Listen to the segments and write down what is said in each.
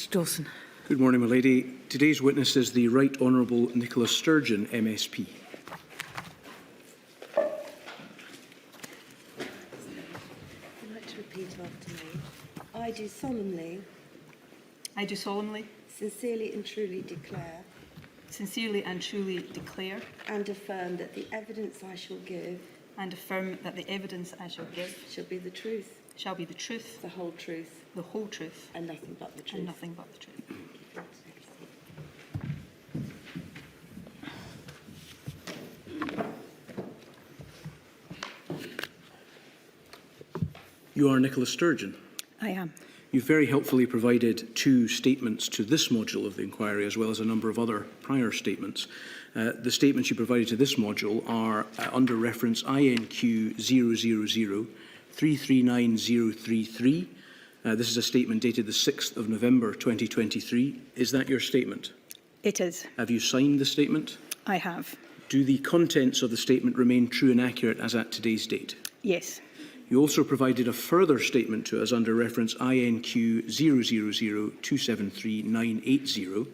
Mr Dawson. Good morning, my lady. Today's witness is the Right Honourable Nicola Sturgeon, MSP. I'd like to repeat after me. I do solemnly, sincerely and truly declare and affirm that the evidence I shall give shall be the truth, the whole truth, and nothing but the truth. You are Nicola Sturgeon. I am. You've very helpfully provided two statements to this module of the inquiry, as well as a number of other prior statements. The statements you provided to this module are under reference INQ 000339033. This is a statement dated the 6th of November 2023. Is that your statement? It is. Have you signed the statement? I have. Do the contents of the statement remain true and accurate as at today's date? Yes. You also provided a further statement to us under reference INQ 000273980.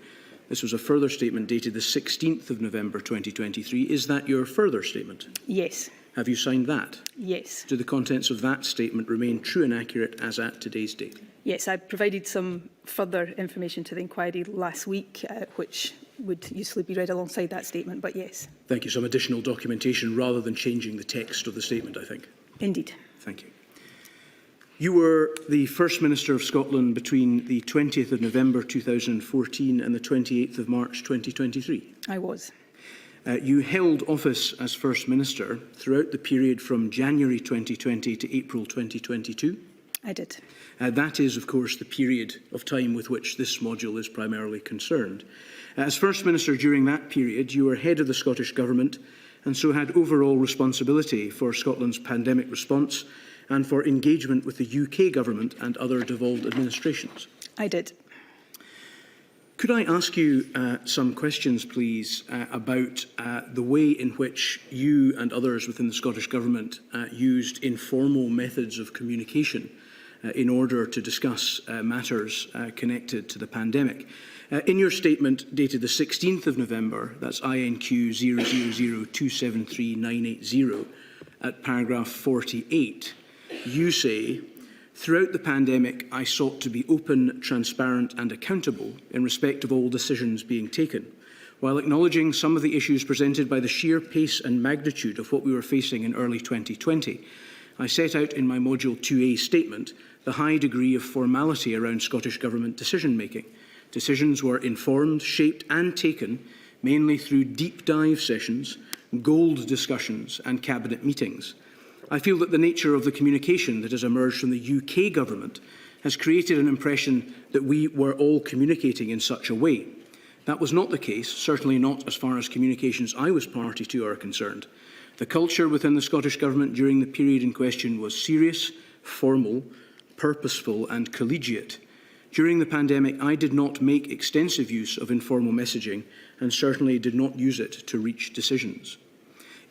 This was a further statement dated the 16th of November 2023. Is that your further statement? Yes. Have you signed that? Yes. Do the contents of that statement remain true and accurate as at today's date? Yes, I provided some further information to the inquiry last week, which would usefully be read alongside that statement, but yes. Thank you. Some additional documentation rather than changing the text of the statement, I think. Indeed. Thank you. You were the First Minister of Scotland between the 20th of November 2014 and the 28th of March 2023. I was. You held office as First Minister throughout the period from January 2020 to April 2022. I did. That is, of course, the period of time with which this module is primarily concerned. As First Minister during that period, you were head of the Scottish Government and so had overall responsibility for Scotland's pandemic response and for engagement with the UK Government and other devolved administrations. I did. Could I ask you some questions, please, about the way in which you and others within the Scottish Government used informal methods of communication in order to discuss matters connected to the pandemic? In your statement dated the 16th of November, that's INQ 000273980, at paragraph 48, you say, "Throughout the pandemic, I sought to be open, transparent and accountable in respect of all decisions being taken, while acknowledging some of the issues presented by the sheer pace and magnitude of what we were facing in early 2020. I set out in my Module 2A statement the high degree of formality around Scottish Government decision-making. Decisions were informed, shaped and taken mainly through deep dive sessions, gold discussions and cabinet meetings. I feel that the nature of the communication that has emerged from the UK Government has created an impression that we were all communicating in such a way. That was not the case, certainly not as far as communications I was party to are concerned. The culture within the Scottish Government during the period in question was serious, formal, purposeful and collegiate. During the pandemic, I did not make extensive use of informal messaging and certainly did not use it to reach decisions.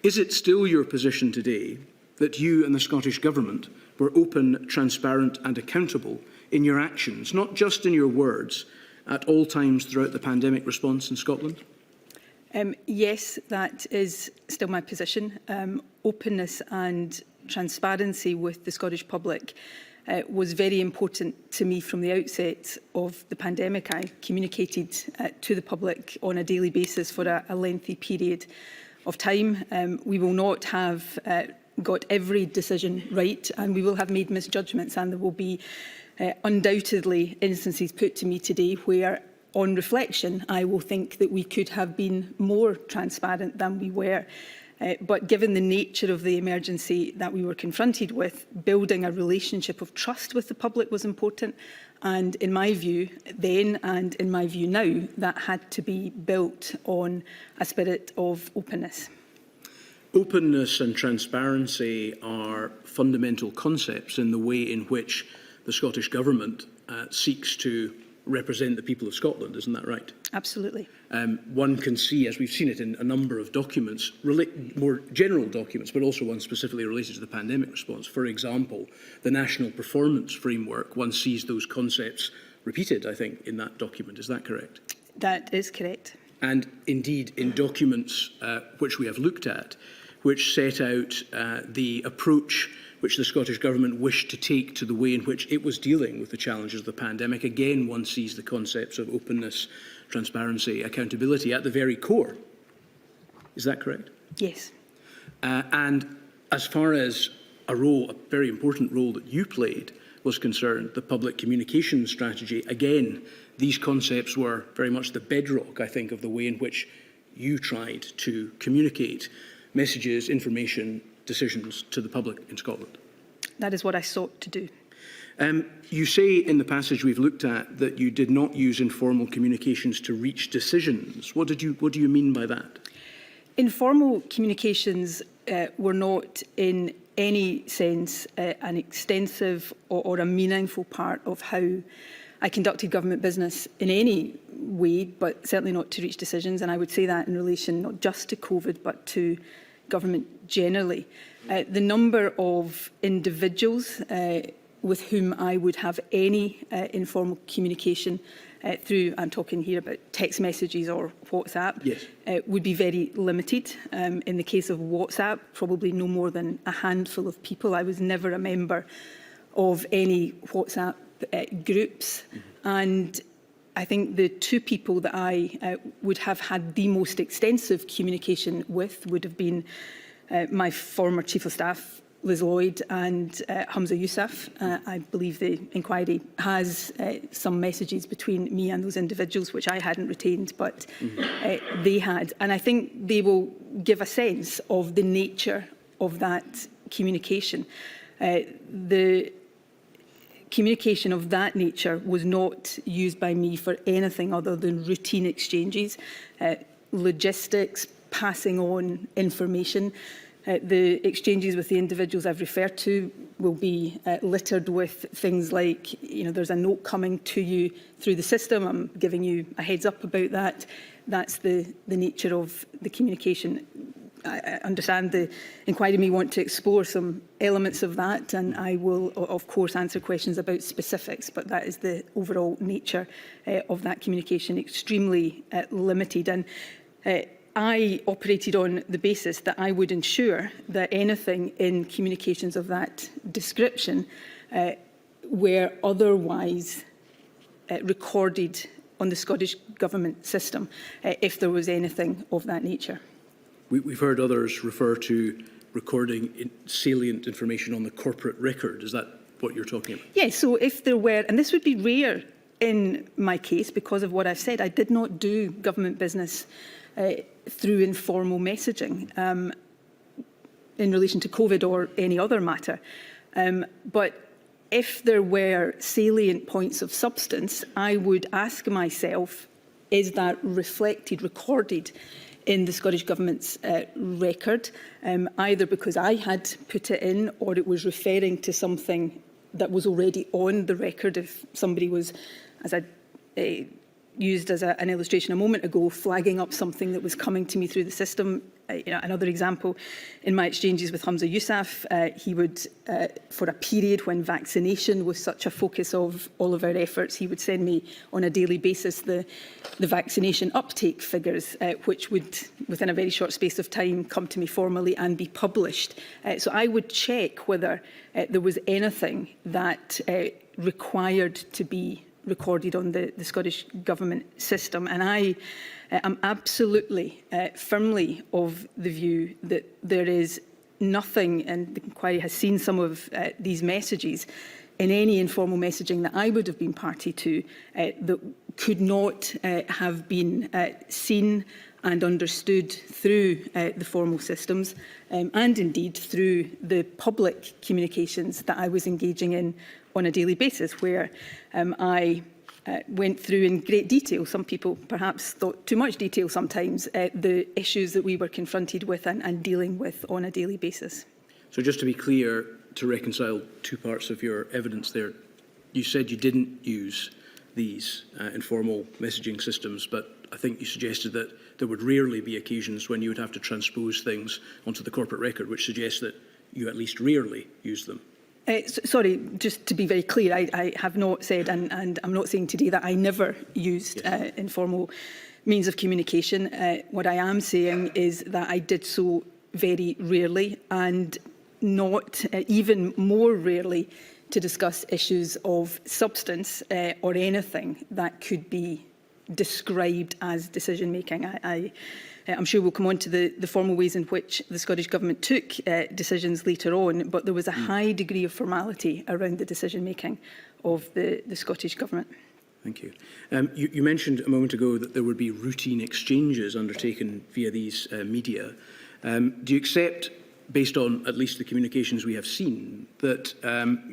Is it still your position today that you and the Scottish Government were open, transparent and accountable in your actions, not just in your words, at all times throughout the pandemic response in Scotland? Yes, that is still my position. Openness and transparency with the Scottish public was very important to me from the outset of the pandemic. I communicated to the public on a daily basis for a lengthy period of time. We will not have got every decision right, and we will have made misjudgments, and there will be undoubtedly instances put to me today where, on reflection, I will think that we could have been more transparent than we were. But given the nature of the emergency that we were confronted with, building a relationship of trust with the public was important. And in my view then, and in my view now, that had to be built on a spirit of openness. Openness and transparency are fundamental concepts in the way in which the Scottish Government seeks to represent the people of Scotland, isn't that right? Absolutely. One can see, as we've seen it in a number of documents, more general documents, but also one specifically related to the pandemic response. For example, the National Performance Framework, one sees those concepts repeated, I think, in that document. Is that correct? That is correct. And indeed, in documents which we have looked at, which set out the approach which the Scottish Government wished to take to the way in which it was dealing with the challenges of the pandemic, again, one sees the concepts of openness, transparency, accountability at the very core. Is that correct? Yes. And as far as a very important role that you played was concerned, the public communications strategy, again, these concepts were very much the bedrock, I think, of the way in which you tried to communicate messages, information, decisions to the public in Scotland. That is what I sought to do. You say in the passage we've looked at that you did not use informal communications to reach decisions. What do you mean by that? Informal communications were not in any sense an extensive or a meaningful part of how I conducted government business in any way, but certainly not to reach decisions. And I would say that in relation not just to COVID, but to government generally. The number of individuals with whom I would have any informal communication through, I'm talking here about text messages or WhatsApp, yes, would be very limited. In the case of WhatsApp, probably no more than a handful of people. I was never a member of any WhatsApp groups. And I think the two people that I would have had the most extensive communication with would have been my former Chief of Staff, Liz Lloyd, and Humza Yousaf. I believe the inquiry has some messages between me and those individuals, which I hadn't retained, but they had. And I think they will give a sense of the nature of that communication. The communication of that nature was not used by me for anything other than routine exchanges, logistics, passing on information. The exchanges with the individuals I've referred to will be littered with things like, there's a note coming to you through the system, I'm giving you a heads up about that. That's the nature of the communication. I understand the inquiry may want to explore some elements of that, and I will, of course, answer questions about specifics, but that is the overall nature of that communication, extremely limited. And I operated on the basis that I would ensure that anything in communications of that description were otherwise recorded on the Scottish Government system, if there was anything of that nature. We've heard others refer to recording salient information on the corporate record. Is that what you're talking about? Yes, so if there were, and this would be rare in my case because of what I've said, I did not do government business through informal messaging in relation to COVID or any other matter. But if there were salient points of substance, I would ask myself, is that reflected, recorded in the Scottish Government's record, either because I had put it in or it was referring to something that was already on the record. If somebody was, as I used as an illustration a moment ago, flagging up something that was coming to me through the system. Another example, in my exchanges with Humza Yousaf, he would, for a period when vaccination was such a focus of all of our efforts, he would send me on a daily basis the vaccination uptake figures, which would, within a very short space of time, come to me formally and be published. So I would check whether there was anything that required to be recorded on the Scottish Government system. And I am absolutely firmly of the view that there is nothing, and the inquiry has seen some of these messages, in any informal messaging that I would have been party to that could not have been seen and understood through the formal systems and indeed through the public communications that I was engaging in on a daily basis, where I went through in great detail, some people perhaps thought too much detail sometimes, the issues that we were confronted with and dealing with on a daily basis. So just to be clear, to reconcile two parts of your evidence there, you said you didn't use these informal messaging systems, but I think you suggested that there would rarely be occasions when you would have to transpose things onto the corporate record, which suggests that you at least rarely use them. Sorry, just to be very clear, I have not said, and I'm not saying today, that I never used informal means of communication. What I am saying is that I did so very rarely, and not even more rarely to discuss issues of substance or anything that could be described as decision-making. I'm sure we'll come on to the formal ways in which the Scottish Government took decisions later on, but there was a high degree of formality around the decision-making of the Scottish Government. Thank you. You mentioned a moment ago that there would be routine exchanges undertaken via these media. Do you accept, based on at least the communications we have seen, that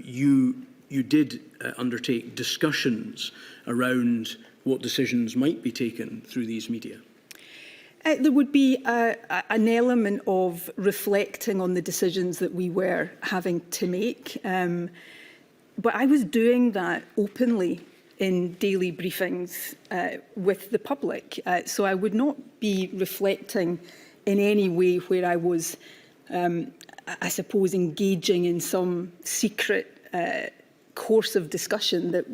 you did undertake discussions around what decisions might be taken through these media? There would be an element of reflecting on the decisions that we were having to make. But I was doing that openly in daily briefings with the public. So I would not be reflecting in any way where I was, I suppose, engaging in some secret course of discussion that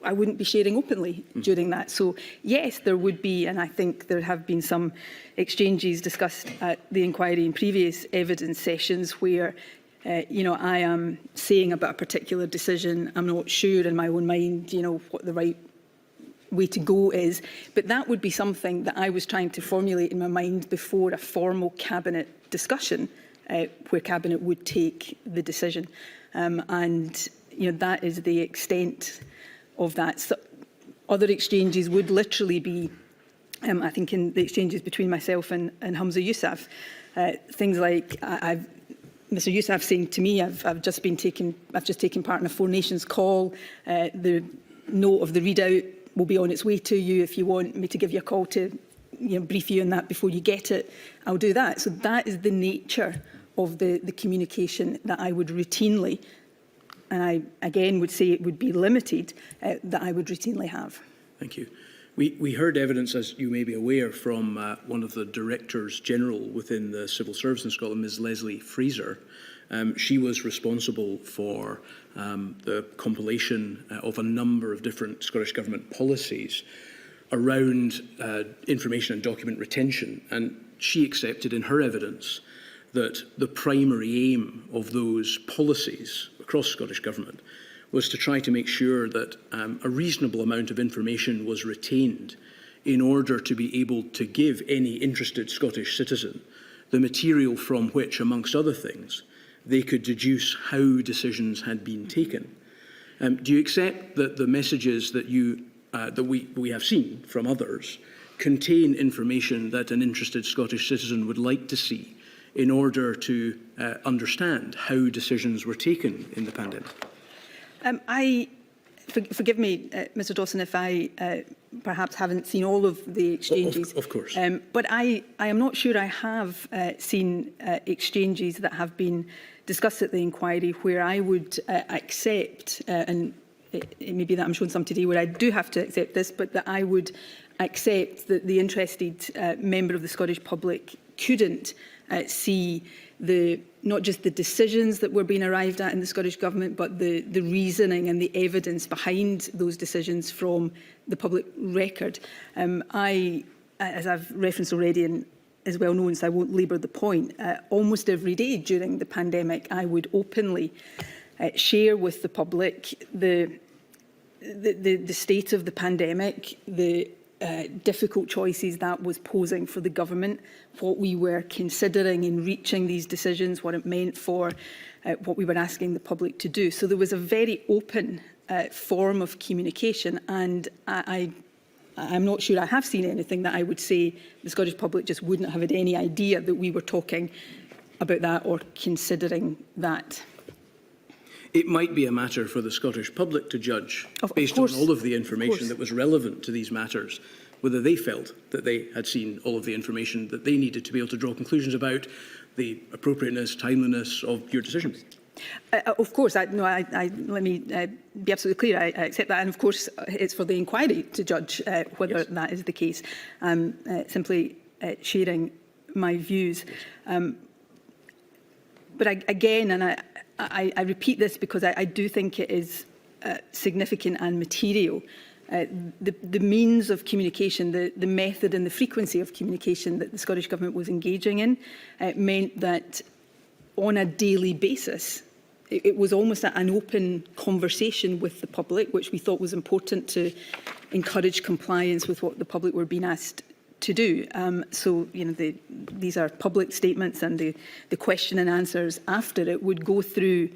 I wouldn't be sharing openly during that. So yes, there would be, and I think there have been some exchanges discussed at the inquiry in previous evidence sessions where, you know, I am saying about a particular decision, I'm not sure in my own mind, you know, what the right way to go is. But that would be something that I was trying to formulate in my mind before a formal cabinet discussion, where cabinet would take the decision. And, you know, that is the extent of that. So other exchanges would literally be, I think, in the exchanges between myself and Humza Yousaf, things like Mr. Yousaf saying to me, I've just taken part in a Four Nations call. The note of the readout will be on its way to you. If you want me to give you a call to, you know, brief you on that before you get it, I'll do that. So that is the nature of the communication that I would routinely, and I again would say it would be limited, that I would routinely have. Thank you. We heard evidence, as you may be aware, from one of the Directors General within the Civil Service in Scotland, Ms Leslie Fraser. She was responsible for the compilation of a number of different Scottish Government policies around information and document retention. And she accepted in her evidence that the primary aim of those policies across Scottish Government was to try to make sure that a reasonable amount of information was retained in order to be able to give any interested Scottish citizen the material from which, amongst other things, they could deduce how decisions had been taken. Do you accept that the messages that we have seen from others contain information that an interested Scottish citizen would like to see in order to understand how decisions were taken in the pandemic? Forgive me, Mr Dawson, if I perhaps haven't seen all of the exchanges. Of course. But I am not sure I have seen exchanges that have been discussed at the inquiry where I would accept, and it may be that I'm showing some today where I do have to accept this, but that I would accept that the interested member of the Scottish public couldn't see not just the decisions that were being arrived at in the Scottish Government, but the reasoning and the evidence behind those decisions from the public record. As I've referenced already and is well known, so I won't labour the point, almost every day during the pandemic, I would openly share with the public the state of the pandemic, the difficult choices that was posing for the government, what we were considering in reaching these decisions, what it meant for what we were asking the public to do. So there was a very open form of communication, and I'm not sure I have seen anything that I would say the Scottish public just wouldn't have had any idea that we were talking about that or considering that. It might be a matter for the Scottish public to judge, based on all of the information that was relevant to these matters, whether they felt that they had seen all of the information that they needed to be able to draw conclusions about the appropriateness, timeliness of your decisions. Of course, let me be absolutely clear, I accept that, and of course it's for the inquiry to judge whether that is the case. Simply sharing my views. But again, and I repeat this because I do think it is significant and material. The means of communication, the method and the frequency of communication that the Scottish Government was engaging in meant that on a daily basis, it was almost an open conversation with the public, which we thought was important to encourage compliance with what the public were being asked to do. So, you know, these are public statements, and the question and answers after it would go through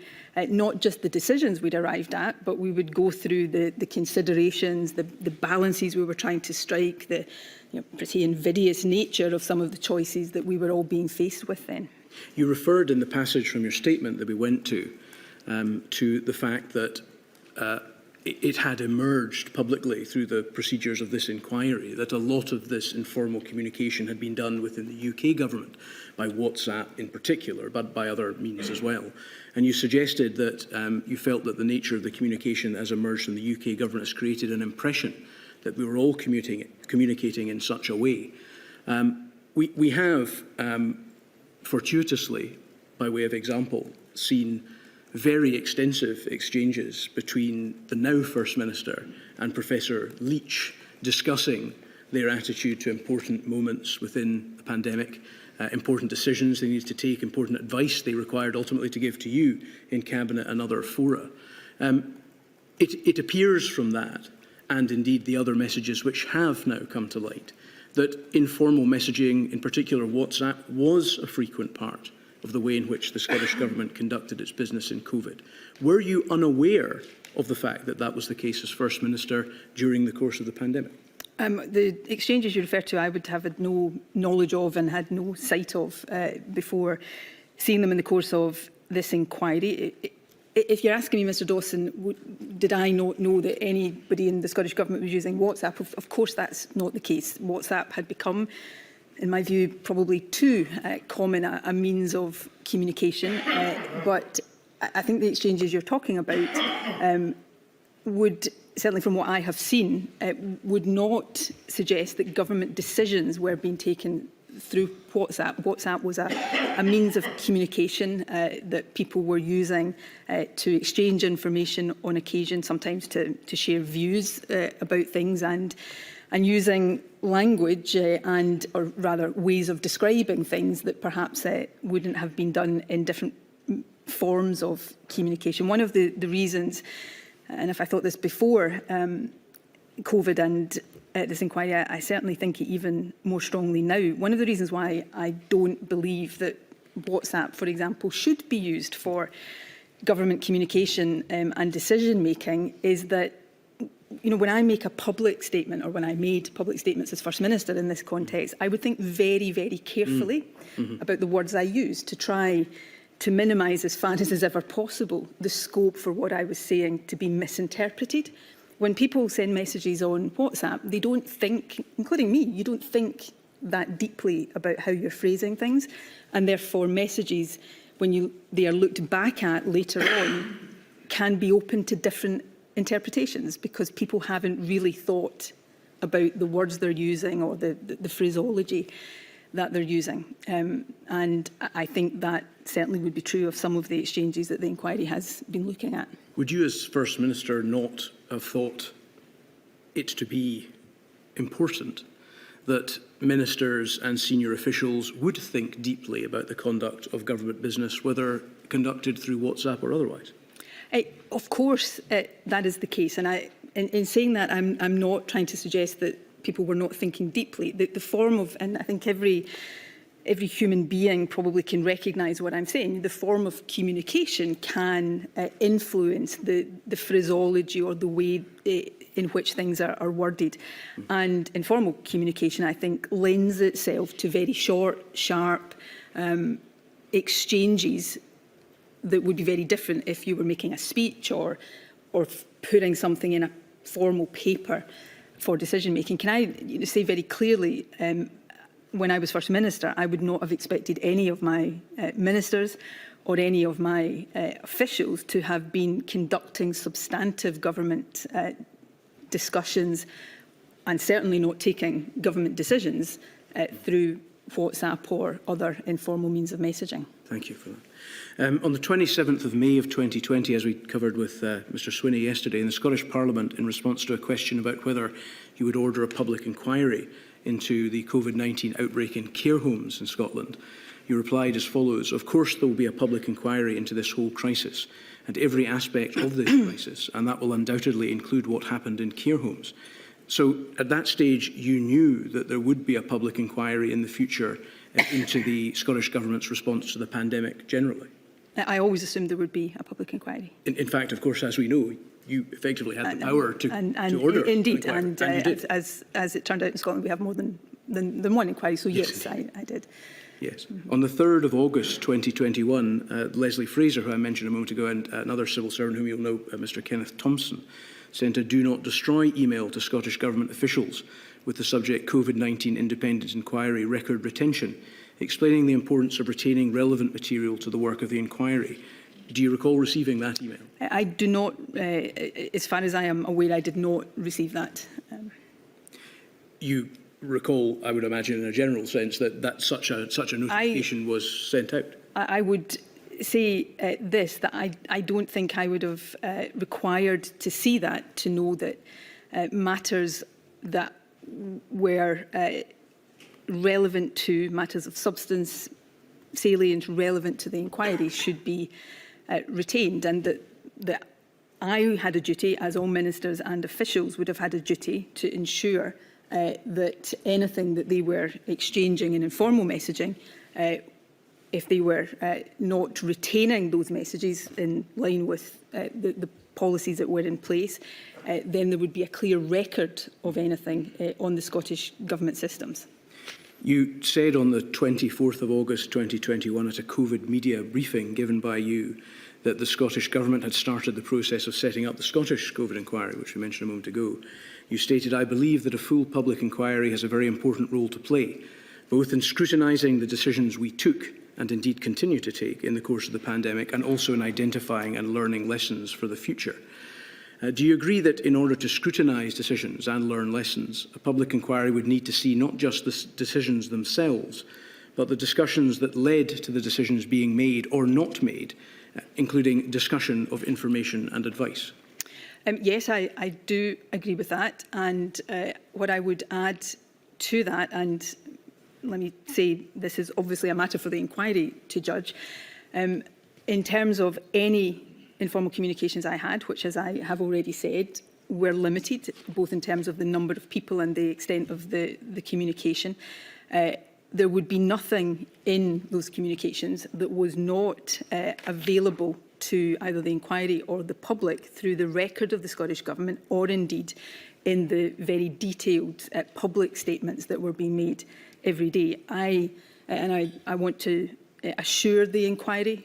not just the decisions we'd arrived at, but we would go through the considerations, the balances we were trying to strike, the pretty invidious nature of some of the choices that we were all being faced with then. You referred in the passage from your statement that we went to the fact that it had emerged publicly through the procedures of this inquiry that a lot of this informal communication had been done within the UK government, by WhatsApp in particular, but by other means as well. And you suggested that you felt that the nature of the communication as emerged from the UK government has created an impression that we were all communicating in such a way. We have, fortuitously, by way of example, seen very extensive exchanges between the now First Minister and Professor Leach discussing their attitude to important moments within the pandemic, important decisions they needed to take, important advice they required ultimately to give to you in Cabinet and other fora. It appears from that, and indeed the other messages which have now come to light, that informal messaging, in particular WhatsApp, was a frequent part of the way in which the Scottish Government conducted its business in COVID. Were you unaware of the fact that that was the case as First Minister during the course of the pandemic? The exchanges you refer to, I would have had no knowledge of and had no sight of before seeing them in the course of this inquiry. If you're asking me, Mr Dawson, did I not know that anybody in the Scottish Government was using WhatsApp? Of course that's not the case. WhatsApp had become, in my view, probably too common a means of communication. But I think the exchanges you're talking about would, certainly from what I have seen, would not suggest that government decisions were being taken through WhatsApp. WhatsApp was a means of communication that people were using to exchange information on occasion, sometimes to share views about things, and using language or rather ways of describing things that perhaps wouldn't have been done in different forms of communication. One of the reasons, and if I thought this before COVID and this inquiry, I certainly think it even more strongly now. One of the reasons why I don't believe that WhatsApp, for example, should be used for government communication and decision making is that, you know, when I make a public statement, or when I made public statements as First Minister in this context, I would think very, very carefully about the words I use to try to minimise as far as is ever possible the scope for what I was saying to be misinterpreted. When people send messages on WhatsApp, they don't think, including me, you don't think that deeply about how you're phrasing things, and therefore messages, when they are looked back at later on, can be open to different interpretations because people haven't really thought about the words they're using or the phraseology that they're using. And I think that certainly would be true of some of the exchanges that the inquiry has been looking at. Would you, as First Minister, not have thought it to be important that ministers and senior officials would think deeply about the conduct of government business, whether conducted through WhatsApp or otherwise? Of course, that is the case. And in saying that, I'm not trying to suggest that people were not thinking deeply. The form of, and I think every human being probably can recognise what I'm saying, the form of communication can influence the phraseology or the way in which things are worded. And informal communication, I think, lends itself to very short, sharp exchanges that would be very different if you were making a speech or putting something in a formal paper for decision making. Can I say very clearly, when I was First Minister, I would not have expected any of my ministers or any of my officials to have been conducting substantive government discussions, and certainly not taking government decisions through WhatsApp or other informal means of messaging. Thank you for that. On the 27th of May of 2020, as we covered with Mr Swinney yesterday, in the Scottish Parliament, in response to a question about whether you would order a public inquiry into the COVID-19 outbreak in care homes in Scotland, you replied as follows: "Of course there will be a public inquiry into this whole crisis and every aspect of this crisis, and that will undoubtedly include what happened in care homes." So at that stage, you knew that there would be a public inquiry in the future into the Scottish Government's response to the pandemic generally? I always assumed there would be a public inquiry. In fact, of course, as we know, you effectively had the power to order indeed, an inquiry. and as it turned out in Scotland, we have more than one inquiry, so yes, I did. Yes. On the 3rd of August 2021, Leslie Fraser, who I mentioned a moment ago, and another civil servant whom you'll know, Mr Kenneth Thompson, sent a do not destroy email to Scottish Government officials with the subject COVID-19 Independent Inquiry Record Retention, explaining the importance of retaining relevant material to the work of the inquiry. Do you recall receiving that email? I do not, as far as I am aware, I did not receive that. You recall, I would imagine in a general sense, that such a notification was sent out? I would say that I don't think I would have required to see that to know that matters that were relevant to matters of substance, salient, relevant to the inquiry should be retained, and that I had a duty, as all ministers and officials would have had a duty, to ensure that anything that they were exchanging in informal messaging, if they were not retaining those messages in line with the policies that were in place, then there would be a clear record of anything on the Scottish Government systems. You said on the 24th of August 2021 at a COVID media briefing given by you that the Scottish Government had started the process of setting up the Scottish COVID inquiry, which we mentioned a moment ago. You stated, "I believe that a full public inquiry has a very important role to play, both in scrutinising the decisions we took and indeed continue to take in the course of the pandemic, and also in identifying and learning lessons for the future." Do you agree that in order to scrutinise decisions and learn lessons, a public inquiry would need to see not just the decisions themselves, but the discussions that led to the decisions being made or not made, including discussion of information and advice? Yes, I do agree with that. And what I would add to that, and let me say this is obviously a matter for the inquiry to judge, in terms of any informal communications I had, which, as I have already said, were limited, both in terms of the number of people and the extent of the communication. There would be nothing in those communications that was not available to either the inquiry or the public through the record of the Scottish Government, or indeed in the very detailed public statements that were being made every day. I want to assure the inquiry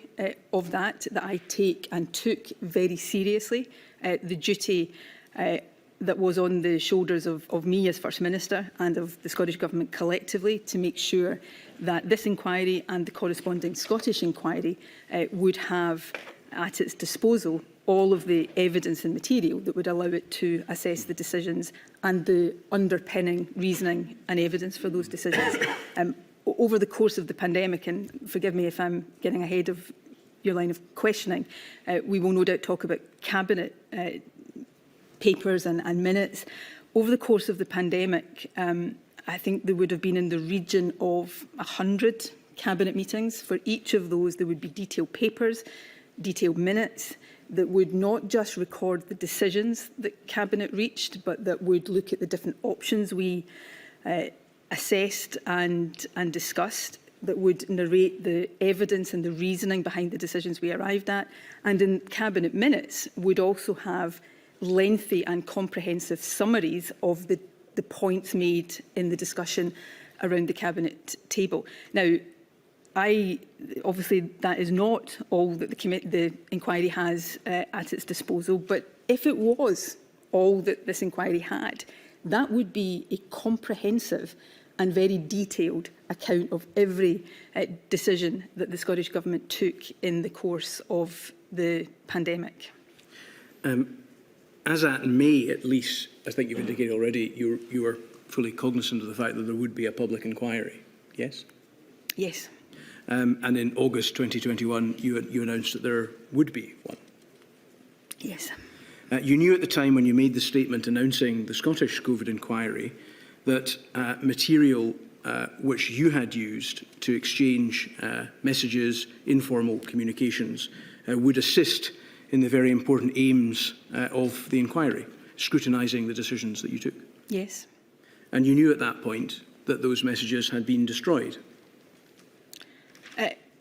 of that I take and took very seriously the duty that was on the shoulders of me as First Minister and of the Scottish Government collectively to make sure that this inquiry and the corresponding Scottish inquiry would have at its disposal all of the evidence and material that would allow it to assess the decisions and the underpinning reasoning and evidence for those decisions. Over the course of the pandemic, and forgive me if I'm getting ahead of your line of questioning, we will no doubt talk about Cabinet papers and minutes. Over the course of the pandemic, I think there would have been in the region of 100 Cabinet meetings. For each of those, there would be detailed papers, detailed minutes that would not just record the decisions that Cabinet reached, but that would look at the different options we assessed and discussed, that would narrate the evidence and the reasoning behind the decisions we arrived at. And in Cabinet minutes would also have lengthy and comprehensive summaries of the points made in the discussion around the Cabinet table. Now, obviously that is not all that the inquiry has at its disposal, but if it was all that this inquiry had, that would be a comprehensive and very detailed account of every decision that the Scottish Government took in the course of the pandemic. As at May, at least, I think you've indicated already, you were fully cognizant of the fact that there would be a public inquiry, yes? Yes. And in August 2021, you announced that there would be one. Yes. You knew at the time when you made the statement announcing the Scottish COVID inquiry that material which you had used to exchange messages, informal communications, would assist in the very important aims of the inquiry, scrutinising the decisions that you took. Yes. And you knew at that point that those messages had been destroyed.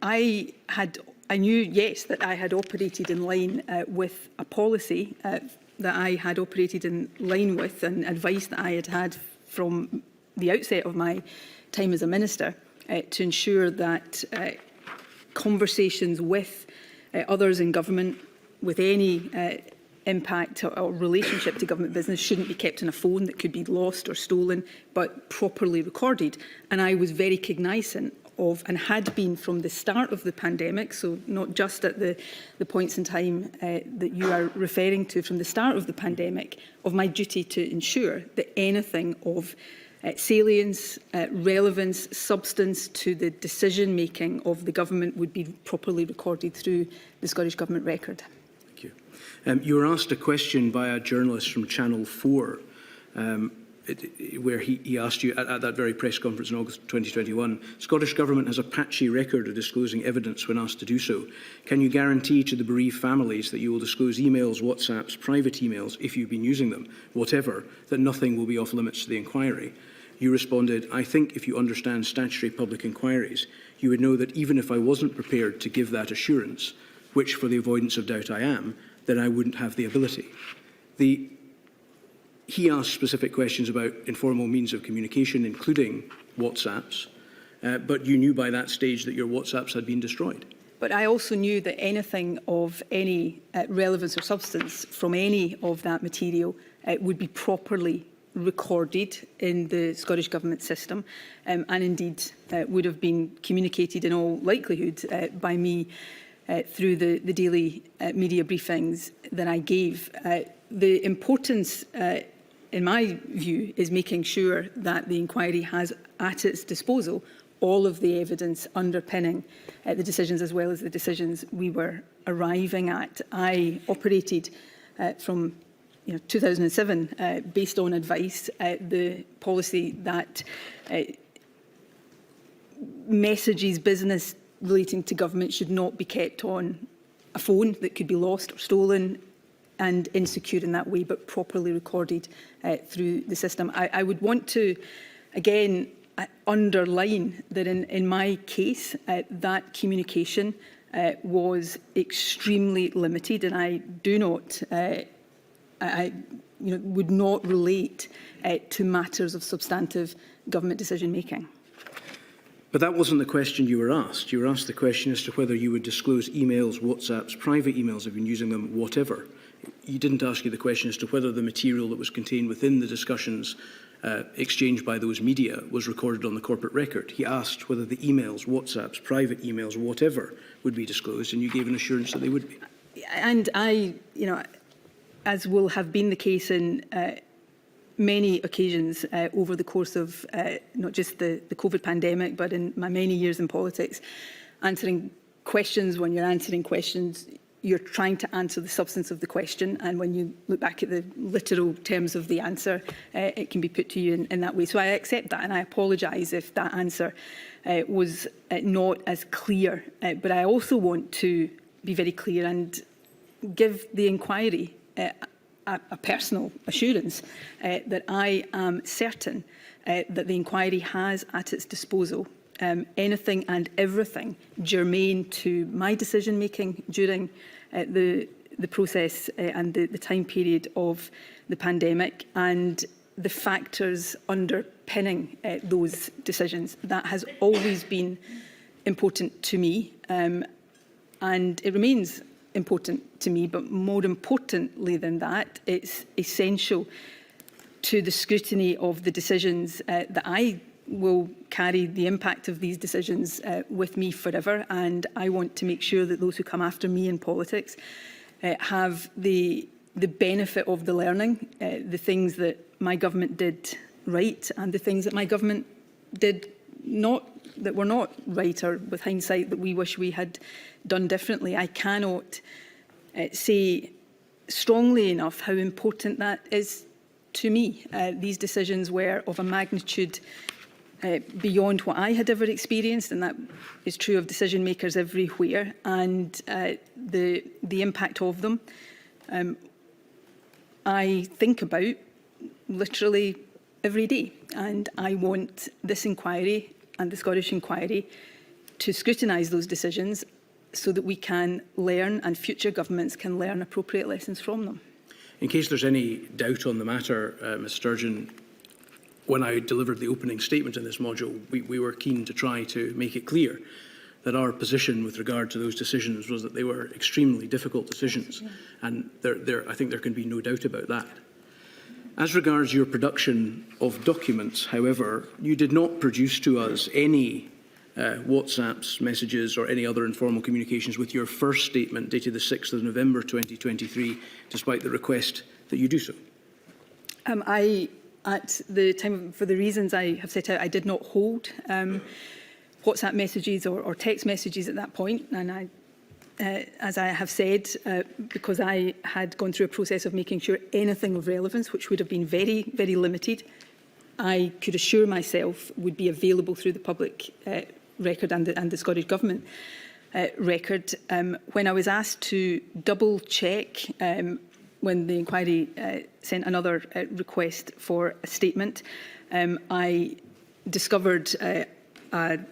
I knew, yes, that I had operated in line with a policy that I had operated in line with, and advice that I had had from the outset of my time as a minister to ensure that conversations with others in government with any impact or relationship to government business shouldn't be kept on a phone that could be lost or stolen, but properly recorded. And I was very cognisant of, and had been from the start of the pandemic, so not just at the points in time that you are referring to, from the start of the pandemic, of my duty to ensure that anything of salience, relevance, substance to the decision-making of the government would be properly recorded through the Scottish Government record. Thank you. You were asked a question by a journalist from Channel 4 where he asked you at that very press conference in August 2021, Scottish Government has a patchy record of disclosing evidence when asked to do so. Can you guarantee to the bereaved families that you will disclose emails, WhatsApps, private emails, if you've been using them, whatever, that nothing will be off limits to the inquiry? You responded, I think if you understand statutory public inquiries, you would know that even if I wasn't prepared to give that assurance, which for the avoidance of doubt I am, then I wouldn't have the ability. He asked specific questions about informal means of communication, including WhatsApps, but you knew by that stage that your WhatsApps had been destroyed. But I also knew that anything of any relevance or substance from any of that material would be properly recorded in the Scottish Government system, and indeed would have been communicated in all likelihood by me through the daily media briefings that I gave. The importance in my view, is making sure that the inquiry has at its disposal all of the evidence underpinning the decisions, as well as the decisions we were arriving at. I operated from 2007 based on advice, the policy that messages, business relating to government should not be kept on a phone that could be lost or stolen and insecure in that way, but properly recorded through the system. I would want to, again, underline that in my case, that communication was extremely limited, and I do not, would not relate to matters of substantive government decision-making. But that wasn't the question you were asked. You were asked the question as to whether you would disclose emails, WhatsApps, private emails, have been using them, whatever. He didn't ask you the question as to whether the material that was contained within the discussions exchanged by those media was recorded on the corporate record. He asked whether the emails, WhatsApps, private emails, whatever, would be disclosed, and you gave an assurance that they would be. And I, as will have been the case in many occasions over the course of not just the COVID pandemic, but in my many years in politics, answering questions, when you're answering questions, you're trying to answer the substance of the question, and when you look back at the literal terms of the answer, it can be put to you in that way. So I accept that, and I apologise if that answer was not as clear. But I also want to be very clear and give the inquiry a personal assurance that I am certain that the inquiry has at its disposal anything and everything germane to my decision-making during the process and the time period of the pandemic, and the factors underpinning those decisions. That has always been important to me, and it remains important to me, but more importantly than that, it's essential to the scrutiny of the decisions that I will carry the impact of these decisions with me forever, and I want to make sure that those who come after me in politics have the benefit of the learning, the things that my government did right and the things that my government did that we're not right, or with hindsight that we wish we had done differently. I cannot say strongly enough how important that is to me. These decisions were of a magnitude beyond what I had ever experienced, and that is true of decision makers everywhere, and the impact of them I think about literally every day. And I want this inquiry and the Scottish inquiry to scrutinise those decisions so that we can learn, and future governments can learn appropriate lessons from them. In case there's any doubt on the matter, Ms Sturgeon, when I delivered the opening statement in this module, we were keen to try to make it clear that our position with regard to those decisions was that they were extremely difficult decisions, and I think there can be no doubt about that. As regards your production of documents, however, you did not produce to us any WhatsApps, messages or any other informal communications with your first statement dated the 6th of November 2023, despite the request that you do so. At the time, for the reasons I have set out, I did not hold WhatsApp messages or text messages at that point, and as I have said, because I had gone through a process of making sure anything of relevance, which would have been very, very limited, I could assure myself would be available through the public record and the Scottish Government record. When I was asked to double check when the inquiry sent another request for a statement, I discovered an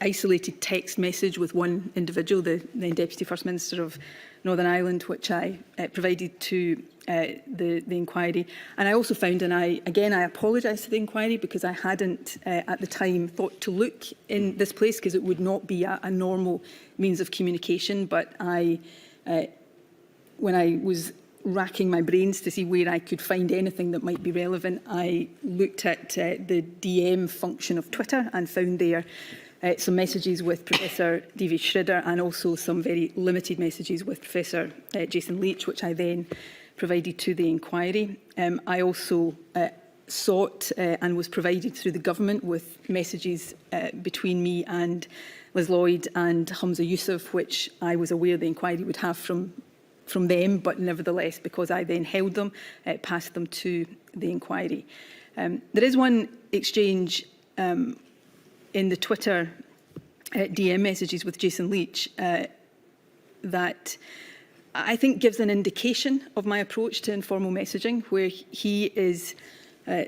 isolated text message with one individual, the then Deputy First Minister of Northern Ireland, which I provided to the inquiry. And I also found, and I apologise to the inquiry because I hadn't at the time thought to look in this place because it would not be a normal means of communication. But when I was racking my brains to see where I could find anything that might be relevant, I looked at the DM function of Twitter and found there some messages with Professor David Schridder and also some very limited messages with Professor Jason Leach, which I then provided to the inquiry. I also sought and was provided through the government with messages between me and Liz Lloyd and Humza Yousaf, which I was aware the inquiry would have from them, but nevertheless, because I then held them, passed them to the inquiry. There is one exchange in the Twitter DM messages with Jason Leach that I think gives an indication of my approach to informal messaging, where he is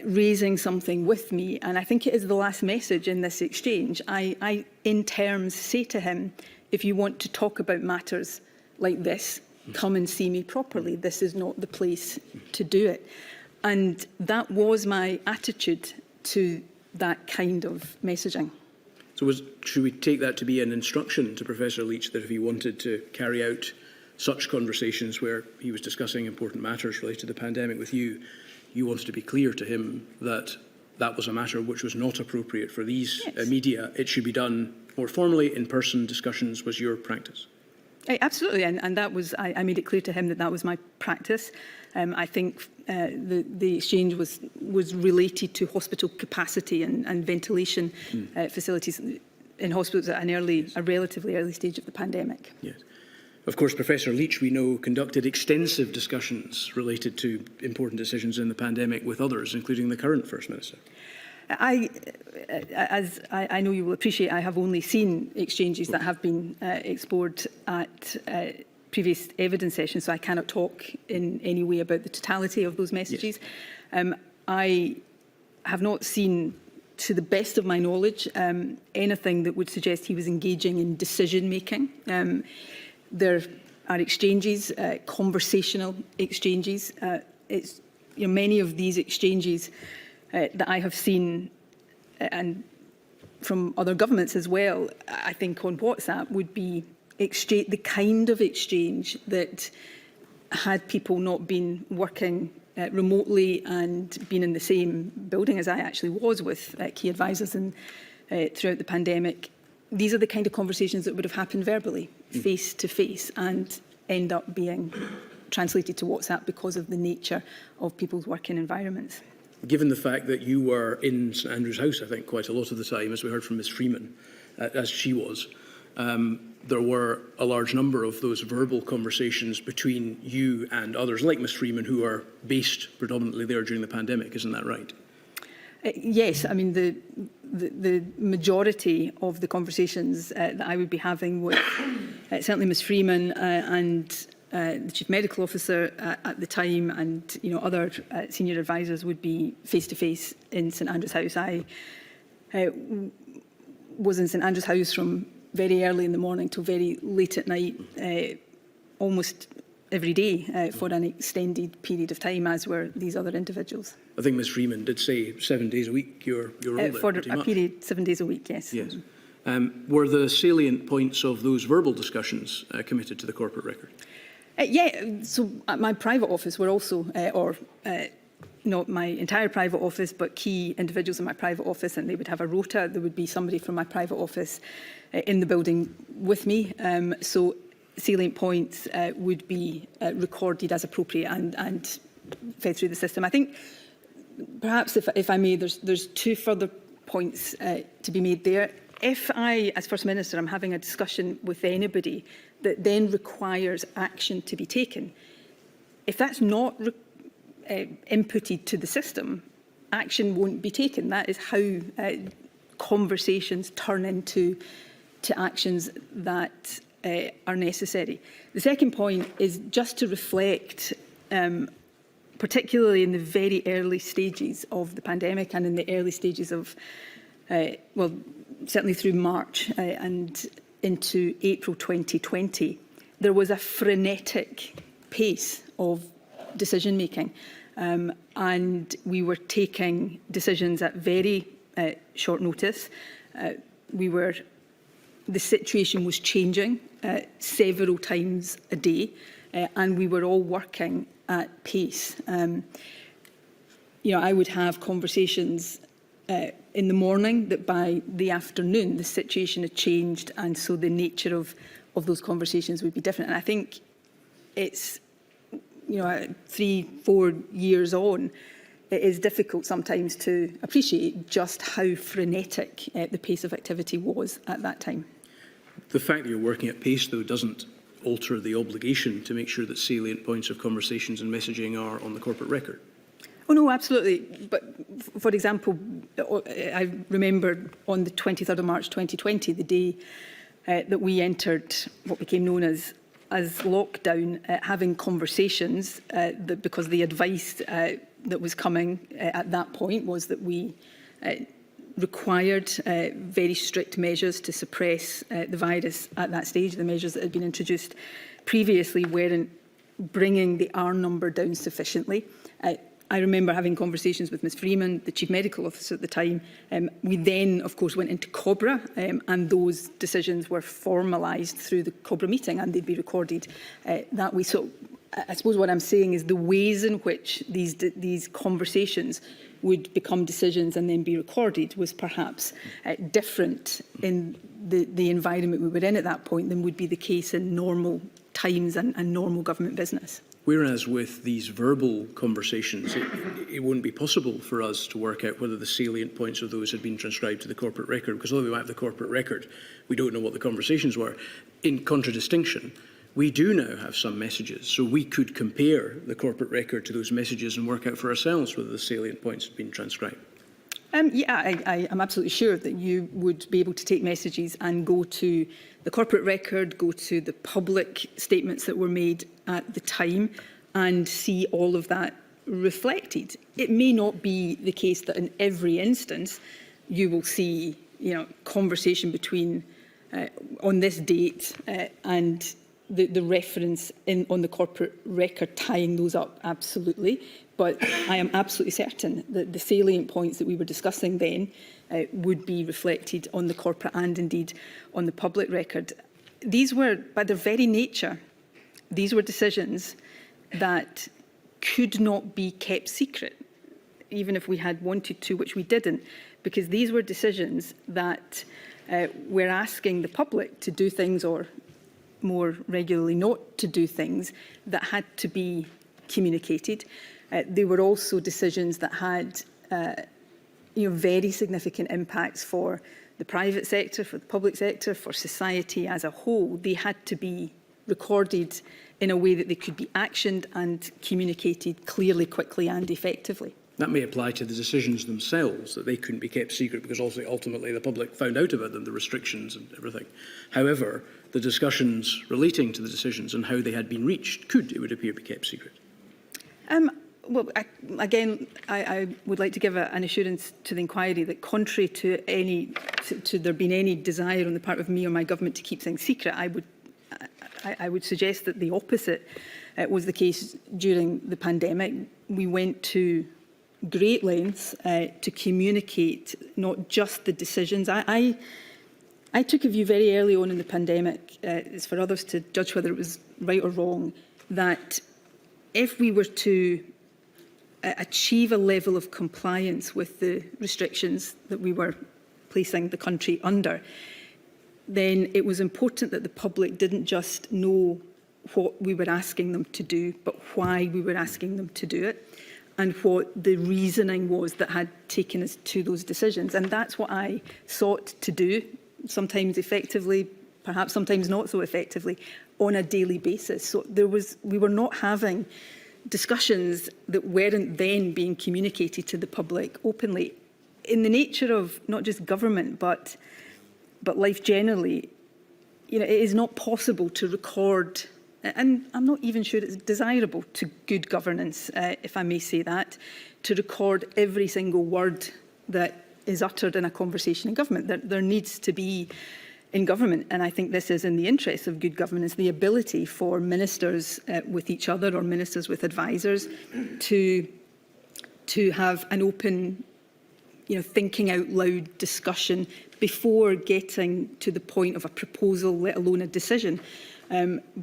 raising something with me, and I think it is the last message in this exchange. I in terms say to him, if you want to talk about matters like this, come and see me properly. This is not the place to do it. And that was my attitude to that kind of messaging. So should we take that to be an instruction to Professor Leach that if he wanted to carry out such conversations where he was discussing important matters related to the pandemic with you, you wanted to be clear to him that that was a matter which was not appropriate for these media? It should be done more formally, in-person discussions was your practice? Absolutely, and that was, I made it clear to him that that was my practice. I think the exchange was related to hospital capacity and ventilation facilities in hospitals at a relatively early stage of the pandemic. Yes. Of course, Professor Leach, we know, conducted extensive discussions related to important decisions in the pandemic with others, including the current First Minister. As I know you will appreciate, I have only seen exchanges that have been explored at previous evidence sessions, so I cannot talk in any way about the totality of those messages. Yes. I have not seen, to the best of my knowledge, anything that would suggest he was engaging in decision-making. There are exchanges, conversational exchanges. Many of these exchanges that I have seen, and from other governments as well, I think on WhatsApp would be the kind of exchange that, had people not been working remotely and been in the same building as I actually was with key advisors throughout the pandemic, these are the kind of conversations that would have happened verbally, face to face, and end up being translated to WhatsApp because of the nature of people's working environments. given the fact that you were in St Andrew's House, I think, quite a lot of the time, as we heard from Ms Freeman, as she was, there were a large number of those verbal conversations between you and others, like Ms Freeman, who are based predominantly there during the pandemic. Isn't that right? Yes, I mean, the majority of the conversations that I would be having with certainly Ms Freeman and the Chief Medical Officer at the time, and other senior advisors, would be face-to-face in St Andrew's House. I was in St Andrew's House from very early in the morning till very late at night, almost every day for an extended period of time, as were these other individuals. I think Ms Freeman did say 7 days a week your role there, for a period, 7 days a week, yes. Yes. Were the salient points of those verbal discussions committed to the corporate record? Yeah, so at my private office were also, not my entire private office, but key individuals in my private office, and they would have a rota. There would be somebody from my private office in the building with me. So salient points would be recorded as appropriate and fed through the system. I think perhaps, if I may, there's two further points to be made there. If I, as First Minister, am having a discussion with anybody that then requires action to be taken, if that's not inputted to the system, action won't be taken. That is how conversations turn into actions that are necessary. The second point is just to reflect, particularly in the very early stages of the pandemic and in the early stages of, well, certainly through March and into April 2020, there was a frenetic pace of decision making, and we were taking decisions at very short notice. The situation was changing several times a day, and we were all working at pace. I would have conversations in the morning that by the afternoon the situation had changed, and so the nature of those conversations would be different. And I think it's 3-4 years on, it is difficult sometimes to appreciate just how frenetic the pace of activity was at that time. The fact that you're working at pace, though, doesn't alter the obligation to make sure that salient points of conversations and messaging are on the corporate record. Oh no, absolutely. But for example, I remember on the 23rd of March 2020, the day that we entered what became known as lockdown, having conversations because the advice that was coming at that point was that we required very strict measures to suppress the virus at that stage. The measures that had been introduced previously weren't bringing the R number down sufficiently. I remember having conversations with Ms Freeman, the Chief Medical Officer at the time. We then, of course, went into COBRA, and those decisions were formalised through the COBRA meeting, and they'd be recorded that way. So I suppose what I'm saying is the ways in which these conversations would become decisions and then be recorded was perhaps different in the environment we were in at that point than would be the case in normal times and normal government business. Whereas with these verbal conversations, it wouldn't be possible for us to work out whether the salient points of those had been transcribed to the corporate record, because although we might have the corporate record, we don't know what the conversations were. In contradistinction, we do now have some messages, so we could compare the corporate record to those messages and work out for ourselves whether the salient points had been transcribed. I am absolutely sure that you would be able to take messages and go to the corporate record, go to the public statements that were made at the time and see all of that reflected. It may not be the case that in every instance you will see, conversation between on this date and the reference on the corporate record tying those up, absolutely. But I am absolutely certain that the salient points that we were discussing then would be reflected on the corporate and indeed on the public record. These were, by their very nature, these were decisions that could not be kept secret, even if we had wanted to, which we didn't, because these were decisions that were asking the public to do things, or more regularly not to do things, that had to be communicated. They were also decisions that had very significant impacts for the private sector, for the public sector, for society as a whole, they had to be recorded in a way that they could be actioned and communicated clearly, quickly and effectively. That may apply to the decisions themselves, that they couldn't be kept secret because also ultimately the public found out about them, the restrictions and everything. However, the discussions relating to the decisions and how they had been reached could, it would appear, be kept secret. Well, I would like to give an assurance to the inquiry that contrary to there being any desire on the part of me or my government to keep things secret, I would suggest that the opposite was the case during the pandemic. We went to great lengths to communicate not just the decisions. I took a view very early on in the pandemic, it's for others to judge whether it was right or wrong, that if we were to achieve a level of compliance with the restrictions that we were placing the country under, then it was important that the public didn't just know what we were asking them to do, but why we were asking them to do it, and what the reasoning was that had taken us to those decisions. And that's what I sought to do, sometimes effectively, perhaps sometimes not so effectively, on a daily basis. So we were not having discussions that weren't then being communicated to the public openly. In the nature of not just government, but life generally, it is not possible to record, and I'm not even sure it's desirable to good governance, if I may say that, to record every single word that is uttered in a conversation in government. There needs to be, in government, and I think this is in the interest of good governance, the ability for ministers with each other or ministers with advisors to have an open, thinking out loud discussion before getting to the point of a proposal, let alone a decision.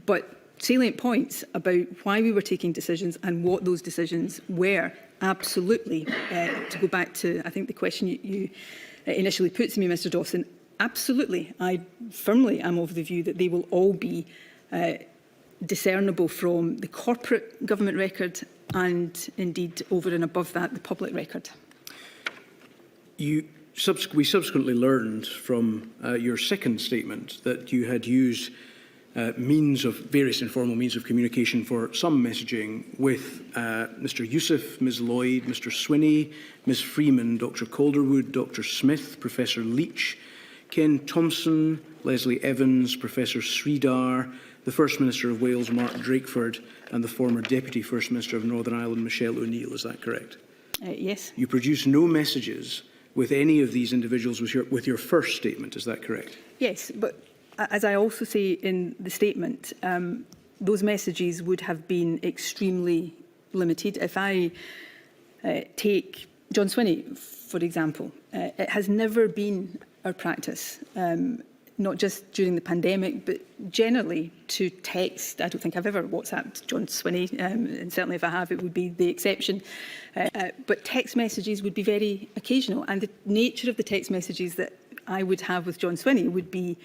But salient points about why we were taking decisions and what those decisions were, absolutely. To go back to, I think, the question you initially put to me, Mr Dawson, absolutely. I firmly am of the view that they will all be discernible from the corporate government record and indeed over and above that, the public record. We subsequently learned from your second statement that you had used various informal means of communication for some messaging with Mr Youssef, Ms Lloyd, Mr Swinney, Ms Freeman, Dr Calderwood, Dr Smith, Professor Leach, Ken Thompson, Leslie Evans, Professor Sridhar, the First Minister of Wales, Mark Drakeford, and the former Deputy First Minister of Northern Ireland, Michelle O'Neill. Is that correct? Yes. You produced no messages with any of these individuals with your first statement. Is that correct? Yes, but as I also say in the statement, those messages would have been extremely limited. If I take John Swinney, for example, it has never been our practice, not just during the pandemic, but generally to text. I don't think I've ever WhatsApped John Swinney, and certainly if I have, it would be the exception. But text messages would be very occasional, and the nature of the text messages that I would have with John Swinney would be,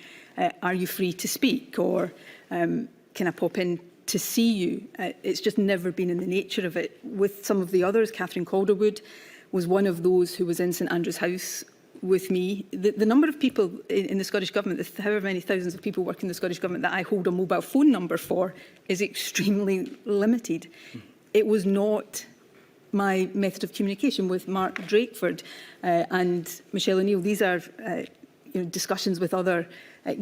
are you free to speak? Or can I pop in to see you? It's just never been in the nature of it. With some of the others, Catherine Calderwood was one of those who was in St Andrew's House with me. The number of people in the Scottish Government, however many thousands of people work in the Scottish Government that I hold a mobile phone number for, is extremely limited. It was not my method of communication with Mark Drakeford and Michelle O'Neill. These are discussions with other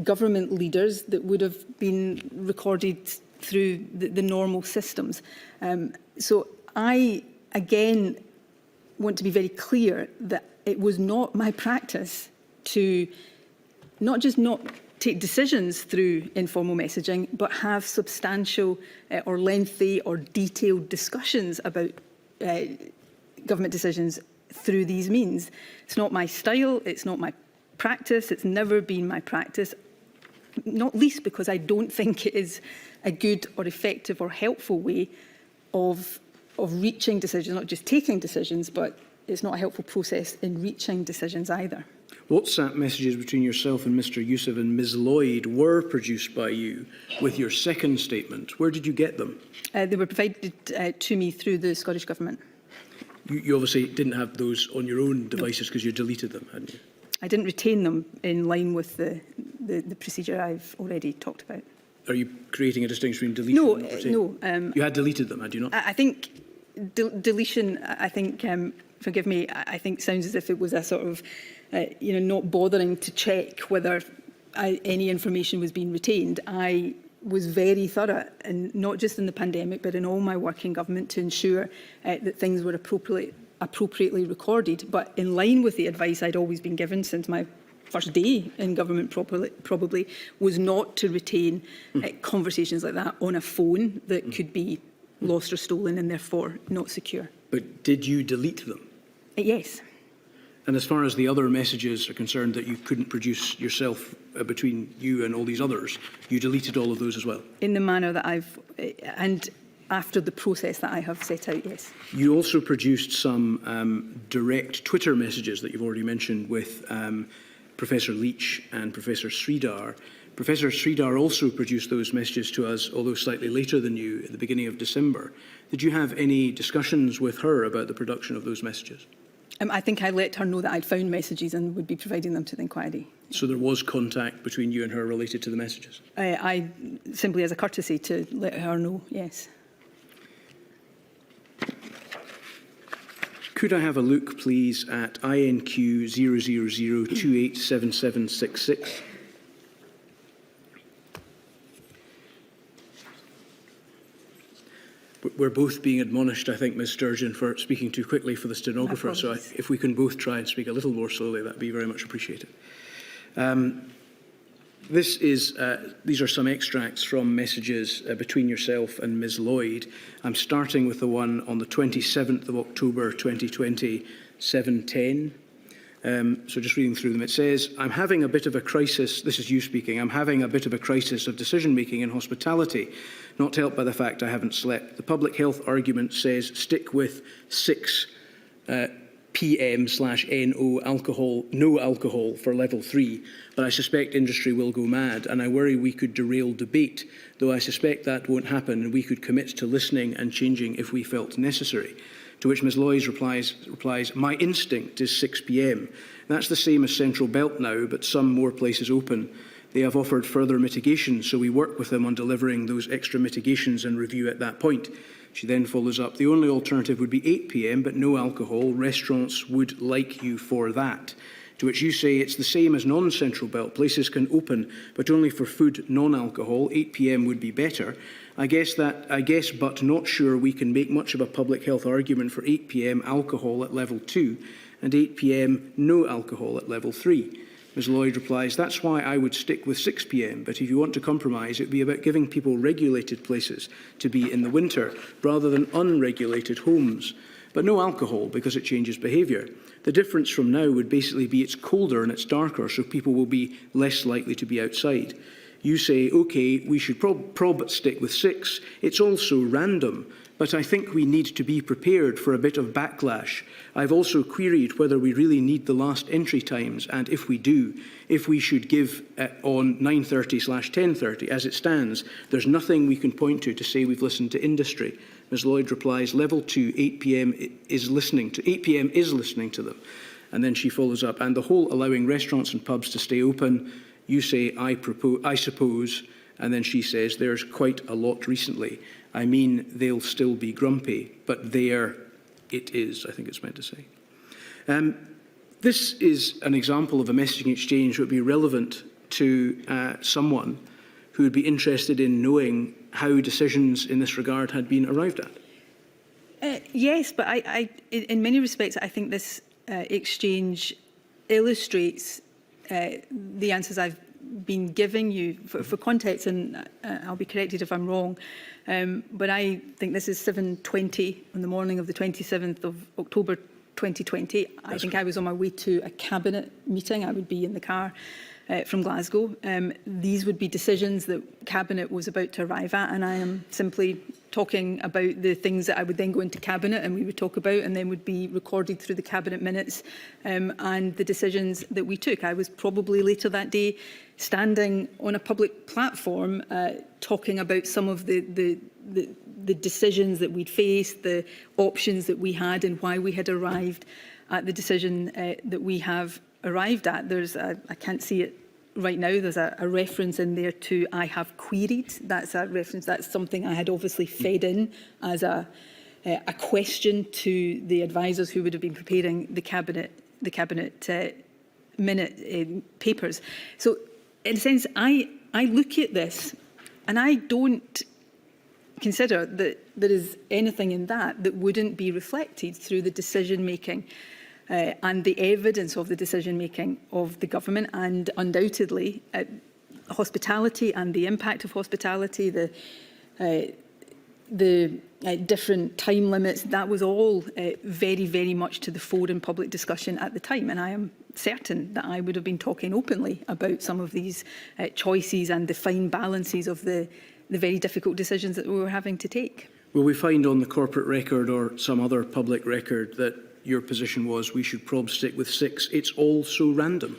government leaders that would have been recorded through the normal systems. So I, again, want to be very clear that it was not my practice to not just not take decisions through informal messaging, but have substantial or lengthy or detailed discussions about government decisions through these means. It's not my style, it's not my practice, it's never been my practice, not least because I don't think it is a good or effective or helpful way of reaching decisions, not just taking decisions, but it's not a helpful process in reaching decisions either. WhatsApp messages between yourself and Mr Youssef and Ms Lloyd were produced by you with your second statement. Where did you get them? They were provided to me through the Scottish Government. You obviously didn't have those on your own devices because you deleted them, hadn't you? I didn't retain them in line with the procedure I've already talked about. Are you creating a distinction between deletion and not retaining? No. You had deleted them, had you not? I think deletion, I think, forgive me, I think sounds as if it was a sort of, not bothering to check whether any information was being retained. I was very thorough, and not just in the pandemic, but in all my work in government, to ensure that things were appropriately recorded, but in line with the advice I'd always been given since my first day in government probably was not to retain conversations like that on a phone that could be lost or stolen and therefore not secure. But did you delete them? Yes. And as far as the other messages are concerned that you couldn't produce yourself between you and all these others, you deleted all of those as well? In the manner that and after the process that I have set out, yes. You also produced some direct Twitter messages that you've already mentioned with Professor Leach and Professor Sridhar. Professor Sridhar also produced those messages to us, although slightly later than you, at the beginning of December. Did you have any discussions with her about the production of those messages? I think I let her know that I'd found messages and would be providing them to the inquiry. So there was contact between you and her related to the messages? I simply, as a courtesy, to let her know, yes. Could I have a look, please, at INQ 000287766? We're both being admonished, I think, Ms Sturgeon, for speaking too quickly for the stenographer. So if we can both try and speak a little more slowly, that would be very much appreciated. These are some extracts from messages between yourself and Ms Lloyd. I'm starting with the one on the 27th of October 2020, 7:10. So just reading through them, it says, I'm having a bit of a crisis, this is you speaking, I'm having a bit of a crisis of decision-making in hospitality, not helped by the fact I haven't slept. The public health argument says stick with 6 PM/NO alcohol, no alcohol for level 3, but I suspect industry will go mad, and I worry we could derail debate, though I suspect that won't happen and we could commit to listening and changing if we felt necessary. To which Ms Loys replies, my instinct is 6 PM. That's the same as Central Belt now, but some more places open. They have offered further mitigation, so we work with them on delivering those extra mitigations and review at that point. She then follows up, the only alternative would be 8 PM, but no alcohol. Restaurants would like you for that. To which you say it's the same as non-Central Belt. Places can open, but only for food, non-alcohol. 8 PM would be better. I guess, but not sure we can make much of a public health argument for 8 PM alcohol at level 2 and 8 PM no alcohol at level 3. Ms Lloyd replies, that's why I would stick with 6 PM, but if you want to compromise, it would be about giving people regulated places to be in the winter rather than unregulated homes. But no alcohol because it changes behaviour. The difference from now would basically be it's colder and it's darker, so people will be less likely to be outside. You say, OK, we should stick with 6. It's also random, but I think we need to be prepared for a bit of backlash. I've also queried whether we really need the last entry times, and if we do, if we should give on 9:30/10:30. As it stands, there's nothing we can point to say we've listened to industry. Ms Lloyd replies, level 2, 8 PM is listening to them. And then she follows up, and the whole allowing restaurants and pubs to stay open, you say, I suppose, and then she says, there's quite a lot recently. I mean, they'll still be grumpy, but there it is, I think it's meant to say. This is an example of a messaging exchange that would be relevant to someone who would be interested in knowing how decisions in this regard had been arrived at. Yes, but I, in many respects, I think this exchange illustrates the answers I've been giving you for context, and I'll be corrected if I'm wrong, but I think this is 7:20 on the morning of the 27th of October 2020. I think I was on my way to a cabinet meeting. I would be in the car from Glasgow. These would be decisions that Cabinet was about to arrive at, and I am simply talking about the things that I would then go into Cabinet and we would talk about, and then would be recorded through the Cabinet minutes and the decisions that we took. I was probably later that day standing on a public platform talking about some of the the decisions that we'd faced, the options that we had, and why we had arrived at the decision that we have arrived at. I can't see it right now, there's a reference in there to "I have queried." That's a reference, that's something I had obviously fed in as a question to the advisors who would have been preparing the cabinet minute papers. So in a sense, I look at this and I don't consider that there is anything in that wouldn't be reflected through the decision making and the evidence of the decision making of the government, and undoubtedly hospitality and the impact of hospitality, the different time limits, that was all very, very much to the fore in public discussion at the time. And I am certain that I would have been talking openly about some of these choices and the fine balances of the very difficult decisions that we were having to take. Will we find on the corporate record or some other public record that your position was we should probably stick with 6? It's all so random.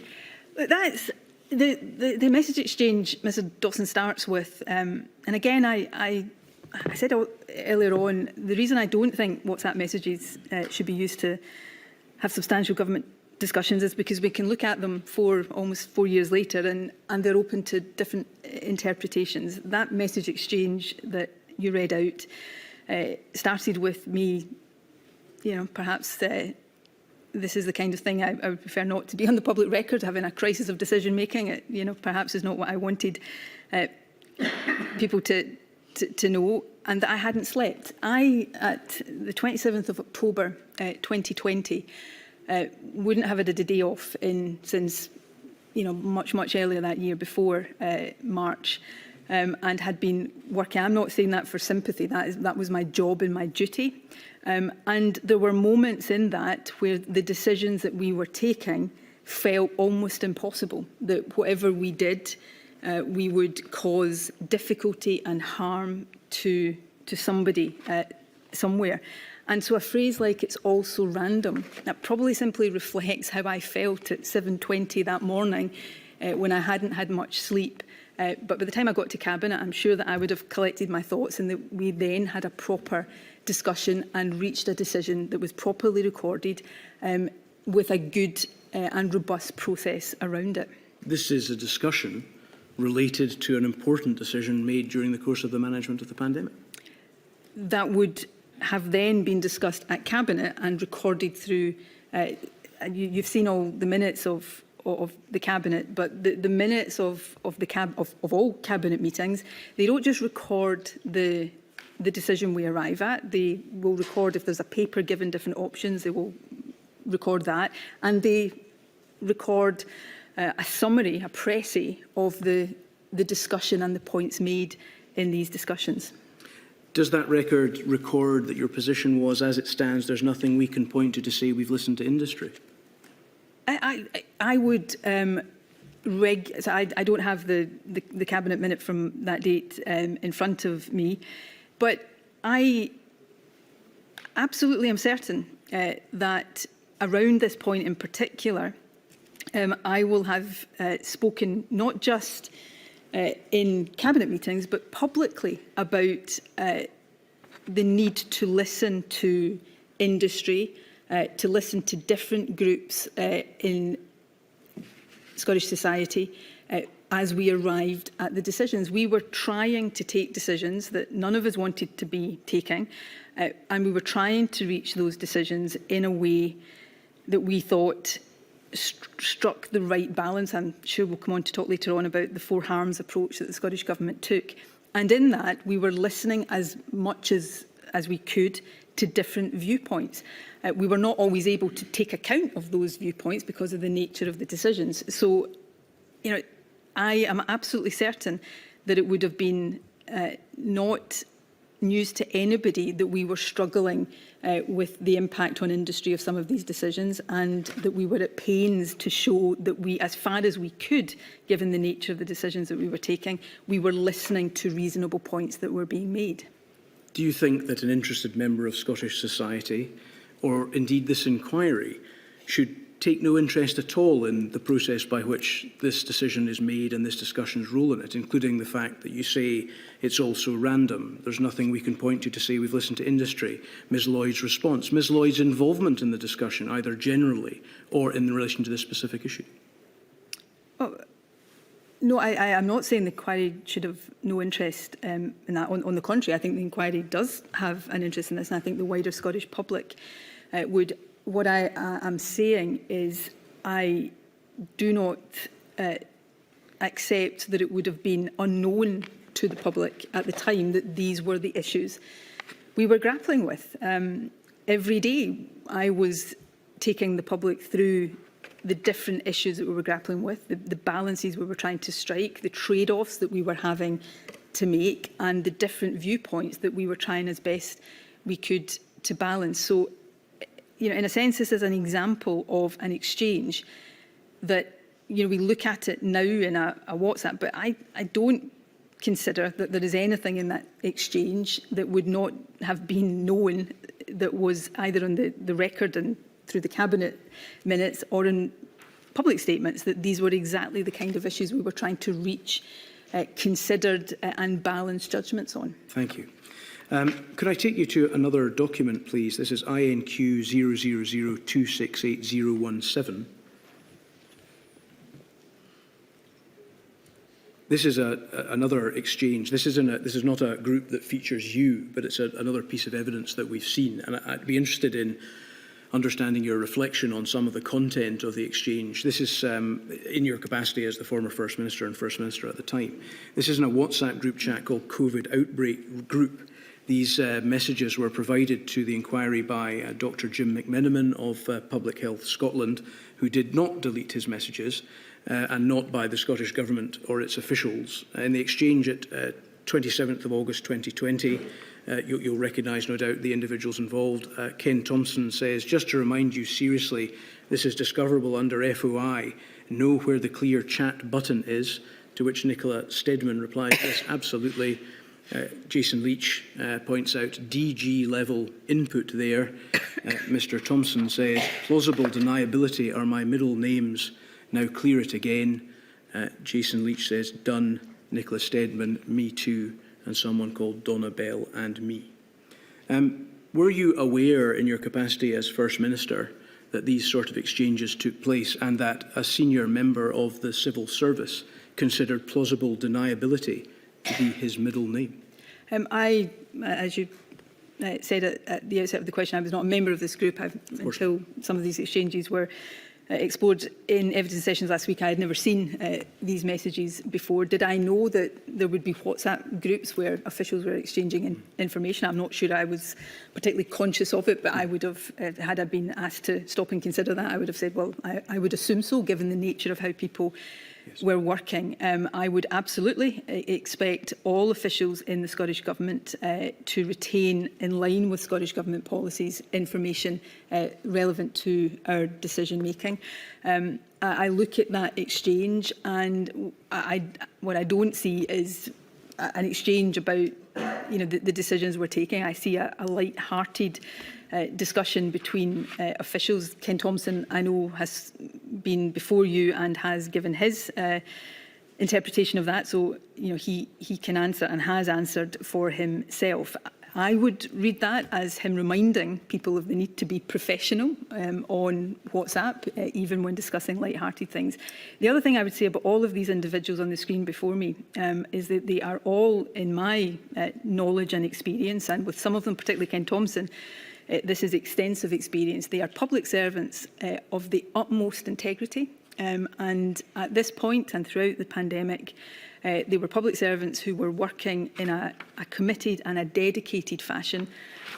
That's the message exchange Mr Dawson starts with. And again, I said earlier on, the reason I don't think WhatsApp messages should be used to have substantial government discussions is because we can look at them almost 4 years later and they're open to different interpretations. That message exchange that you read out started with me, perhaps this is the kind of thing I would prefer not to be on the public record, having a crisis of decision making. It, perhaps is not what I wanted people to know, and that I hadn't slept. At the 27th of October 2020, wouldn't have had a day off since much earlier that year, before March, and had been working. I'm not saying that for sympathy. That was my job and my duty. And there were moments in that where the decisions that we were taking felt almost impossible. That whatever we did, we would cause difficulty and harm to somebody somewhere. And so a phrase like "it's all so random," that probably simply reflects how I felt at 7:20 that morning when I hadn't had much sleep. But by the time I got to Cabinet, I'm sure that I would have collected my thoughts and that we then had a proper discussion and reached a decision that was properly recorded with a good and robust process around it. This is a discussion related to an important decision made during the course of the management of the pandemic. That would have then been discussed at Cabinet and recorded through, you've seen all the minutes of the Cabinet, but the minutes of all Cabinet meetings, they don't just record the decision we arrive at. They will record if there's a paper given different options, they will record that, and they record a summary, a précis of the discussion and the points made in these discussions. Does that record record that your position was, as it stands, there's nothing we can point to say we've listened to industry? I would so I don't have the Cabinet minute from that date in front of me, but I absolutely am certain that around this point in particular, I will have spoken not just in Cabinet meetings, but publicly about the need to listen to industry, to listen to different groups in Scottish society as we arrived at the decisions. We were trying to take decisions that none of us wanted to be taking, and we were trying to reach those decisions in a way that we thought struck the right balance. I'm sure we'll come on to talk later on about the 4 harms approach that the Scottish Government took. And in that, we were listening as much as we could to different viewpoints. We were not always able to take account of those viewpoints because of the nature of the decisions. So, I am absolutely certain that it would have been not news to anybody that we were struggling with the impact on industry of some of these decisions, and that we were at pains to show that we, as far as we could, given the nature of the decisions that we were taking, we were listening to reasonable points that were being made. Do you think that an interested member of Scottish society, or indeed this inquiry, should take no interest at all in the process by which this decision is made and this discussion's role in it, including the fact that you say it's also random. There's nothing we can point to say we've listened to industry. Ms Lloyd's response, Ms Lloyd's involvement in the discussion, either generally or in relation to this specific issue. Oh, no, I am not saying the inquiry should have no interest in that. On the contrary, I think the inquiry does have an interest in this, and I think the wider Scottish public would. What I am saying is I do not accept that it would have been unknown to the public at the time that these were the issues we were grappling with. Every day I was taking the public through the different issues that we were grappling with, the balances we were trying to strike, the trade-offs that we were having to make, and the different viewpoints that we were trying as best we could to balance. So, you know, in a sense, this is an example of an exchange that, you know, we look at it now in a WhatsApp, but I don't consider that there is anything in that exchange that would not have been known, that was either on the record and through the Cabinet minutes or in public statements, that these were exactly the kind of issues we were trying to reach considered and balanced judgments on. Thank you. Could I take you to another document, please? This is INQ 000268017. This is another exchange. This is not a group that features you, but it's another piece of evidence that we've seen. And I'd be interested in understanding your reflection on some of the content of the exchange. This is in your capacity as the former First Minister and First Minister at the time. This is in a WhatsApp group chat called COVID Outbreak Group. These messages were provided to the inquiry by Dr Jim McMenamin of Public Health Scotland, who did not delete his messages, and not by the Scottish Government or its officials. In the exchange at 27th of August 2020, you'll recognise, no doubt, the individuals involved. Ken Thompson says, just to remind you seriously, this is discoverable under FOI. Know where the clear chat button is, to which Nicola Sturgeon replies, yes, absolutely. Jason Leach points out DG level input there. Mr Thompson says, plausible deniability are my middle names. Now clear it again. Jason Leach says, done. Nicola Sturgeon, me too. And someone called Donna Bell and me. Were you aware in your capacity as First Minister that these sort of exchanges took place and that a senior member of the civil service considered plausible deniability to be his middle name? As you said at the outset of the question, I was not a member of this group until some of these exchanges were explored in evidence sessions last week. I had never seen these messages before. Did I know that there would be WhatsApp groups where officials were exchanging information? I'm not sure I was particularly conscious of it, but I would have, had I been asked to stop and consider that, I would have said, well, I would assume so, given the nature of how people we're working. I would absolutely expect all officials in the Scottish Government to retain, in line with Scottish Government policies, information relevant to our decision making. I look at that exchange and what I don't see is an exchange about the decisions we're taking. I see a light-hearted discussion between officials. Ken Thompson, I know, has been before you and has given his interpretation of that, so he can answer and has answered for himself. I would read that as him reminding people of the need to be professional on WhatsApp, even when discussing light-hearted things. The other thing I would say about all of these individuals on the screen before me is that they are all, in my knowledge and experience, and with some of them, particularly Ken Thompson, this is extensive experience. They are public servants of the utmost integrity, and at this point and throughout the pandemic, they were public servants who were working in a committed and a dedicated fashion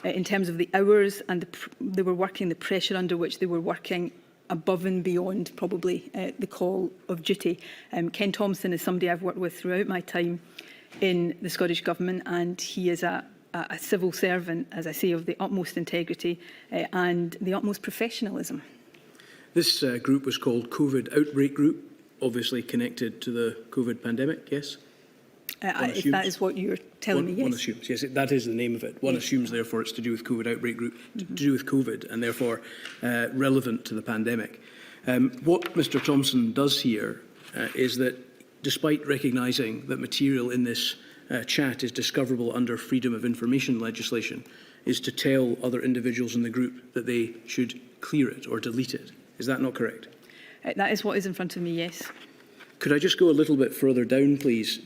in terms of the hours, and they were working the pressure under which they were working above and beyond probably the call of duty. Ken Thompson is somebody I've worked with throughout my time in the Scottish Government, and he is a civil servant, as I say, of the utmost integrity and the utmost professionalism. This group was called COVID Outbreak Group, obviously connected to the COVID pandemic, yes? If that is what you're telling me, yes. One assumes, yes, that is the name of it. One assumes, therefore, it's to do with COVID Outbreak Group, to do with COVID, and therefore relevant to the pandemic. What Mr Thompson does here is that, despite recognising that material in this chat is discoverable under freedom of information legislation, is to tell other individuals in the group that they should clear it or delete it. Is that not correct? That is what is in front of me, yes. Could I just go a little bit further down, please?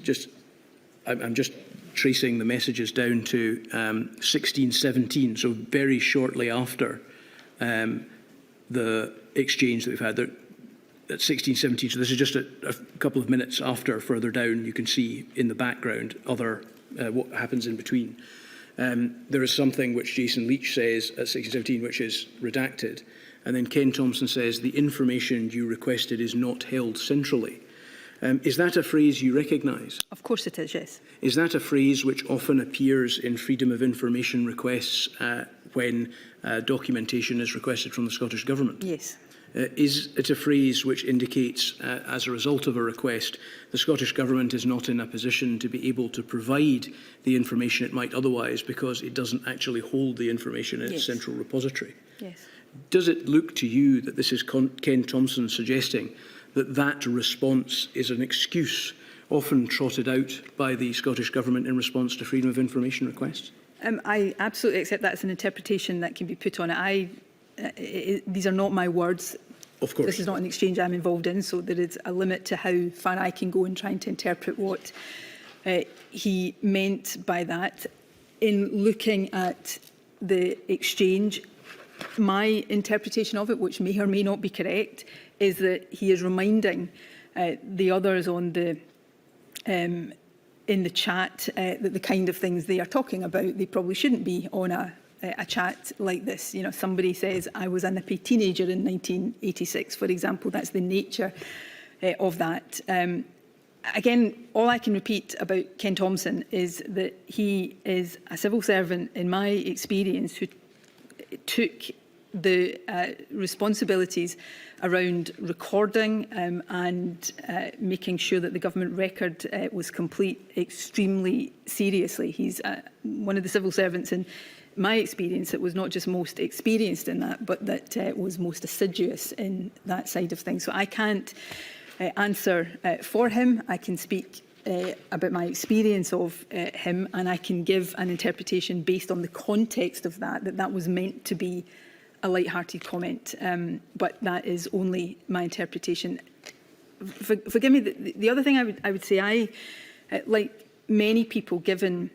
I'm just tracing the messages down to 1617, so very shortly after the exchange that we've had. At 1617, so this is just a couple of minutes after. Further down, you can see in the background what happens in between. There is something which Jason Leach says at 1617 which is redacted, and then Ken Thompson says the information you requested is not held centrally. Is that a phrase you recognise? Of course it is, yes. Is that a phrase which often appears in freedom of information requests when documentation is requested from the Scottish Government? Yes. Is it a phrase which indicates, as a result of a request, the Scottish Government is not in a position to be able to provide the information it might otherwise because it doesn't actually hold the information in its central repository? Yes. Does it look to you that this is Ken Thompson suggesting that that response is an excuse often trotted out by the Scottish Government in response to freedom of information requests? I absolutely accept that as an interpretation that can be put on it. These are not my words. Of course. This is not an exchange I'm involved in, so there is a limit to how far I can go in trying to interpret what he meant by that. In looking at the exchange, my interpretation of it, which may or may not be correct, is that he is reminding the others on the in the chat that the kind of things they are talking about, they probably shouldn't be on a chat like this. You know, somebody says, I was a nippy teenager in 1986, for example. That's the nature of that. Again, all I can repeat about Ken Thompson is that he is a civil servant, in my experience, who took the responsibilities around recording and making sure that the government record was complete extremely seriously. He's one of the civil servants in my experience that was not just most experienced in that, but that was most assiduous in that side of things. So I can't answer for him. I can speak about my experience of him, and I can give an interpretation based on the context of that was meant to be a light-hearted comment, but that is only my interpretation. Forgive me, the other thing I would say, like many people, given,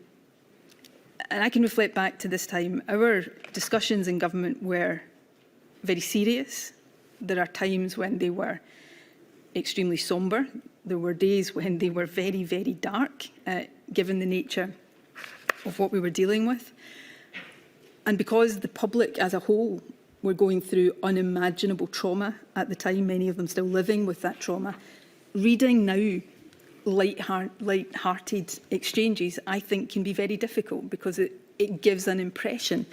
and I can reflect back to this time, our discussions in government were very serious. There are times when they were extremely sombre. There were days when they were very, very dark, given the nature of what we were dealing with. And because the public as a whole were going through unimaginable trauma at the time, many of them still living with that trauma, reading now light-hearted exchanges, I think, can be very difficult because it gives an impression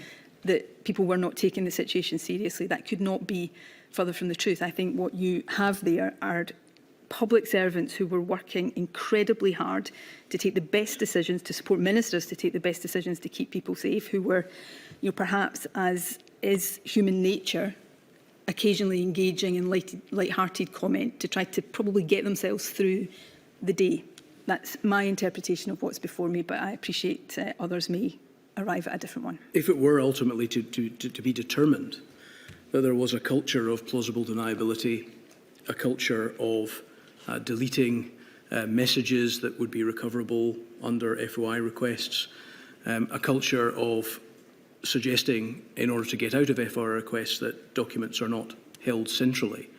that people were not taking the situation seriously. That could not be further from the truth. I think what you have there are public servants who were working incredibly hard to take the best decisions, to support ministers to take the best decisions to keep people safe, who were, you know, perhaps, as is human nature, occasionally engaging in light-hearted comment to try to probably get themselves through the day. That's my interpretation of what's before me, but I appreciate others may arrive at a different one. If it were ultimately to be determined that there was a culture of plausible deniability, a culture of deleting messages that would be recoverable under FOI requests, a culture of suggesting, in order to get out of FOI requests, that documents are not held centrally,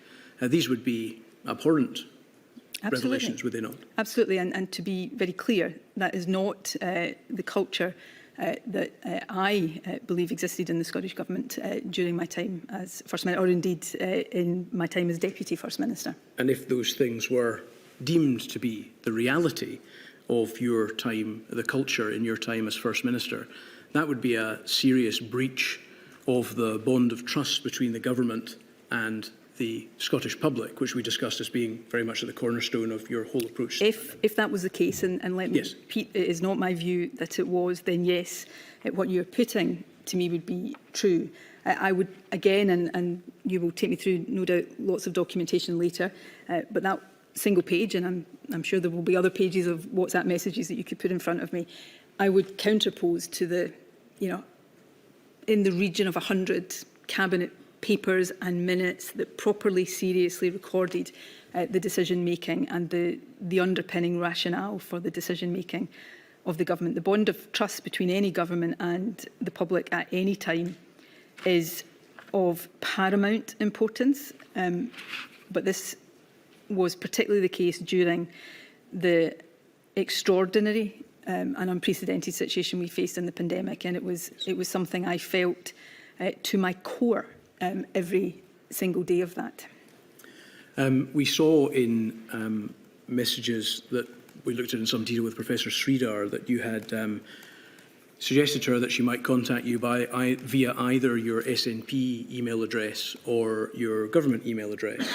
these would be abhorrent revelations, would they not? Absolutely, and to be very clear, that is not the culture that I believe existed in the Scottish Government during my time as First Minister, or indeed in my time as Deputy First Minister. And if those things were deemed to be the reality of your time, the culture in your time as First Minister, that would be a serious breach of the bond of trust between the Government and the Scottish public, which we discussed as being very much at the cornerstone of your whole approach. If that was the case, and let me repeat, it is not my view that it was, then yes, what you're putting to me would be true. I would, again, and you will take me through, no doubt, lots of documentation later, but that single page, and I'm sure there will be other pages of WhatsApp messages that you could put in front of me, I would counterpose to the, in the region of 100 cabinet papers and minutes that properly, seriously recorded the decision-making and the underpinning rationale for the decision-making of the government. The bond of trust between any government and the public at any time is of paramount importance, but this was particularly the case during the extraordinary and unprecedented situation we faced in the pandemic, and it was something I felt to my core every single day of that. We saw in messages that we looked at in some detail with Professor Sridhar that you had suggested to her that she might contact you via either your SNP email address or your government email address.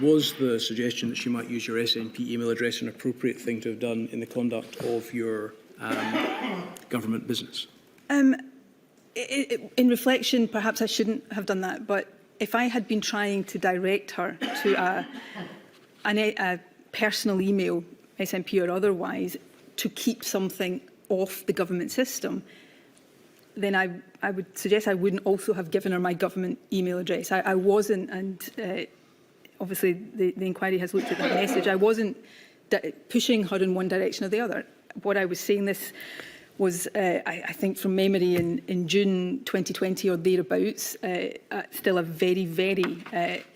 Was the suggestion that she might use your SNP email address an appropriate thing to have done in the conduct of your government business? In reflection, perhaps I shouldn't have done that, but if I had been trying to direct her to a personal email, SNP or otherwise, to keep something off the government system, then I would suggest I wouldn't also have given her my government email address. I wasn't, and obviously the inquiry has looked at that message, I wasn't pushing her in one direction or the other. What I was saying this was, I think from memory, in June 2020 or thereabouts, still a very, very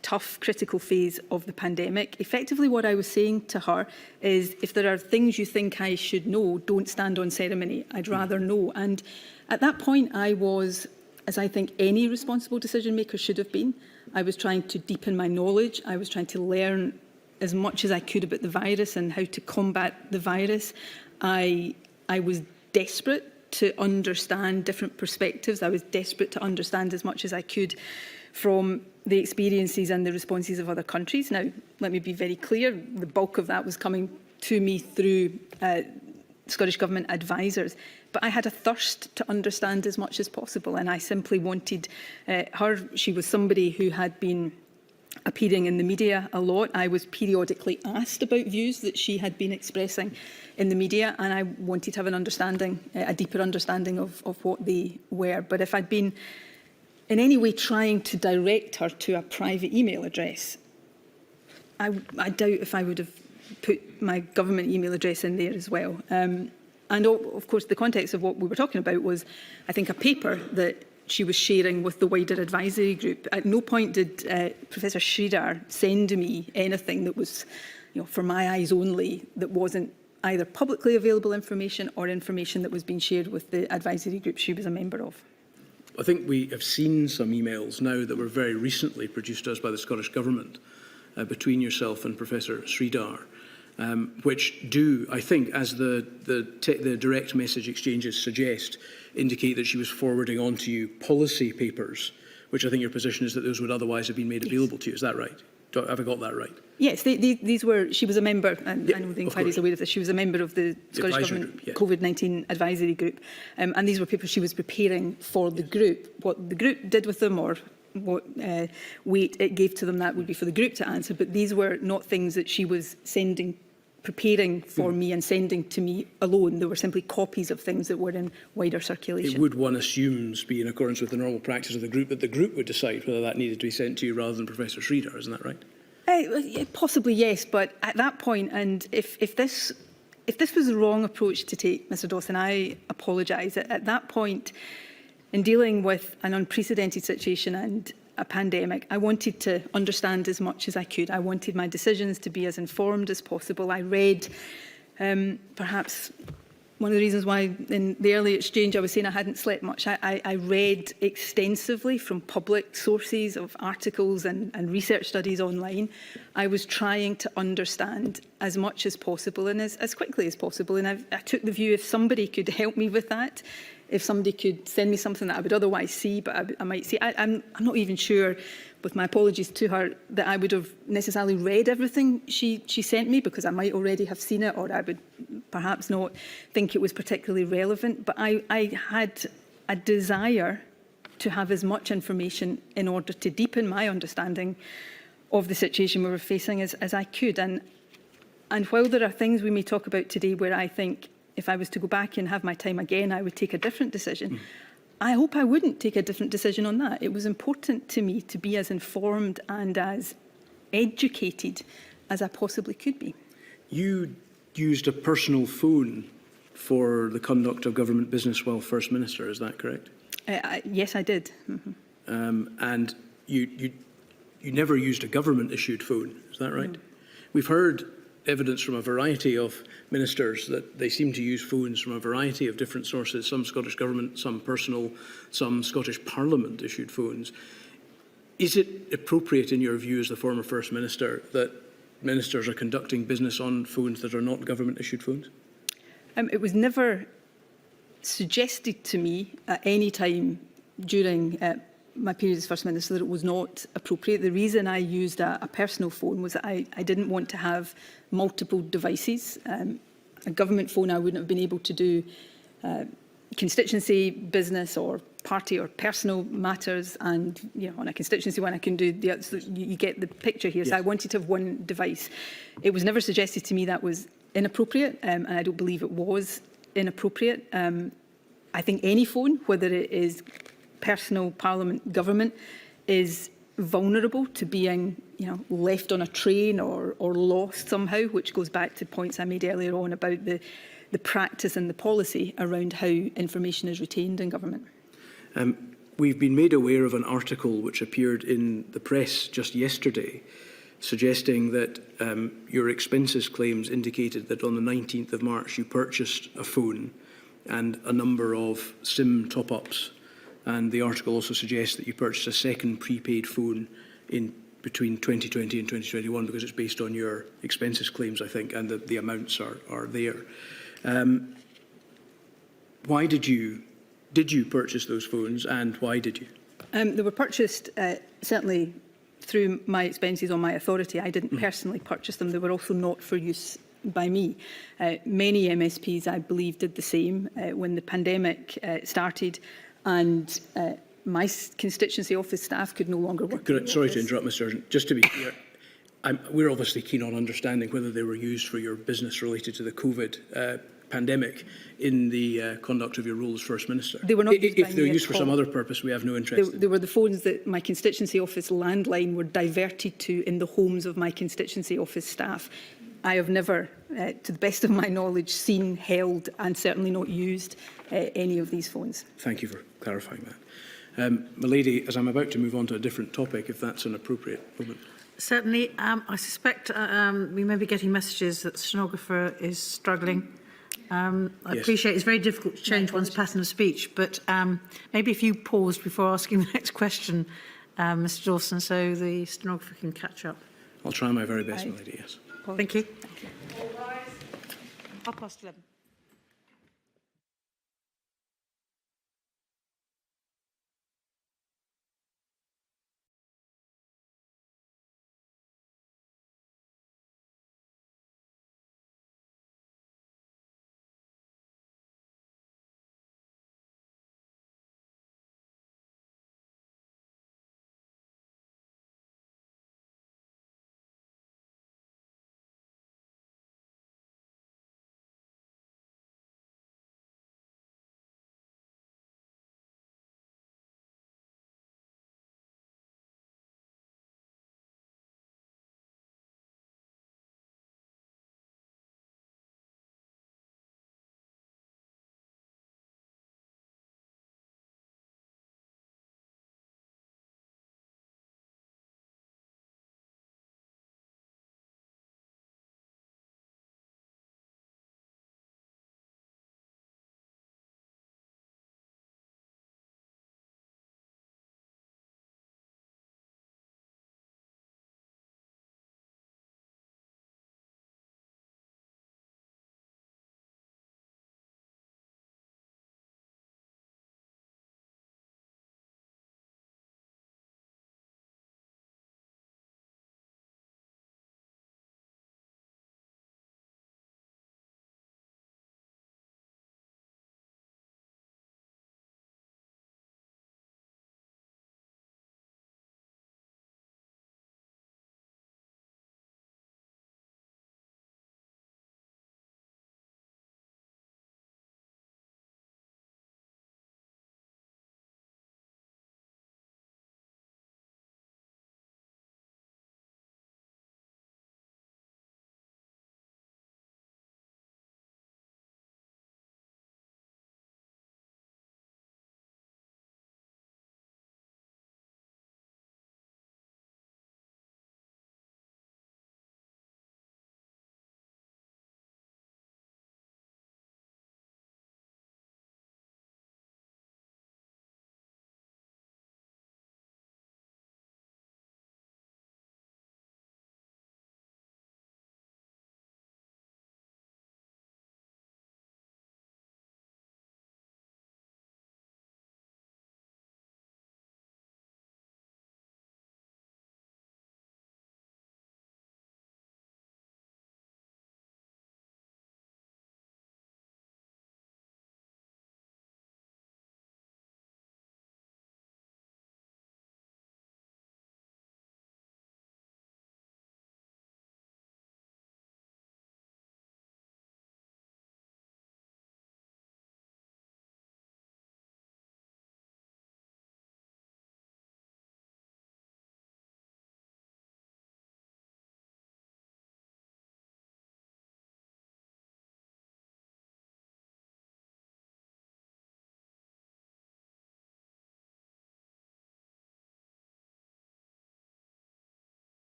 tough, critical phase of the pandemic. Effectively, what I was saying to her is, if there are things you think I should know, don't stand on ceremony. I'd rather know. And at that point, I was, as I think any responsible decision maker should have been, I was trying to deepen my knowledge. I was trying to learn as much as I could about the virus and how to combat the virus. I was desperate to understand different perspectives. I was desperate to understand as much as I could from the experiences and the responses of other countries. Now, let me be very clear, the bulk of that was coming to me through Scottish Government advisers. But I had a thirst to understand as much as possible, and I simply wanted her. She was somebody who had been appearing in the media a lot. I was periodically asked about views that she had been expressing in the media, and I wanted to have an understanding, a deeper understanding of what they were. But if I'd been in any way trying to direct her to a private email address, I doubt if I would have put my government email address in there as well. And of course, the context of what we were talking about was, I think, a paper that she was sharing with the wider advisory group. At no point did Professor Sridhar send me anything that was, for my eyes only, that wasn't either publicly available information or information that was being shared with the advisory group she was a member of. I think we have seen some emails now that were very recently produced to us by the Scottish Government between yourself and Professor Sridhar, which do, I think, as the direct message exchanges suggest, indicate that she was forwarding on to you policy papers, which I think your position is that those would otherwise have been made available to you. Is that right? Have I got that right? Yes, these were, she was a member, and I know the inquiry is aware of this, she was a member of the Scottish Government COVID-19 advisory group, and these were papers she was preparing for the group. What the group did with them, or what weight it gave to them, that would be for the group to answer, but these were not things that she was preparing for me and sending to me alone. They were simply copies of things that were in wider circulation. It would, one assumes, be in accordance with the normal practice of the group, that the group would decide whether that needed to be sent to you rather than Professor Sridhar, isn't that right? Possibly, yes, but at that point, and if this was the wrong approach to take, Mr Dawson, I apologise. At that point, in dealing with an unprecedented situation and a pandemic, I wanted to understand as much as I could. I wanted my decisions to be as informed as possible. I read, perhaps one of the reasons why in the early exchange I was saying I hadn't slept much. I read extensively from public sources of articles and research studies online. I was trying to understand as much as possible and as quickly as possible. And I took the view, if somebody could help me with that, if somebody could send me something that I would otherwise see, but I might see. I'm not even sure, with my apologies to her, that I would have necessarily read everything she sent me, because I might already have seen it, or I would perhaps not think it was particularly relevant. But I had a desire to have as much information in order to deepen my understanding of the situation we were facing as I could. And while there are things we may talk about today where I think if I was to go back and have my time again, I would take a different decision, I hope I wouldn't take a different decision on that. It was important to me to be as informed and as educated as I possibly could be. You used a personal phone for the conduct of government business while First Minister, is that correct? Yes, I did. And you never used a government-issued phone, is that right? We've heard evidence from a variety of ministers that they seem to use phones from a variety of different sources, some Scottish Government, some personal, some Scottish Parliament-issued phones. Is it appropriate in your view as the former First Minister that ministers are conducting business on phones that are not government-issued phones? It was never suggested to me at any time during my period as First Minister that it was not appropriate. The reason I used a personal phone was that I didn't want to have multiple devices. A government phone, I wouldn't have been able to do constituency business or party or personal matters, and on a constituency one I can do the other. You get the picture here. Yes. So I wanted to have one device. It was never suggested to me that was inappropriate, and I don't believe it was inappropriate. I think any phone, whether it is personal, Parliament, government, is vulnerable to being left on a train or lost somehow, which goes back to points I made earlier on about the practice and the policy around how information is retained in government. We've been made aware of an article which appeared in the press just yesterday suggesting that your expenses claims indicated that on the 19th of March you purchased a phone and a number of SIM top-ups. And the article also suggests that you purchased a second prepaid phone in between 2020 and 2021 because it's based on your expenses claims, I think, and the amounts are there. Why did you purchase those phones, and why did you? They were purchased certainly through my expenses on my authority. I didn't personally purchase them. They were also not for use by me. Many MSPs, I believe, did the same when the pandemic started, and my constituency office staff could no longer work. Sorry to interrupt, Mr. Sturgeon. Just to be clear, we're obviously keen on understanding whether they were used for your business related to the COVID pandemic in the conduct of your role as First Minister. They were not used if they're used for some other purpose, we have no interest. They were the phones that my constituency office landline were diverted to in the homes of my constituency office staff. I have never, to the best of my knowledge, seen, held and certainly not used any of these phones. Thank you for clarifying that. My lady, as I'm about to move on to a different topic, if that's an appropriate moment. Certainly. I suspect we may be getting messages that the stenographer is struggling. I appreciate it's very difficult to change one's pattern of speech, but maybe if you paused before asking the next question, Mr. Dawson, so the stenographer can catch up. I'll try my very best, my lady, yes. Thank you. 11:30.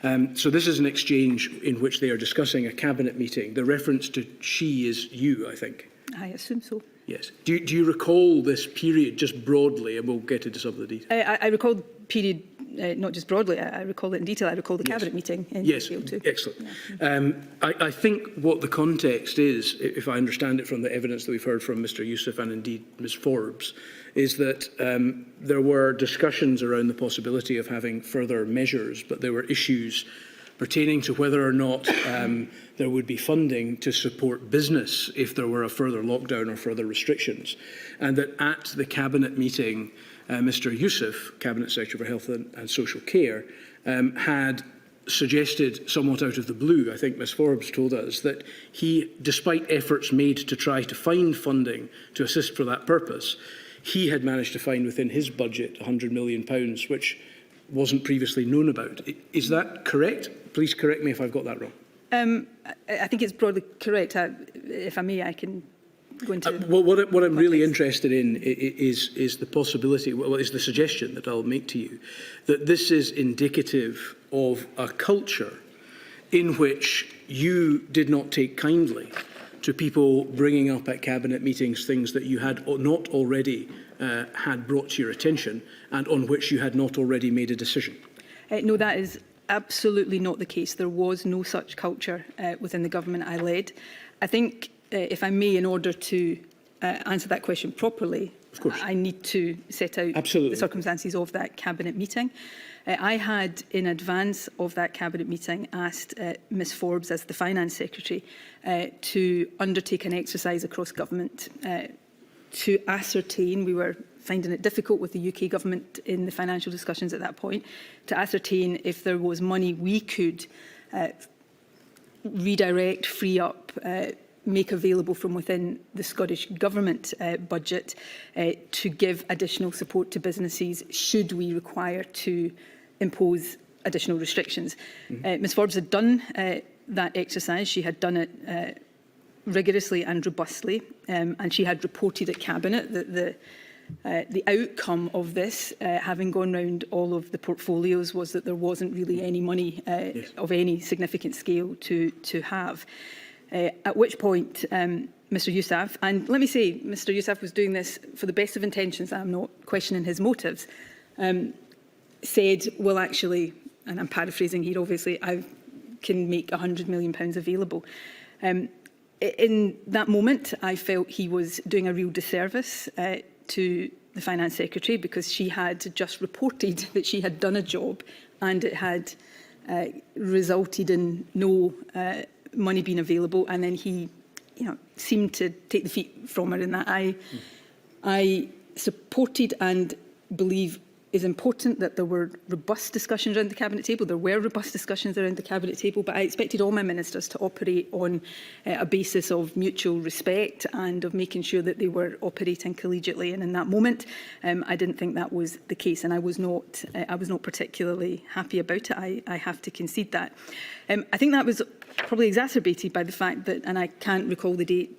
So this is an exchange in which they are discussing a cabinet meeting. The reference to she is you, I think. I assume so. Yes. Do you recall this period just broadly, and we'll get into some of the details? I recall the period, not just broadly, I recall it in detail. I recall the cabinet meeting in detail too. Excellent. Yeah. I think what the context is, if I understand it from the evidence that we've heard from Mr Youssef and indeed Ms Forbes, is that there were discussions around the possibility of having further measures, but there were issues pertaining to whether or not there would be funding to support business if there were a further lockdown or further restrictions. And that at the Cabinet meeting, Mr Youssef, Cabinet Secretary for Health and Social Care, had suggested somewhat out of the blue, I think Ms Forbes told us, that he, despite efforts made to try to find funding to assist for that purpose, he had managed to find within his budget £100 million, which wasn't previously known about. Is that correct? Please correct me if I've got that wrong. I think it's broadly correct. If I may, I can go into what I'm really interested in is the possibility, well, is the suggestion that I'll make to you, that this is indicative of a culture in which you did not take kindly to people bringing up at cabinet meetings things that you had not already had brought to your attention and on which you had not already made a decision. No, that is absolutely not the case. There was no such culture within the government I led. I think, if I may, in order to answer that question properly, I need to set out the circumstances of that cabinet meeting. I had, in advance of that cabinet meeting, asked Ms Forbes, as the Finance Secretary, to undertake an exercise across government to ascertain, we were finding it difficult with the UK government in the financial discussions at that point, to ascertain if there was money we could redirect, free up, make available from within the Scottish Government budget to give additional support to businesses should we require to impose additional restrictions. Ms Forbes had done that exercise. She had done it rigorously and robustly, and she had reported at Cabinet that the outcome of this, having gone round all of the portfolios, was that there wasn't really any money of any significant scale to have. At which point, Mr Youssef, and let me say, Mr Youssef was doing this for the best of intentions, I'm not questioning his motives, said, well, actually, and I'm paraphrasing here, obviously, I can make £100 million available. In that moment, I felt he was doing a real disservice to the Finance Secretary, because she had just reported that she had done a job and it had resulted in no money being available, and then he, seemed to take the feet from her in that. I supported and believe is important that there were robust discussions around the Cabinet table. There were robust discussions around the Cabinet table, but I expected all my ministers to operate on a basis of mutual respect and of making sure that they were operating collegiately. And in that moment, I didn't think that was the case, and I was not particularly happy about it. I have to concede that. I think that was probably exacerbated by the fact that, and I can't recall the date,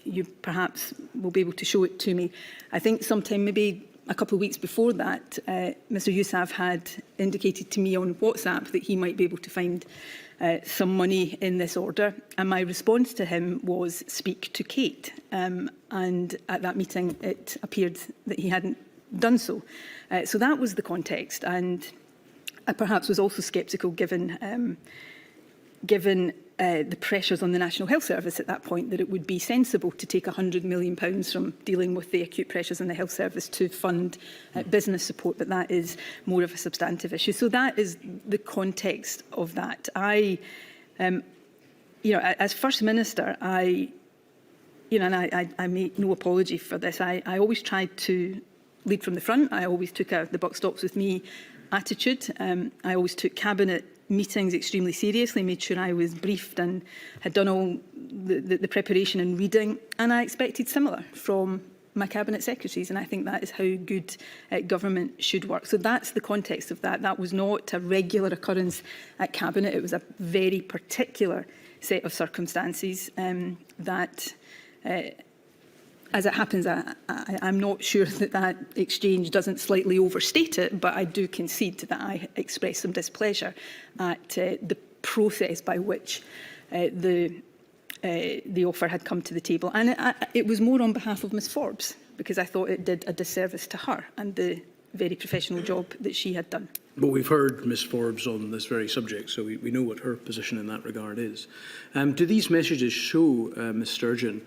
you perhaps will be able to show it to me. I think sometime maybe a couple of weeks before that, Mr Youssef had indicated to me on WhatsApp that he might be able to find some money in this order. And my response to him was, speak to Kate. And at that meeting, it appeared that he hadn't done so. So that was the context. And I perhaps was also sceptical given the pressures on the National Health Service at that point, that it would be sensible to take £100 million from dealing with the acute pressures on the health service to fund business support, but that is more of a substantive issue. So that is the context of that. As First Minister, I make no apology for this. I always tried to lead from the front. I always took the buck stops with me attitude. I always took Cabinet meetings extremely seriously, made sure I was briefed and had done all the preparation and reading, and I expected similar from my Cabinet Secretaries, and I think that is how good government should work. So that's the context of that. That was not a regular occurrence at Cabinet. It was a very particular set of circumstances that as it happens, I'm not sure that that exchange doesn't slightly overstate it, but I do concede that I expressed some displeasure at the process by which the offer had come to the table. And it was more on behalf of Ms Forbes, because I thought it did a disservice to her and the very professional job that she had done. But we've heard Ms Forbes on this very subject, so we know what her position in that regard is. Do these messages show, Ms Sturgeon,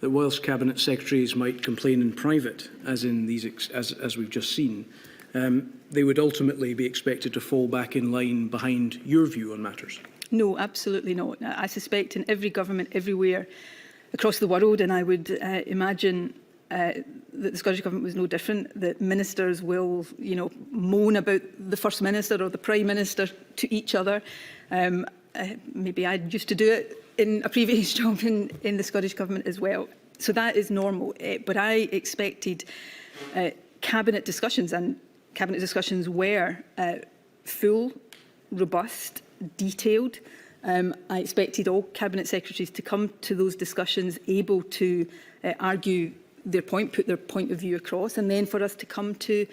that whilst Cabinet Secretaries might complain in private, as in these as we've just seen, they would ultimately be expected to fall back in line behind your view on matters? No, absolutely not. I suspect in every government everywhere across the world, and I would imagine that the Scottish Government was no different, that ministers will, moan about the First Minister or the Prime Minister to each other. Maybe I used to do it in a previous job in the Scottish Government as well. So that is normal. But I expected Cabinet discussions, and Cabinet discussions were full, robust, detailed. I expected all Cabinet Secretaries to come to those discussions able to argue their point, put their point of view across, and then for us to come to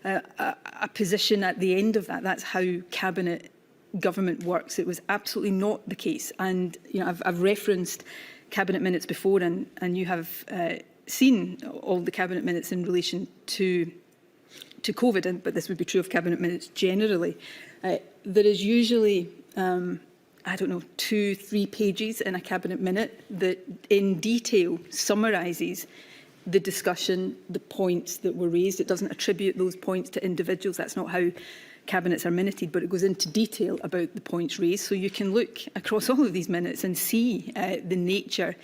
a position at the end of that. That's how Cabinet government works. It was absolutely not the case. And I've referenced Cabinet minutes before, and you have seen all the Cabinet minutes in relation to COVID, but this would be true of Cabinet minutes generally. There is usually, 2-3 pages in a Cabinet minute that in detail summarises the discussion, the points that were raised. It doesn't attribute those points to individuals. That's not how Cabinets are minuted, but it goes into detail about the points raised. So you can look across all of these minutes and see the nature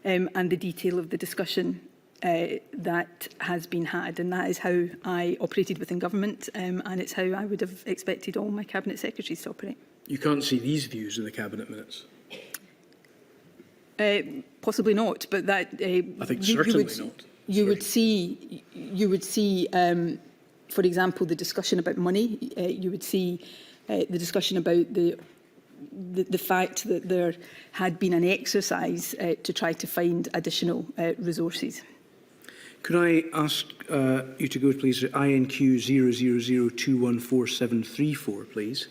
and the detail of the discussion that has been had. And that is how I operated within government, and it's how I would have expected all my Cabinet Secretaries to operate. You can't see these views in the Cabinet minutes? Possibly not, but that I think certainly not. You would see, for example, the discussion about money. You would see the discussion about the fact that there had been an exercise to try to find additional resources. Could I ask you to go, please, to INQ 000214734, please?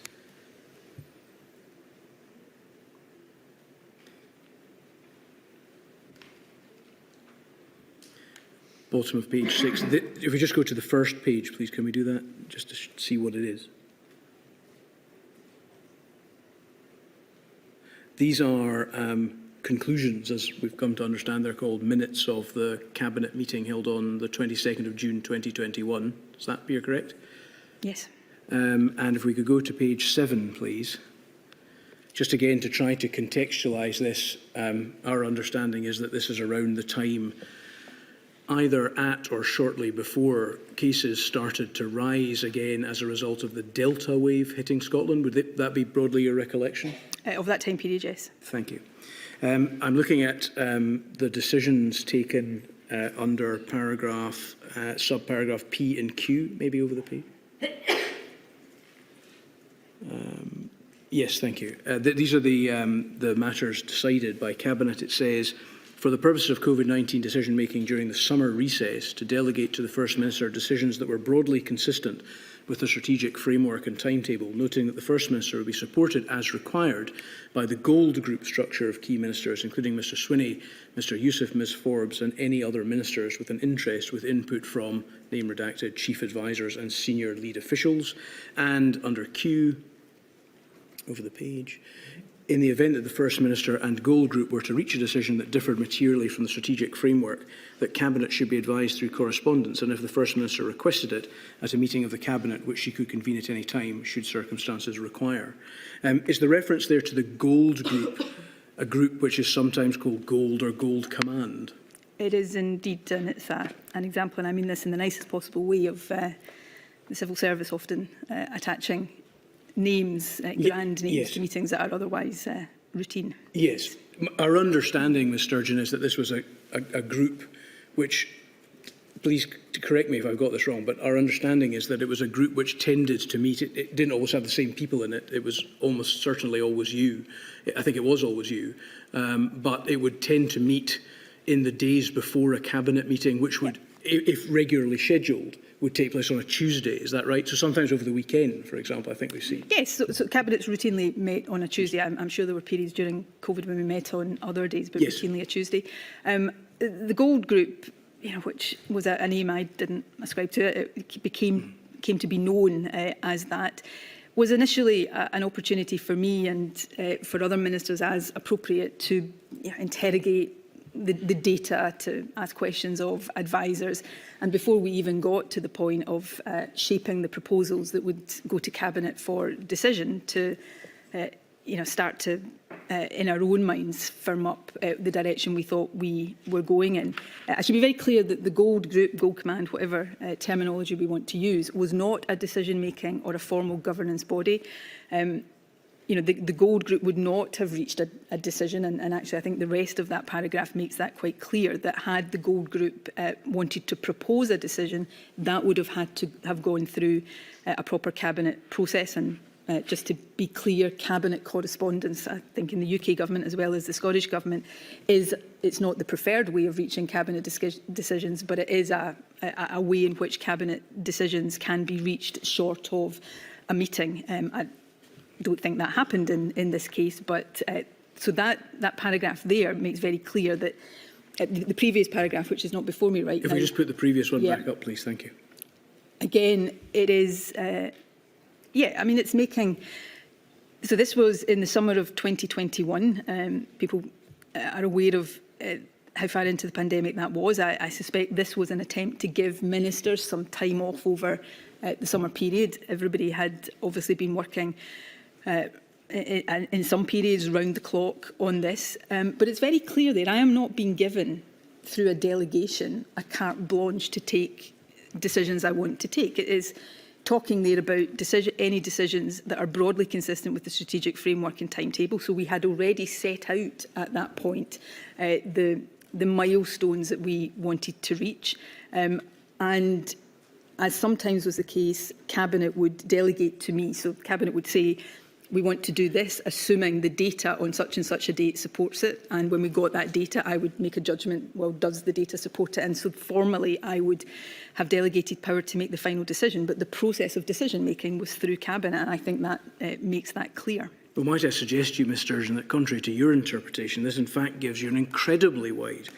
Bottom of page 6. If we just go to the first page, please, can we do that? Just to see what it is. These are conclusions, as we've come to understand. They're called minutes of the Cabinet meeting held on the 22nd of June 2021. Does that be correct? Yes. And if we could go to page 7, please. Just again to try to contextualise this, our understanding is that this is around the time either at or shortly before cases started to rise again as a result of the Delta wave hitting Scotland. Would that be broadly your recollection? Of that time period, yes. Thank you. I'm looking at the decisions taken under paragraph, subparagraph P and Q, maybe over the page. Yes, thank you. These are the matters decided by Cabinet. It says, for the purposes of COVID-19 decision-making during the summer recess, to delegate to the First Minister decisions that were broadly consistent with the strategic framework and timetable, noting that the First Minister will be supported as required by the gold group structure of key ministers, including Mr Swinney, Mr Youssef, Ms Forbes and any other ministers with an interest with input from, name redacted, chief advisors and senior lead officials. And under Q, over the page, in the event that the First Minister and Gold Group were to reach a decision that differed materially from the strategic framework, that Cabinet should be advised through correspondence, and if the First Minister requested it at a meeting of the Cabinet, which she could convene at any time, should circumstances require. Is the reference there to the Gold Group, a group which is sometimes called Gold or Gold Command? It is indeed, and it's an example, and I mean this in the nicest possible way, of the civil service often attaching names, grand names, yes, to meetings that are otherwise routine. Yes. Our understanding, Ms Sturgeon, is that this was a group which, please correct me if I've got this wrong, but our understanding is that it was a group which tended to meet. It didn't always have the same people in it. It was almost certainly always you. I think it was always you. But it would tend to meet in the days before a cabinet meeting, which would, if regularly scheduled, would take place on a Tuesday. Is that right? So sometimes over the weekend, for example, I think we've seen. Yes, so cabinets routinely met on a Tuesday. I'm sure there were periods during COVID when we met on other days, but Yes. routinely a Tuesday. The Gold Group, which was a name I didn't ascribe to, it came to be known as that, was initially an opportunity for me and for other ministers as appropriate to interrogate the data, to ask questions of advisers, and before we even got to the point of shaping the proposals that would go to Cabinet for decision, to start to in our own minds firm up the direction we thought we were going in. I should be very clear that the Gold Group, Gold Command, whatever terminology we want to use, was not a decision-making or a formal governance body. The Gold Group would not have reached a decision, and actually I think the rest of that paragraph makes that quite clear, that had the Gold Group wanted to propose a decision, that would have had to have gone through a proper Cabinet process. And just to be clear, Cabinet correspondence, I think in the UK Government as well as the Scottish Government, it's not the preferred way of reaching Cabinet decisions, but it is a way in which Cabinet decisions can be reached short of a meeting. I don't think that happened in this case, but so that paragraph there makes very clear that the previous paragraph, which is not before me right now. If we just put the previous one back up, please. Thank you. Again, it is... it's making... So this was in the summer of 2021. People are aware of how far into the pandemic that was. I suspect this was an attempt to give ministers some time off over the summer period. Everybody had obviously been working in some periods round the clock on this. But it's very clear that I am not being given, through a delegation, a carte blanche to take decisions I want to take. It is talking there about any decisions that are broadly consistent with the strategic framework and timetable. So we had already set out at that point the milestones that we wanted to reach. And as sometimes was the case, Cabinet would delegate to me. So Cabinet would say, we want to do this, assuming the data on such and such a date supports it. And when we got that data, I would make a judgment, well, does the data support it? And so formally, I would have delegated power to make the final decision. But the process of decision-making was through Cabinet, and I think that makes that clear. Well, might I suggest to you, Ms Sturgeon, that contrary to your interpretation, this in fact gives you an incredibly wide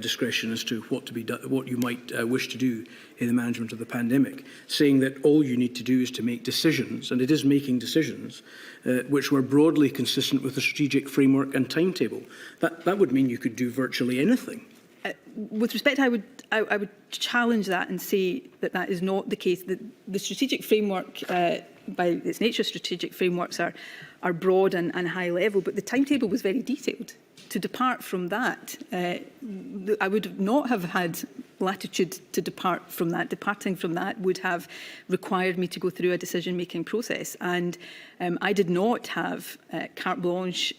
discretion as to what you might wish to do in the management of the pandemic, saying that all you need to do is to make decisions, and it is making decisions, which were broadly consistent with the strategic framework and timetable. That would mean you could do virtually anything. With respect, I would challenge that and say that that is not the case. The strategic framework, by its nature, strategic frameworks are broad and high level, but the timetable was very detailed. To depart from that, I would not have had latitude to depart from that. Departing from that would have required me to go through a decision-making process, and I did not have carte blanche,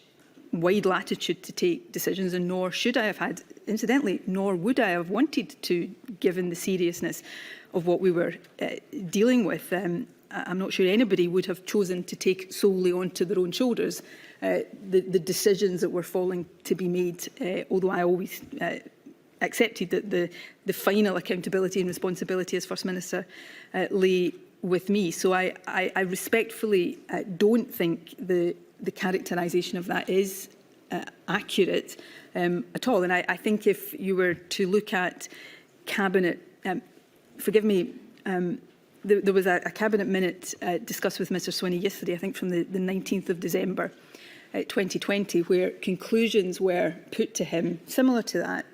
wide latitude to take decisions, and nor should I have had, incidentally, nor would I have wanted to, given the seriousness of what we were dealing with. I'm not sure anybody would have chosen to take solely onto their own shoulders the decisions that were falling to be made, although I always accepted that the final accountability and responsibility as First Minister lay with me. So I respectfully don't think the characterisation of that is accurate at all. And I think if you were to look at Cabinet, forgive me, there was a Cabinet minute discussed with Mr Swinney yesterday, I think from the 19th of December 2020, where conclusions were put to him similar to that.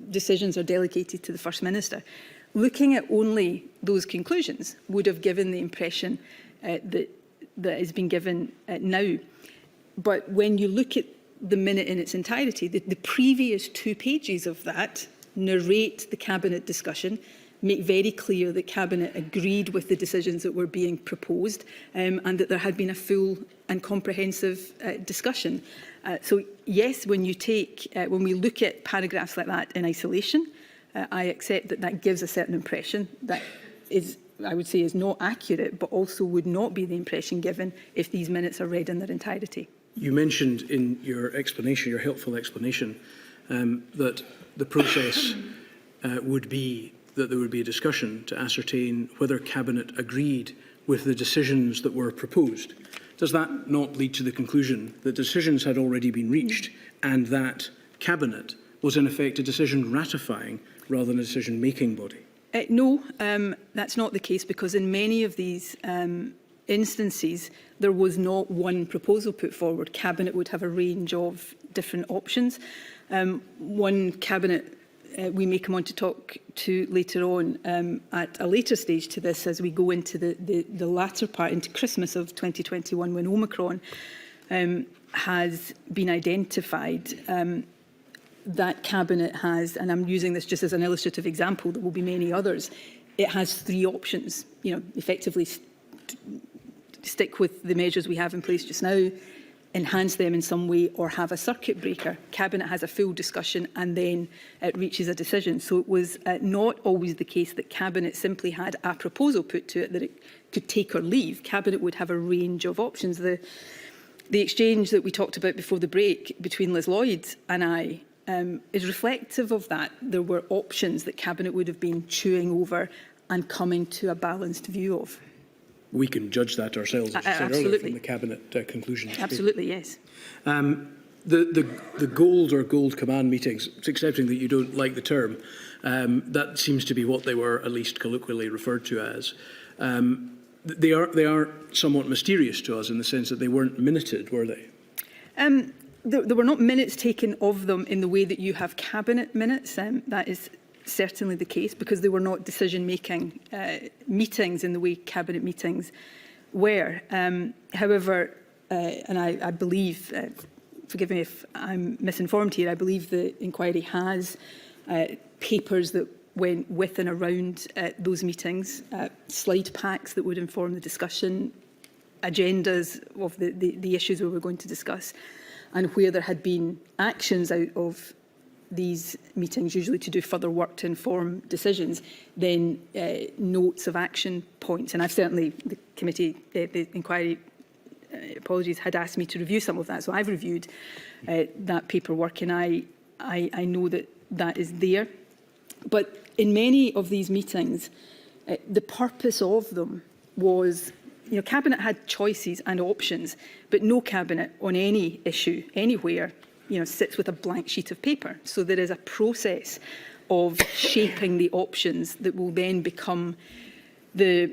Decisions are delegated to the First Minister. Looking at only those conclusions would have given the impression that has been given now. But when you look at the minute in its entirety, the previous 2 pages of that narrate the Cabinet discussion, make very clear that Cabinet agreed with the decisions that were being proposed, and that there had been a full and comprehensive discussion. So yes, when we look at paragraphs like that in isolation, I accept that gives a certain impression that is, I would say, is not accurate, but also would not be the impression given if these minutes are read in their entirety. You mentioned in your explanation, your helpful explanation, that the process would be that there would be a discussion to ascertain whether Cabinet agreed with the decisions that were proposed. Does that not lead to the conclusion that decisions had already been reached and that Cabinet was in effect a decision ratifying rather than a decision-making body? No, that's not the case, because in many of these instances, there was not one proposal put forward. Cabinet would have a range of different options. One Cabinet we may come on to talk to later on at a later stage to this, as we go into the latter part, into Christmas of 2021, when Omicron has been identified. That Cabinet has, and I'm using this just as an illustrative example, there will be many others, it has three options. Effectively stick with the measures we have in place just now, enhance them in some way, or have a circuit breaker. Cabinet has a full discussion and then it reaches a decision. So it was not always the case that Cabinet simply had a proposal put to it that it could take or leave. Cabinet would have a range of options. The exchange that we talked about before the break between Liz Lloyd and I is reflective of that. There were options that Cabinet would have been chewing over and coming to a balanced view of. We can judge that ourselves, as you said earlier, from the Cabinet conclusions. Absolutely, yes. The gold or gold command meetings, accepting that you don't like the term, that seems to be what they were at least colloquially referred to as. They are somewhat mysterious to us in the sense that they weren't minuted, were they? There were not minutes taken of them in the way that you have Cabinet minutes. That is certainly the case, because they were not decision-making meetings in the way Cabinet meetings were. However, and I believe, forgive me if I'm misinformed here, I believe the inquiry has papers that went with and around those meetings, slide packs that would inform the discussion, agendas of the issues we were going to discuss, and where there had been actions out of these meetings, usually to do further work to inform decisions, then notes of action points. And I've certainly, the committee, the inquiry, apologies, had asked me to review some of that. So I've reviewed that paperwork, and I know that that is there. But in many of these meetings, the purpose of them was, Cabinet had choices and options, but no Cabinet on any issue, anywhere, sits with a blank sheet of paper. So there is a process of shaping the options that will then become the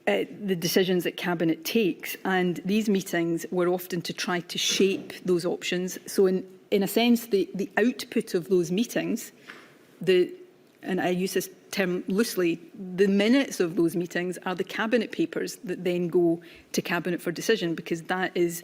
decisions that Cabinet takes. And these meetings were often to try to shape those options. So in a sense, the output of those meetings, and I use this term loosely, the minutes of those meetings are the Cabinet papers that then go to Cabinet for decision, because that is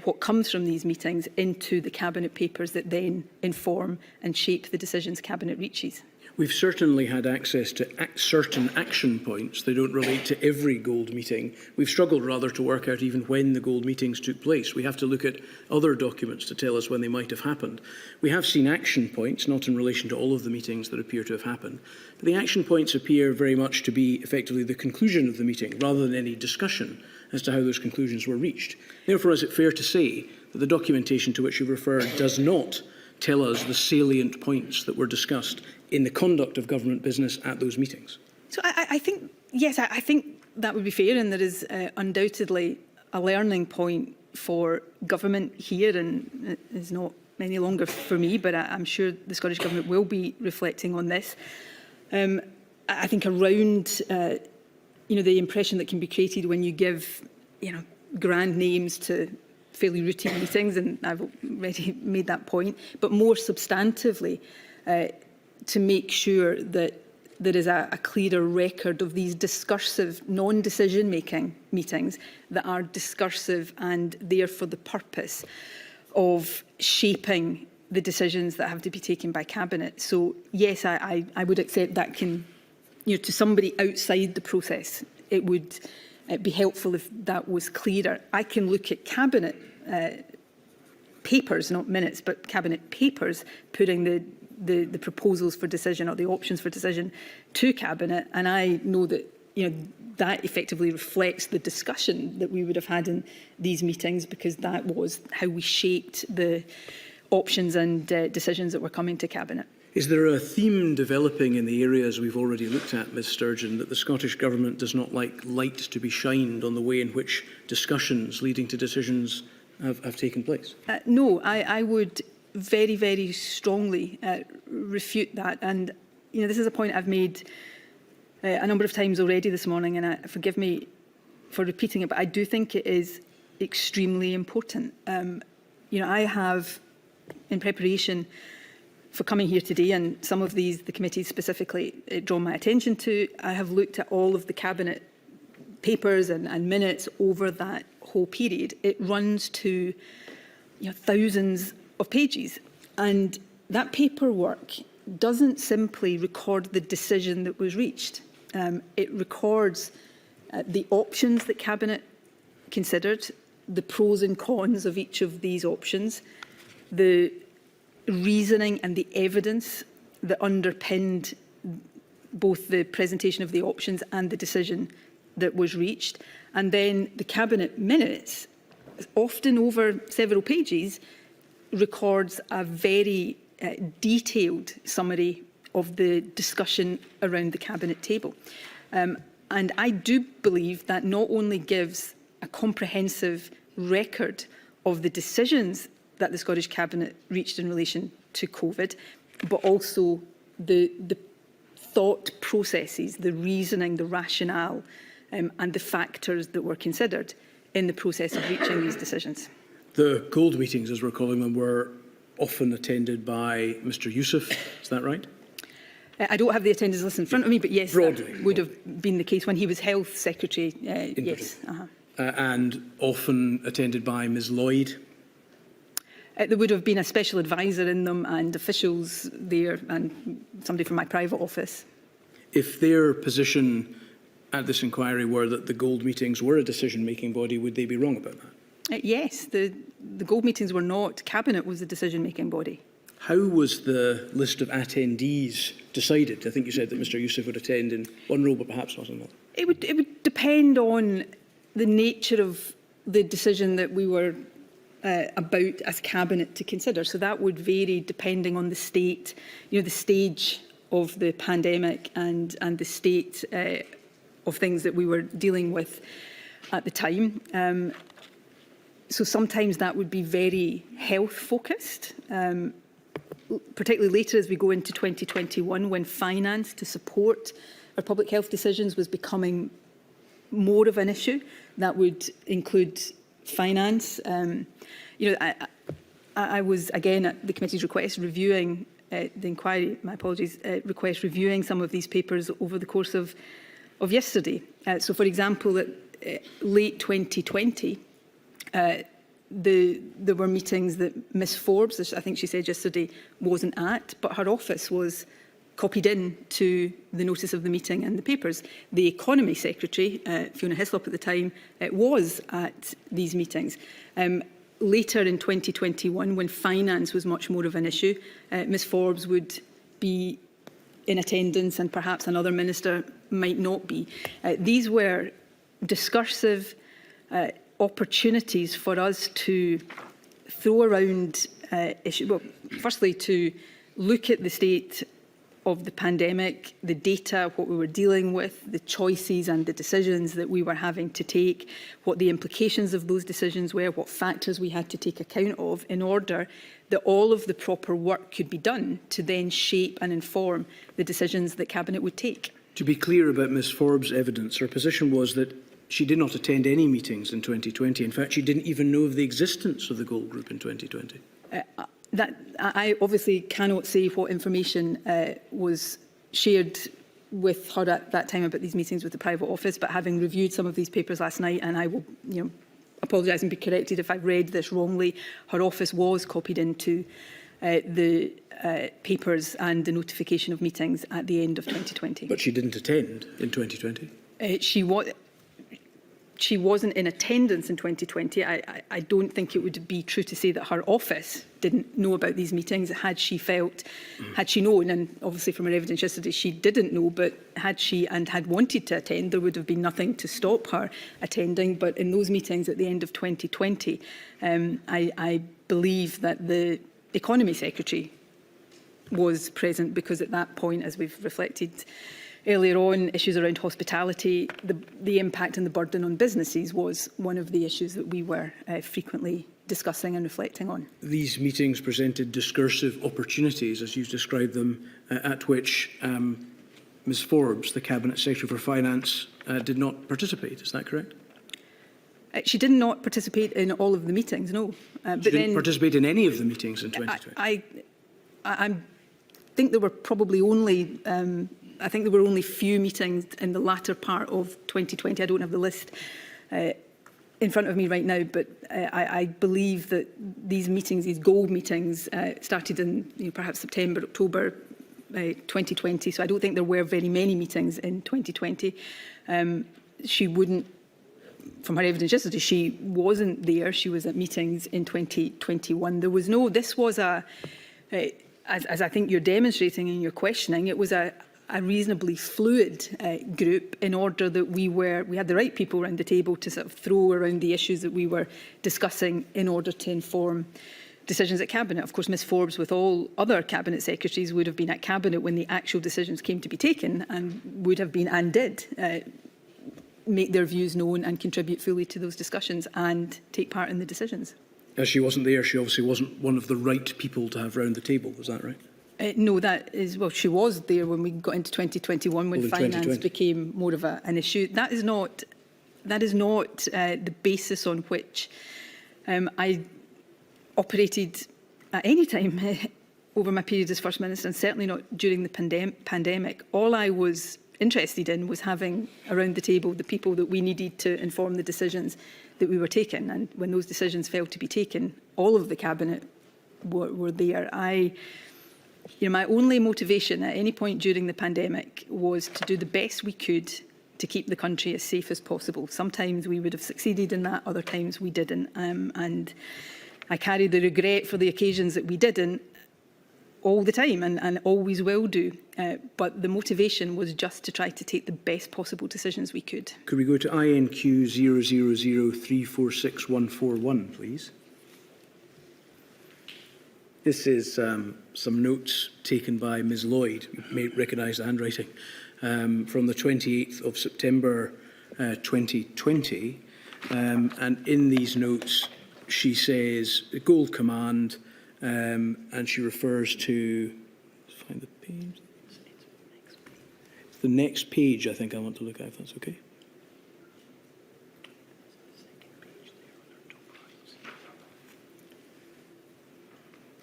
what comes from these meetings into the Cabinet papers that then inform and shape the decisions Cabinet reaches. We've certainly had access to certain action points. They don't relate to every gold meeting. We've struggled rather to work out even when the gold meetings took place. We have to look at other documents to tell us when they might have happened. We have seen action points, not in relation to all of the meetings that appear to have happened. But the action points appear very much to be effectively the conclusion of the meeting, rather than any discussion as to how those conclusions were reached. Therefore, is it fair to say that the documentation to which you refer does not tell us the salient points that were discussed in the conduct of government business at those meetings? So I think, yes, I think that would be fair, and there is undoubtedly a learning point for government here, and it is not any longer for me, but I'm sure the Scottish Government will be reflecting on this. I think around, the impression that can be created when you give, grand names to fairly routine meetings, and I've already made that point, but more substantively, to make sure that there is a clearer record of these discursive, non-decision-making meetings that are discursive and there for the purpose of shaping the decisions that have to be taken by Cabinet. So, yes, I would accept that can, to somebody outside the process, it would be helpful if that was clearer. I can look at Cabinet papers, not minutes, but Cabinet papers, putting the proposals for decision or the options for decision to Cabinet, and I know that that effectively reflects the discussion that we would have had in these meetings, because that was how we shaped the options and decisions that were coming to Cabinet. Is there a theme developing in the areas we've already looked at, Ms Sturgeon, that the Scottish Government does not like light to be shined on the way in which discussions leading to decisions have taken place? No, I would very, very strongly refute that. And this is a point I've made a number of times already this morning, and forgive me for repeating it, but I do think it is extremely important. I have, in preparation for coming here today, and some of these the committees specifically drawn my attention to, I have looked at all of the Cabinet papers and minutes over that whole period. It runs to thousands of pages, and that paperwork doesn't simply record the decision that was reached. It records the options that Cabinet considered, the pros and cons of each of these options, the reasoning and the evidence that underpinned both the presentation of the options and the decision that was reached. And then the Cabinet minutes, often over several pages, records a very detailed summary of the discussion around the Cabinet table. And I do believe that not only gives a comprehensive record of the decisions that the Scottish Cabinet reached in relation to COVID, but also the thought processes, the reasoning, the rationale, and the factors that were considered in the process of reaching these decisions. The gold meetings, as we're calling them, were often attended by Mr Youssef, is that right? I don't have the attendance list in front of me, but yes, broadly, that would have been the case when he was Health Secretary, yes. And often attended by Ms Lloyd? There would have been a special advisor in them and officials there and somebody from my private office. If their position at this inquiry were that the gold meetings were a decision-making body, would they be wrong about that? Yes, the gold meetings were not. Cabinet was the decision-making body. How was the list of attendees decided? I think you said that Mr Youssef would attend in one role, but perhaps not in another. It would depend on the nature of the decision that we were about as Cabinet to consider. So that would vary depending on the state, the stage of the pandemic and the state of things that we were dealing with at the time. So sometimes that would be very health focused, particularly later as we go into 2021, when finance to support our public health decisions was becoming more of an issue. That would include finance. I was, again, at the committee's request, reviewing the inquiry, my apologies, request reviewing some of these papers over the course of yesterday. So, for example, at late 2020, there were meetings that Ms Forbes, as I think she said yesterday, wasn't at, but her office was copied in to the notice of the meeting and the papers. The Economy Secretary, Fiona Hislop at the time, was at these meetings. Later in 2021, when finance was much more of an issue, Ms Forbes would be in attendance and perhaps another minister might not be. These were discursive opportunities for us to throw around issues. Well, firstly, to look at the state of the pandemic, the data, what we were dealing with, the choices and the decisions that we were having to take, what the implications of those decisions were, what factors we had to take account of in order that all of the proper work could be done to then shape and inform the decisions that Cabinet would take. To be clear about Ms Forbes' evidence, her position was that she did not attend any meetings in 2020. In fact, she didn't even know of the existence of the Gold Group in 2020. That I obviously cannot say what information was shared with her at that time about these meetings with the private office, but having reviewed some of these papers last night, and I will apologise and be corrected if I've read this wrongly, her office was copied into the papers and the notification of meetings at the end of 2020. But she didn't attend in 2020? She wasn't in attendance in 2020. I don't think it would be true to say that her office didn't know about these meetings. Had she known, and obviously from her evidence yesterday she didn't know, but had she and had wanted to attend, there would have been nothing to stop her attending. But in those meetings at the end of 2020, I believe that the Economy Secretary was present, because at that point, as we've reflected earlier on, issues around hospitality, the impact and the burden on businesses was one of the issues that we were frequently discussing and reflecting on. These meetings presented discursive opportunities, as you've described them, at which Ms Forbes, the Cabinet Secretary for Finance, did not participate. Is that correct? She did not participate in all of the meetings, no. She didn't participate in any of the meetings in 2020? I think there were probably only, I think there were only few meetings in the latter part of 2020. I don't have the list in front of me right now, but I believe that these meetings, these gold meetings, started in perhaps September, October 2020. So I don't think there were very many meetings in 2020. She wouldn't, from her evidence yesterday, she wasn't there. She was at meetings in 2021. There was no, this was a, as I think you're demonstrating in your questioning, it was a reasonably fluid group, in order that we had the right people around the table to sort of throw around the issues that we were discussing in order to inform decisions at Cabinet. Of course, Ms Forbes, with all other Cabinet Secretaries, would have been at Cabinet when the actual decisions came to be taken, and would have been and did make their views known and contribute fully to those discussions and take part in the decisions. As she wasn't there, she obviously wasn't one of the right people to have round the table. Was that right? No, that is, well, she was there when we got into 2021, when finance became more of an issue. That is not the basis on which I operated at any time over my period as First Minister, and certainly not during the pandemic. All I was interested in was having around the table the people that we needed to inform the decisions that we were taking. And when those decisions failed to be taken, all of the Cabinet were there. My only motivation at any point during the pandemic was to do the best we could to keep the country as safe as possible. Sometimes we would have succeeded in that, other times we didn't. And I carry the regret for the occasions that we didn't all the time, and always will do. But the motivation was just to try to take the best possible decisions we could. Could we go to INQ 0003464141, please? This is some notes taken by Ms Lloyd. You may recognise the handwriting. From the 28th of September 2020. And in these notes, she says, the Gold Command, and she refers to, let's find the page. It's the next page I think I want to look at, if that's okay.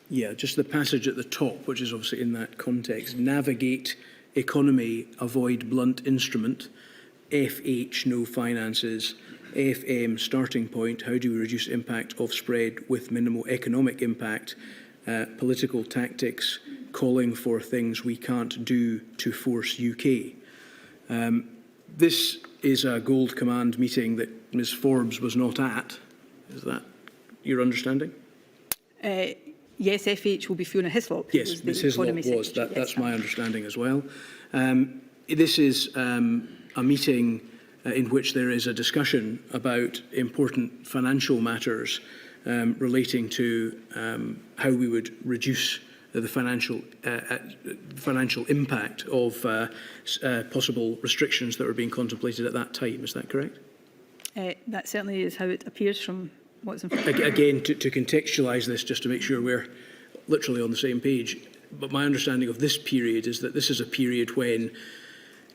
Yeah, just the passage at the top, which is obviously in that context. Navigate economy, avoid blunt instrument. FH, no finances. FM, starting point, how do we reduce impact of spread with minimal economic impact? Political tactics, calling for things we can't do to force UK. This is a Gold Command meeting that Ms Forbes was not at. Is that your understanding? Yes, FH will be Fiona Hislop. Yes, Ms Hislop was. That's my understanding as well. This is a meeting in which there is a discussion about important financial matters relating to how we would reduce the financial impact of possible restrictions that were being contemplated at that time. Is that correct? That certainly is how it appears from what's in front of Again, to contextualise this, just to make sure we're literally on the same page, but my understanding of this period is that this is a period when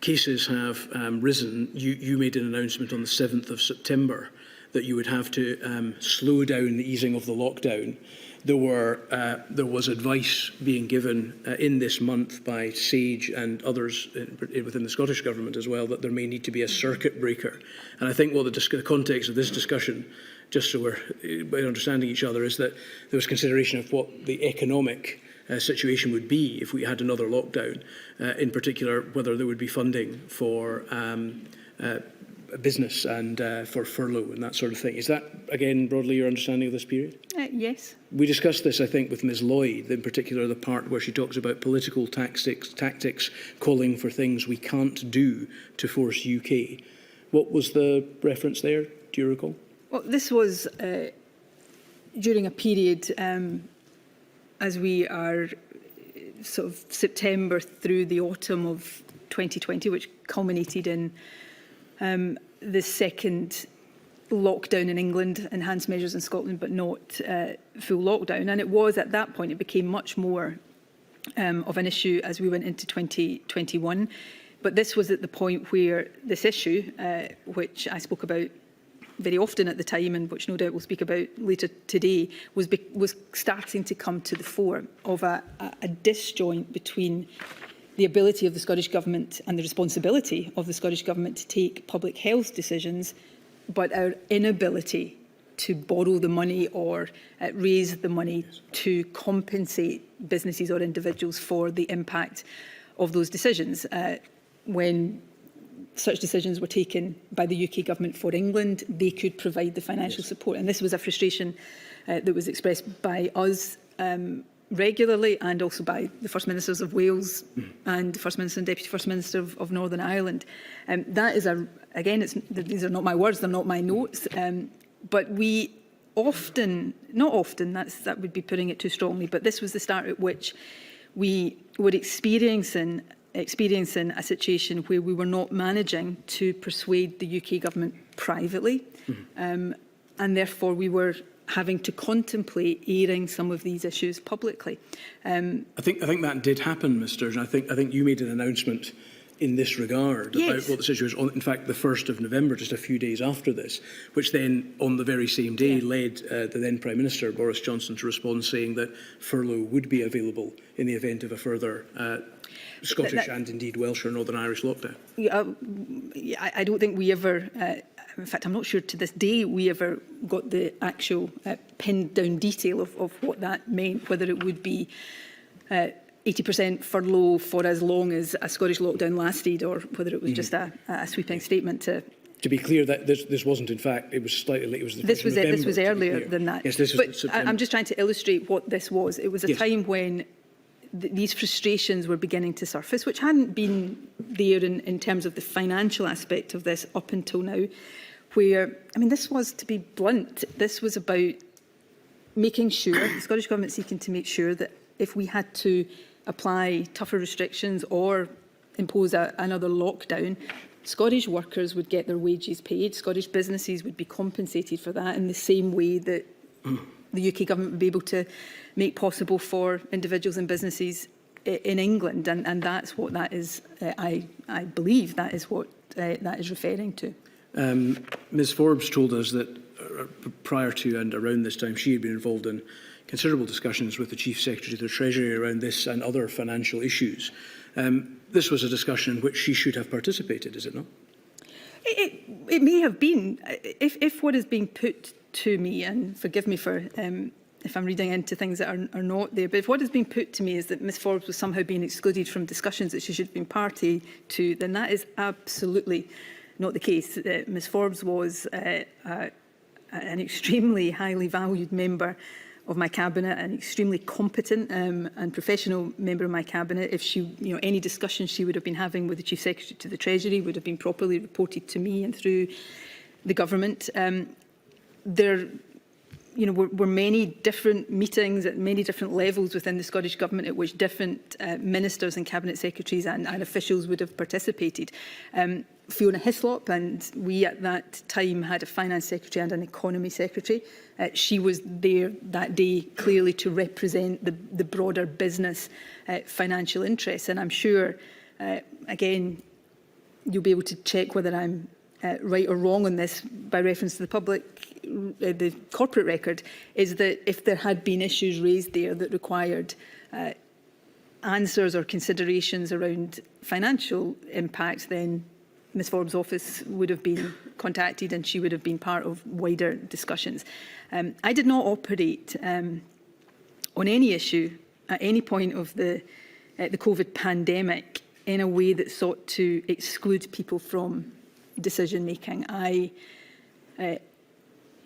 cases have risen. You made an announcement on the 7th of September that you would have to slow down the easing of the lockdown. There was advice being given in this month by SAGE and others within the Scottish Government as well, that there may need to be a circuit breaker. And I think what the context of this discussion, just so we're understanding each other, is that there was consideration of what the economic situation would be if we had another lockdown, in particular whether there would be funding for business and for furlough and that sort of thing. Is that, again, broadly your understanding of this period? Yes. We discussed this, I think, with Ms Lloyd, in particular the part where she talks about political tactics calling for things we can't do to force UK. What was the reference there? Do you recall? Well, this was during a period as we are sort of September through the autumn of 2020, which culminated in the second lockdown in England, enhanced measures in Scotland, but not full lockdown. And it was at that point, it became much more of an issue as we went into 2021. But this was at the point where this issue, which I spoke about very often at the time, and which no doubt we'll speak about later today, was starting to come to the fore of a disjoint between the ability of the Scottish Government and the responsibility of the Scottish Government to take public health decisions, but our inability to borrow the money or raise the money to compensate businesses or individuals for the impact of those decisions. When such decisions were taken by the UK Government for England, they could provide the financial support. And this was a frustration that was expressed by us regularly, and also by the First Ministers of Wales and the First Minister and Deputy First Minister of Northern Ireland. That is again, these are not my words, they're not my notes, but we often, not often, that would be putting it too strongly, but this was the start at which we were experiencing a situation where we were not managing to persuade the UK Government privately, and therefore we were having to contemplate airing some of these issues publicly. I think that did happen, Ms Sturgeon. I think you made an announcement in this regard about what the situation was on, in fact, the 1st of November, just a few days after this, which then, on the very same day, led the then Prime Minister, Boris Johnson, to respond saying that furlough would be available in the event of a further Scottish and indeed Welsh or Northern Irish lockdown. I don't think we ever, in fact, I'm not sure to this day we ever got the actual pinned down detail of what that meant, whether it would be 80% furlough for as long as a Scottish lockdown lasted, or whether it was just a sweeping statement to... To be clear, that this wasn't, in fact, it was slightly late. It was the this was November, this was earlier than that. Yes, this but was I'm just trying to illustrate what this was. It was a time when these frustrations were beginning to surface, which hadn't been there in terms of the financial aspect of this up until now, where, I mean, this was, to be blunt, this was about making sure, the Scottish Government seeking to make sure that if we had to apply tougher restrictions or impose another lockdown, Scottish workers would get their wages paid, Scottish businesses would be compensated for that in the same way that the UK Government would be able to make possible for individuals and businesses in England. And that's what that is, I believe that is what that is referring to. Ms Forbes told us that prior to and around this time she had been involved in considerable discussions with the Chief Secretary of the Treasury around this and other financial issues. This was a discussion in which she should have participated, is it not? It may have been. If what is being put to me, and forgive me for if I'm reading into things that are not there, but if what is being put to me is that Ms Forbes was somehow being excluded from discussions that she should have been party to, then that is absolutely not the case. Ms Forbes was an extremely highly valued member of my cabinet, an extremely competent and professional member of my cabinet. If she, any discussion she would have been having with the Chief Secretary to the Treasury would have been properly reported to me and through the government. There, were many different meetings at many different levels within the Scottish Government at which different ministers and cabinet secretaries and officials would have participated. Fiona Hislop, and we at that time had a finance secretary and an economy secretary. She was there that day clearly to represent the broader business financial interests. And I'm sure, again, you'll be able to check whether I'm right or wrong on this by reference to the corporate record, is that if there had been issues raised there that required answers or considerations around financial impact, then Ms Forbes' office would have been contacted and she would have been part of wider discussions. I did not operate on any issue at any point of the COVID pandemic in a way that sought to exclude people from decision making. I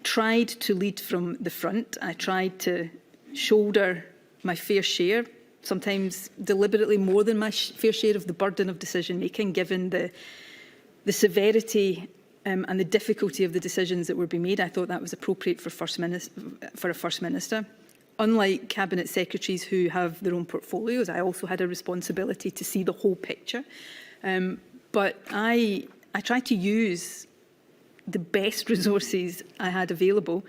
tried to lead from the front. I tried to shoulder my fair share, sometimes deliberately more than my fair share of the burden of decision making, given the severity and the difficulty of the decisions that were being made. I thought that was appropriate for a First Minister. unlike Cabinet Secretaries who have their own portfolios, I also had a responsibility to see the whole picture. But I tried to use the best resources I had available,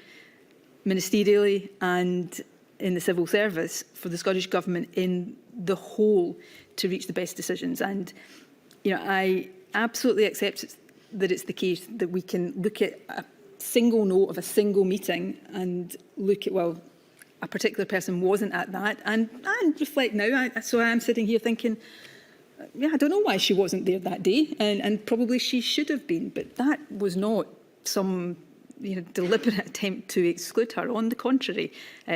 ministerially and in the civil service, for the Scottish Government in the whole to reach the best decisions. And I absolutely accept that it's the case that we can look at a single note of a single meeting and look at, well, a particular person wasn't at that, and reflect now. So I am sitting here thinking, I don't know why she wasn't there that day, and probably she should have been, but that was not some deliberate attempt to exclude her. On the contrary,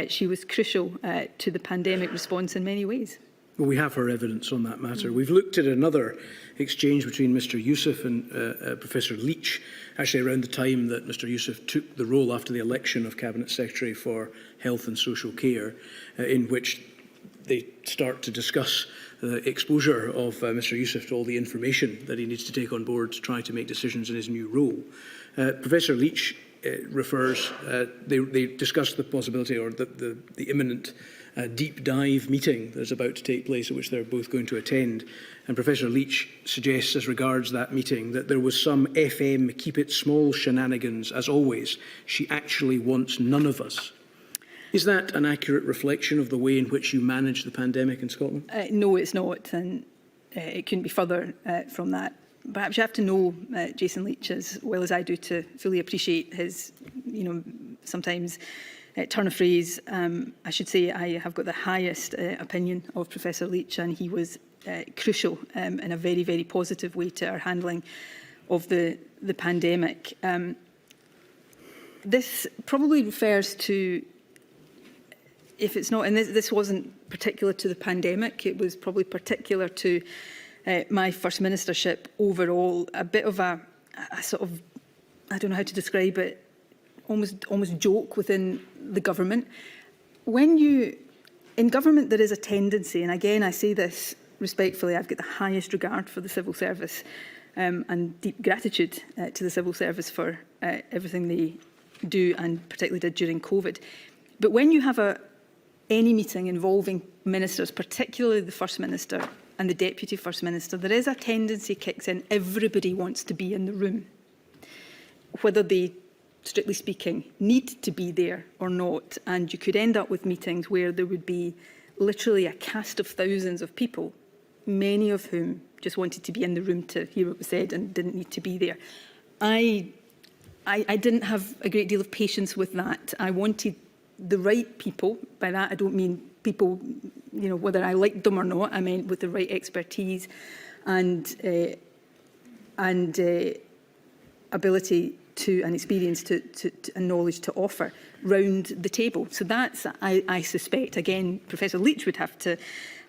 she was crucial to the pandemic response in many ways. Well, we have her evidence on that matter. We've looked at another exchange between Mr Youssef and Professor Leach, actually around the time that Mr Youssef took the role after the election of Cabinet Secretary for Health and Social Care, in which they start to discuss the exposure of Mr Youssef to all the information that he needs to take on board to try to make decisions in his new role. Professor Leach refers, they discussed the possibility or the imminent deep dive meeting that's about to take place, at which they're both going to attend. And Professor Leach suggests, as regards that meeting, that there was some FM keep it small shenanigans, as always. She actually wants none of us. Is that an accurate reflection of the way in which you manage the pandemic in Scotland? No, it's not, and it couldn't be further from that. Perhaps you have to know Jason Leach as well as I do to fully appreciate his, sometimes turn of phrase. I should say I have got the highest opinion of Professor Leach, and he was crucial in a very, very positive way to our handling of the pandemic. This probably refers to, if it's not, and this wasn't particular to the pandemic, it was probably particular to my First Ministership overall, a bit of a sort of, I don't know how to describe it, almost joke within the government. In government there is a tendency, and again I say this respectfully, I've got the highest regard for the civil service and deep gratitude to the civil service for everything they do, and particularly did during COVID. But when you have any meeting involving ministers, particularly the First Minister and the Deputy First Minister, there is a tendency kicks in, everybody wants to be in the room, whether they, strictly speaking, need to be there or not. And you could end up with meetings where there would be literally a cast of thousands of people, many of whom just wanted to be in the room to hear what was said and didn't need to be there. I didn't have a great deal of patience with that. I wanted the right people. By that I don't mean people, whether I liked them or not. I meant with the right expertise and ability to, and experience to and knowledge to offer round the table. So that's, I suspect, again, Professor Leach would have to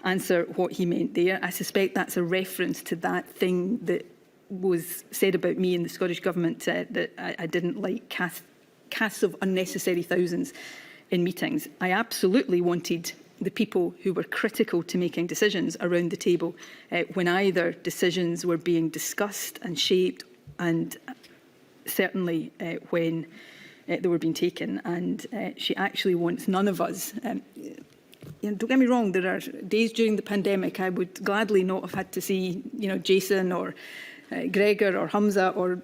answer what he meant there. I suspect that's a reference to that thing that was said about me in the Scottish Government, that I didn't like casts of unnecessary thousands in meetings. I absolutely wanted the people who were critical to making decisions around the table when either decisions were being discussed and shaped, and certainly when they were being taken. And she actually wants none of us. Don't get me wrong, there are days during the pandemic I would gladly not have had to see, Jason or Gregor or Hamza or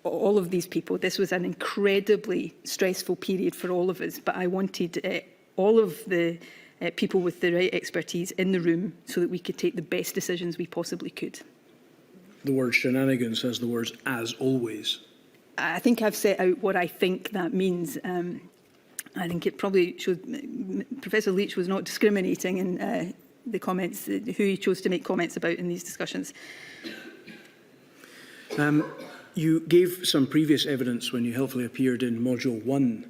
all of these people. This was an incredibly stressful period for all of us, but I wanted all of the people with the right expertise in the room so that we could take the best decisions we possibly could. The word shenanigans has the words "as always." I think I've set out what I think that means. I think it probably shows Professor Leach was not discriminating in the comments, who he chose to make comments about in these discussions. You gave some previous evidence when you helpfully appeared in Module 1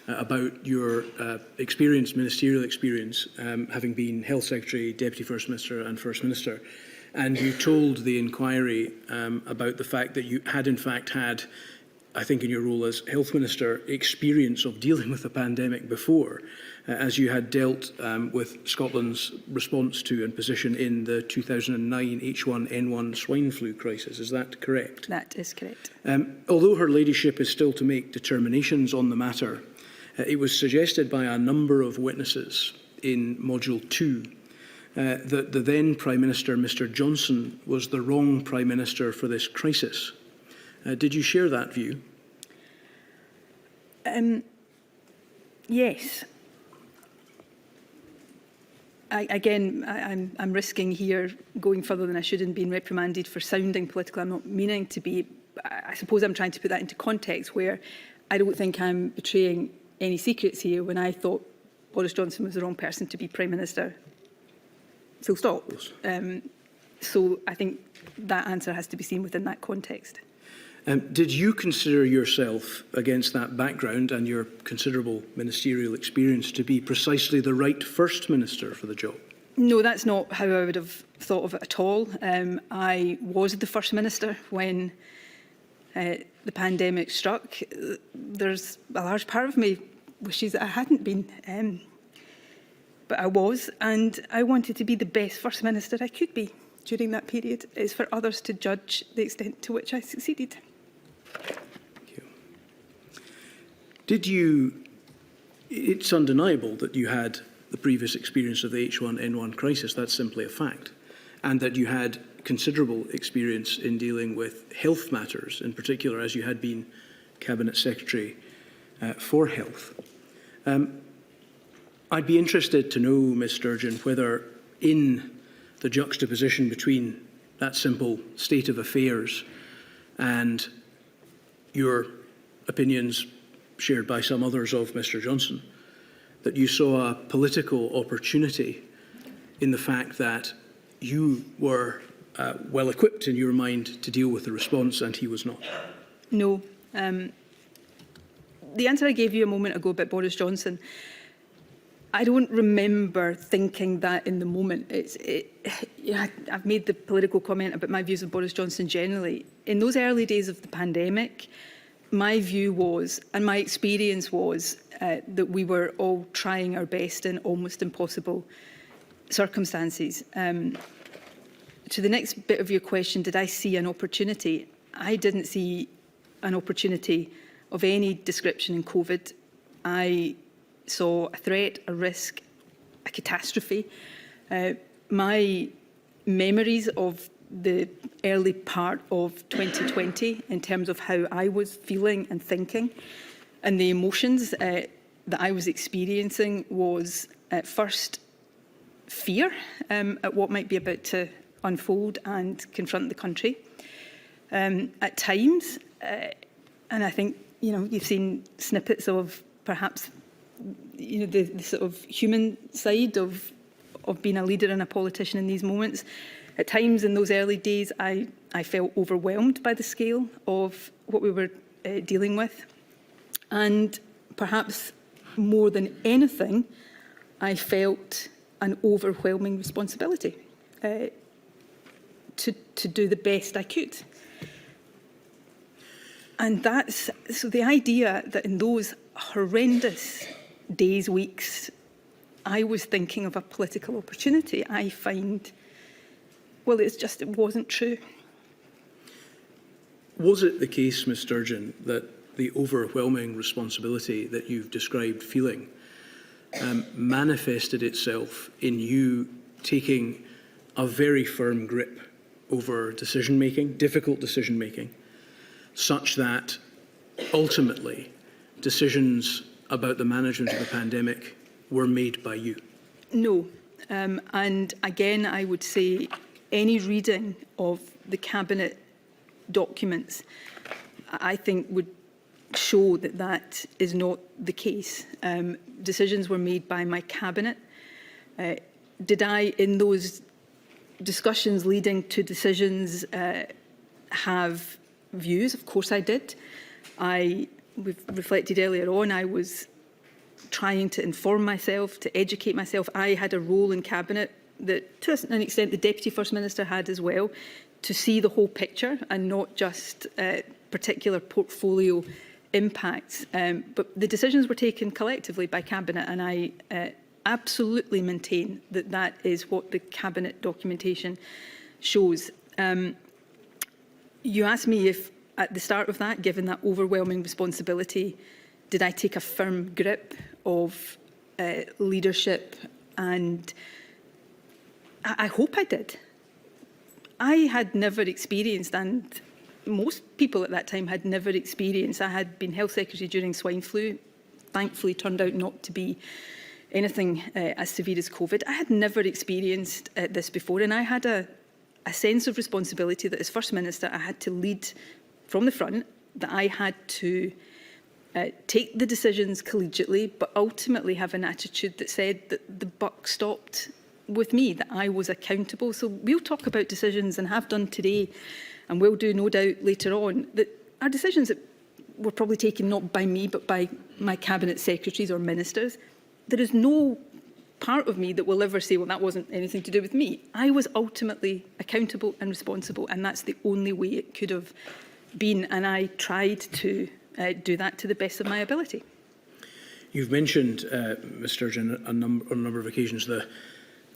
about your ministerial experience, having been Health Secretary, Deputy First Minister and First Minister. And you told the inquiry about the fact that you had in fact had, I think in your role as Health Minister, experience of dealing with a pandemic before, as you had dealt with Scotland's response to and position in the 2009 H1N1 swine flu crisis. Is that correct? That is correct. Although her ladyship is still to make determinations on the matter, It was suggested by a number of witnesses in Module 2 that the then Prime Minister, Mr Johnson, was the wrong Prime Minister for this crisis. Did you share that view? Yes. I'm risking here going further than I should and being reprimanded for sounding political. I'm not meaning to be. I suppose I'm trying to put that into context where I don't think I'm betraying any secrets here when I thought Boris Johnson was the wrong person to be Prime Minister. Full stop. So I think that answer has to be seen within that context. Did you consider yourself, against that background and your considerable ministerial experience, to be precisely the right First Minister for the job? No, that's not how I would have thought of it at all. I was the First Minister when the pandemic struck. There's a large part of me wishes that I hadn't been, but I was, and I wanted to be the best First Minister I could be during that period. It's for others to judge the extent to which I succeeded. It's undeniable that you had the previous experience of the H1N1 crisis, that's simply a fact, and that you had considerable experience in dealing with health matters, in particular as you had been Cabinet Secretary for Health. I'd be interested to know, Ms Sturgeon, whether in the juxtaposition between that simple state of affairs and your opinions shared by some others of Mr Johnson, that you saw a political opportunity in the fact that you were well equipped in your mind to deal with the response and he was not? No. The answer I gave you a moment ago about Boris Johnson, I don't remember thinking that in the moment. I've made the political comment about my views of Boris Johnson generally. In those early days of the pandemic, my view was, and my experience was, that we were all trying our best in almost impossible circumstances. To the next bit of your question, did I see an opportunity? I didn't see an opportunity of any description in COVID. I saw a threat, a risk, a catastrophe. My memories of the early part of 2020 in terms of how I was feeling and thinking and the emotions that I was experiencing was at first fear at what might be about to unfold and confront the country. At times, and I think you've seen snippets of perhaps the sort of human side of being a leader and a politician in these moments. At times in those early days, I felt overwhelmed by the scale of what we were dealing with. And perhaps more than anything, I felt an overwhelming responsibility to do the best I could. And so the idea that in those horrendous days, weeks, I was thinking of a political opportunity, I find, well, it wasn't true. Was it the case, Ms Sturgeon, that the overwhelming responsibility that you've described feeling manifested itself in you taking a very firm grip over decision-making, difficult decision-making, such that ultimately decisions about the management of the pandemic were made by you? No. And again, I would say any reading of the Cabinet documents, I think would show that that is not the case. Decisions were made by my Cabinet. Did I, in those discussions leading to decisions, have views? Of course I did. We've reflected earlier on, I was trying to inform myself, to educate myself. I had a role in Cabinet that, to an extent, the Deputy First Minister had as well, to see the whole picture and not just particular portfolio impacts. But the decisions were taken collectively by Cabinet, and I absolutely maintain that that is what the Cabinet documentation shows. You asked me if, at the start of that, given that overwhelming responsibility, did I take a firm grip of leadership? And I hope I did. I had never experienced, and most people at that time had never experienced, I had been health secretary during swine flu, thankfully turned out not to be anything as severe as COVID. I had never experienced this before, and I had a sense of responsibility that as First Minister I had to lead from the front, that I had to take the decisions collegiately, but ultimately have an attitude that said that the buck stopped with me, that I was accountable. So we'll talk about decisions, and have done today, and will do no doubt later on, that are decisions that were probably taken not by me but by my cabinet secretaries or ministers. There is no part of me that will ever say, well, that wasn't anything to do with me. I was ultimately accountable and responsible, and that's the only way it could have been, and I tried to do that to the best of my ability. You've mentioned, Ms Sturgeon, on a number of occasions the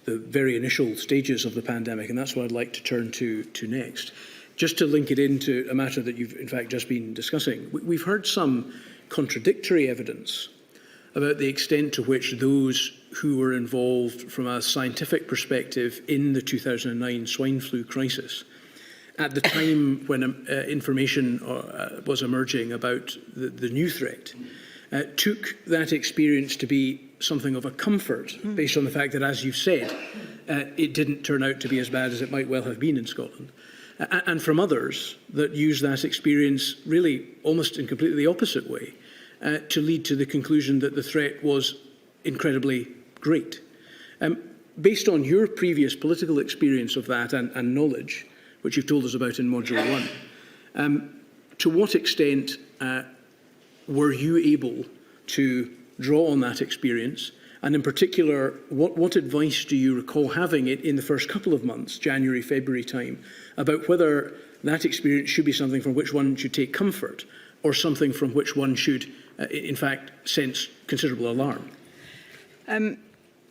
very initial stages of the pandemic, and that's what I'd like to turn to next. Just to link it into a matter that you've in fact just been discussing, we've heard some contradictory evidence about the extent to which those who were involved from a scientific perspective in the 2009 swine flu crisis, at the time when information was emerging about the new threat, took that experience to be something of a comfort, based on the fact that, as you've said, it didn't turn out to be as bad as it might well have been in Scotland. And from others that use that experience really almost in completely the opposite way, to lead to the conclusion that the threat was incredibly great. Based on your previous political experience of that and knowledge, which you've told us about in Module 1, to what extent were you able to draw on that experience? And in particular, what advice do you recall having it in the first couple of months, January, February time, about whether that experience should be something from which one should take comfort or something from which one should, in fact, sense considerable alarm?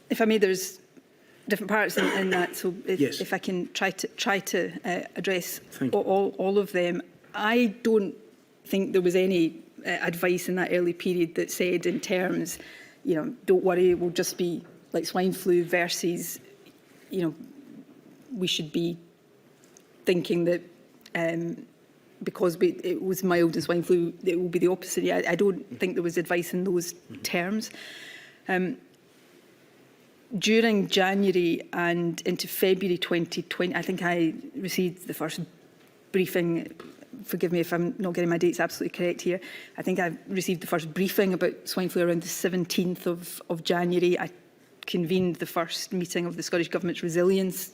If I may, there's different parts in that, so Yes. if I can try to address all of them. I don't think there was any advice in that early period that said in terms, you know, don't worry, it will just be like swine flu versus, you know, we should be thinking that because it was mild in swine flu, it will be the opposite. I don't think there was advice in those terms. During January and into February 2020, I think I received the first briefing. Forgive me if I'm not getting my dates absolutely correct here. I think I received the first briefing about swine flu around the 17th of January. I convened the first meeting of the Scottish Government's Resilience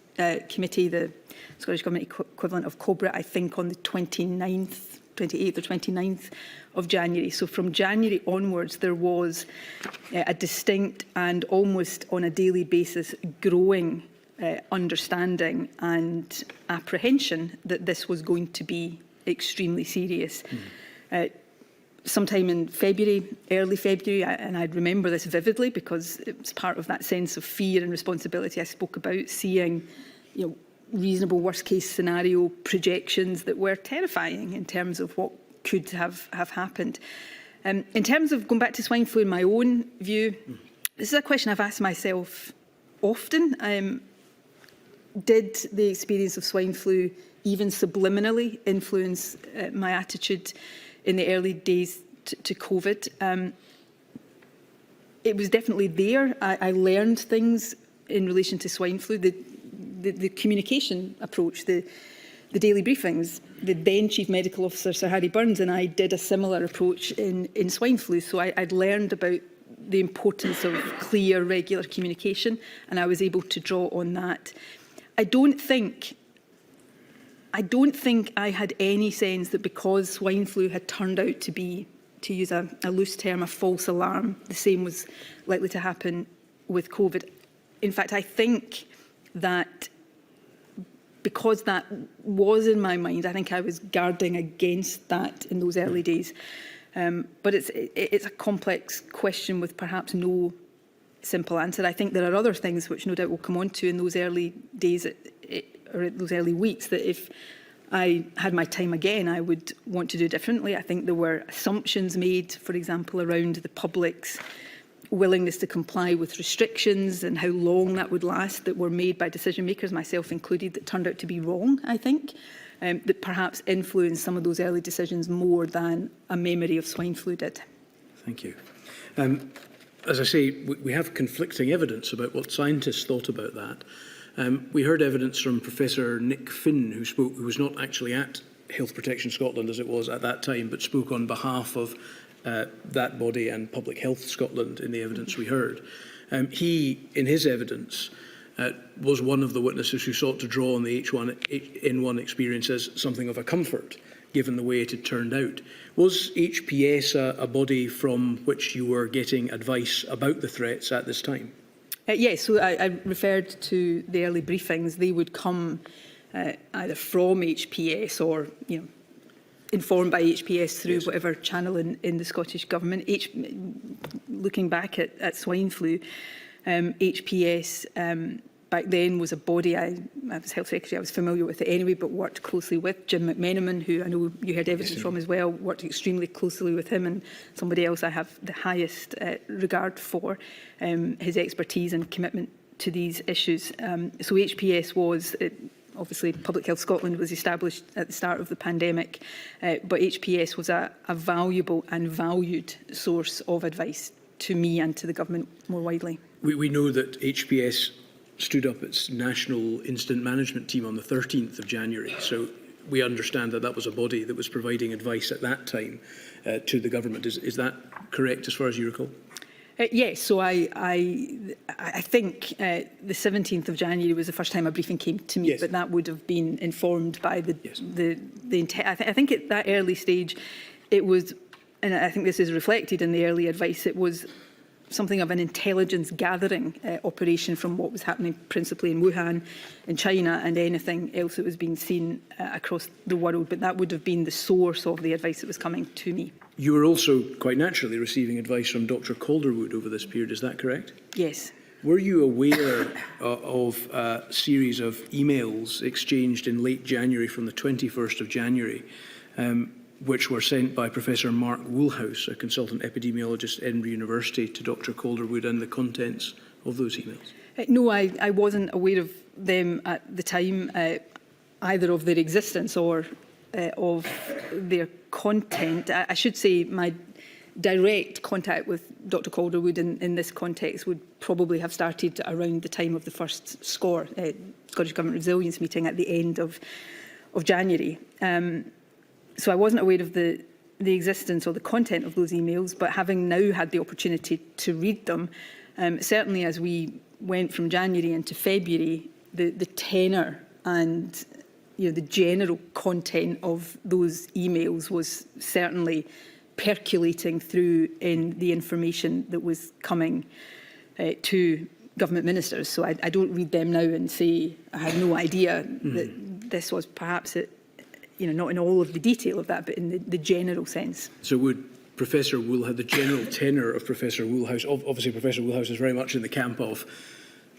Committee, the Scottish Government equivalent of COBRA, I think on the 28th or 29th of January. So from January onwards, there was a distinct and almost on a daily basis growing understanding and apprehension that this was going to be extremely serious. Sometime in February, early February, and I remember this vividly because it was part of that sense of fear and responsibility I spoke about, seeing, you know, reasonable worst-case scenario projections that were terrifying in terms of what could have happened. In terms of going back to swine flu, in my own view, this is a question I've asked myself often. Did the experience of swine flu even subliminally influence my attitude in the early days to COVID? It was definitely there. I learned things in relation to swine flu, the communication approach, the daily briefings. The then Chief Medical Officer, Sir Harry Burns, and I did a similar approach in swine flu. So I'd learned about the importance of clear, regular communication, and I was able to draw on that. I don't think I had any sense that because swine flu had turned out to be, to use a loose term, a false alarm, the same was likely to happen with COVID. In fact, I think that because that was in my mind, I think I was guarding against that in those early days. But it's a complex question with perhaps no simple answer. I think there are other things which no doubt we'll come on to in those early days or those early weeks that if I had my time again, I would want to do differently. I think there were assumptions made, for example, around the public's willingness to comply with restrictions and how long that would last, that were made by decision makers, myself included, that turned out to be wrong, I think, that perhaps influenced some of those early decisions more than a memory of swine flu did. Thank you. As I say, we have conflicting evidence about what scientists thought about that. We heard evidence from Professor Nick Finn, who was not actually at Health Protection Scotland as it was at that time, but spoke on behalf of that body and Public Health Scotland in the evidence we heard. He, in his evidence, was one of the witnesses who sought to draw on the H1N1 experience as something of a comfort, given the way it had turned out. Was HPS a body from which you were getting advice about the threats at this time? Yes, so I referred to the early briefings. They would come either from HPS or, informed by HPS through whatever channel in the Scottish Government. Looking back at swine flu, HPS back then was a body, I was Health Secretary, I was familiar with it anyway, but worked closely with Jim McMenamin, who I know you heard evidence from as well, worked extremely closely with him, and somebody else I have the highest regard for, his expertise and commitment to these issues. So HPS was, obviously Public Health Scotland was established at the start of the pandemic, but HPS was a valuable and valued source of advice to me and to the government more widely. We know that HPS stood up its national incident management team on the 13th of January. So we understand that that was a body that was providing advice at that time to the government. Is that correct as far as you recall? Yes, so I think the 17th of January was the first time a briefing came to me, but that would have been informed by the I think at that early stage it was, and I think this is reflected in the early advice, it was something of an intelligence gathering operation from what was happening principally in Wuhan, in China, and anything else that was being seen across the world. But that would have been the source of the advice that was coming to me. You were also quite naturally receiving advice from Dr. Calderwood over this period, is that correct? Yes. Were you aware of a series of emails exchanged in late January from the 21st of January, which were sent by Professor Mark Woolhouse, a consultant epidemiologist at Edinburgh University, to Dr. Calderwood, and the contents of those emails? No, I wasn't aware of them at the time, either of their existence or of their content. I should say my direct contact with Dr. Calderwood in this context would probably have started around the time of the first SCORE, Scottish Government Resilience meeting at the end of January. So I wasn't aware of the existence or the content of those emails, but having now had the opportunity to read them, certainly as we went from January into February, the tenor and the general content of those emails was certainly percolating through in the information that was coming to government ministers. So I don't read them now and say I had no idea that this was perhaps not in all of the detail of that, but in the general sense. So would Professor Woolhouse, the general tenor of Professor Woolhouse, obviously Professor Woolhouse is very much in the camp of,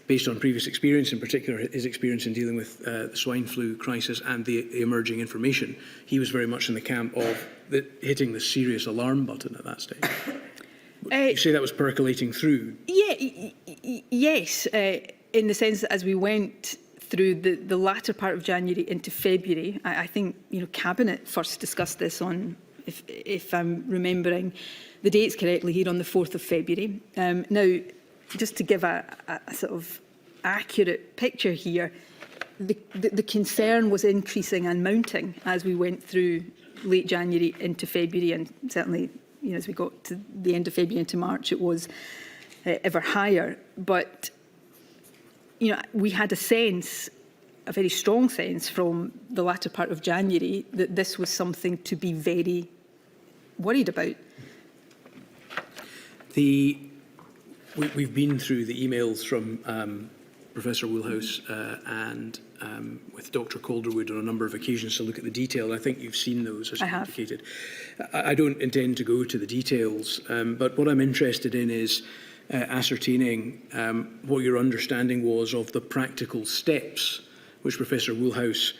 based on previous experience, in particular his experience in dealing with the swine flu crisis and the emerging information, he was very much in the camp of hitting the serious alarm button at that stage. You say that was percolating through? Yes, in the sense that as we went through the latter part of January into February, I think Cabinet first discussed this on, if I'm remembering the dates correctly here, on the 4th of February. Now, just to give a sort of accurate picture here, the concern was increasing and mounting as we went through late January into February, and certainly as we got to the end of February into March, it was ever higher. But we had a sense, a very strong sense from the latter part of January, that this was something to be very worried about. We've been through the emails from Professor Woolhouse and with Dr. Calderwood on a number of occasions to look at the detail. I think you've seen those, as you indicated. I don't intend to go to the details, but what I'm interested in is ascertaining what your understanding was of the practical steps which Professor Woolhouse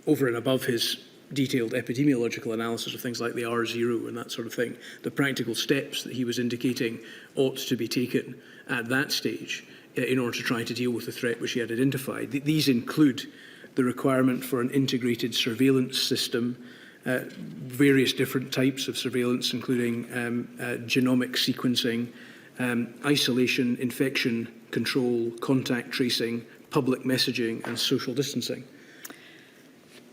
over and above his detailed epidemiological analysis of things like the R0 and that sort of thing, the practical steps that he was indicating ought to be taken at that stage in order to try to deal with the threat which he had identified. These include the requirement for an integrated surveillance system, various different types of surveillance, including genomic sequencing, isolation, infection control, contact tracing, public messaging and social distancing.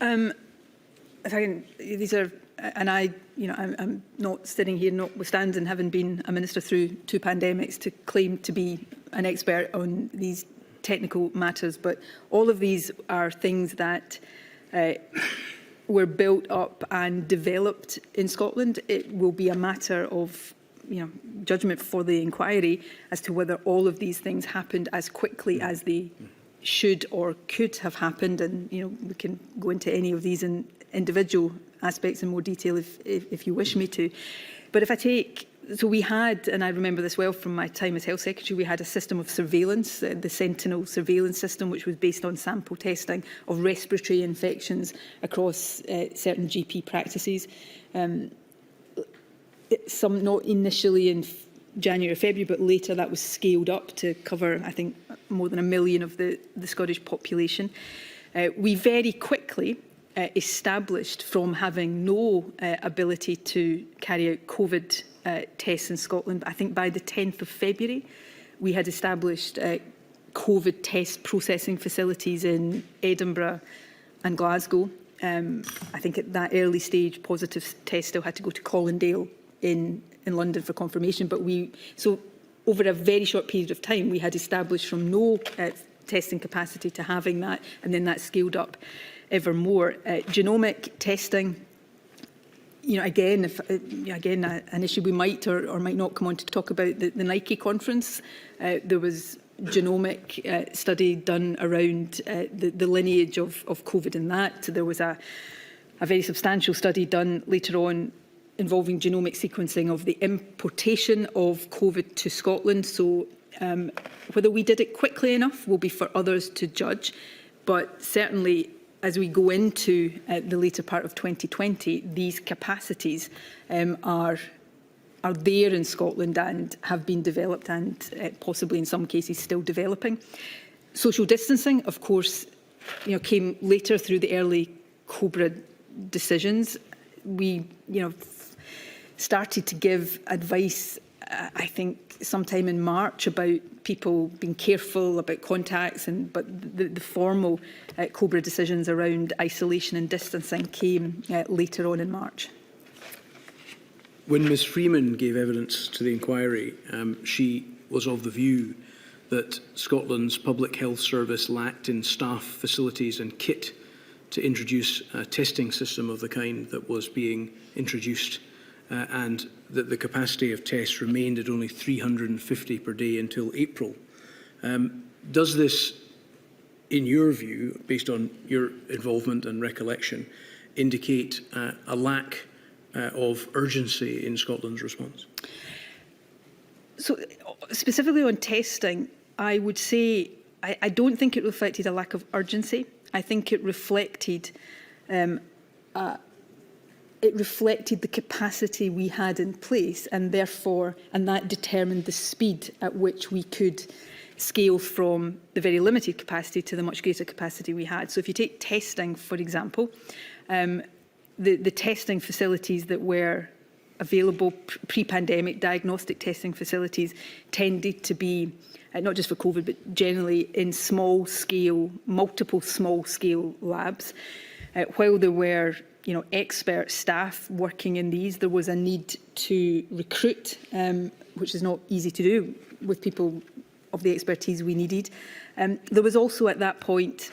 If I can, these are, and I'm not sitting here notwithstanding having been a minister through 2 pandemics to claim to be an expert on these technical matters, but all of these are things that were built up and developed in Scotland. It will be a matter of judgment for the inquiry as to whether all of these things happened as quickly as they should or could have happened, and we can go into any of these in individual aspects in more detail if you wish me to. But if I take, so we had, and I remember this well from my time as Health Secretary, we had a system of surveillance, the Sentinel surveillance system, which was based on sample testing of respiratory infections across certain GP practices. Some not initially in January or February, but later that was scaled up to cover, I think, more than 1 million of the Scottish population. We very quickly established, from having no ability to carry out COVID tests in Scotland, I think by the 10th of February, we had established COVID test processing facilities in Edinburgh and Glasgow. I think at that early stage, positive tests still had to go to Colindale in London for confirmation, but so over a very short period of time, we had established from no testing capacity to having that, and then that scaled up ever more. Genomic testing, again, an issue we might or might not come on to talk about, the Nike conference. There was genomic study done around the lineage of COVID in that. There was a very substantial study done later on involving genomic sequencing of the importation of COVID to Scotland. So whether we did it quickly enough will be for others to judge, but certainly as we go into the later part of 2020, these capacities are there in Scotland and have been developed and possibly in some cases still developing. Social distancing, of course, came later through the early COBRA decisions. We, started to give advice, I think, sometime in March about people being careful about contacts, but the formal COBRA decisions around isolation and distancing came later on in March. When Ms Freeman gave evidence to the inquiry, she was of the view that Scotland's Public Health Service lacked in staff, facilities and kit to introduce a testing system of the kind that was being introduced, and that the capacity of tests remained at only 350 per day until April. Does this, in your view, based on your involvement and recollection, indicate a lack of urgency in Scotland's response? So, specifically on testing, I would say I don't think it reflected a lack of urgency. I think it reflected the capacity we had in place, and therefore, that determined the speed at which we could scale from the very limited capacity to the much greater capacity we had. So if you take testing, for example, the testing facilities that were available pre-pandemic, diagnostic testing facilities, tended to be, not just for COVID, but generally in multiple small-scale labs. While there were expert staff working in these, there was a need to recruit, which is not easy to do with people of the expertise we needed. There was also at that point,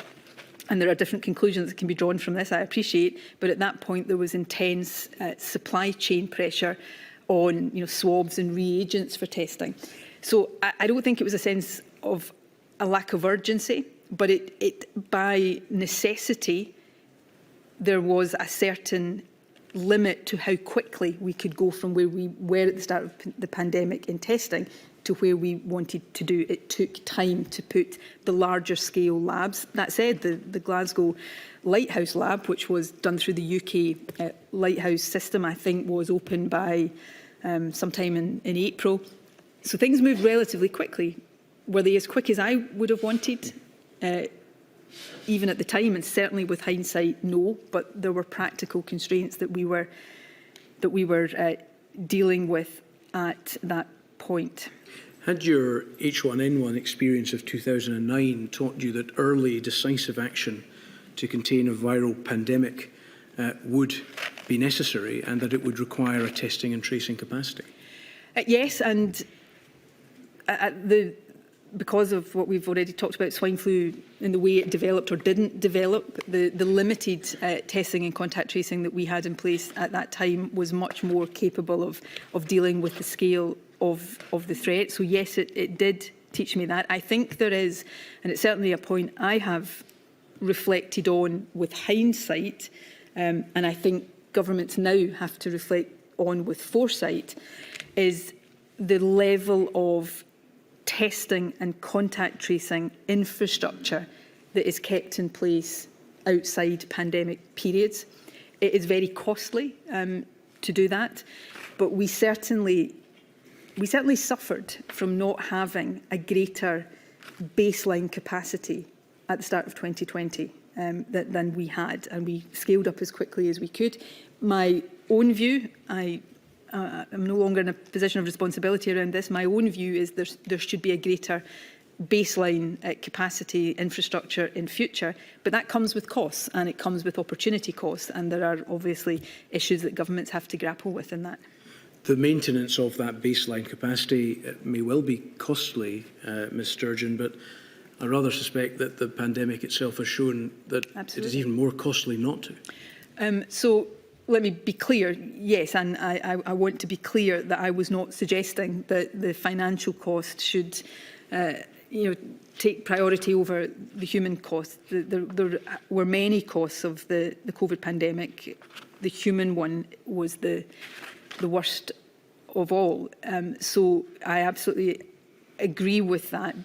and there are different conclusions that can be drawn from this, I appreciate, but at that point there was intense supply chain pressure on swabs and reagents for testing. So I don't think it was a sense of a lack of urgency, but it by necessity, there was a certain limit to how quickly we could go from where we were at the start of the pandemic in testing to where we wanted to do. It took time to put the larger scale labs. That said, the Glasgow Lighthouse Lab, which was done through the UK Lighthouse system, I think was open by sometime in April. So things moved relatively quickly. Were they as quick as I would have wanted? Even at the time, and certainly with hindsight, no. But there were practical constraints that we were dealing with at that point. Had your H1N1 experience of 2009 taught you that early, decisive action to contain a viral pandemic would be necessary, and that it would require a testing and tracing capacity? Yes, and because of what we've already talked about, swine flu and the way it developed or didn't develop, the limited testing and contact tracing that we had in place at that time was much more capable of dealing with the scale of the threat. So yes, it did teach me that. I think there is, and it's certainly a point I have reflected on with hindsight, and I think governments now have to reflect on with foresight, is the level of testing and contact tracing infrastructure that is kept in place outside pandemic periods. It is very costly to do that, but we certainly suffered from not having a greater baseline capacity at the start of 2020 than we had, and we scaled up as quickly as we could. My own view, I'm no longer in a position of responsibility around this. My own view is there should be a greater baseline capacity infrastructure in future, but that comes with costs, and it comes with opportunity costs, and there are obviously issues that governments have to grapple with in that. The maintenance of that baseline capacity may well be costly, Ms Sturgeon, but I rather suspect that the pandemic itself has shown that Absolutely. It is even more costly not to. So let me be clear, yes, and I want to be clear that I was not suggesting that the financial cost should take priority over the human cost. There were many costs of the COVID pandemic. The human one was the worst of all. So I absolutely agree with that.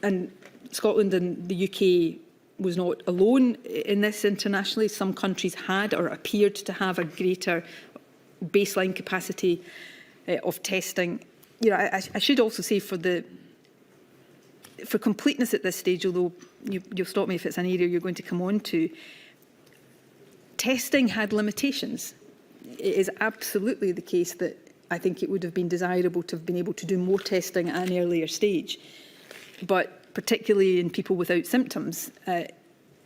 And Scotland and the UK was not alone in this internationally. Some countries had or appeared to have a greater baseline capacity of testing. I should also say for completeness at this stage, although you'll stop me if it's an area you're going to come on to, testing had limitations. It is absolutely the case that I think it would have been desirable to have been able to do more testing at an earlier stage. But particularly in people without symptoms,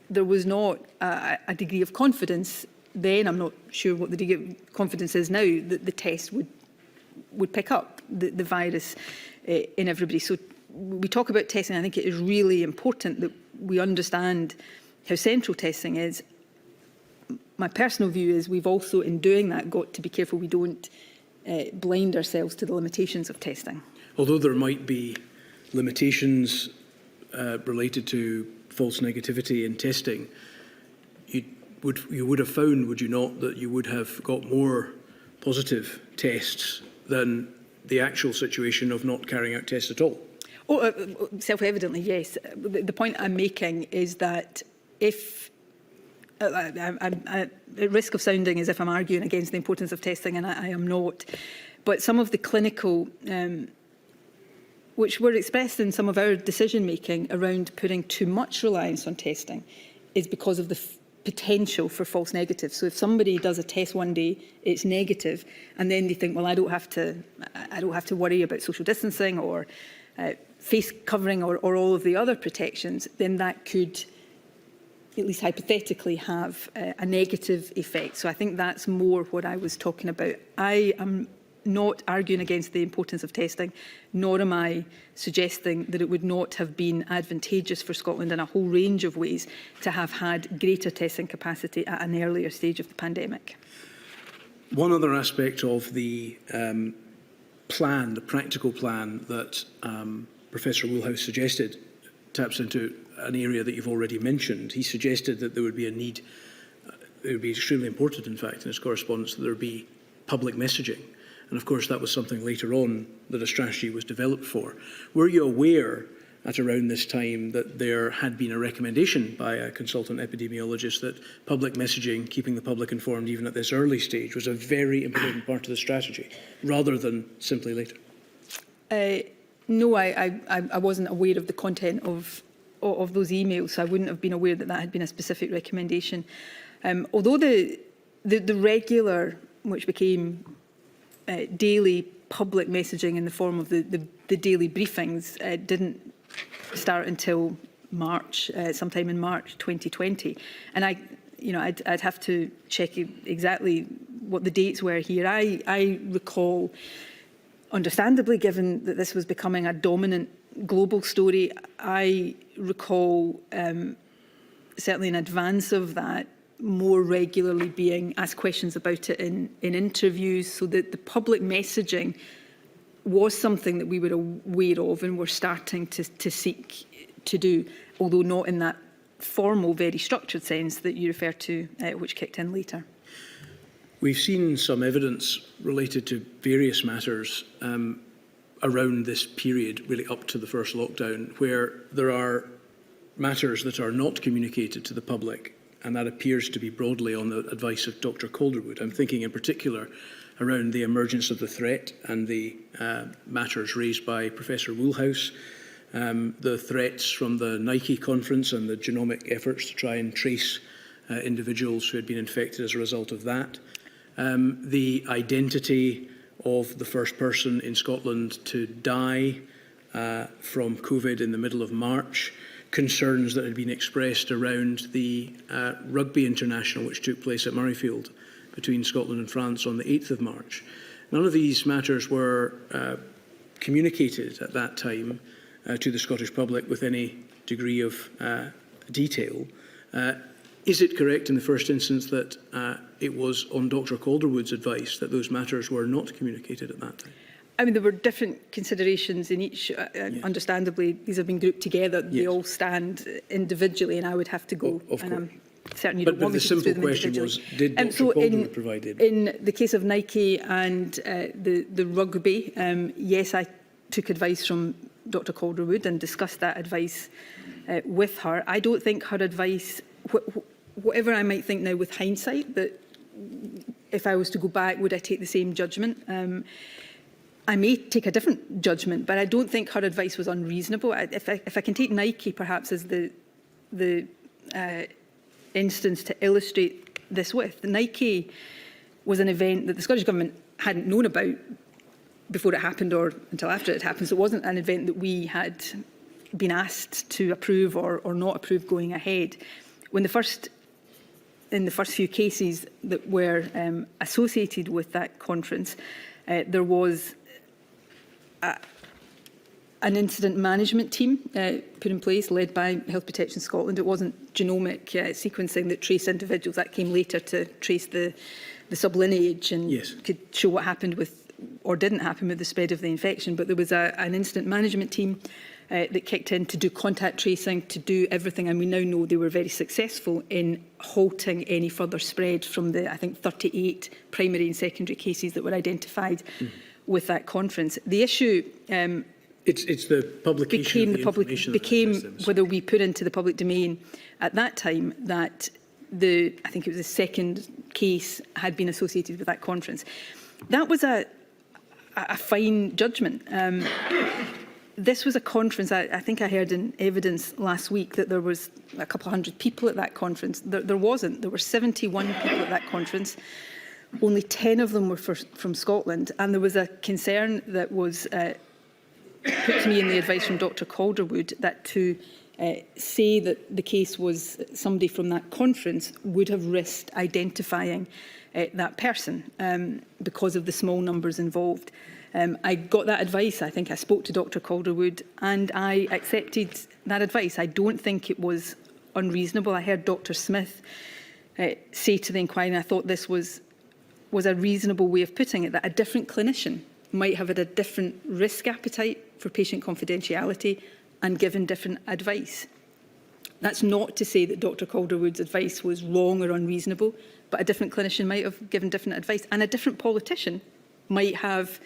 there was not a degree of confidence then. I'm not sure what the degree of confidence is now that the test would pick up the virus in everybody. So we talk about testing. I think it is really important that we understand how central testing is. My personal view is we've also, in doing that, got to be careful we don't blind ourselves to the limitations of testing. Although there might be limitations related to false negativity in testing, you would have found, would you not, that you would have got more positive tests than the actual situation of not carrying out tests at all? Oh, self-evidently, yes. The point I'm making is that if I'm at risk of sounding as if I'm arguing against the importance of testing, and I am not, but some of the clinical which were expressed in some of our decision-making around putting too much reliance on testing is because of the potential for false negatives. So if somebody does a test one day, it's negative, and then they think, well, I don't have to worry about social distancing or face covering or all of the other protections, then that could, at least hypothetically, have a negative effect. So I think that's more what I was talking about. I am not arguing against the importance of testing, nor am I suggesting that it would not have been advantageous for Scotland in a whole range of ways to have had greater testing capacity at an earlier stage of the pandemic. One other aspect of the plan, the practical plan that Professor Woolhouse suggested taps into an area that you've already mentioned. He suggested that there would be a need, it would be extremely important, in fact, in his correspondence, that there be public messaging. And of course, that was something later on that a strategy was developed for. Were you aware at around this time that there had been a recommendation by a consultant epidemiologist that public messaging, keeping the public informed even at this early stage, was a very important part of the strategy, rather than simply later? No, I wasn't aware of the content of those emails, so I wouldn't have been aware that that had been a specific recommendation. Although the regular, which became daily public messaging in the form of the daily briefings, didn't start until March, sometime in March 2020. And I'd have to check exactly what the dates were here. I recall, understandably, given that this was becoming a dominant global story, I recall, certainly in advance of that, more regularly being asked questions about it in interviews, so that the public messaging was something that we were aware of and were starting to seek to do, although not in that formal, very structured sense that you refer to, which kicked in later. We've seen some evidence related to various matters around this period, really up to the first lockdown, where there are matters that are not communicated to the public, and that appears to be broadly on the advice of Dr. Calderwood. I'm thinking in particular around the emergence of the threat and the matters raised by Professor Woolhouse, the threats from the Nike conference and the genomic efforts to try and trace individuals who had been infected as a result of that, the identity of the first person in Scotland to die from COVID in the middle of March, concerns that had been expressed around the rugby international which took place at Murrayfield between Scotland and France on the 8th of March. None of these matters were communicated at that time to the Scottish public with any degree of detail. Is it correct in the first instance that it was on Dr. Calderwood's advice that those matters were not communicated at that time? I mean, there were different considerations in each. Yes. Understandably, these have been grouped together. Yes. They all stand individually, and I would have to go. Of course. Certainly don't want me to go through them individually. But the simple question was, did Dr. Calderwood provide it? In the case of Nike and the rugby, yes, I took advice from Dr. Calderwood and discussed that advice with her. I don't think her advice, whatever I might think now with hindsight, that if I was to go back, would I take the same judgment? I may take a different judgment, but I don't think her advice was unreasonable. If I can take Nike perhaps as the instance to illustrate this with, Nike was an event that the Scottish Government hadn't known about before it happened or until after it happened. So it wasn't an event that we had been asked to approve or not approve going ahead. When in the first few cases that were associated with that conference, there was an incident management team put in place, led by Health Protection Scotland. It wasn't genomic sequencing that traced individuals. That came later to trace the sublineage and yes, could show what happened with or didn't happen with the spread of the infection. But there was an incident management team that kicked in to do contact tracing, to do everything. And we now know they were very successful in halting any further spread from the, I think, 38 primary and secondary cases that were identified with that conference. The issue it's the publication became whether we put into the public domain at that time that I think it was the second case had been associated with that conference. That was a fine judgment. This was a conference, I think I heard in evidence last week that there was a couple of hundred people at that conference. There wasn't. There were 71 people at that conference. Only 10 of them were from Scotland. And there was a concern that was put to me in the advice from Dr. Calderwood that to say that the case was somebody from that conference would have risked identifying that person because of the small numbers involved. I got that advice. I think I spoke to Dr. Calderwood and I accepted that advice. I don't think it was unreasonable. I heard Dr. Smith say to the inquiry, and I thought this was a reasonable way of putting it, that a different clinician might have had a different risk appetite for patient confidentiality and given different advice. That's not to say that Dr. Calderwood's advice was wrong or unreasonable. but a different clinician might have given different advice, and a different politician might have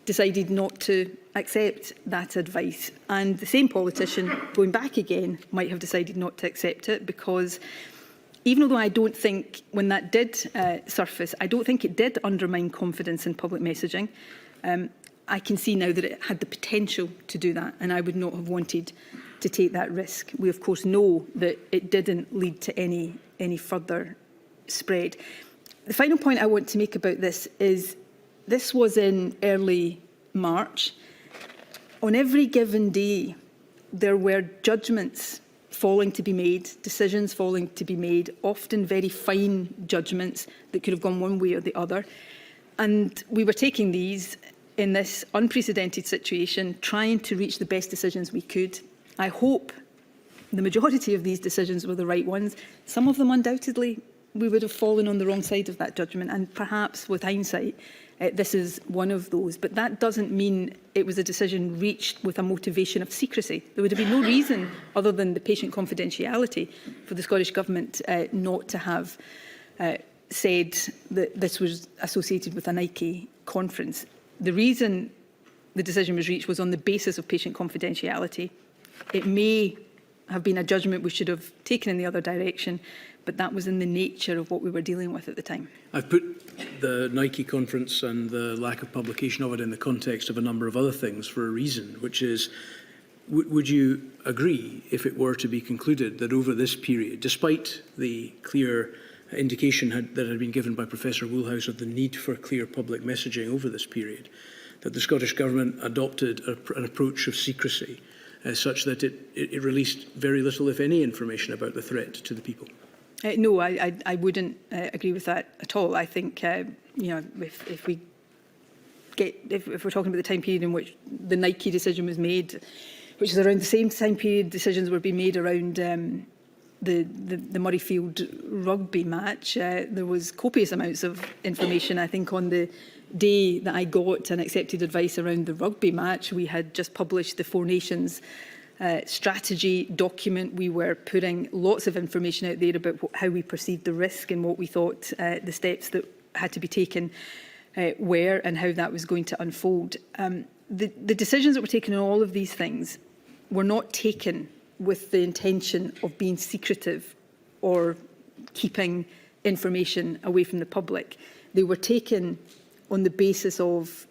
decided not to accept that advice. And the same politician, going back again, might have decided not to accept it, because even though I don't think, when that did surface, I don't think it did undermine confidence in public messaging. I can see now that it had the potential to do that, and I would not have wanted to take that risk. We, of course, know that it didn't lead to any further spread. The final point I want to make about this is, this was in early March. On every given day, there were judgments falling to be made, decisions falling to be made, often very fine judgments that could have gone one way or the other. And we were taking these in this unprecedented situation, trying to reach the best decisions we could. I hope the majority of these decisions were the right ones. Some of them, undoubtedly, we would have fallen on the wrong side of that judgment, and perhaps with hindsight, this is one of those. But that doesn't mean it was a decision reached with a motivation of secrecy. There would have been no reason, other than the patient confidentiality, for the Scottish Government not to have said that this was associated with a Nike conference. The reason the decision was reached was on the basis of patient confidentiality. It may have been a judgment we should have taken in the other direction, but that was in the nature of what we were dealing with at the time. I've put the Nike conference and the lack of publication of it in the context of a number of other things for a reason, which is, would you agree, if it were to be concluded that over this period, despite the clear indication that had been given by Professor Woolhouse of the need for clear public messaging over this period, that the Scottish Government adopted an approach of secrecy such that it released very little, if any, information about the threat to the people? No, I wouldn't agree with that at all. I think, you know, if we're talking about the time period in which the Nike decision was made, which is around the same time period decisions were being made around the Murrayfield rugby match, there was copious amounts of information. I think on the day that I got and accepted advice around the rugby match, we had just published the Four Nations strategy document. We were putting lots of information out there about how we perceived the risk and what we thought the steps that had to be taken were, and how that was going to unfold. The decisions that were taken on all of these things were not taken with the intention of being secretive or keeping information away from the public. They were taken on the basis of,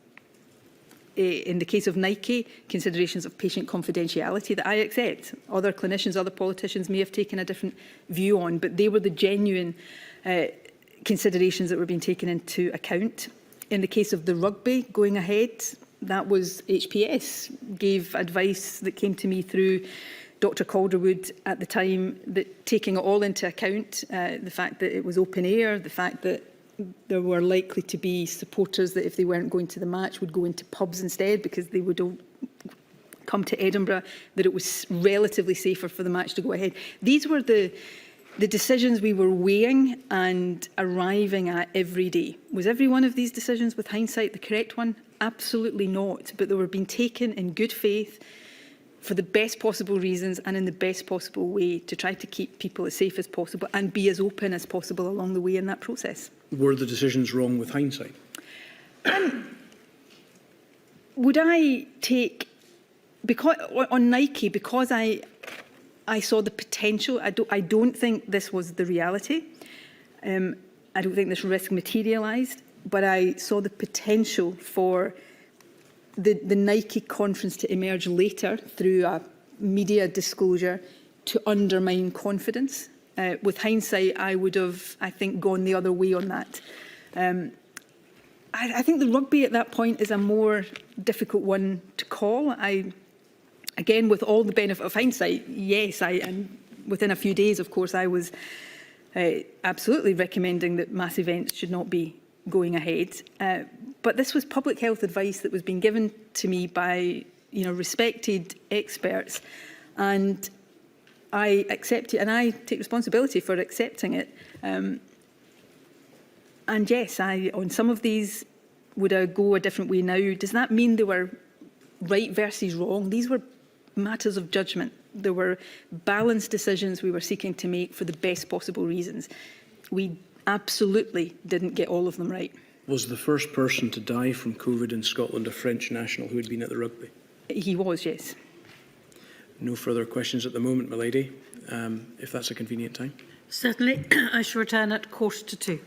in the case of Nike, considerations of patient confidentiality that I accept. Other clinicians, other politicians may have taken a different view on, but they were the genuine considerations that were being taken into account. In the case of the rugby going ahead, that was HPS, gave advice that came to me through Dr Calderwood at the time, that taking it all into account, the fact that it was open air, the fact that there were likely to be supporters that if they weren't going to the match would go into pubs instead because they would all come to Edinburgh, that it was relatively safer for the match to go ahead. These were the decisions we were weighing and arriving at every day. Was every one of these decisions with hindsight the correct one? Absolutely not, but they were being taken in good faith for the best possible reasons and in the best possible way to try to keep people as safe as possible and be as open as possible along the way in that process. Were the decisions wrong with hindsight? Would I take, because on Nike, because I saw the potential, I don't think this was the reality. I don't think this risk materialised, but I saw the potential for the Nike conference to emerge later through a media disclosure to undermine confidence. With hindsight, I would have, I think, gone the other way on that. I think the rugby at that point is a more difficult one to call. Again, with all the benefit of hindsight, yes, and within a few days, of course, I was absolutely recommending that mass events should not be going ahead. But this was public health advice that was being given to me by, respected experts, and I accept it, and I take responsibility for accepting it. And yes, on some of these, would I go a different way now? Does that mean they were right versus wrong? These were matters of judgment. There were balanced decisions we were seeking to make for the best possible reasons. We absolutely didn't get all of them right. Was the first person to die from COVID in Scotland a French national who had been at the rugby? He was, yes. No further questions at the moment, my lady, if that's a convenient time. Certainly. I shall return at 1:45.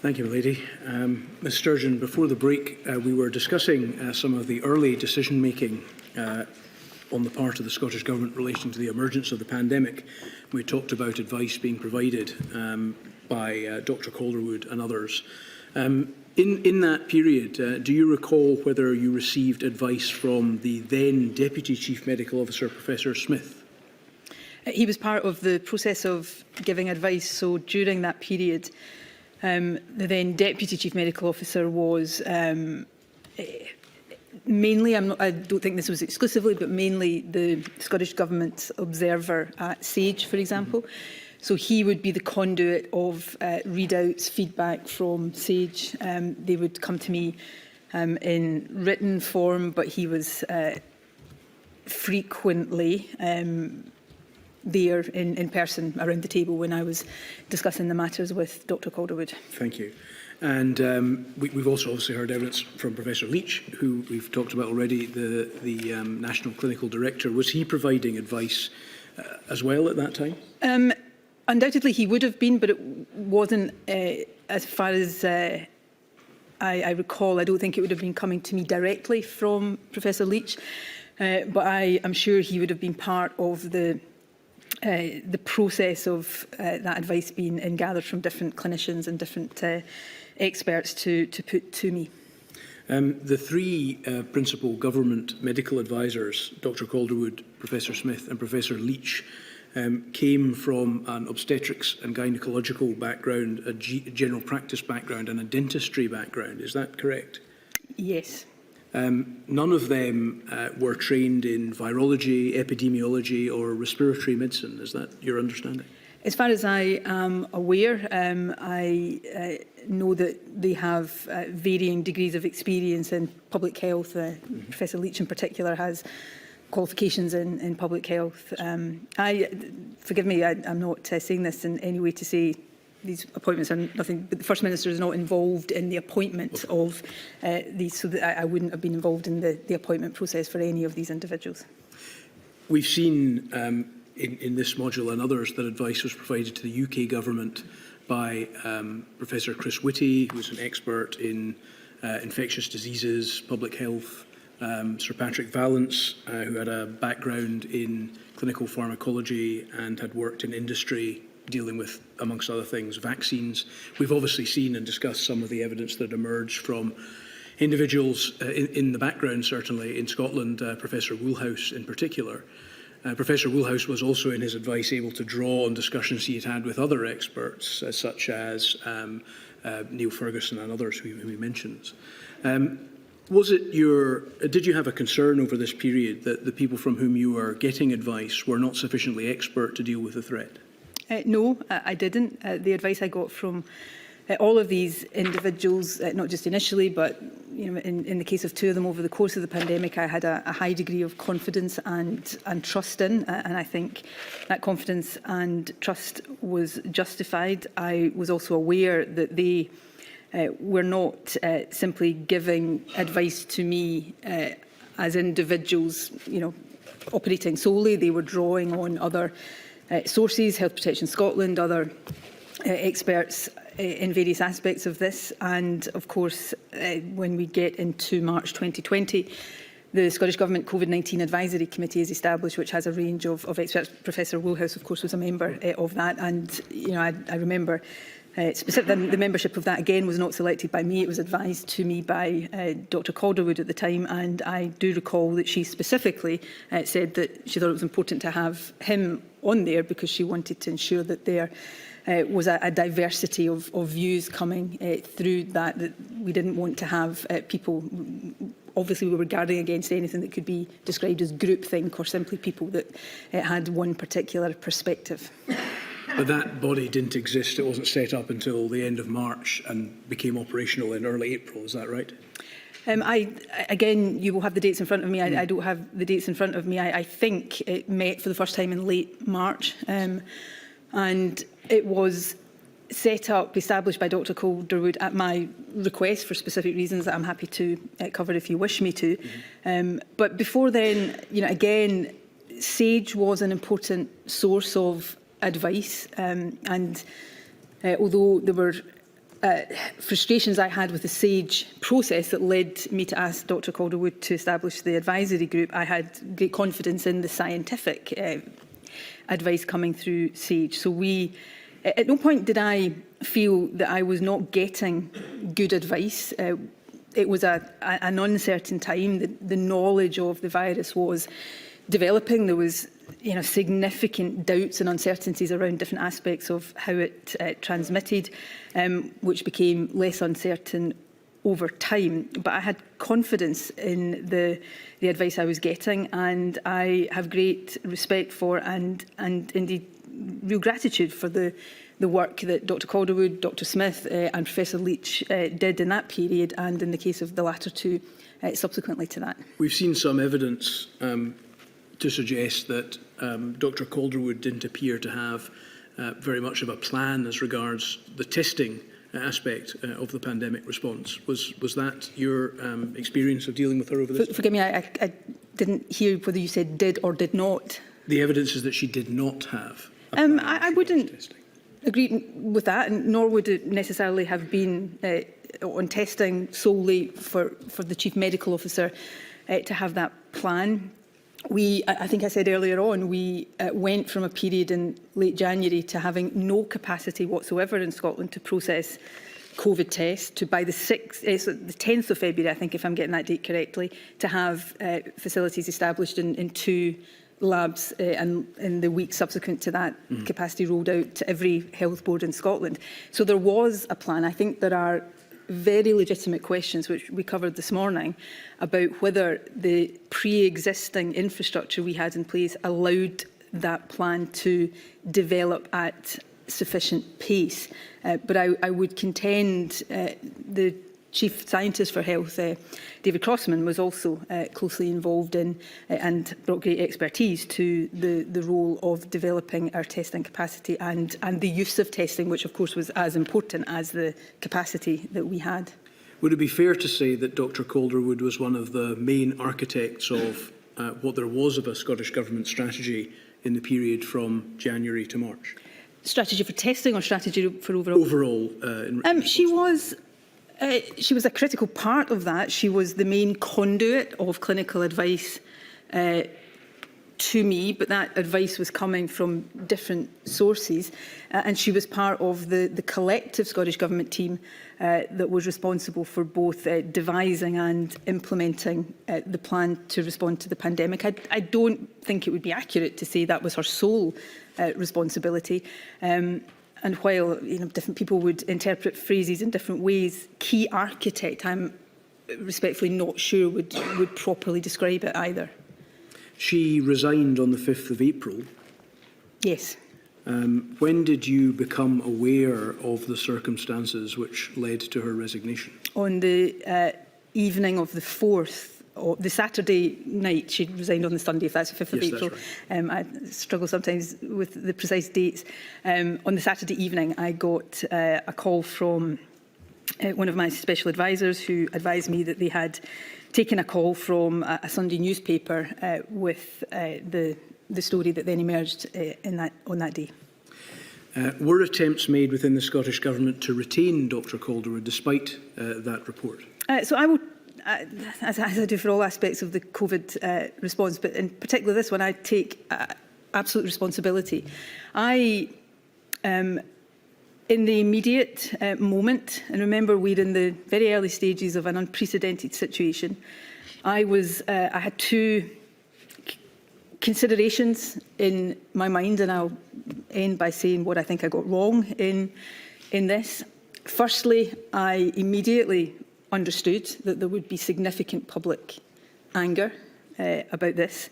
Thank you, Milady. Ms Sturgeon, before the break, we were discussing some of the early decision-making on the part of the Scottish Government in relation to the emergence of the pandemic. We talked about advice being provided by Dr Calderwood and others. In that period, do you recall whether you received advice from the then Deputy Chief Medical Officer, Professor Smith? He was part of the process of giving advice, so during that period, the then Deputy Chief Medical Officer was mainly, I don't think this was exclusively, but mainly the Scottish Government's observer at SAGE, for example. So he would be the conduit of readouts, feedback from SAGE. They would come to me in written form, but he was frequently there in person around the table when I was discussing the matters with Dr Calderwood. Thank you. And we've also obviously heard evidence from Professor Leach, who we've talked about already, the National Clinical Director. Was he providing advice as well at that time? Undoubtedly he would have been, but it wasn't, as far as I recall, I don't think it would have been coming to me directly from Professor Leach, but I am sure he would have been part of the process of that advice being gathered from different clinicians and different experts to put to me. The three principal government medical advisors, Dr Calderwood, Professor Smith and Professor Leach, came from an obstetrics and gynecological background, a general practice background and a dentistry background. Is that correct? Yes. None of them were trained in virology, epidemiology or respiratory medicine. Is that your understanding? As far as I am aware, I know that they have varying degrees of experience in public health. Professor Leach in particular has qualifications in public health. Forgive me, I'm not saying this in any way to say these appointments are nothing, but the First Minister is not involved in the appointment of these, so that I wouldn't have been involved in the appointment process for any of these individuals. We've seen in this module and others that advice was provided to the UK Government by Professor Chris Whitty, who is an expert in infectious diseases, public health, Sir Patrick Vallance, who had a background in clinical pharmacology and had worked in industry dealing with, amongst other things, vaccines. We've obviously seen and discussed some of the evidence that emerged from individuals in the background, certainly in Scotland, Professor Woolhouse in particular. Professor Woolhouse was also in his advice able to draw on discussions he had had with other experts, such as Neil Ferguson and others who he mentions. Did you have a concern over this period that the people from whom you were getting advice were not sufficiently expert to deal with the threat? No, I didn't. The advice I got from all of these individuals, not just initially, but in the case of two of them over the course of the pandemic, I had a high degree of confidence and trust in, and I think that confidence and trust was justified. I was also aware that they were not simply giving advice to me as individuals, operating solely. They were drawing on other sources, Health Protection Scotland, other experts in various aspects of this. And of course, when we get into March 2020, the Scottish Government COVID-19 Advisory Committee is established, which has a range of experts. Professor Woolhouse, of course, was a member of that. And I remember specifically the membership of that, again, was not selected by me. It was advised to me by Dr Calderwood at the time. And I do recall that she specifically said that she thought it was important to have him on there because she wanted to ensure that there was a diversity of views coming through that we didn't want to have people. Obviously, we were guarding against anything that could be described as groupthink or simply people that had one particular perspective. But that body didn't exist. It wasn't set up until the end of March and became operational in early April. Is that right? Again, you will have the dates in front of me. I don't have the dates in front of me. I think it met for the first time in late March. And it was set up, established by Dr Calderwood at my request for specific reasons that I'm happy to cover if you wish me to. But before then, again, SAGE was an important source of advice. And although there were frustrations I had with the SAGE process that led me to ask Dr Calderwood to establish the advisory group, I had great confidence in the scientific advice coming through SAGE. So at no point did I feel that I was not getting good advice. It was an uncertain time. The knowledge of the virus was developing. There was significant doubts and uncertainties around different aspects of how it transmitted, which became less uncertain over time. But I had confidence in the advice I was getting, and I have great respect for and indeed real gratitude for the work that Dr Calderwood, Dr Smith and Professor Leach did in that period, and in the case of the latter two, subsequently to that. We've seen some evidence to suggest that Dr Calderwood didn't appear to have very much of a plan as regards the testing aspect of the pandemic response. Was that your experience of dealing with her over this? Forgive me, I didn't hear whether you said did or did not. The evidence is that she did not have a plan I wouldn't agree with that, and nor would it necessarily have been on testing solely for the Chief Medical Officer to have that plan. I think I said earlier on, we went from a period in late January to having no capacity whatsoever in Scotland to process COVID tests, to by the 10th of February, I think, if I'm getting that date correctly, to have facilities established in 2 labs, and in the week subsequent to that, capacity rolled out to every health board in Scotland. So there was a plan. I think there are very legitimate questions, which we covered this morning, about whether the pre-existing infrastructure we had in place allowed that plan to develop at sufficient pace. But I would contend the Chief Scientist for Health, David Crossman, was also closely involved in and brought great expertise to the role of developing our testing capacity and the use of testing, which of course was as important as the capacity that we had. Would it be fair to say that Dr Calderwood was one of the main architects of what there was of a Scottish Government strategy in the period from January to March? Strategy for testing or strategy for overall? Overall. She was a critical part of that. She was the main conduit of clinical advice to me, but that advice was coming from different sources, and she was part of the collective Scottish Government team that was responsible for both devising and implementing the plan to respond to the pandemic. I don't think it would be accurate to say that was her sole responsibility. And while different people would interpret phrases in different ways, key architect, I'm respectfully not sure would properly describe it either. She resigned on the 5th of April. Yes. When did you become aware of the circumstances which led to her resignation? On the evening of the 4th, or the Saturday night. She resigned on the Sunday, if that's the 5th of April. That's right. I struggle sometimes with the precise dates. On the Saturday evening, I got a call from one of my special advisors, who advised me that they had taken a call from a Sunday newspaper with the story that then emerged on that day. Were attempts made within the Scottish Government to retain Dr Calderwood despite that report? So I will, as I do for all aspects of the COVID response, but in particular this one, I take absolute responsibility. In the immediate moment, and remember we're in the very early stages of an unprecedented situation, I had 2 considerations in my mind, and I'll end by saying what I think I got wrong in this. Firstly, I immediately understood that there would be significant public anger about this,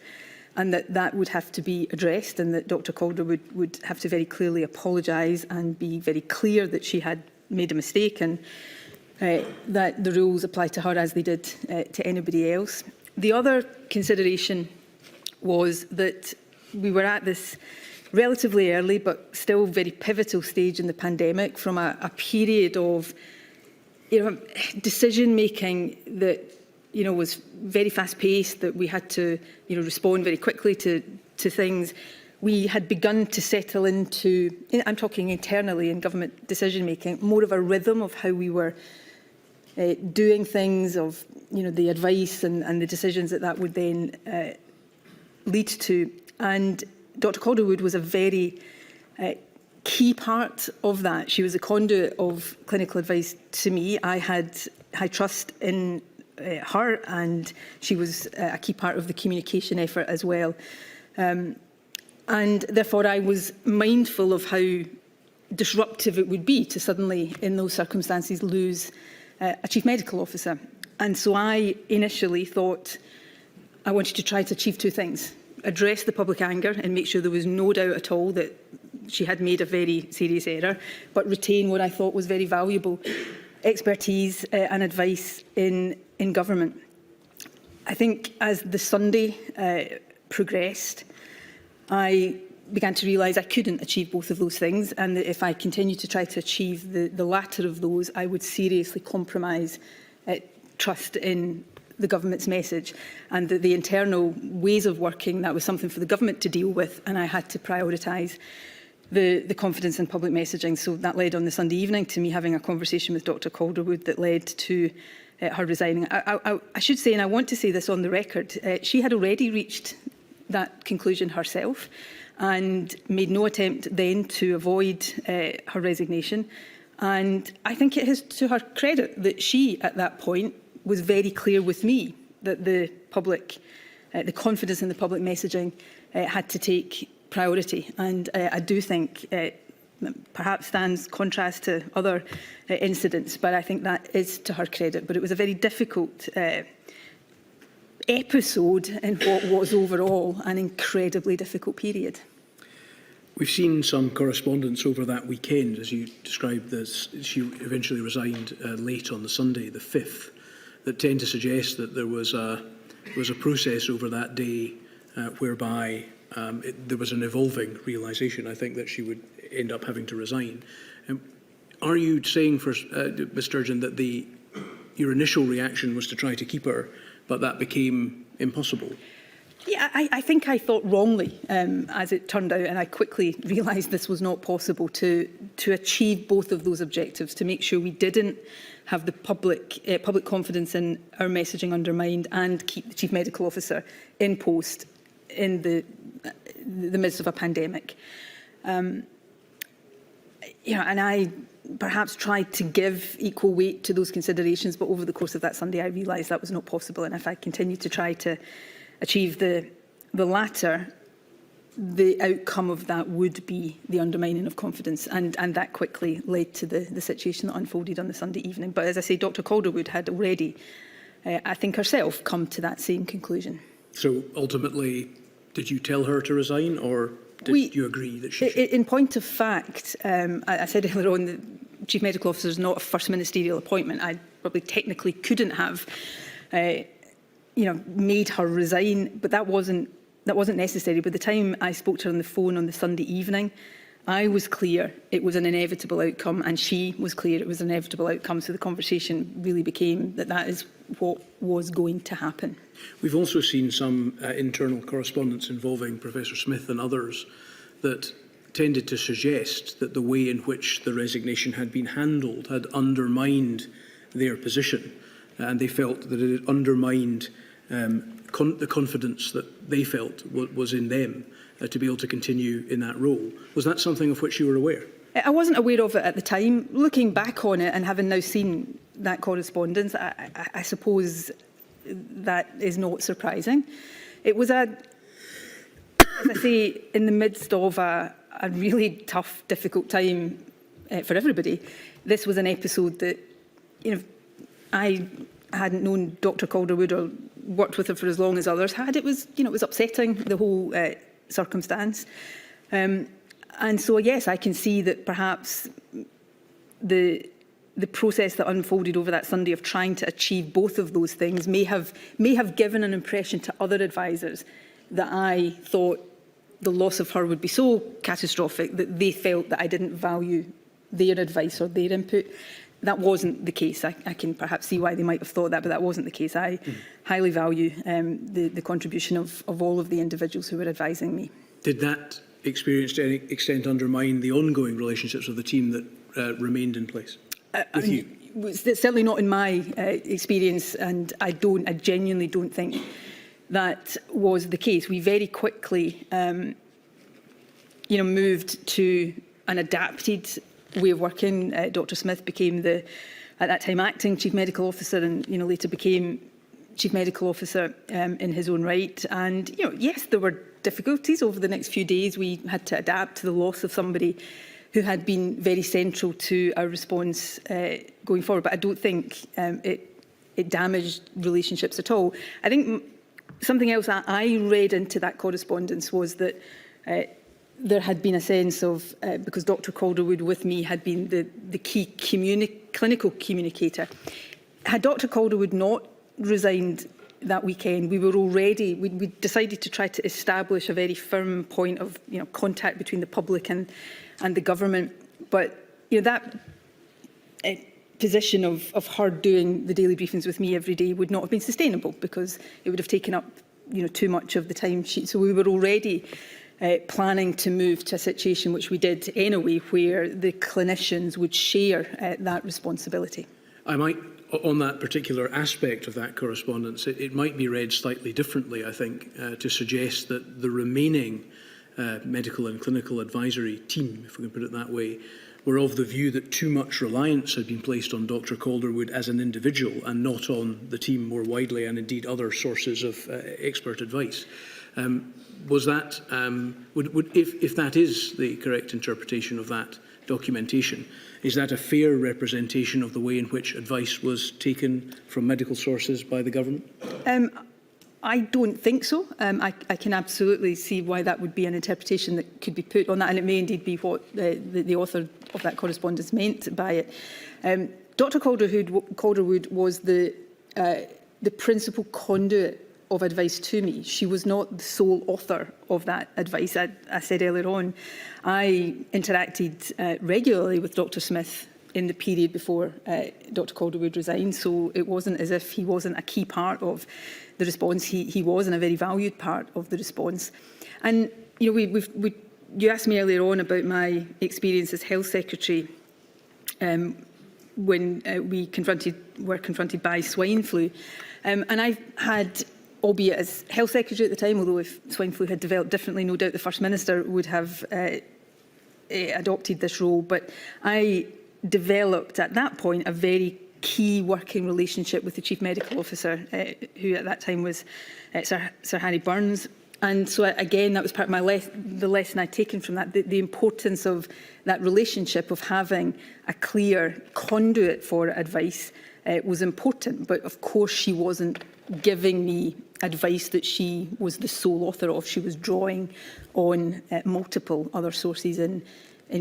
and that would have to be addressed, and that Dr Calderwood would have to very clearly apologise and be very clear that she had made a mistake, and that the rules apply to her as they did to anybody else. The other consideration was that we were at this relatively early but still very pivotal stage in the pandemic, from a period of decision making that was very fast paced, that we had to respond very quickly to things, we had begun to settle into, I'm talking internally in government decision-making, more of a rhythm of how we were doing things, of the advice and the decisions that would then lead to. And Dr Calderwood was a very key part of that. She was a conduit of clinical advice to me. I had high trust in her, and she was a key part of the communication effort as well. And therefore I was mindful of how disruptive it would be to suddenly, in those circumstances, lose a chief medical officer. And so I initially thought I wanted to try to achieve two things: address the public anger and make sure there was no doubt at all that she had made a very serious error, but retain what I thought was very valuable expertise and advice in government. I think as the Sunday progressed, I began to realise I couldn't achieve both of those things, and that if I continued to try to achieve the latter of those, I would seriously compromise trust in the government's message, and that the internal ways of working, that was something for the government to deal with, and I had to prioritise the confidence in public messaging. So that led on the Sunday evening to me having a conversation with Dr Calderwood that led to her resigning. I should say, and I want to say this on the record, she had already reached that conclusion herself and made no attempt then to avoid her resignation. And I think it is to her credit that she, at that point, was very clear with me that the public, the confidence in the public messaging had to take priority. And I do think perhaps stands contrast to other incidents, but I think that is to her credit. But it was a very difficult episode in what was overall an incredibly difficult period. We've seen some correspondence over that weekend, as you described this. She eventually resigned late on the Sunday, the 5th, that tend to suggest that there was a process over that day whereby there was an evolving realisation, I think, that she would end up having to resign. Are you saying, for Ms Sturgeon, that your initial reaction was to try to keep her, but that became impossible? Yeah, I think I thought wrongly, as it turned out, and I quickly realised this was not possible to achieve both of those objectives, to make sure we didn't have the public confidence in our messaging undermined and keep the Chief Medical Officer in post in the midst of a pandemic. And I perhaps tried to give equal weight to those considerations, but over the course of that Sunday I realised that was not possible, and if I continued to try to achieve the latter, the outcome of that would be the undermining of confidence, and that quickly led to the situation that unfolded on the Sunday evening. But as I say, Dr Calderwood had already, I think herself, come to that same conclusion. So ultimately, did you tell her to resign, or did you agree that she should? In point of fact, I said earlier on that Chief Medical Officer is not a first ministerial appointment. I probably technically couldn't have made her resign, but that wasn't necessary. By the time I spoke to her on the phone on the Sunday evening, I was clear it was an inevitable outcome, and she was clear it was an inevitable outcome. So the conversation really became that is what was going to happen. We've also seen some internal correspondence involving Professor Smith and others that tended to suggest that the way in which the resignation had been handled had undermined their position, and they felt that it had undermined the confidence that they felt was in them to be able to continue in that role. Was that something of which you were aware? I wasn't aware of it at the time. Looking back on it and having now seen that correspondence, I suppose that is not surprising. It was as I say, in the midst of a really tough, difficult time for everybody. This was an episode that, I hadn't known Dr Calderwood or worked with her for as long as others had. It was, it was upsetting, the whole circumstance. And so, yes, I can see that perhaps the process that unfolded over that Sunday of trying to achieve both of those things may have given an impression to other advisers that I thought the loss of her would be so catastrophic that they felt that I didn't value their advice or their input. That wasn't the case. I can perhaps see why they might have thought that, but that wasn't the case. I highly value the contribution of all of the individuals who were advising me. Did that experience to any extent undermine the ongoing relationships of the team that remained in place with you? It's certainly not in my experience, and I genuinely don't think that was the case. We very quickly, moved to an adapted way of working. Dr. Smith became at that time, acting Chief Medical Officer, and later became Chief Medical Officer in his own right. And yes, there were difficulties over the next few days. We had to adapt to the loss of somebody who had been very central to our response going forward. But I don't think it damaged relationships at all. I think something else I read into that correspondence was that there had been a sense of, because Dr. Calderwood with me had been the key clinical communicator, had Dr. Calderwood not resigned that weekend, we decided to try to establish a very firm point of contact between the public and the government. But that position of her doing the daily briefings with me every day would not have been sustainable, because it would have taken up too much of the time sheet. So we were already planning to move to a situation, which we did anyway, where the clinicians would share that responsibility. I might, on that particular aspect of that correspondence, it might be read slightly differently, I think, to suggest that the remaining medical and clinical advisory team, if we can put it that way, were of the view that too much reliance had been placed on Dr. Calderwood as an individual and not on the team more widely, and indeed other sources of expert advice. Was that, if that is the correct interpretation of that documentation, is that a fair representation of the way in which advice was taken from medical sources by the government? I don't think so. I can absolutely see why that would be an interpretation that could be put on that, and it may indeed be what the author of that correspondence meant by it. Dr. Calderwood was the principal conduit of advice to me. She was not the sole author of that advice. I said earlier on, I interacted regularly with Dr. Smith in the period before Dr. Calderwood resigned, so it wasn't as if he wasn't a key part of the response. He was, and a very valued part of the response. And you asked me earlier on about my experience as Health Secretary when we were confronted by swine flu, and I've had, albeit as Health Secretary at the time, although if swine flu had developed differently, no doubt the First Minister would have adopted this role. But I developed at that point a very key working relationship with the Chief Medical Officer, who at that time was Sir Harry Burns. And so again, that was part of the lesson I'd taken from that, the importance of that relationship, of having a clear conduit for advice was important. But of course, she wasn't giving me advice that she was the sole author of. She was drawing on multiple other sources in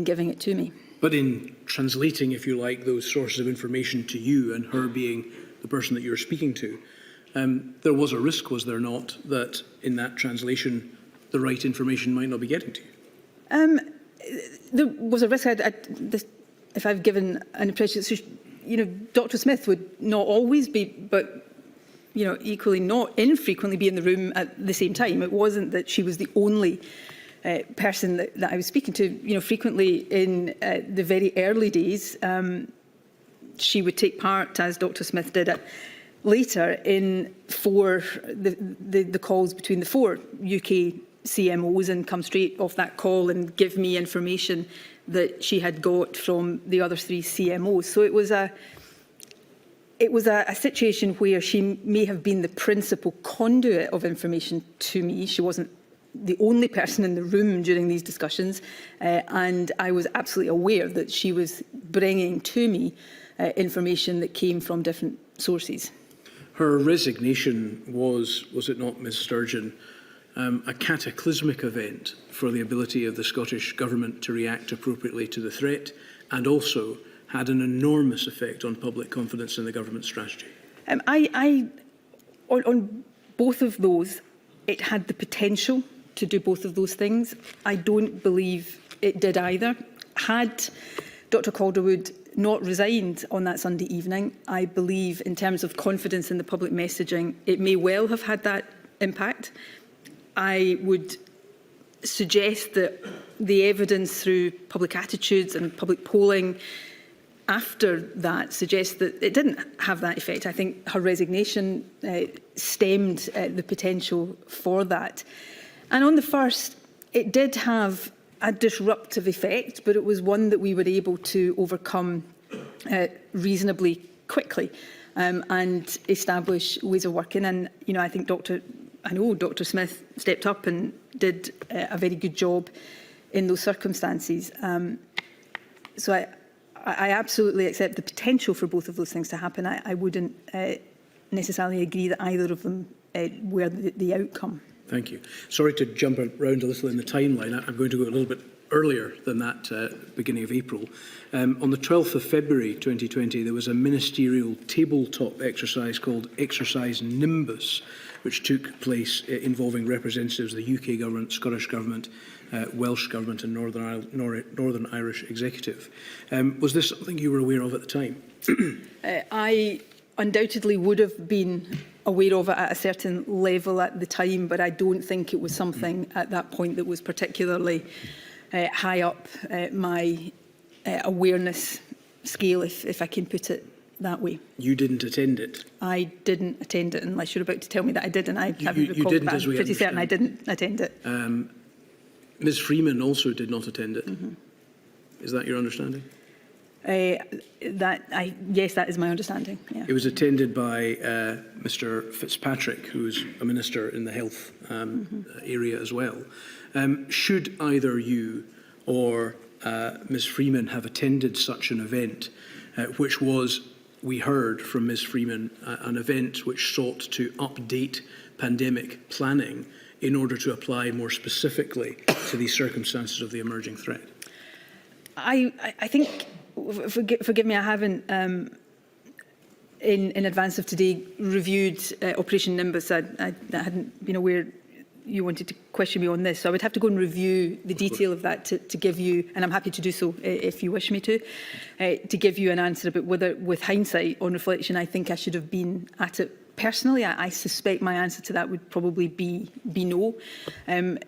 giving it to me. But in translating, if you like, those sources of information to you, and her being the person that you're speaking to, there was a risk, was there not, that in that translation the right information might not be getting to you? There was a risk. If I've given an impression, Dr. Smith would not always be, but equally not infrequently be in the room at the same time. It wasn't that she was the only person that I was speaking to. Frequently in the very early days, she would take part, as Dr. Smith did later, in the calls between the 4 UK CMOs, and come straight off that call and give me information that she had got from the other 3 CMOs. So it was a situation where she may have been the principal conduit of information to me. She wasn't the only person in the room during these discussions, and I was absolutely aware that she was bringing to me information that came from different sources. Her resignation was it not, Ms Sturgeon, a cataclysmic event for the ability of the Scottish Government to react appropriately to the threat, and also had an enormous effect on public confidence in the government strategy? On both of those, it had the potential to do both of those things. I don't believe it did either. Had Dr. Calderwood not resigned on that Sunday evening, I believe, in terms of confidence in the public messaging, it may well have had that impact. I would suggest that the evidence through public attitudes and public polling after that suggests that it didn't have that effect. I think her resignation stemmed the potential for that. And on the first, it did have a disruptive effect, but it was one that we were able to overcome reasonably quickly and establish ways of working. And, you know, I think I know Dr. Smith stepped up and did a very good job in those circumstances. So I absolutely accept the potential for both of those things to happen. I wouldn't necessarily agree that either of them were the outcome. Thank you. Sorry to jump around a little in the timeline. I'm going to go a little bit earlier than that, beginning of April. On the 12th of February 2020, there was a ministerial tabletop exercise called Exercise Nimbus, which took place involving representatives of the UK Government, Scottish Government, Welsh Government and Northern Irish Executive. Was this something you were aware of at the time? I undoubtedly would have been aware of it at a certain level at the time, but I don't think it was something at that point that was particularly high up my awareness scale, if I can put it that way. You didn't attend it? I didn't attend it, unless you're about to tell me that I did, and I haven't recalled, you didn't, but as we I'm pretty certain understand. I didn't attend it. Ms Freeman also did not attend it. Is that your understanding? Yes, that is my understanding. Yeah. It was attended by Mr Fitzpatrick, who is a minister in the health area as well. Should either you or Ms Freeman have attended such an event, which was, we heard from Ms Freeman, an event which sought to update pandemic planning in order to apply more specifically to the circumstances of the emerging threat? I think, forgive me, I haven't, in advance of today, reviewed Operation Nimbus. I hadn't been aware you wanted to question me on this, so I would have to go and review the detail of that to give you, and I'm happy to do so if you wish me to give you an answer about whether, with hindsight, on reflection, I think I should have been at it. Personally, I suspect my answer to that would probably be no. You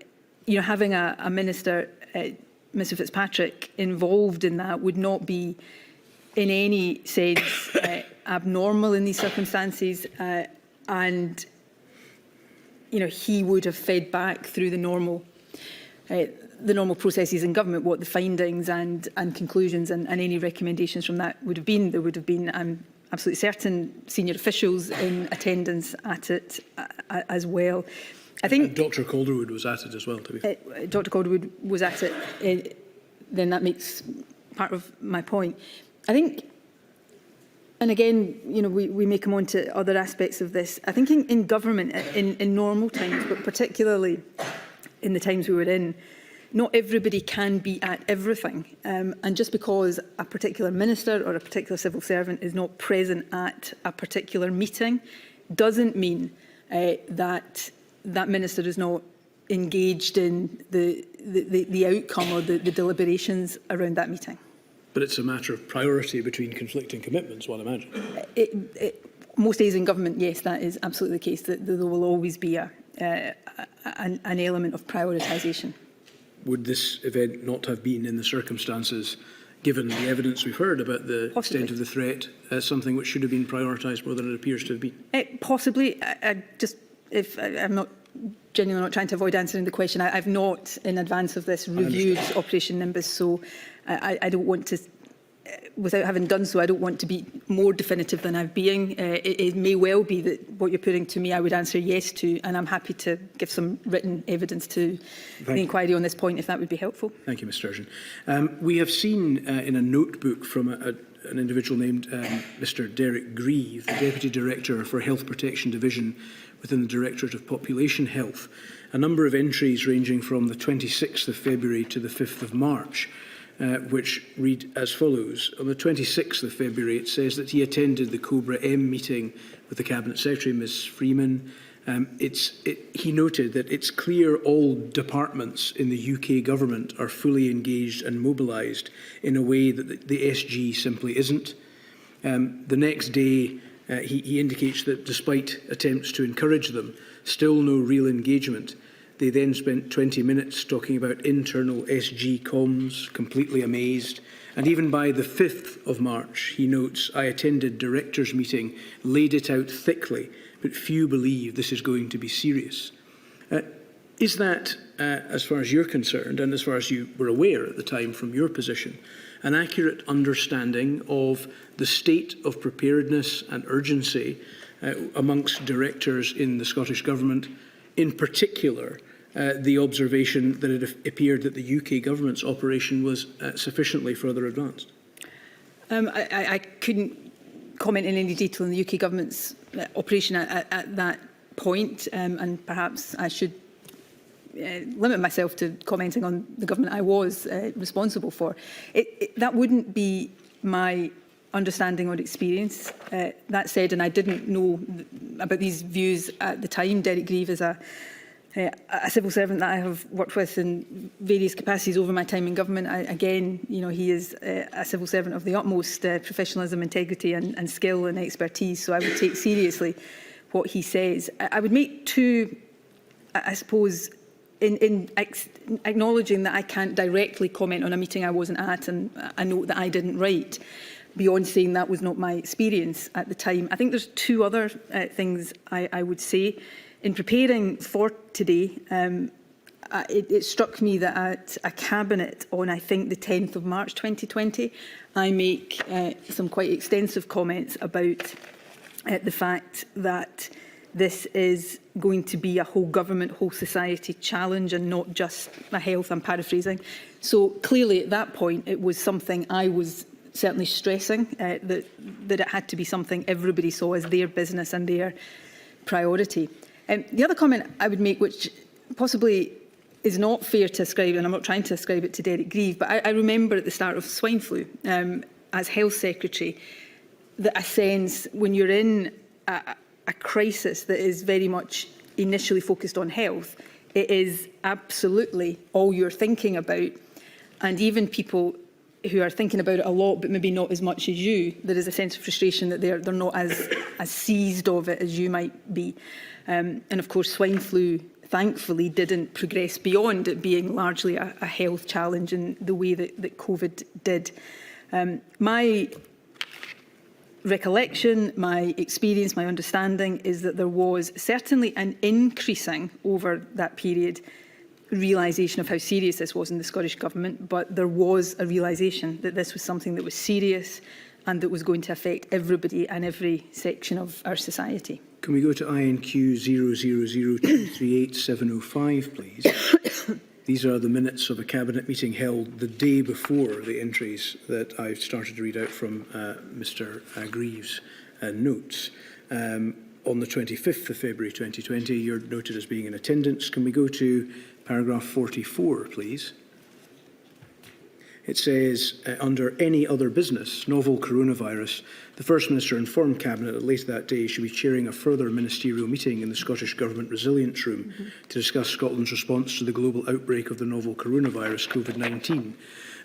know, having a minister, Mr Fitzpatrick, involved in that would not be in any sense abnormal in these circumstances, and you know, he would have fed back through the normal processes in government what the findings and conclusions and any recommendations from that would have been. There would have been, I'm absolutely certain, senior officials in attendance at it as well. I think and Dr Calderwood was at it as well, to be fair. Dr Calderwood was at it. Then that makes part of my point. I think, and again, you know, we may come on to other aspects of this. I think in government, in normal times, but particularly in the times we were in, not everybody can be at everything. And just because a particular minister or a particular civil servant is not present at a particular meeting doesn't mean that that minister is not engaged in the outcome or the deliberations around that meeting. But it's a matter of priority between conflicting commitments, one imagines. Most days in government, yes, that is absolutely the case. That there will always be an element of prioritisation. Would this event not have been, in the circumstances, given the evidence we've heard about the extent of the threat, something which should have been prioritised more than it appears to have been? Possibly. I'm not genuinely not trying to avoid answering the question. I've not, in advance of this, reviewed Operation Nimbus, so I don't want to, without having done so, I don't want to be more definitive than I've been. It may well be that what you're putting to me I would answer yes to, and I'm happy to give some written evidence to the inquiry on this point if that would be helpful. Thank you, Ms Sturgeon. We have seen in a notebook from an individual named Mr Derek Grieve, the Deputy Director for Health Protection Division within the Directorate of Population Health, a number of entries ranging from the 26th of February to the 5th of March, which read as follows. On the 26th of February, it says that he attended the Cobra M meeting with the Cabinet Secretary, Ms Freeman. He noted that it's clear all departments in the UK government are fully engaged and mobilised in a way that the SG simply isn't. The next day, he indicates that despite attempts to encourage them, still no real engagement. They then spent 20 minutes talking about internal SG comms, completely amazed. And even by the 5th of March, he notes, I attended directors' meeting, laid it out thickly, but few believe this is going to be serious. Is that, as far as you're concerned, and as far as you were aware at the time from your position, an accurate understanding of the state of preparedness and urgency amongst directors in the Scottish Government, in particular the observation that it appeared that the UK Government's operation was sufficiently further advanced? I couldn't comment in any detail on the UK Government's operation at that point, and perhaps I should limit myself to commenting on the government I was responsible for. That wouldn't be my understanding or experience. That said, and I didn't know about these views at the time. Derek Grieve is a civil servant that I have worked with in various capacities over my time in government. Again, he is a civil servant of the utmost professionalism, integrity and skill and expertise, so I would take seriously what he says. I would make two, I suppose, in acknowledging that I can't directly comment on a meeting I wasn't at and a note that I didn't write, beyond saying that was not my experience at the time. I think there's two other things I would say. In preparing for today, it struck me that at a cabinet on, I think, the 10th of March 2020, I make some quite extensive comments about the fact that this is going to be a whole government, whole society challenge and not just a health, I'm paraphrasing. So clearly at that point, it was something I was certainly stressing, that it had to be something everybody saw as their business and their priority. The other comment I would make, which possibly is not fair to ascribe, and I'm not trying to ascribe it to Derek Grieve, but I remember at the start of swine flu, as Health Secretary, that a sense when you're in a crisis that is very much initially focused on health, it is absolutely all you're thinking about. And even people who are thinking about it a lot, but maybe not as much as you, there is a sense of frustration that they're not as seized of it as you might be. And of course, swine flu, thankfully, didn't progress beyond it being largely a health challenge in the way that COVID did. My recollection, my experience, my understanding is that there was certainly an increasing over that period realisation of how serious this was in the Scottish Government, but there was a realisation that this was something that was serious and that was going to affect everybody and every section of our society. Can we go to INQ 000238-705, please? These are the minutes of a cabinet meeting held the day before the entries that I've started to read out from Mr Grieve's notes. On the 25th of February 2020, you're noted as being in attendance. Can we go to paragraph 44, please? It says, under any other business, novel coronavirus, the First Minister informed Cabinet that later that day she will be chairing a further ministerial meeting in the Scottish Government Resilience Room to discuss Scotland's response to the global outbreak of the novel coronavirus, COVID-19,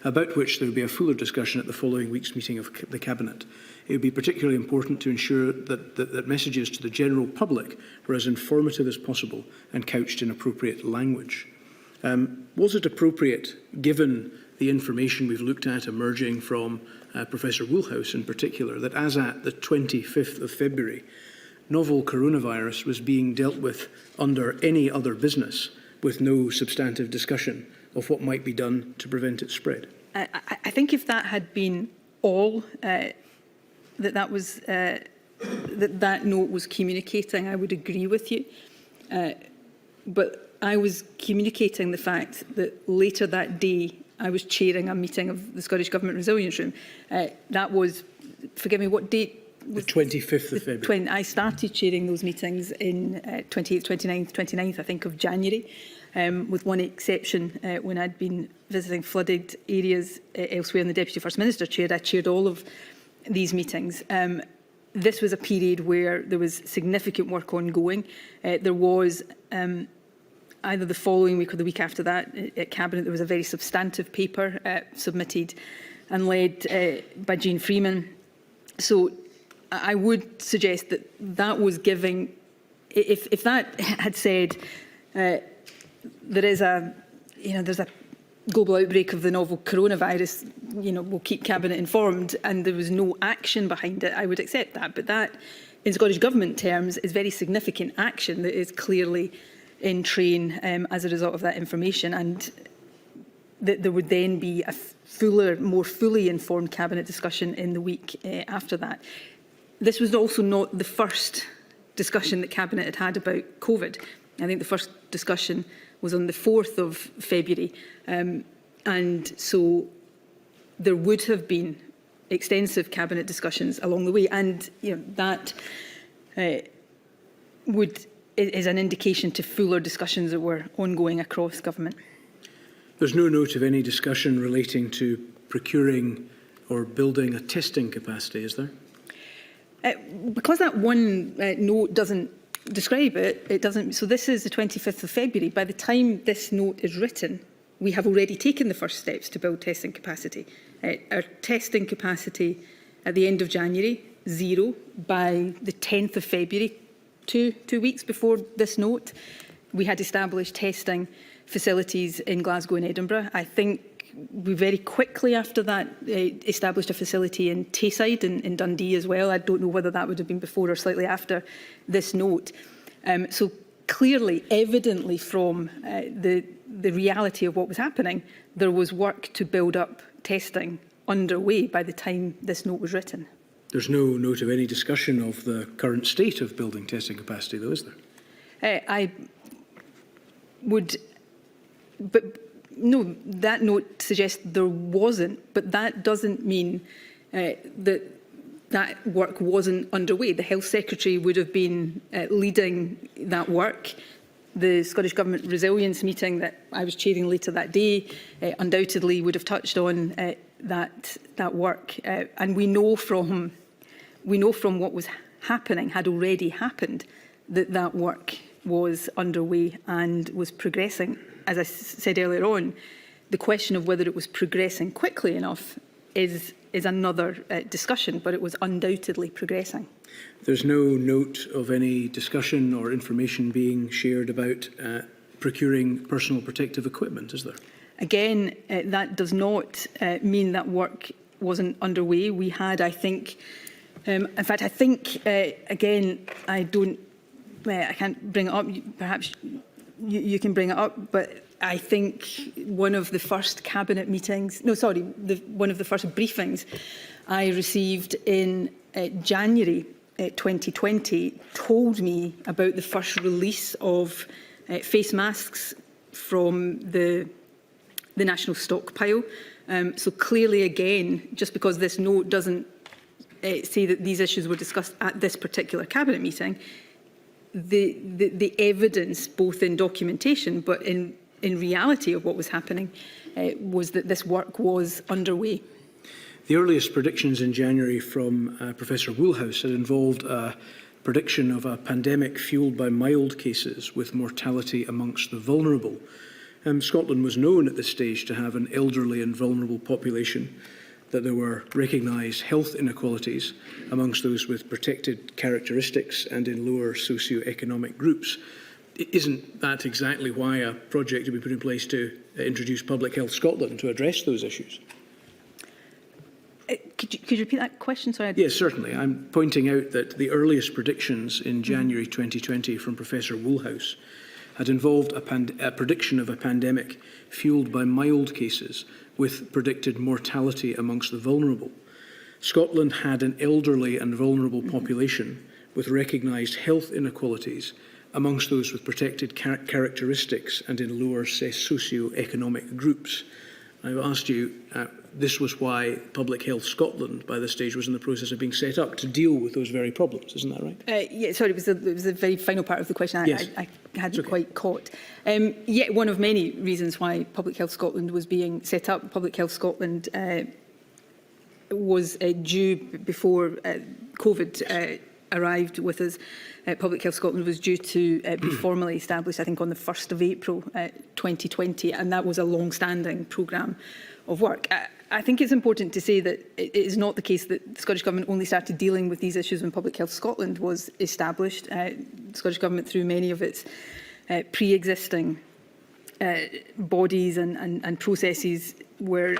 about which there will be a fuller discussion at the following week's meeting of the Cabinet. It would be particularly important to ensure that messages to the general public were as informative as possible and couched in appropriate language. Was it appropriate, given the information we've looked at emerging from Professor Woolhouse in particular, that as at the 25th of February, novel coronavirus was being dealt with under any other business with no substantive discussion of what might be done to prevent its spread? I think if that had been all that note was communicating, I would agree with you. But I was communicating the fact that later that day I was chairing a meeting of the Scottish Government Resilience Room. That was, forgive me, what date? The 25th of February. I started chairing those meetings in 28th, 29th, I think, of January, with one exception. When I'd been visiting flooded areas elsewhere in the Deputy First Minister chaired, I chaired all of these meetings. This was a period where there was significant work ongoing. There was either the following week or the week after that, at Cabinet, there was a very substantive paper submitted and led by Jean Freeman. So I would suggest that that was giving, if that had said, there is there's a global outbreak of the novel coronavirus, we'll keep Cabinet informed, and there was no action behind it, I would accept that. But that, in Scottish Government terms, is very significant action that is clearly in train as a result of that information, and that there would then be a more fully informed Cabinet discussion in the week after that. This was also not the first discussion that Cabinet had about COVID. I think the first discussion was on the 4th of February. And so there would have been extensive Cabinet discussions along the way. And that is an indication to fuller discussions that were ongoing across government. There's no note of any discussion relating to procuring or building a testing capacity, is there? Because that one note doesn't describe it, it doesn't. So this is the 25th of February. By the time this note is written, we have already taken the first steps to build testing capacity. Our testing capacity at the end of January, 0. By the 10th of February, two weeks before this note, we had established testing facilities in Glasgow and Edinburgh. I think we very quickly after that established a facility in Tayside in Dundee as well. I don't know whether that would have been before or slightly after this note. So clearly, evidently from the reality of what was happening, there was work to build up testing underway by the time this note was written. There's no note of any discussion of the current state of building testing capacity, though, is there? I would, but no, that note suggests there wasn't, but that doesn't mean that work wasn't underway. The Health Secretary would have been leading that work. The Scottish Government Resilience meeting that I was chairing later that day undoubtedly would have touched on that work. And we know from what was happening, had already happened, that work was underway and was progressing. As I said earlier on, the question of whether it was progressing quickly enough is another discussion, but it was undoubtedly progressing. There's no note of any discussion or information being shared about procuring personal protective equipment, is there? Again, that does not mean that work wasn't underway. We had, I think, in fact, I think, again, I can't bring it up. Perhaps you can bring it up, but I think one of the first Cabinet meetings, one of the first briefings I received in January 2020 told me about the first release of face masks from the national stockpile. So clearly, again, just because this note doesn't say that these issues were discussed at this particular Cabinet meeting, the evidence, both in documentation but in reality of what was happening, was that this work was underway. The earliest predictions in January from Professor Woolhouse had involved a prediction of a pandemic fuelled by mild cases with mortality amongst the vulnerable. Scotland was known at this stage to have an elderly and vulnerable population, that there were recognised health inequalities amongst those with protected characteristics and in lower socio-economic groups. Isn't that exactly why a project had been put in place to introduce Public Health Scotland to address those issues? Could you repeat that question? Sorry. Yes, certainly. I'm pointing out that the earliest predictions in January 2020 from Professor Woolhouse had involved a prediction of a pandemic fuelled by mild cases with predicted mortality amongst the vulnerable. Scotland had an elderly and vulnerable population with recognised health inequalities amongst those with protected characteristics and in lower socio-economic groups. I've asked you, this was why Public Health Scotland, by this stage, was in the process of being set up to deal with those very problems. Isn't that right? Yeah, sorry, it was the very final part of the question yes. I hadn't quite caught. Yet one of many reasons why Public Health Scotland was being set up. Public Health Scotland was due before COVID arrived with us. Public Health Scotland was due to be formally established, I think, on the 1st of April 2020, and that was a long-standing programme of work. I think it's important to say that it is not the case that the Scottish Government only started dealing with these issues when Public Health Scotland was established. The Scottish Government, through many of its pre-existing bodies and processes were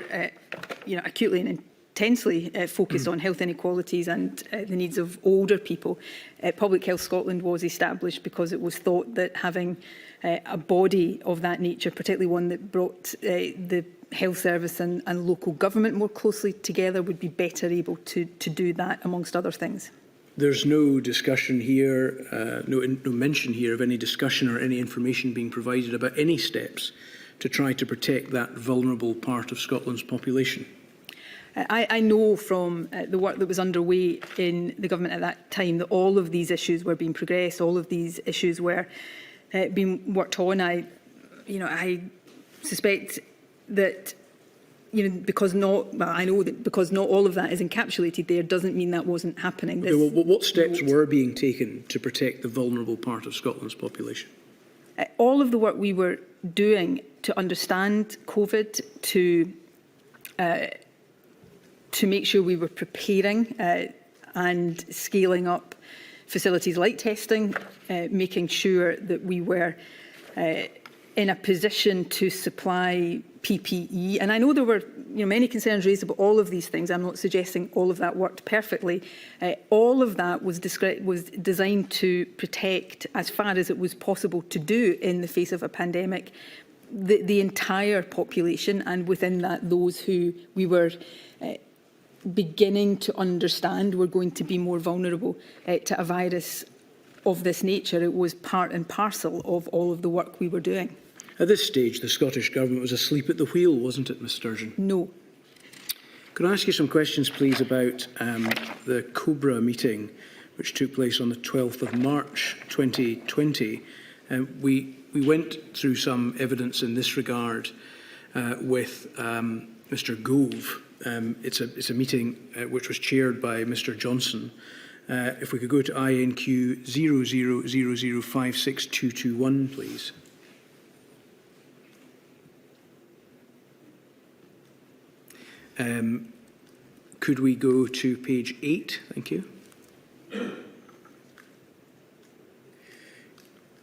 acutely and intensely focused on health inequalities and the needs of older people. Public Health Scotland was established because it was thought that having a body of that nature, particularly one that brought the health service and local government more closely together, would be better able to do that, amongst other things. There's no discussion here, no mention here of any discussion or any information being provided about any steps to try to protect that vulnerable part of Scotland's population. I know from the work that was underway in the government at that time that all of these issues were being progressed, all of these issues were being worked on. I suspect that, because I know that because not all of that is encapsulated there doesn't mean that wasn't happening. Okay, well, what steps were being taken to protect the vulnerable part of Scotland's population? All of the work we were doing to understand COVID, to make sure we were preparing and scaling up facilities like testing, making sure that we were in a position to supply PPE. And I know there were many concerns raised about all of these things. I'm not suggesting all of that worked perfectly. All of that was designed to protect, as far as it was possible to do in the face of a pandemic, the entire population, and within that those who we were beginning to understand were going to be more vulnerable to a virus of this nature. It was part and parcel of all of the work we were doing. At this stage, the Scottish Government was asleep at the wheel, wasn't it, Ms Sturgeon? No. Could I ask you some questions, please, about the COBRA meeting, which took place on the 12th of March 2020? We went through some evidence in this regard with Mr Gove. It's a meeting which was chaired by Mr Johnson. If we could go to INQ 0000562221, please. Could we go to page 8? Thank you.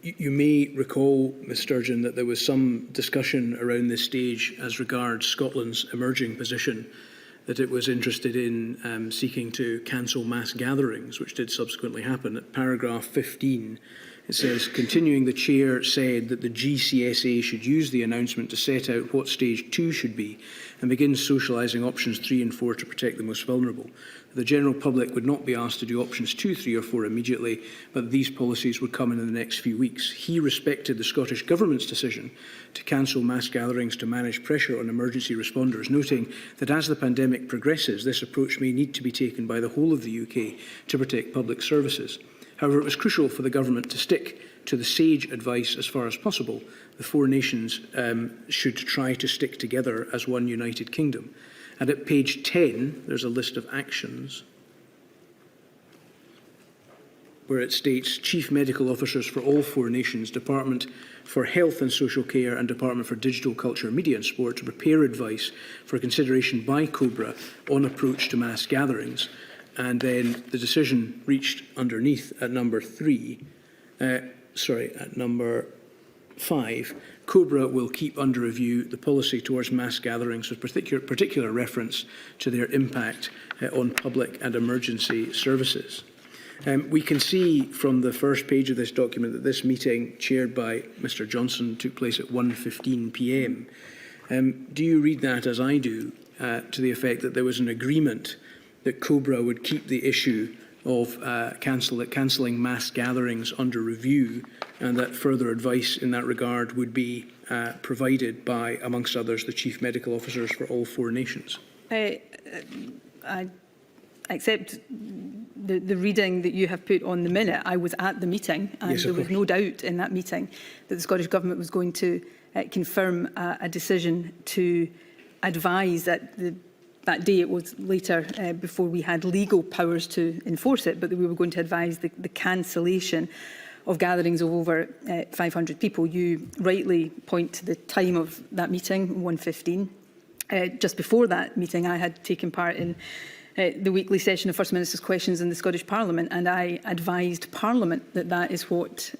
You may recall, Ms Sturgeon, that there was some discussion around this stage as regards Scotland's emerging position, that it was interested in seeking to cancel mass gatherings, which did subsequently happen. At paragraph 15, it says, continuing, the Chair said that the GCSA should use the announcement to set out what stage 2 should be and begin socialising options 3 and 4 to protect the most vulnerable. The general public would not be asked to do options 2, 3 or 4 immediately, but these policies would come in the next few weeks. He respected the Scottish Government's decision to cancel mass gatherings to manage pressure on emergency responders, noting that as the pandemic progresses, this approach may need to be taken by the whole of the UK to protect public services. However, it was crucial for the Government to stick to the sage advice as far as possible. The 4 nations should try to stick together as one united kingdom. And at page 10, there's a list of actions where it states Chief Medical Officers for all 4 nations, Department for Health and Social Care and Department for Digital Culture, Media and Sport to prepare advice for consideration by COBRA on approach to mass gatherings. And then the decision reached underneath at number 5, COBRA will keep under review the policy towards mass gatherings with particular reference to their impact on public and emergency services. We can see from the first page of this document that this meeting, chaired by Mr Johnson, took place at 1:15 p.m. Do you read that, as I do, to the effect that there was an agreement that COBRA would keep the issue of cancelling mass gatherings under review, and that further advice in that regard would be provided by, amongst others, the Chief Medical Officers for all 4 nations? I accept the reading that you have put on the minute. I was at the meeting, and yes, there was no doubt in that meeting that the Scottish Government was going to confirm a decision to advise that that day. It was later, before we had legal powers to enforce it, but that we were going to advise the cancellation of gatherings of over 500 people. You rightly point to the time of that meeting, 1:15. Just before that meeting, I had taken part in the weekly session of First Minister's Questions in the Scottish Parliament, and I advised Parliament that that is what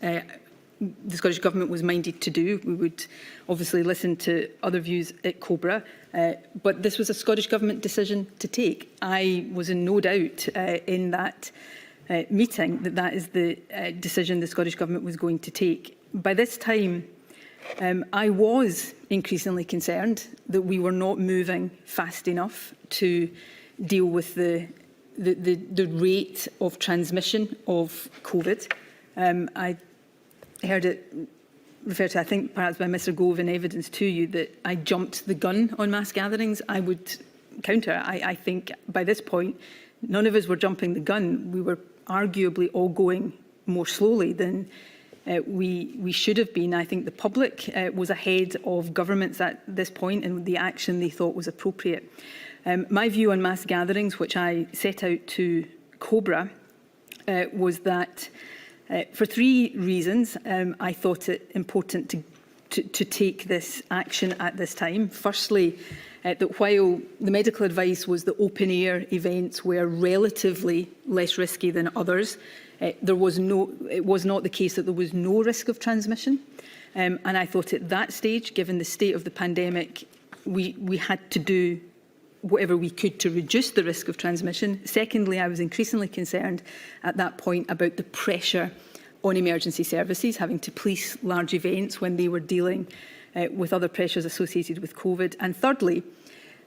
the Scottish Government was minded to do. We would obviously listen to other views at COBRA, but this was a Scottish Government decision to take. I was in no doubt in that meeting that that is the decision the Scottish Government was going to take. By this time, I was increasingly concerned that we were not moving fast enough to deal with the rate of transmission of COVID. I heard it referred to, I think perhaps by Mr Gove, in evidence to you that I jumped the gun on mass gatherings. I would counter. I think by this point, none of us were jumping the gun. We were arguably all going more slowly than we should have been. I think the public was ahead of governments at this point and the action they thought was appropriate. My view on mass gatherings, which I set out to COBRA, was that for three reasons I thought it important to take this action at this time. Firstly, that while the medical advice was that open-air events were relatively less risky than others, it was not the case that there was no risk of transmission. And I thought at that stage, given the state of the pandemic, we had to do whatever we could to reduce the risk of transmission. Secondly, I was increasingly concerned at that point about the pressure on emergency services, having to police large events when they were dealing with other pressures associated with COVID. And thirdly,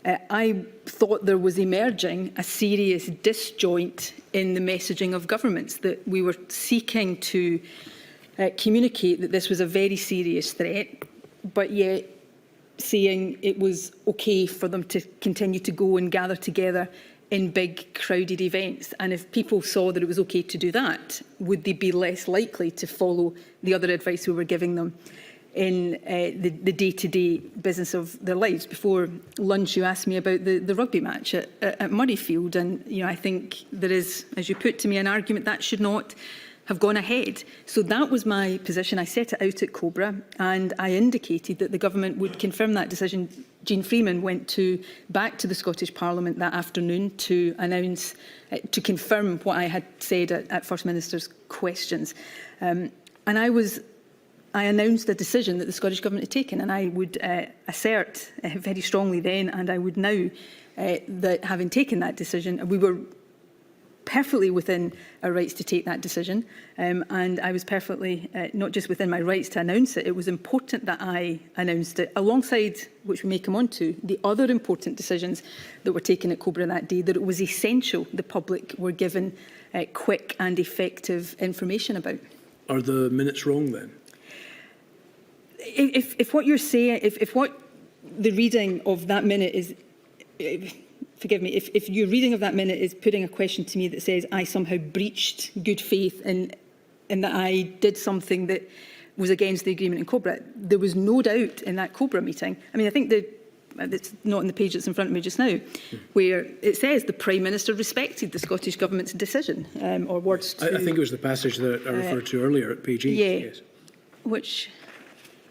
I thought there was emerging a serious disjoint in the messaging of governments, that we were seeking to communicate that this was a very serious threat, but yet saying it was okay for them to continue to go and gather together in big crowded events. And if people saw that it was okay to do that, would they be less likely to follow the other advice we were giving them in the day-to-day business of their lives? Before lunch, you asked me about the rugby match at Murrayfield, and I think there is, as you put to me, an argument that should not have gone ahead. So that was my position. I set it out at COBRA, and I indicated that the government would confirm that decision. Jean Freeman went back to the Scottish Parliament that afternoon to announce, to confirm what I had said at First Minister's questions. And I announced a decision that the Scottish Government had taken, and I would assert very strongly then, and I would now, that having taken that decision, we were perfectly within our rights to take that decision, and I was perfectly not just within my rights to announce it. It was important that I announced it, alongside, which we may come on to, the other important decisions that were taken at COBRA that day, that it was essential the public were given quick and effective information about. Are the minutes wrong then? If what you're saying, if what the reading of that minute is, forgive me, if your reading of that minute is putting a question to me that says I somehow breached good faith and that I did something that was against the agreement in COBRA, there was no doubt in that COBRA meeting. I mean, I think it's not on the page that's in front of me just now, where it says the Prime Minister respected the Scottish Government's decision, or words to... I think it was the passage that I referred to earlier at page 8. Yeah, yes. which,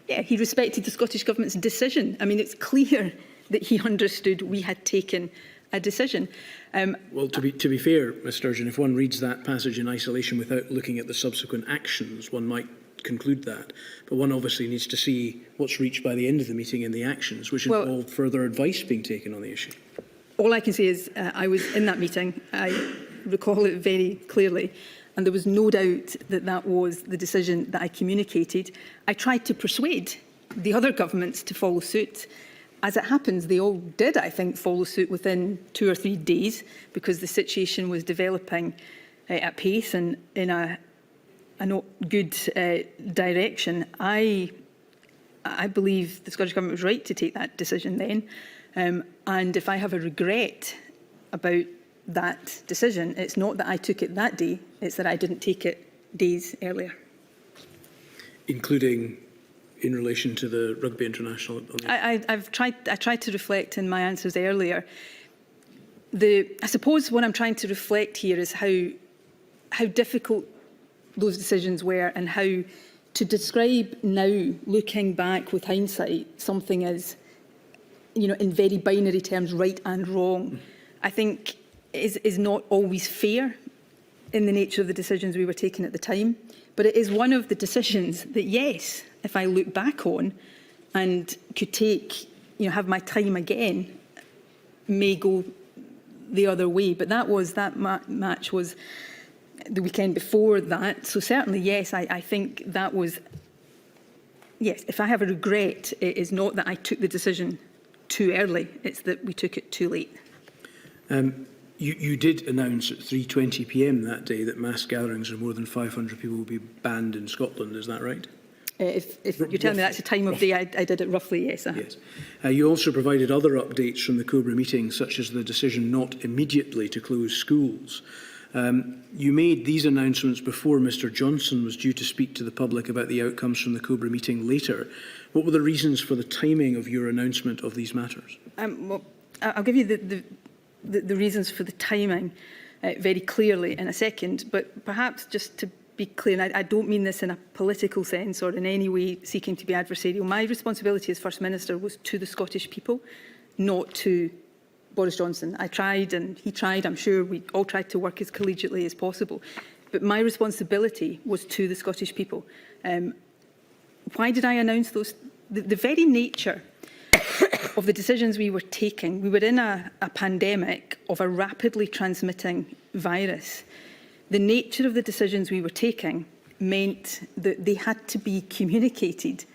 yeah, he respected the Scottish Government's decision. I mean, it's clear that he understood we had taken a decision. Well, to be fair, Ms Sturgeon, if one reads that passage in isolation without looking at the subsequent actions, one might conclude that. But one obviously needs to see what's reached by the end of the meeting in the actions, which involved further advice being taken on the issue. All I can say is I was in that meeting. I recall it very clearly. And there was no doubt that that was the decision that I communicated. I tried to persuade the other governments to follow suit. As it happens, they all did, I think, follow suit within 2 or 3 days, because the situation was developing at pace and in a not good direction. I believe the Scottish Government was right to take that decision then. And if I have a regret about that decision, it's not that I took it that day, it's that I didn't take it days earlier. Including in relation to the Rugby International? I tried to reflect in my answers earlier. I suppose what I'm trying to reflect here is how difficult those decisions were, and how to describe now, looking back with hindsight, something as, in very binary terms, right and wrong, I think is not always fair. in the nature of the decisions we were taking at the time, but it is one of the decisions that, yes, if I look back on and could take, have my time again, may go the other way. But that match was the weekend before that. So certainly, yes, I think that was, yes, if I have a regret, it is not that I took the decision too early, it's that we took it too late. You did announce at 3:20 p.m. that day that mass gatherings of more than 500 people will be banned in Scotland. Is that right? If you're telling me that's the time of day, I did it roughly, yes. Yes. You also provided other updates from the Cobra meeting, such as the decision not immediately to close schools. You made these announcements before Mr Johnson was due to speak to the public about the outcomes from the Cobra meeting later. What were the reasons for the timing of your announcement of these matters? Well, I'll give you the reasons for the timing very clearly in a second, but perhaps just to be clear, and I don't mean this in a political sense or in any way seeking to be adversarial. My responsibility as First Minister was to the Scottish people, not to Boris Johnson. I tried and he tried. I'm sure we all tried to work as collegiately as possible. But my responsibility was to the Scottish people. Why did I announce those? The very nature of the decisions we were taking, we were in a pandemic of a rapidly transmitting virus. The nature of the decisions we were taking meant that they had to be communicated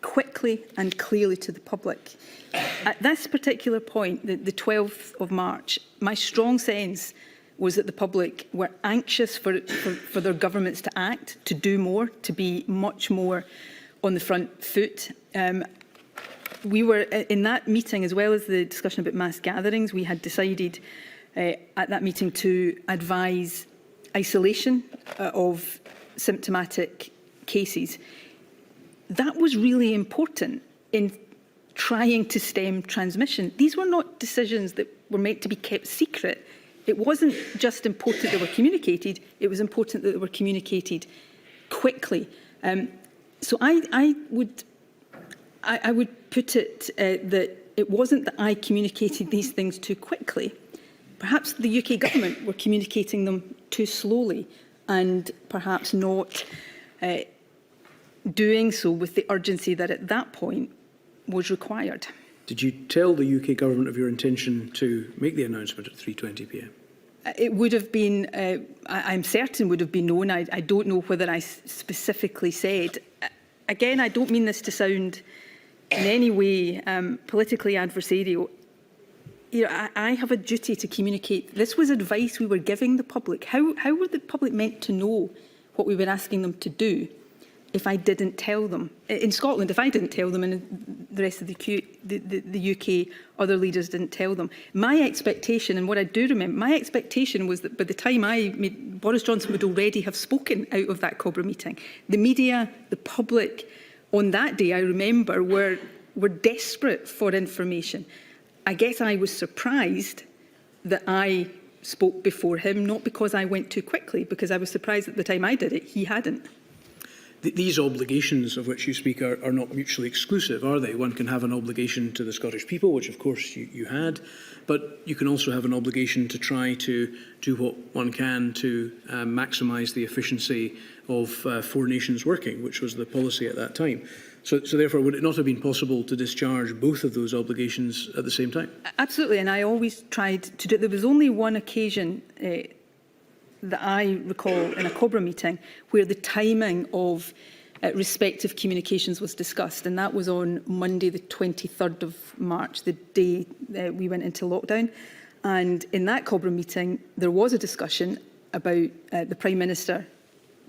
quickly and clearly to the public. At this particular point, the 12th of March, my strong sense was that the public were anxious for their governments to act, to do more, to be much more on the front foot. We were in that meeting, as well as the discussion about mass gatherings, we had decided at that meeting to advise isolation of symptomatic cases. That was really important in trying to stem transmission. These were not decisions that were meant to be kept secret. It wasn't just important that they were communicated, it was important that they were communicated quickly. So I would put it that it wasn't that I communicated these things too quickly. Perhaps the UK government were communicating them too slowly and perhaps not doing so with the urgency that at that point was required. Did you tell the UK government of your intention to make the announcement at 3:20 p.m? It would have been, I'm certain would have been known. I don't know whether I specifically said. Again, I don't mean this to sound in any way politically adversarial. I have a duty to communicate. This was advice we were giving the public. How were the public meant to know what we were asking them to do if I didn't tell them? In Scotland, if I didn't tell them, and the rest of the UK, other leaders didn't tell them. My expectation, and what I do remember, my expectation was that by the time Boris Johnson would already have spoken out of that Cobra meeting. The media, the public, on that day, I remember, were desperate for information. I guess I was surprised that I spoke before him, not because I went too quickly, because I was surprised at the time I did it, he hadn't. These obligations of which you speak are not mutually exclusive, are they? One can have an obligation to the Scottish people, which of course you had, but you can also have an obligation to try to do what one can to maximise the efficiency of four nations working, which was the policy at that time. So therefore, would it not have been possible to discharge both of those obligations at the same time? Absolutely, and I always tried to do it. There was only one occasion that I recall in a Cobra meeting where the timing of respective communications was discussed, and that was on Monday the 23rd of March, the day we went into lockdown. And in that Cobra meeting, there was a discussion about the Prime Minister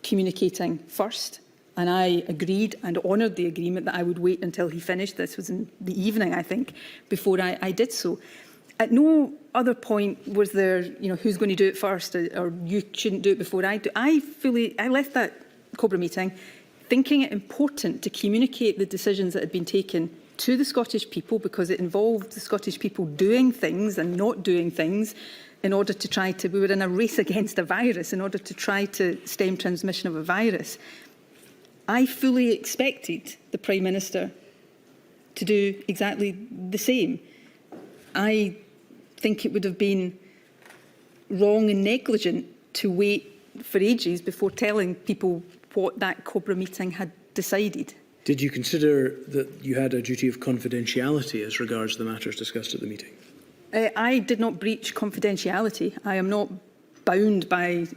communicating first, and I agreed and honoured the agreement that I would wait until he finished. This was in the evening, I think, before I did so. At no other point was there, who's going to do it first, or you shouldn't do it before I do. I left that Cobra meeting thinking it important to communicate the decisions that had been taken to the Scottish people, because it involved the Scottish people doing things and not doing things in order to we were in a race against a virus in order to try to stem transmission of a virus. I fully expected the Prime Minister to do exactly the same. I think it would have been wrong and negligent to wait for ages before telling people what that COBRA meeting had decided. Did you consider that you had a duty of confidentiality as regards the matters discussed at the meeting? I did not breach confidentiality. I am not bound by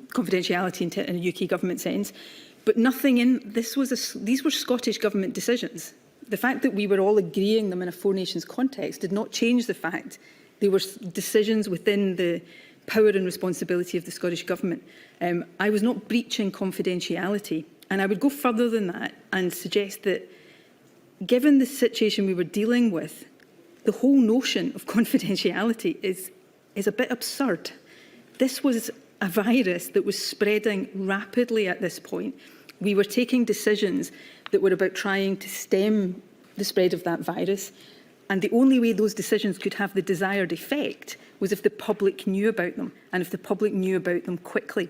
confidentiality in a UK government sense. But nothing in this these were Scottish government decisions. The fact that we were all agreeing them in a Four Nations context did not change the fact they were decisions within the power and responsibility of the Scottish Government. I was not breaching confidentiality. And I would go further than that and suggest that, given the situation we were dealing with, the whole notion of confidentiality is a bit absurd. This was a virus that was spreading rapidly at this point. We were taking decisions that were about trying to stem the spread of that virus. And the only way those decisions could have the desired effect was if the public knew about them, and if the public knew about them quickly.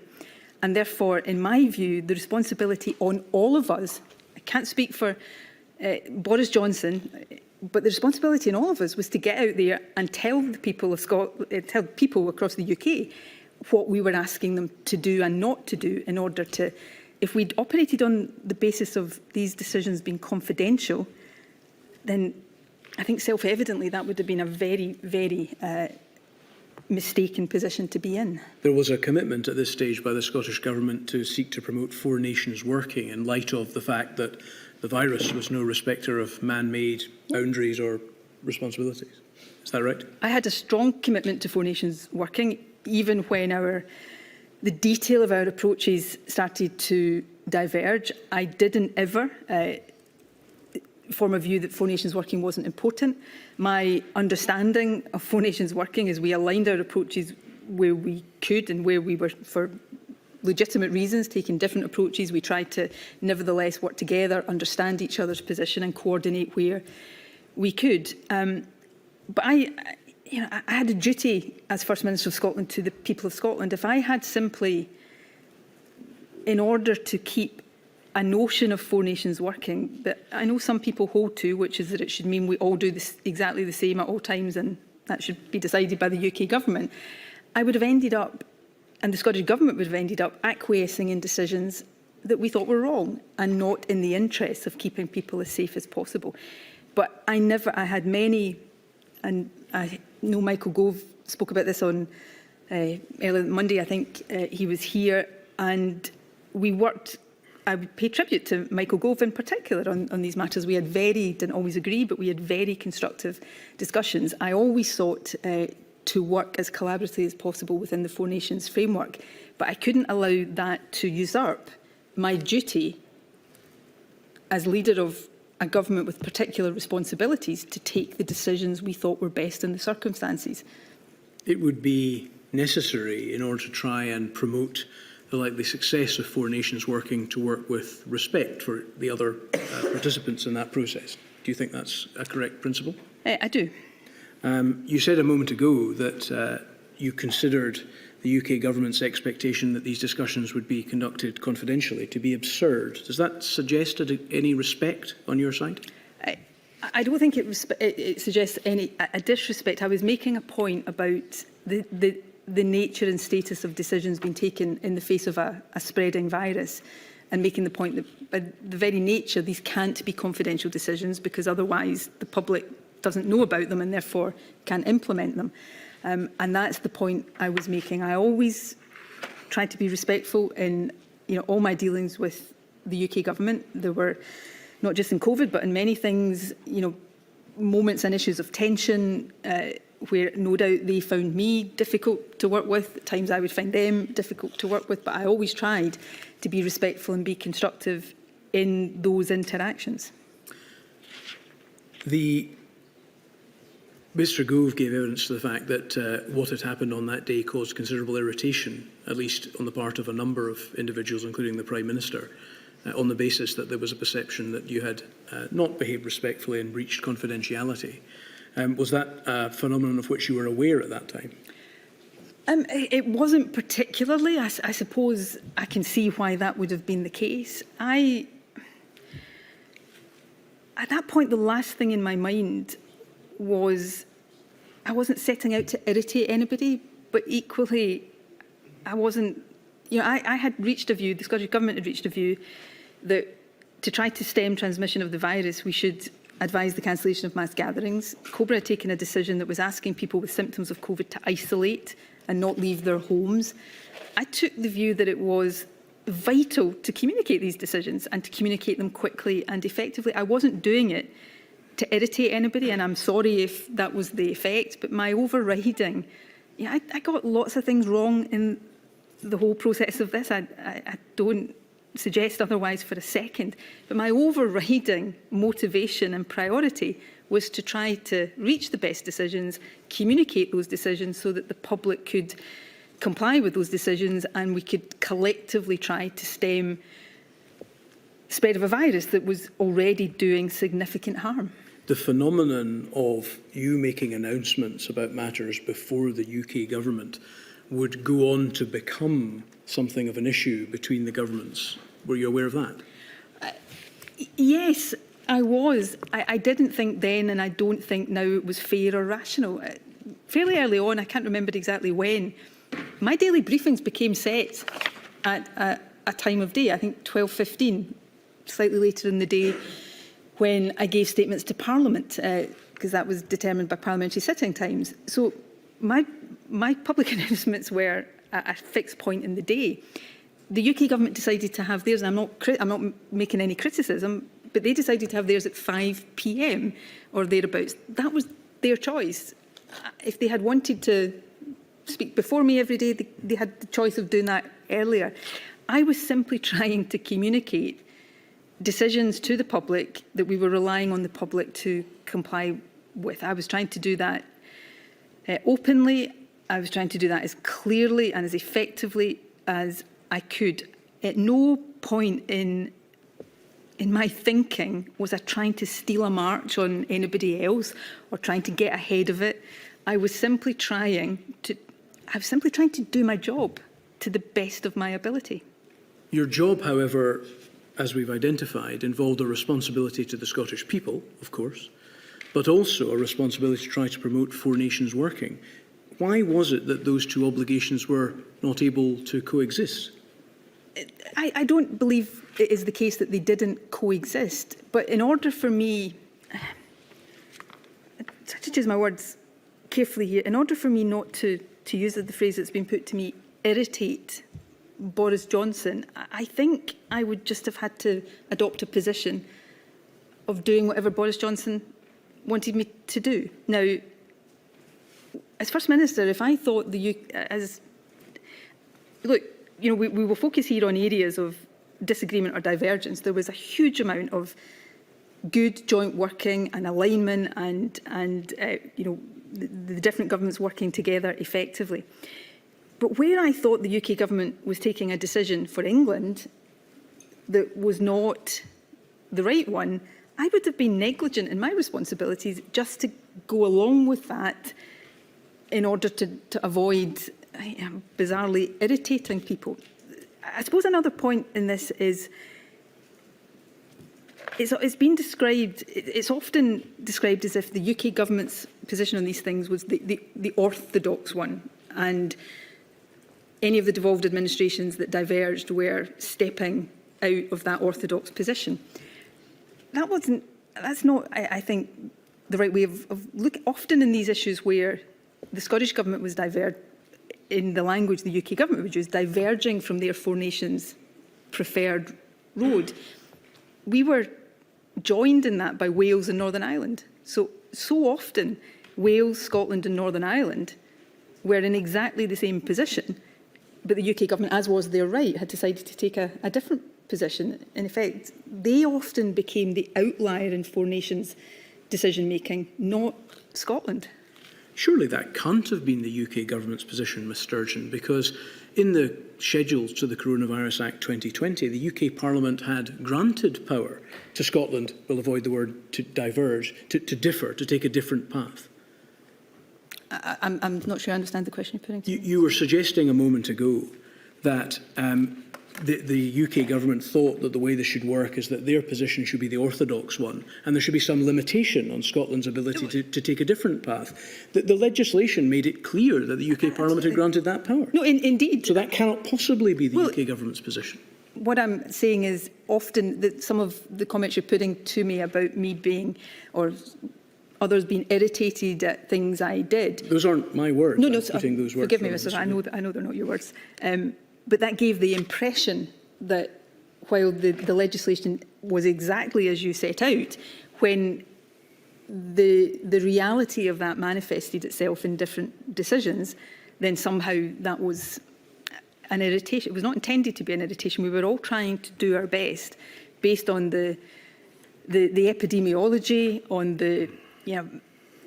And therefore, in my view, the responsibility on all of us, I can't speak for Boris Johnson, but the responsibility on all of us was to get out there and tell the people of Scotland, tell people across the UK what we were asking them to do and not to do in order to, if we'd operated on the basis of these decisions being confidential, then I think self-evidently that would have been a very, very mistaken position to be in. There was a commitment at this stage by the Scottish Government to seek to promote Four Nations working in light of the fact that the virus was no respecter of man-made boundaries or responsibilities. Is that right? I had a strong commitment to Four Nations working, even when the detail of our approaches started to diverge. I didn't ever form a view that Four Nations working wasn't important. My understanding of Four Nations working is we aligned our approaches where we could and where we were, for legitimate reasons, taking different approaches. We tried to nevertheless work together, understand each other's position and coordinate where we could. But I had a duty as First Minister of Scotland to the people of Scotland. If I had simply, in order to keep a notion of Four Nations working that I know some people hold to, which is that it should mean we all do this exactly the same at all times and that should be decided by the UK government, I would have ended up, and the Scottish Government would have ended up, acquiescing in decisions that we thought were wrong and not in the interests of keeping people as safe as possible. But I had many, and I know Michael Gove spoke about this on earlier Monday, I think he was here, and we worked. I would pay tribute to Michael Gove in particular on these matters. We had didn't always agree, but we had very constructive discussions. I always sought to work as collaboratively as possible within the Four Nations framework, but I couldn't allow that to usurp my duty as leader of a government with particular responsibilities to take the decisions we thought were best in the circumstances. It would be necessary in order to try and promote the likely success of Four Nations working to work with respect for the other participants in that process. Do you think that's a correct principle? I do. You said a moment ago that you considered the UK government's expectation that these discussions would be conducted confidentially to be absurd. Does that suggest any respect on your side? I don't think it suggests a disrespect. I was making a point about the nature and status of decisions being taken in the face of a spreading virus, and making the point that by the very nature these can't be confidential decisions because otherwise the public doesn't know about them and therefore can't implement them. And that's the point I was making. I always tried to be respectful in all my dealings with the UK government. There were, not just in COVID, but in many things, moments and issues of tension where no doubt they found me difficult to work with. At times I would find them difficult to work with, but I always tried to be respectful and be constructive in those interactions. Mr Gove gave evidence to the fact that what had happened on that day caused considerable irritation, at least on the part of a number of individuals, including the Prime Minister, on the basis that there was a perception that you had not behaved respectfully and breached confidentiality. Was that a phenomenon of which you were aware at that time? It wasn't particularly. I suppose I can see why that would have been the case. At that point, the last thing in my mind was I wasn't setting out to irritate anybody, but equally I wasn't, I had reached a view, the Scottish Government had reached a view that to try to stem transmission of the virus, we should advise the cancellation of mass gatherings. COBRA had taken a decision that was asking people with symptoms of COVID to isolate and not leave their homes. I took the view that it was vital to communicate these decisions and to communicate them quickly and effectively. I wasn't doing it to irritate anybody, and I'm sorry if that was the effect, but my overriding, I got lots of things wrong in the whole process of this. I don't suggest otherwise for a second, but my overriding motivation and priority was to try to reach the best decisions, communicate those decisions so that the public could comply with those decisions and we could collectively try to stem the spread of a virus that was already doing significant harm. The phenomenon of you making announcements about matters before the UK government would go on to become something of an issue between the governments. Were you aware of that? Yes, I was. I didn't think then, and I don't think now, it was fair or rational. Fairly early on, I can't remember exactly when, my daily briefings became set at a time of day, I think 12:15, slightly later in the day, when I gave statements to Parliament, because that was determined by parliamentary sitting times. So my public announcements were at a fixed point in the day. The UK government decided to have theirs, and I'm not making any criticism, but they decided to have theirs at 5 p.m. or thereabouts. That was their choice. If they had wanted to speak before me every day, they had the choice of doing that earlier. I was simply trying to communicate decisions to the public that we were relying on the public to comply with. I was trying to do that openly. I was trying to do that as clearly and as effectively as I could. At no point in my thinking was I trying to steal a march on anybody else or trying to get ahead of it. I was simply trying to do my job to the best of my ability. Your job, however, as we've identified, involved a responsibility to the Scottish people, of course, but also a responsibility to try to promote four nations working. Why was it that those two obligations were not able to coexist? I don't believe it is the case that they didn't coexist, but in order for me, I have to choose my words carefully here, in order for me not to use the phrase that's been put to me, irritate Boris Johnson, I think I would just have had to adopt a position of doing whatever Boris Johnson wanted me to do. Now, as First Minister, if I thought we will focus here on areas of disagreement or divergence. There was a huge amount of good joint working and alignment and the different governments working together effectively. But where I thought the UK government was taking a decision for England that was not the right one, I would have been negligent in my responsibilities just to go along with that in order to avoid bizarrely irritating people. I suppose another point in this is it's been described, it's often described as if the UK government's position on these things was the orthodox one, and any of the devolved administrations that diverged were stepping out of that orthodox position. That's not, I think, the right way of looking. Often in these issues where the Scottish Government was in the language the UK Government would use, diverging from their four nations preferred road, we were joined in that by Wales and Northern Ireland. So often Wales, Scotland and Northern Ireland were in exactly the same position, but the UK Government, as was their right, had decided to take a different position. In effect, they often became the outlier in four nations decision-making, not Scotland. Surely that can't have been the UK government's position, Ms Sturgeon, because in the schedules to the Coronavirus Act 2020, the UK Parliament had granted power to Scotland, we'll avoid the word to diverge, to differ, to take a different path. I'm not sure I understand the question you're putting to me. You were suggesting a moment ago that the UK government thought that the way this should work is that their position should be the orthodox one, and there should be some limitation on Scotland's ability to take a different path. The legislation made it clear that the UK Parliament had granted that power. No, indeed. So that cannot possibly be the UK government's position. What I'm saying is often that some of the comments you're putting to me about me being, or others being irritated at things I did. Those aren't my words. No, I'm putting those words. Forgive me, Mr. I know they're not your words. But that gave the impression that while the legislation was exactly as you set out, when the reality of that manifested itself in different decisions, then somehow that was an irritation. It was not intended to be an irritation. We were all trying to do our best based on the epidemiology, on the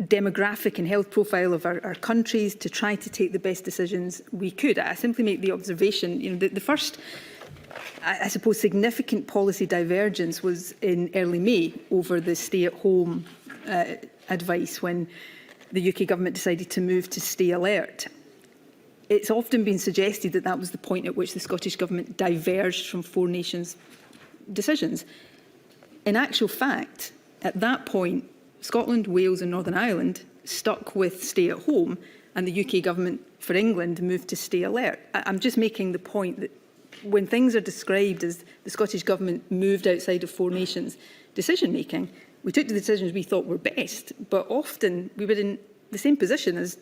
demographic and health profile of our countries, to try to take the best decisions we could. I simply make the observation, the first, I suppose, significant policy divergence was in early May over the stay-at-home advice, when the UK government decided to move to stay alert. It's often been suggested that that was the point at which the Scottish Government diverged from Four Nations decisions. In actual fact, at that point, Scotland, Wales and Northern Ireland stuck with stay at home, and the UK Government for England moved to stay alert. I'm just making the point that when things are described as the Scottish Government moved outside of Four Nations decision-making, we took the decisions we thought were best, but often we were in the same position as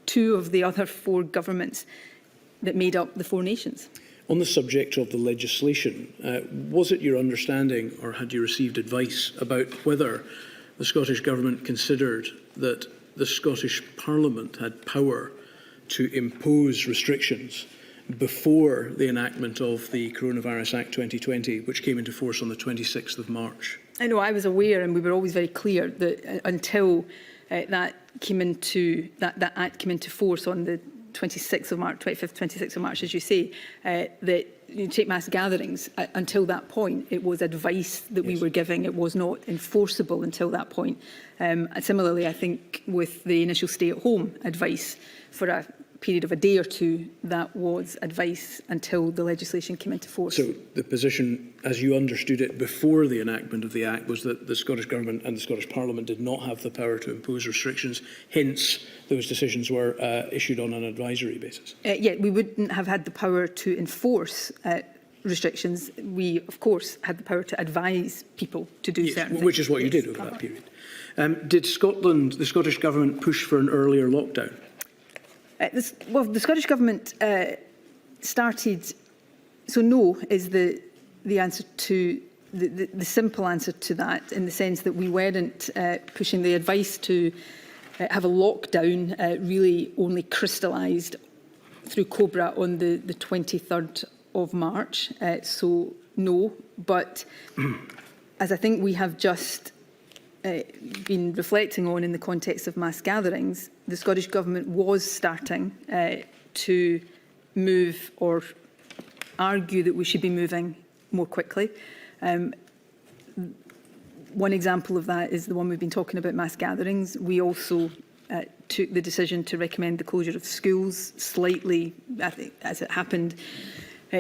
two of the other four governments that made up the Four Nations. On the subject of the legislation, was it your understanding, or had you received advice about whether the Scottish Government considered that the Scottish Parliament had power to impose restrictions before the enactment of the Coronavirus Act 2020, which came into force on the 26th of March? I know, I was aware, and we were always very clear that until that act came into force on the 26th of March, 25th, 26th of March, as you say, that take mass gatherings, until that point, it was advice that we were giving. It was not enforceable until that point. And similarly, I think with the initial stay-at-home advice for a period of a day or two, that was advice until the legislation came into force. So the position, as you understood it before the enactment of the Act, was that the Scottish Government and the Scottish Parliament did not have the power to impose restrictions, hence those decisions were issued on an advisory basis? Yeah, we wouldn't have had the power to enforce restrictions. We, of course, had the power to advise people to do certain things. Which is what you did over that period. Did the Scottish Government, push for an earlier lockdown? Well, the Scottish Government started, so no is the answer to, the simple answer to that, in the sense that we weren't pushing. The advice to have a lockdown really only crystallised through COBRA on the 23rd of March, so no, but as I think we have just been reflecting on in the context of mass gatherings, the Scottish Government was starting to move, or argue that we should be moving more quickly. One example of that is the one we've been talking about, mass gatherings. We also took the decision to recommend the closure of schools slightly, I think, as it happened.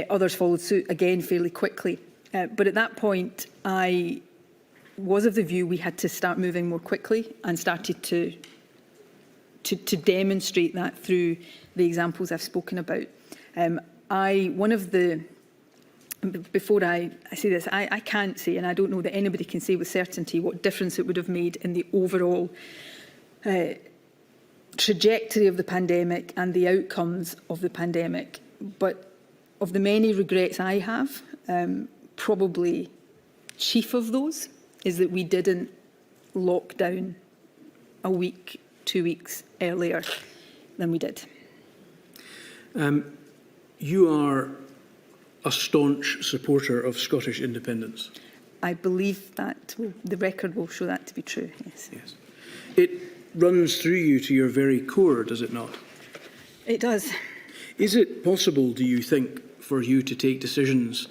Others followed suit again fairly quickly. But at that point, I was of the view we had to start moving more quickly, and started to demonstrate that through the examples I've spoken about. Before I say this, I can't say, and I don't know that anybody can say with certainty, what difference it would have made in the overall trajectory of the pandemic and the outcomes of the pandemic. But of the many regrets I have, probably chief of those is that we didn't lock down a week, 2 weeks earlier than we did. You are a staunch supporter of Scottish independence. I believe that the record will show that to be true, yes. Yes. It runs through you to your very core, does it not? It does. Is it possible, do you think, for you to take decisions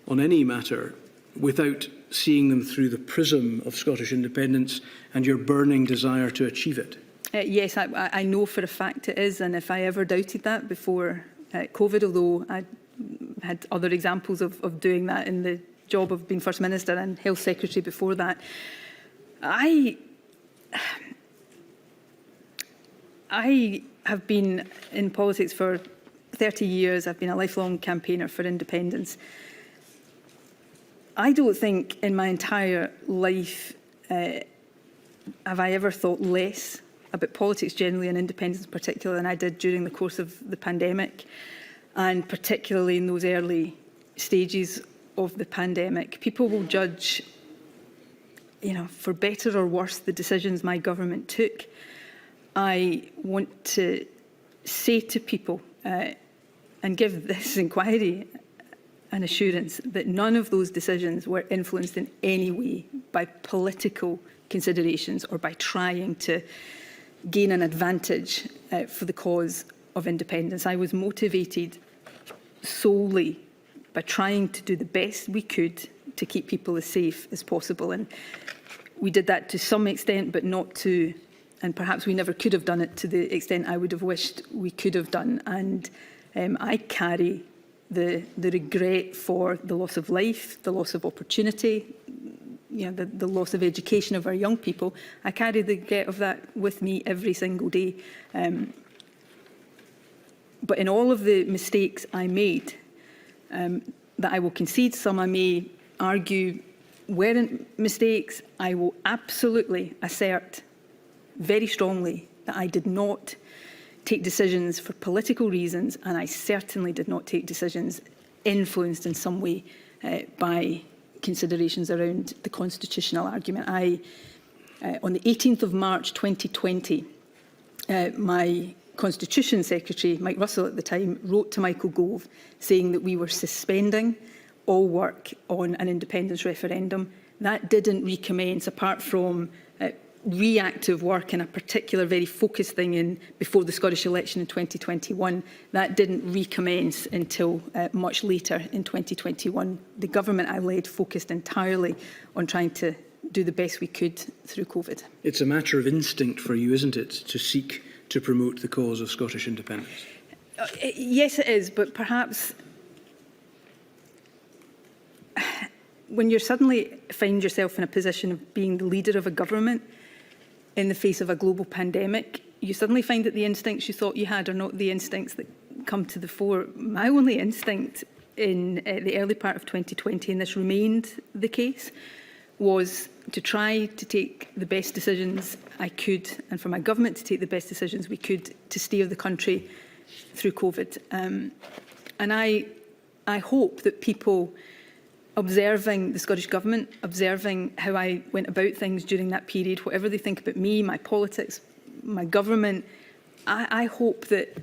on any matter without seeing them through the prism of Scottish independence and your burning desire to achieve it? Yes, I know for a fact it is, and if I ever doubted that before COVID, although I had other examples of doing that in the job of being First Minister and Health Secretary before that. I have been in politics for 30 years. I've been a lifelong campaigner for independence. I don't think in my entire life have I ever thought less about politics generally and independence in particular than I did during the course of the pandemic, and particularly in those early stages of the pandemic. People will judge, for better or worse, the decisions my government took. I want to say to people and give this inquiry an assurance that none of those decisions were influenced in any way by political considerations or by trying to gain an advantage for the cause of independence. I was motivated solely by trying to do the best we could to keep people as safe as possible. And we did that to some extent, but not to, and perhaps we never could have done it to the extent I would have wished we could have done. And I carry the regret for the loss of life, the loss of opportunity, the loss of education of our young people. I carry the regret of that with me every single day. But in all of the mistakes I made, that I will concede some I may argue weren't mistakes, I will absolutely assert very strongly that I did not take decisions for political reasons, and I certainly did not take decisions influenced in some way by considerations around the constitutional argument. On the 18th of March 2020, my Constitution Secretary, Mike Russell at the time, wrote to Michael Gove saying that we were suspending all work on an independence referendum. That didn't recommence, apart from reactive work and a particular very focused thing before the Scottish election in 2021. That didn't recommence until much later in 2021. The government I led focused entirely on trying to do the best we could through COVID. It's a matter of instinct for you, isn't it, to seek to promote the cause of Scottish independence? Yes, it is, but perhaps when you suddenly find yourself in a position of being the leader of a government in the face of a global pandemic, you suddenly find that the instincts you thought you had are not the instincts that come to the fore. My only instinct in the early part of 2020, and this remained the case, was to try to take the best decisions I could, and for my government to take the best decisions we could to steer the country through COVID. And I hope that people observing the Scottish Government, observing how I went about things during that period, whatever they think about me, my politics, my government, I hope that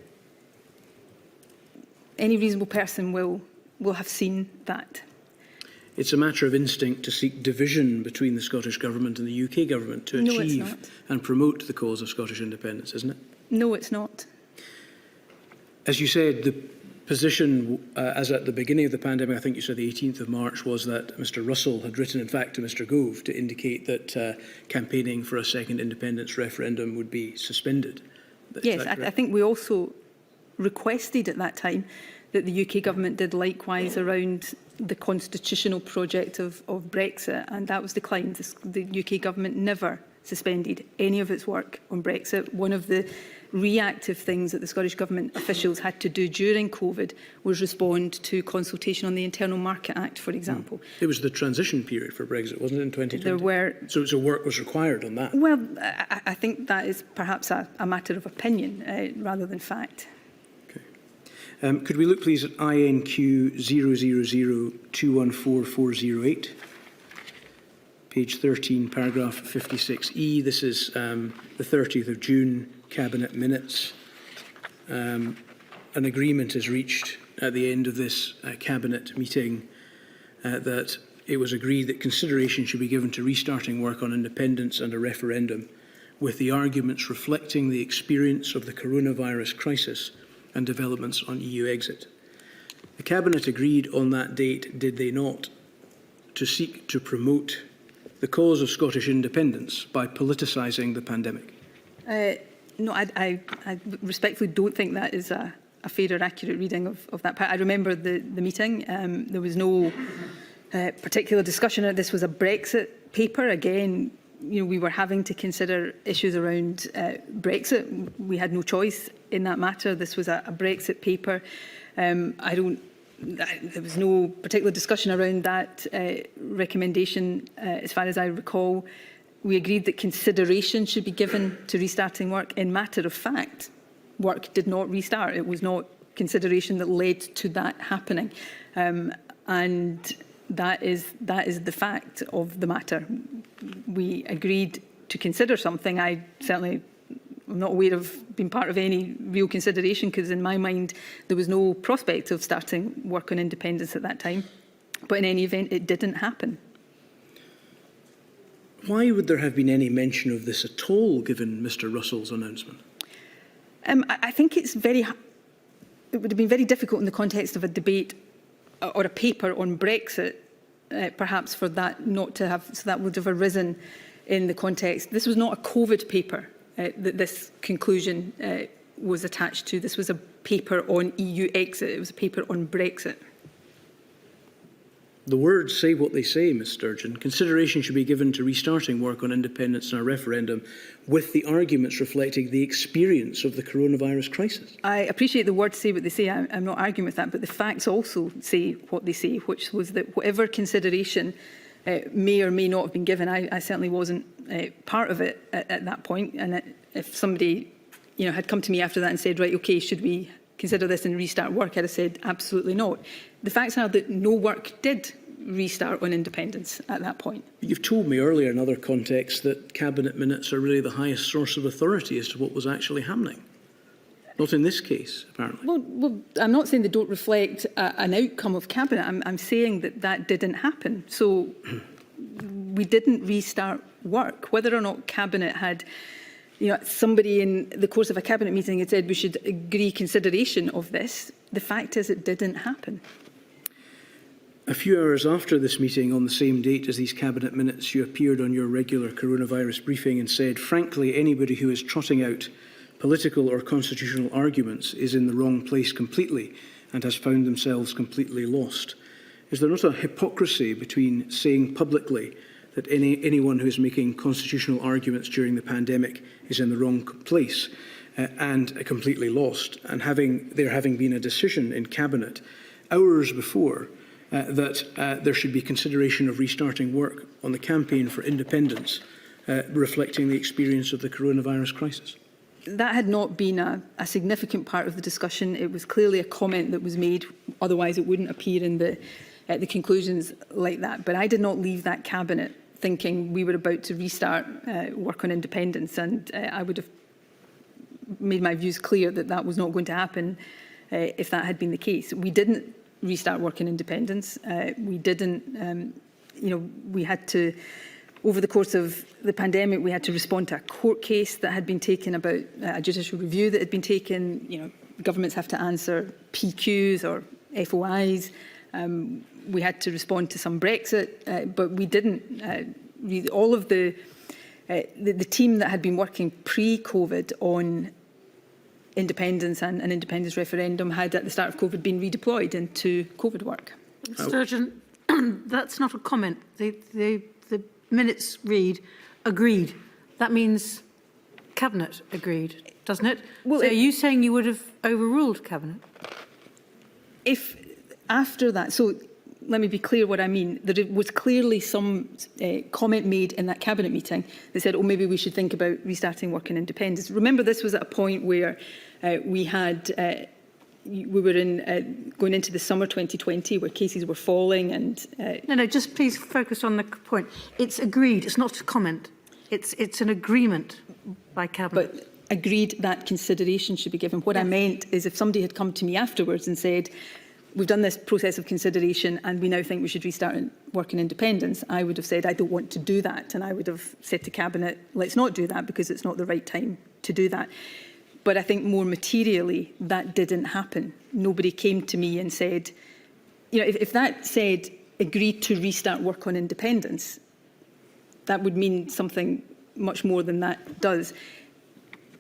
any reasonable person will have seen that. It's a matter of instinct to seek division between the Scottish Government and the UK Government to achieve and promote the cause of Scottish independence, isn't it? No, it's not. As you said, the position, as at the beginning of the pandemic, I think you said the 18th of March, was that Mr Russell had written, in fact, to Mr Gove to indicate that campaigning for a second independence referendum would be suspended. Yes, I think we also requested at that time that the UK Government did likewise around the constitutional project of Brexit, and that was declined. The UK Government never suspended any of its work on Brexit. One of the reactive things that the Scottish Government officials had to do during COVID was respond to consultation on the Internal Market Act, for example. It was the transition period for Brexit, wasn't it, in 2020? There were... So work was required on that? Well, I think that is perhaps a matter of opinion rather than fact. Okay. Could we look, please, at INQ 000214408? Page 13, paragraph 56E. This is the 30th of June Cabinet minutes. An agreement is reached at the end of this Cabinet meeting that it was agreed that consideration should be given to restarting work on independence and a referendum, with the arguments reflecting the experience of the coronavirus crisis and developments on EU exit. The Cabinet agreed on that date, did they not, to seek to promote the cause of Scottish independence by politicising the pandemic? No, I respectfully don't think that is a a fair or accurate reading of that part. I remember the meeting. There was no particular discussion. This was a Brexit paper. Again, we were having to consider issues around Brexit. We had no choice in that matter. This was a Brexit paper. There was no particular discussion around that recommendation, as far as I recall. We agreed that consideration should be given to restarting work. In matter of fact, work did not restart. It was not consideration that led to that happening. And that is the fact of the matter. We agreed to consider something. I certainly am not aware of being part of any real consideration, because in my mind there was no prospect of starting work on independence at that time. But in any event, it didn't happen. Why would there have been any mention of this at all, given Mr Russell's announcement? I think it would have been very difficult in the context of a debate or a paper on Brexit, perhaps for that not to have, so that would have arisen in the context. This was not a COVID paper that this conclusion was attached to. This was a paper on EU exit. It was a paper on Brexit. The words say what they say, Ms Sturgeon. Consideration should be given to restarting work on independence in a referendum, with the arguments reflecting the experience of the coronavirus crisis. I appreciate the words say what they say. I'm not arguing with that, but the facts also say what they say, which was that whatever consideration may or may not have been given, I certainly wasn't part of it at that point. And if somebody had come to me after that and said, right, OK, should we consider this and restart work, I'd have said absolutely not. The facts are that no work did restart on independence at that point. You've told me earlier in other contexts that Cabinet minutes are really the highest source of authority as to what was actually happening. Not in this case, apparently. Well, I'm not saying they don't reflect an outcome of Cabinet. I'm saying that didn't happen. So we didn't restart work. Whether or not Cabinet had, somebody in the course of a Cabinet meeting had said we should agree consideration of this, the fact is it didn't happen. A few hours after this meeting, on the same date as these Cabinet minutes, you appeared on your regular coronavirus briefing and said, frankly, anybody who is trotting out political or constitutional arguments is in the wrong place completely and has found themselves completely lost. Is there not a hypocrisy between saying publicly that anyone who is making constitutional arguments during the pandemic is in the wrong place and completely lost, and there having been a decision in Cabinet hours before that there should be consideration of restarting work on the campaign for independence, reflecting the experience of the coronavirus crisis? That had not been a significant part of the discussion. It was clearly a comment that was made, otherwise it wouldn't appear in the conclusions like that. But I did not leave that Cabinet thinking we were about to restart work on independence, and I would have made my views clear that that was not going to happen if that had been the case. We didn't restart work on independence. We didn't, we had to, over the course of the pandemic, we had to respond to a court case that had been taken about a judicial review that had been taken. Governments have to answer PQs or FOIs. We had to respond to some Brexit, but we didn't. All of the team that had been working pre-COVID on independence and an independence referendum had, at the start of COVID, been redeployed into COVID work. Sturgeon, that's not a comment. The minutes read agreed. That means Cabinet agreed, doesn't it? Well, so are you saying you would have overruled Cabinet? If after that, so let me be clear what I mean. There was clearly some comment made in that Cabinet meeting that said, oh, maybe we should think about restarting work in independence. Remember, this was at a point where we were going into the summer 2020, where cases were falling and... No, just please focus on the point. It's agreed, it's not a comment. It's an agreement by Cabinet. But agreed that consideration should be given. What I meant is if somebody had come to me afterwards and said, we've done this process of consideration and we now think we should restart work in independence, I would have said, I don't want to do that. And I would have said to Cabinet, let's not do that because it's not the right time to do that. But I think more materially, that didn't happen. Nobody came to me and said, if that said, agreed to restart work on independence, that would mean something much more than that does.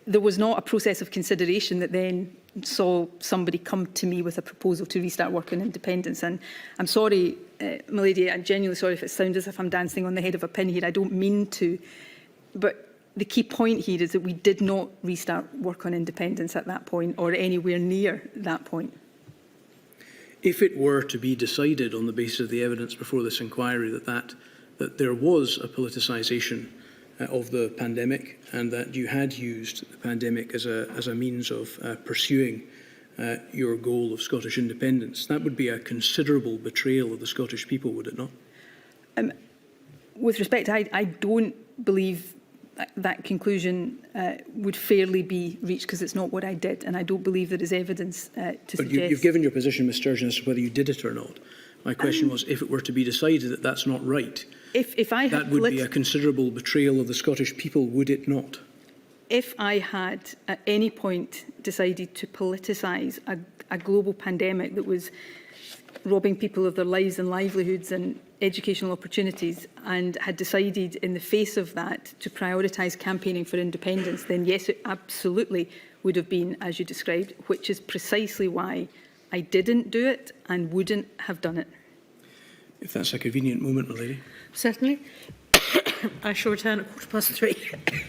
There was not a process of consideration that then saw somebody come to me with a proposal to restart work on independence. And I'm sorry, my lady, I'm genuinely sorry if it sounds as if I'm dancing on the head of a pin here. I don't mean to. But the key point here is that we did not restart work on independence at that point or anywhere near that point. If it were to be decided on the basis of the evidence before this inquiry that there was a politicisation of the pandemic and that you had used the pandemic as a means of pursuing your goal of Scottish independence, that would be a considerable betrayal of the Scottish people, would it not? With respect, I don't believe that conclusion would fairly be reached because it's not what I did, and I don't believe there is evidence to suggest. You've given your position, Ms Sturgeon, as to whether you did it or not. My question was, if it were to be decided that that's not right, if I had that would be a considerable betrayal of the Scottish people, would it not? If I had at any point decided to politicise a global pandemic that was robbing people of their lives and livelihoods and educational opportunities, and had decided in the face of that to prioritise campaigning for independence, then yes, it absolutely would have been as you described, which is precisely why I didn't do it and wouldn't have done it. If that's a convenient moment, my lady. Certainly. I shall return at 3:15.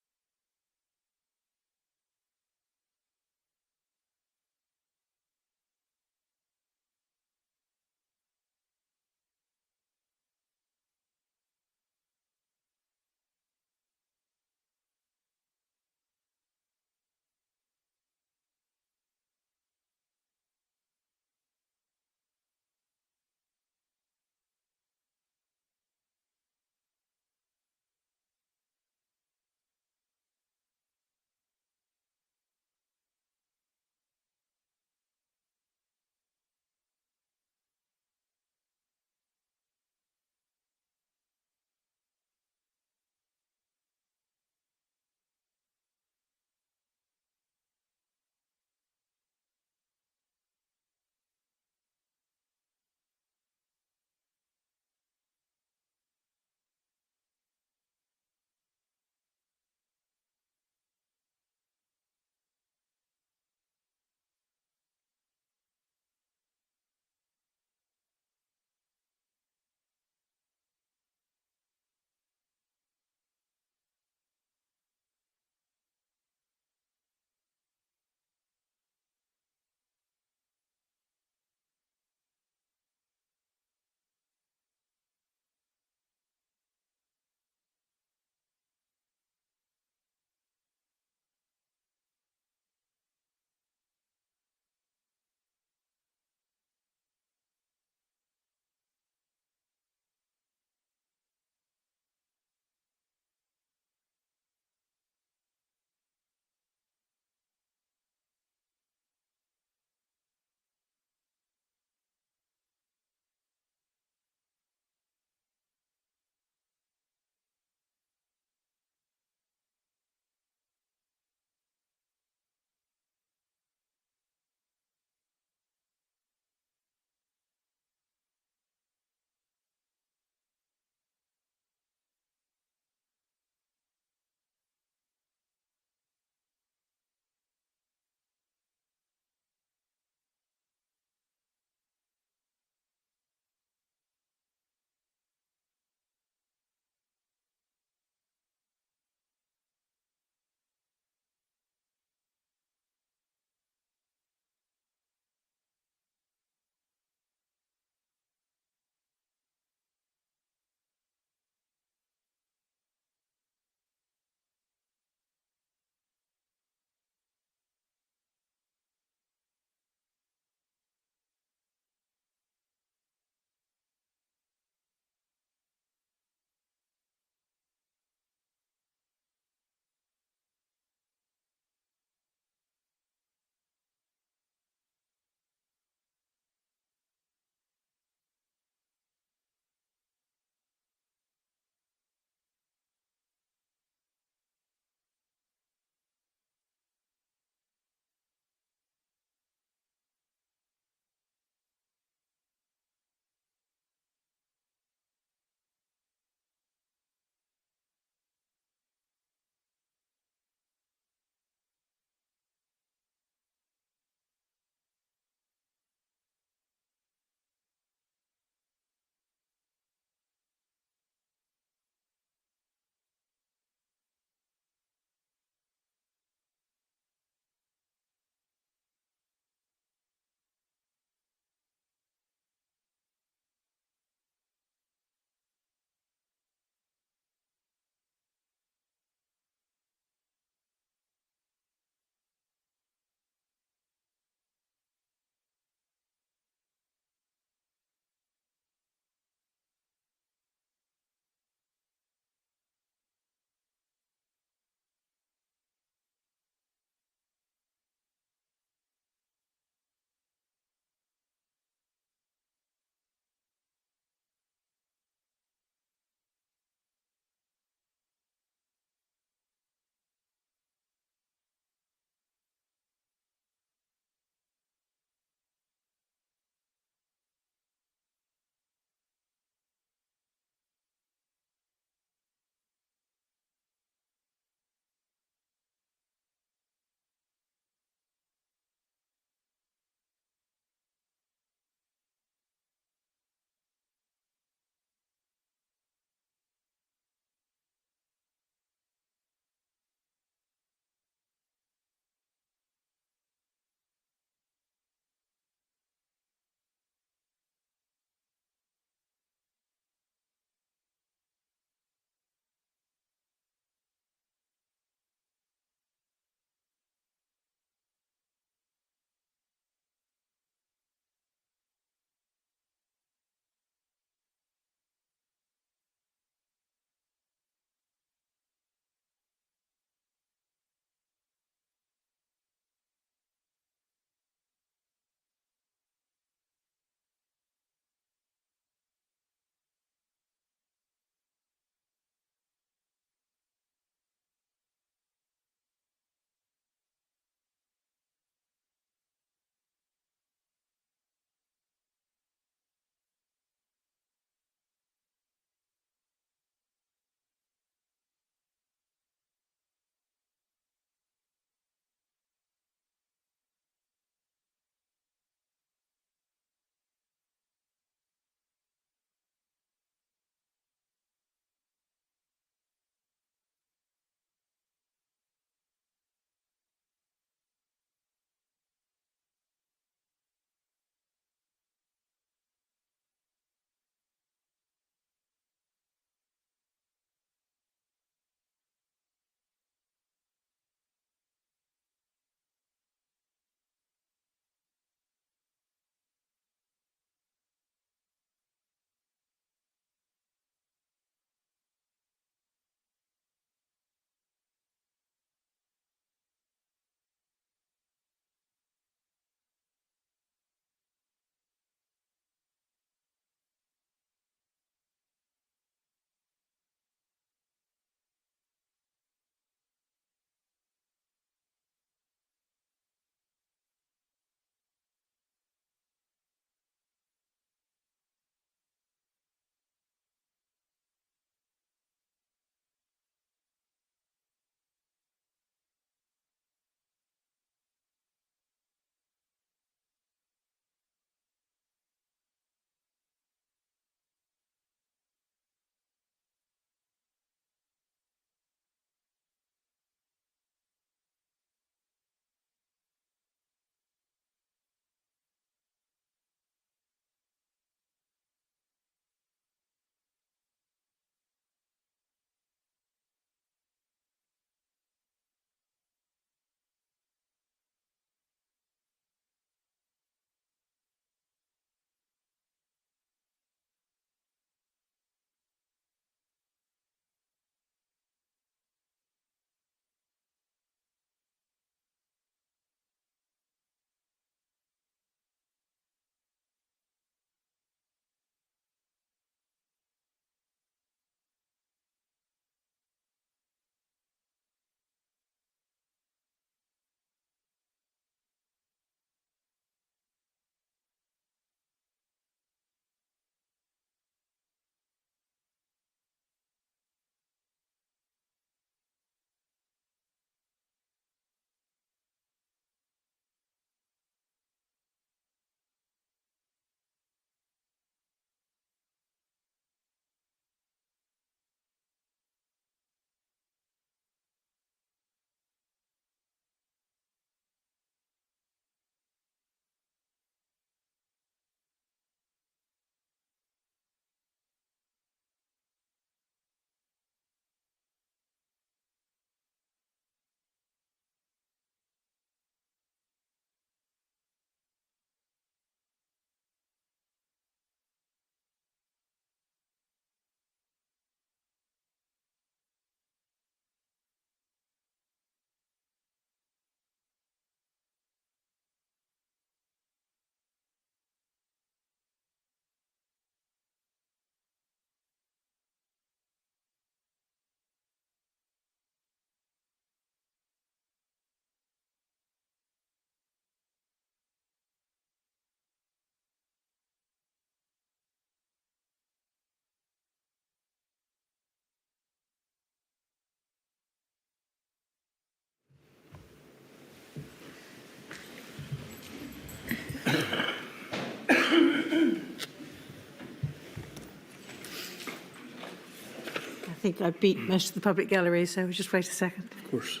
think I beat most of the public gallery, so just wait a second. Of course.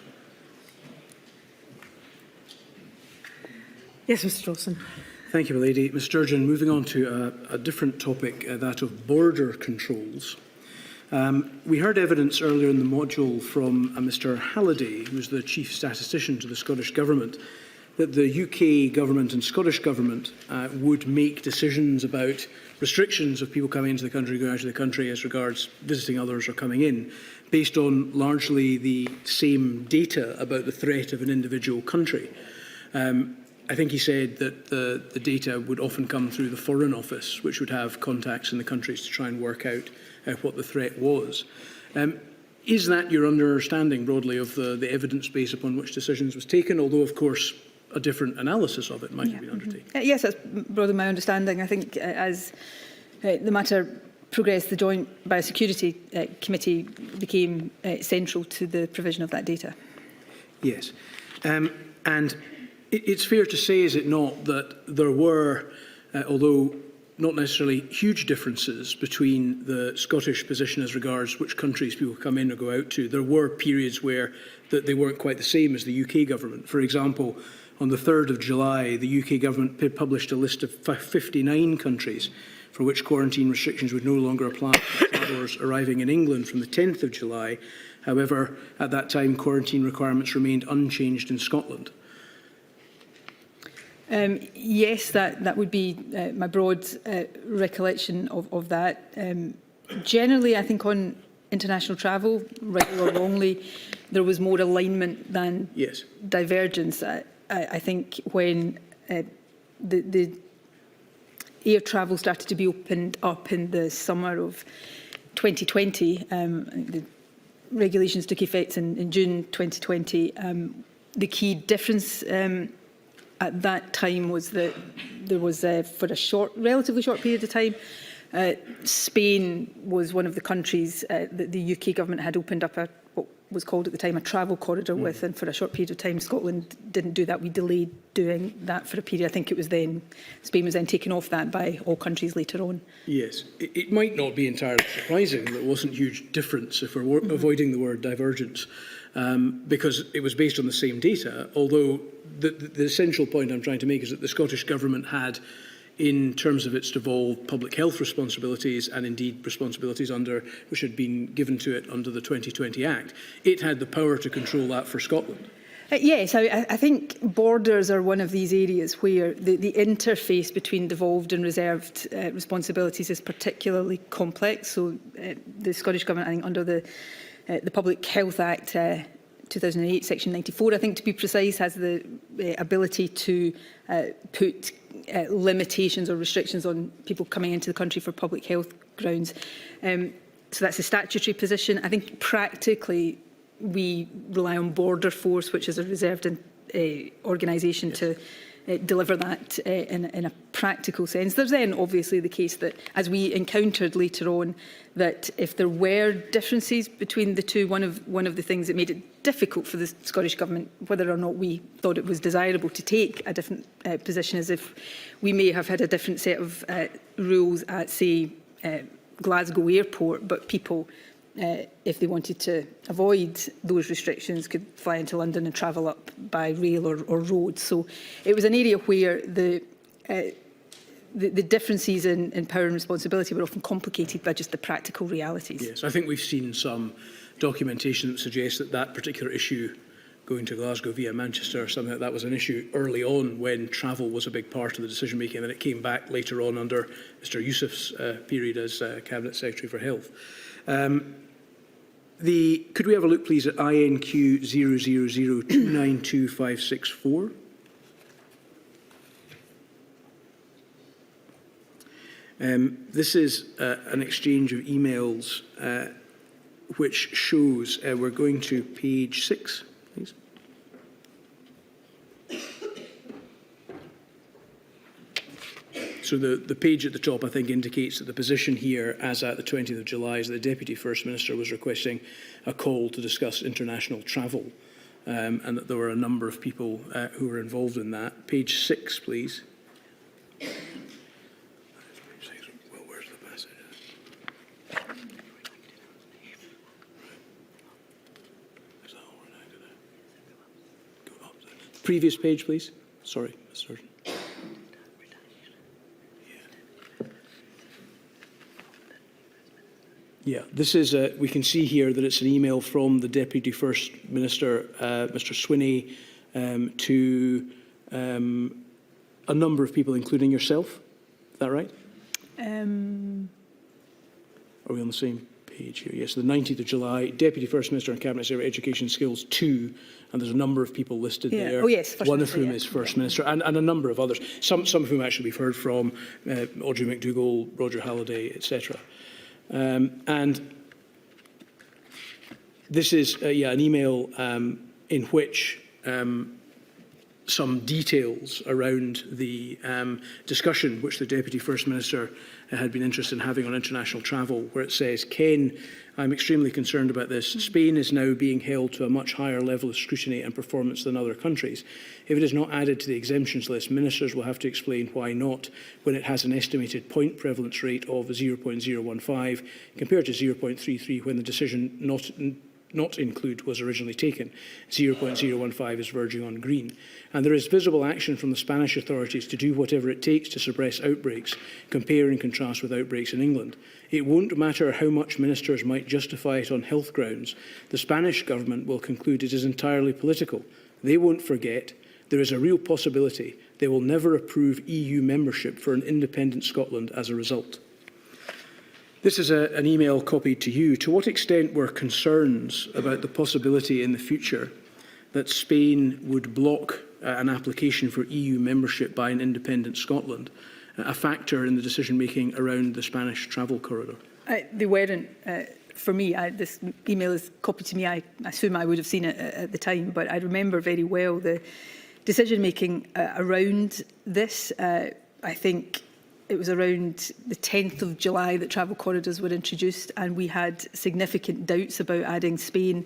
Yes, Mr Dawson. Thank you, my lady. Ms Sturgeon, moving on to a different topic, that of border controls. We heard evidence earlier in the module from Mr Halliday, who is the Chief Statistician to the Scottish Government, that the UK Government and Scottish Government would make decisions about restrictions of people coming into the country, going out of the country as regards visiting others or coming in, based on largely the same data about the threat of an individual country. I think he said that the data would often come through the Foreign Office, which would have contacts in the countries to try and work out what the threat was. Is that your understanding broadly of the evidence base upon which decisions was taken, although of course a different analysis of it might have been undertaken? Yes, that's broadly my understanding. I think as the matter progressed, the Joint Biosecurity Committee became central to the provision of that data. Yes. And it's fair to say, is it not, that there were, although not necessarily huge differences between the Scottish position as regards which countries people come in or go out to, there were periods where they weren't quite the same as the UK government. For example, on the 3rd of July, the UK government published a list of 59 countries for which quarantine restrictions would no longer apply to travellers arriving in England from the 10th of July. However, at that time, quarantine requirements remained unchanged in Scotland. Yes, that would be my broad recollection of that. Generally, I think on international travel, rightly or wrongly, there was more alignment than divergence. I think when the air travel started to be opened up in the summer of 2020, the regulations took effect in June 2020. The key difference at that time was that there was, for a relatively short period of time, Spain was one of the countries that the UK government had opened up what was called at the time a travel corridor with, and for a short period of time Scotland didn't do that. We delayed doing that for a period. I think it was then, Spain was then taken off that by all countries later on. Yes, it might not be entirely surprising that it wasn't a huge difference if we're avoiding the word divergence, because it was based on the same data, although the essential point I'm trying to make is that the Scottish Government had, in terms of its devolved public health responsibilities and indeed responsibilities which had been given to it under the 2020 Act, it had the power to control that for Scotland. Yes, I think borders are one of these areas where the interface between devolved and reserved responsibilities is particularly complex. So the Scottish Government, I think under the Public Health Act 2008, Section 94, I think to be precise, has the ability to put limitations or restrictions on people coming into the country for public health grounds. So that's a statutory position. I think practically we rely on Border Force, which is a reserved organisation, to deliver that in a practical sense. There's then obviously the case that, as we encountered later on, that if there were differences between the two, one of the things that made it difficult for the Scottish Government, whether or not we thought it was desirable to take a different position, is if we may have had a different set of rules at, say, Glasgow Airport, but people, if they wanted to avoid those restrictions, could fly into London and travel up by rail or road. So it was an area where the differences in power and responsibility were often complicated by just the practical realities. Yes, I think we've seen some documentation that suggests that particular issue, going to Glasgow via Manchester or something like that, was an issue early on when travel was a big part of the decision making, and then it came back later on under Mr Yousaf's period as Cabinet Secretary for Health. Could we have a look, please, at INQ 0002925564? This is an exchange of emails which shows, we're going to page 6, please. So the page at the top, I think, indicates that the position here, as at the 20th of July, is that the Deputy First Minister was requesting a call to discuss international travel, and that there were a number of people who were involved in that. Page 6, please. Well, where's the passage? Previous page, please. Sorry, Mr. Sturgeon. Yeah, this is, we can see here that it's an email from the Deputy First Minister, Mr Swinney, to a number of people, including yourself. Is that right? Are we on the same page here? Yes, the 19th of July, Deputy First Minister and Cabinet Secretary Education Skills 2, and there's a number of people listed there. Oh yes, First one Minister, of whom is First Minister, and a number of others. Some of whom actually we've heard from, Audrey McDougall, Roger Halliday, etc. And this is an email in which some details around the discussion which the Deputy First Minister had been interested in having on international travel, where it says, Ken, I'm extremely concerned about this. Spain is now being held to a much higher level of scrutiny and performance than other countries. If it is not added to the exemptions list, ministers will have to explain why not, when it has an estimated point prevalence rate of 0.015 compared to 0.33 when the decision not include was originally taken. 0.015 is verging on green. And there is visible action from the Spanish authorities to do whatever it takes to suppress outbreaks, compare and contrast with outbreaks in England. It won't matter how much ministers might justify it on health grounds. The Spanish government will conclude it is entirely political. They won't forget there is a real possibility they will never approve EU membership for an independent Scotland as a result. This is an email copied to you. To what extent were concerns about the possibility in the future that Spain would block an application for EU membership by an independent Scotland a factor in the decision-making around the Spanish travel corridor? They weren't. For me, this email is copied to me. I assume I would have seen it at the time, but I remember very well the decision-making around this. I think it was around the 10th of July that travel corridors were introduced, and we had significant doubts about adding Spain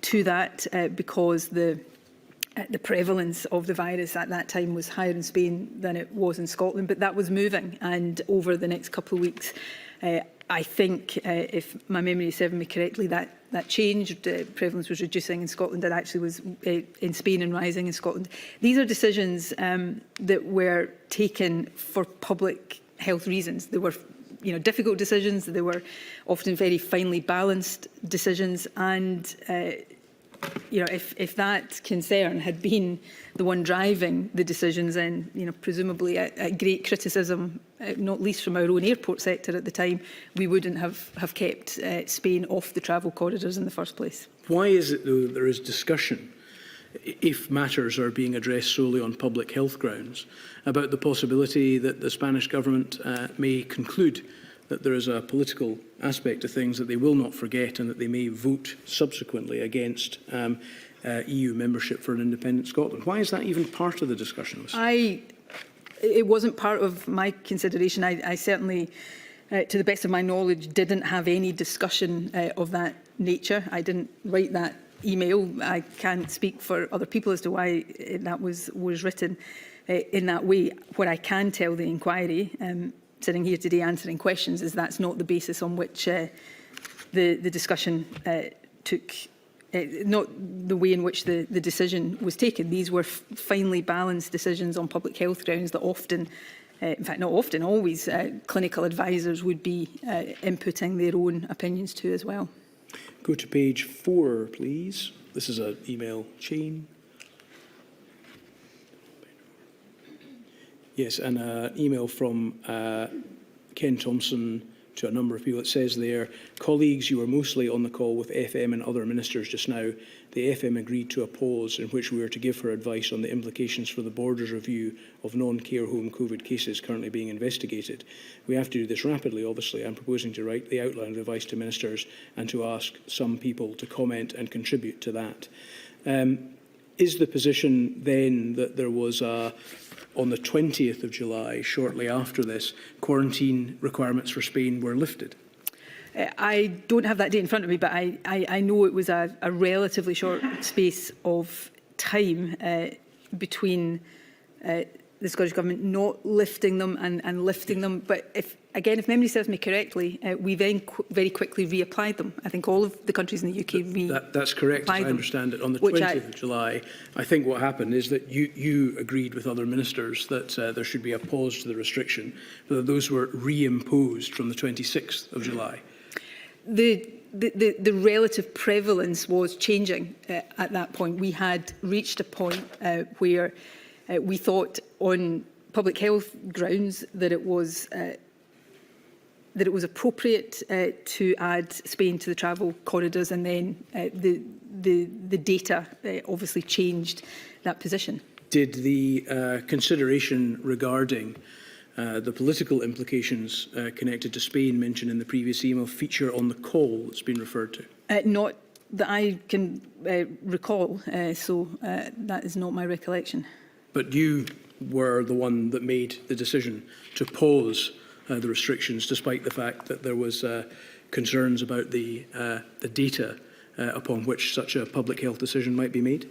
to that because the prevalence of the virus at that time was higher in Spain than it was in Scotland, but that was moving, and over the next couple of weeks, I think, if my memory serves me correctly, that changed. Prevalence was reducing in Scotland, and actually was in Spain and rising in Scotland. These are decisions that were taken for public health reasons. They were, difficult decisions. They were often very finely balanced decisions, and if that concern had been the one driving the decisions, then presumably a great criticism, not least from our own airport sector at the time, we wouldn't have kept Spain off the travel corridors in the first place. Why is it, though, there is discussion, if matters are being addressed solely on public health grounds, about the possibility that the Spanish government may conclude that there is a political aspect to things that they will not forget, and that they may vote subsequently against EU membership for an independent Scotland? Why is that even part of the discussion? It wasn't part of my consideration. I certainly, to the best of my knowledge, didn't have any discussion of that nature. I didn't write that email. I can't speak for other people as to why that was written in that way. What I can tell the inquiry, sitting here today answering questions, is that's not the basis on which the discussion took, not the way in which the decision was taken. These were finely balanced decisions on public health grounds that often, in fact not often, always, clinical advisors would be inputting their own opinions to as well. Go to page 4, please. This is an email chain. Yes, and an email from Ken Thompson to a number of people. It says there, colleagues, you were mostly on the call with FM and other ministers just now. The FM agreed to a pause in which we were to give her advice on the implications for the Borders review of non-care home COVID cases currently being investigated. We have to do this rapidly, obviously. I'm proposing to write the outline of advice to ministers and to ask some people to comment and contribute to that. Is the position then that there was on the 20th of July, shortly after this, quarantine requirements for Spain were lifted? I don't have that date in front of me, but I know it was a relatively short space of time between the Scottish Government not lifting them and lifting them. But if memory serves me correctly, we then very quickly reapplied them. I think all of the countries in the UK That's correct, as I understand it. On the 20th of July, I think what happened is that you agreed with other ministers that there should be a pause to the restriction, but that those were reimposed from the 26th of July. The relative prevalence was changing at that point. We had reached a point where we thought, on public health grounds, that it was appropriate to add Spain to the travel corridors, and then the data obviously changed that position. Did the consideration regarding the political implications connected to Spain mentioned in the previous email feature on the call that's been referred to? Not that I can recall, so that is not my recollection. But you were the one that made the decision to pause the restrictions, despite the fact that there was concerns about the data upon which such a public health decision might be made?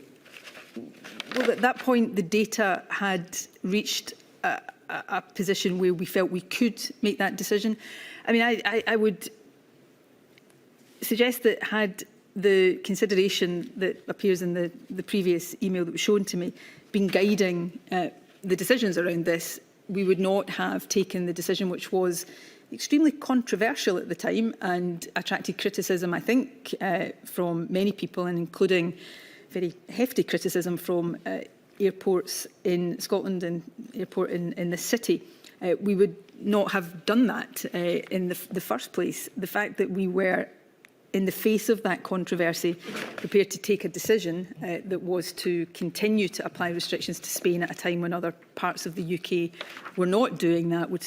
Well, at that point, the data had reached a position where we felt we could make that decision. I mean, I would suggest that had the consideration that appears in the previous email that was shown to me been guiding the decisions around this, we would not have taken the decision, which was extremely controversial at the time and attracted criticism, I think, from many people, and including very hefty criticism from airports in Scotland and airport in the city. We would not have done that in the first place. The fact that we were, in the face of that controversy, prepared to take a decision that was to continue to apply restrictions to Spain at a time when other parts of the UK were not doing that, would,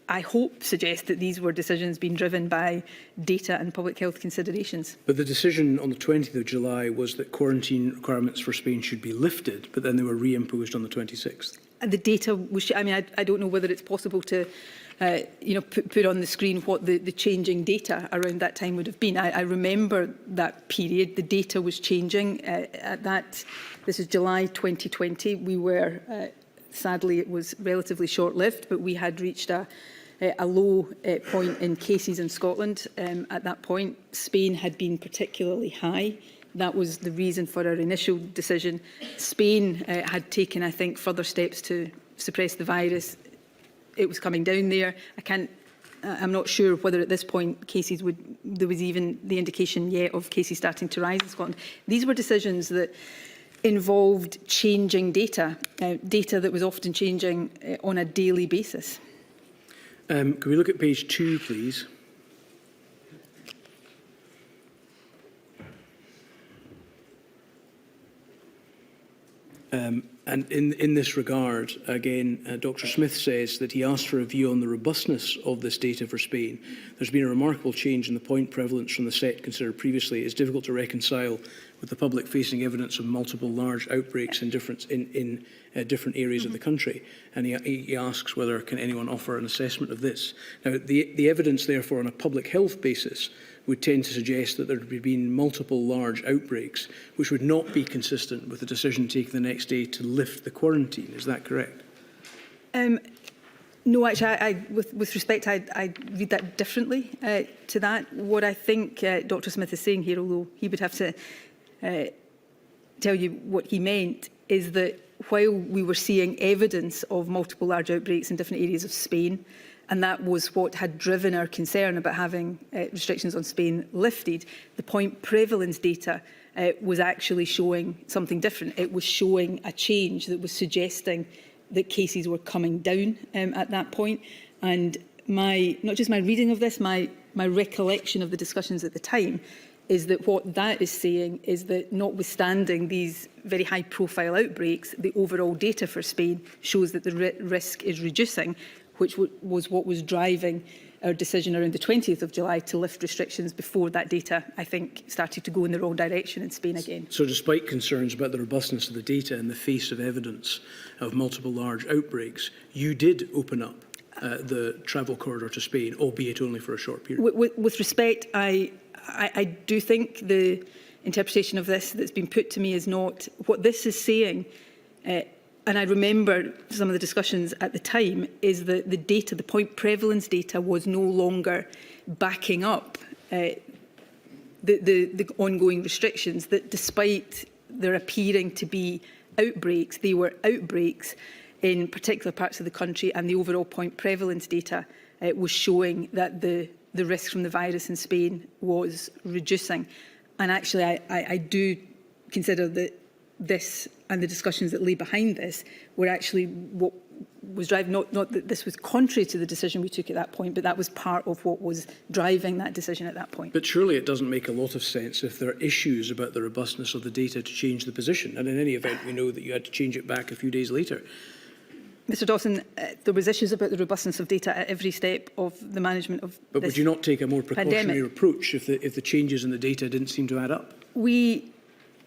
I hope, suggest that these were decisions being driven by data and public health considerations. But the decision on the 20th of July was that quarantine requirements for Spain should be lifted, but then they were reimposed on the 26th. And the data was, I mean, I don't know whether it's possible to put on the screen what the changing data around that time would have been. I remember that period. The data was changing. This is July 2020. We were, sadly, it was relatively short-lived, but we had reached a low point in cases in Scotland. At that point, Spain had been particularly high. That was the reason for our initial decision. Spain had taken, I think, further steps to suppress the virus. It was coming down there. I'm not sure whether at this point there was even the indication yet of cases starting to rise in Scotland. These were decisions that involved changing data, data that was often changing on a daily basis. Can we look at page 2, please? And in this regard, again, Dr. Smith says that he asked for a view on the robustness of this data for Spain. There's been a remarkable change in the point prevalence from the set considered previously. It's difficult to reconcile with the public facing evidence of multiple large outbreaks in different areas of the country. And he asks whether can anyone offer an assessment of this. Now, the evidence, therefore, on a public health basis would tend to suggest that there had been multiple large outbreaks, which would not be consistent with the decision taken the next day to lift the quarantine. Is that correct? No, actually, with respect, I read that differently to that. What I think Dr. Smith is saying here, although he would have to tell you what he meant, is that while we were seeing evidence of multiple large outbreaks in different areas of Spain, and that was what had driven our concern about having restrictions on Spain lifted, the point prevalence data was actually showing something different. It was showing a change that was suggesting that cases were coming down at that point. And not just my reading of this, my recollection of the discussions at the time is that what that is saying is that, notwithstanding these very high-profile outbreaks, the overall data for Spain shows that the risk is reducing, which was what was driving our decision around the 20th of July to lift restrictions before that data, I think, started to go in the wrong direction in Spain again. So despite concerns about the robustness of the data in the face of evidence of multiple large outbreaks, you did open up the travel corridor to Spain, albeit only for a short period? With respect, I do think the interpretation of this that's been put to me is not what this is saying. and I remember some of the discussions at the time, is that the data, the point prevalence data, was no longer backing up the ongoing restrictions, that despite there appearing to be outbreaks, they were outbreaks in particular parts of the country, and the overall point prevalence data was showing that the risk from the virus in Spain was reducing. And actually, I do consider that this and the discussions that lay behind this were actually what was driving, not that this was contrary to the decision we took at that point, but that was part of what was driving that decision at that point. But surely it doesn't make a lot of sense if there are issues about the robustness of the data to change the position. And in any event, we know that you had to change it back a few days later. Mr Dawson, there was issues about the robustness of data at every step of the management of But this would you not take a more precautionary pandemic approach if the changes in the data didn't seem to add up?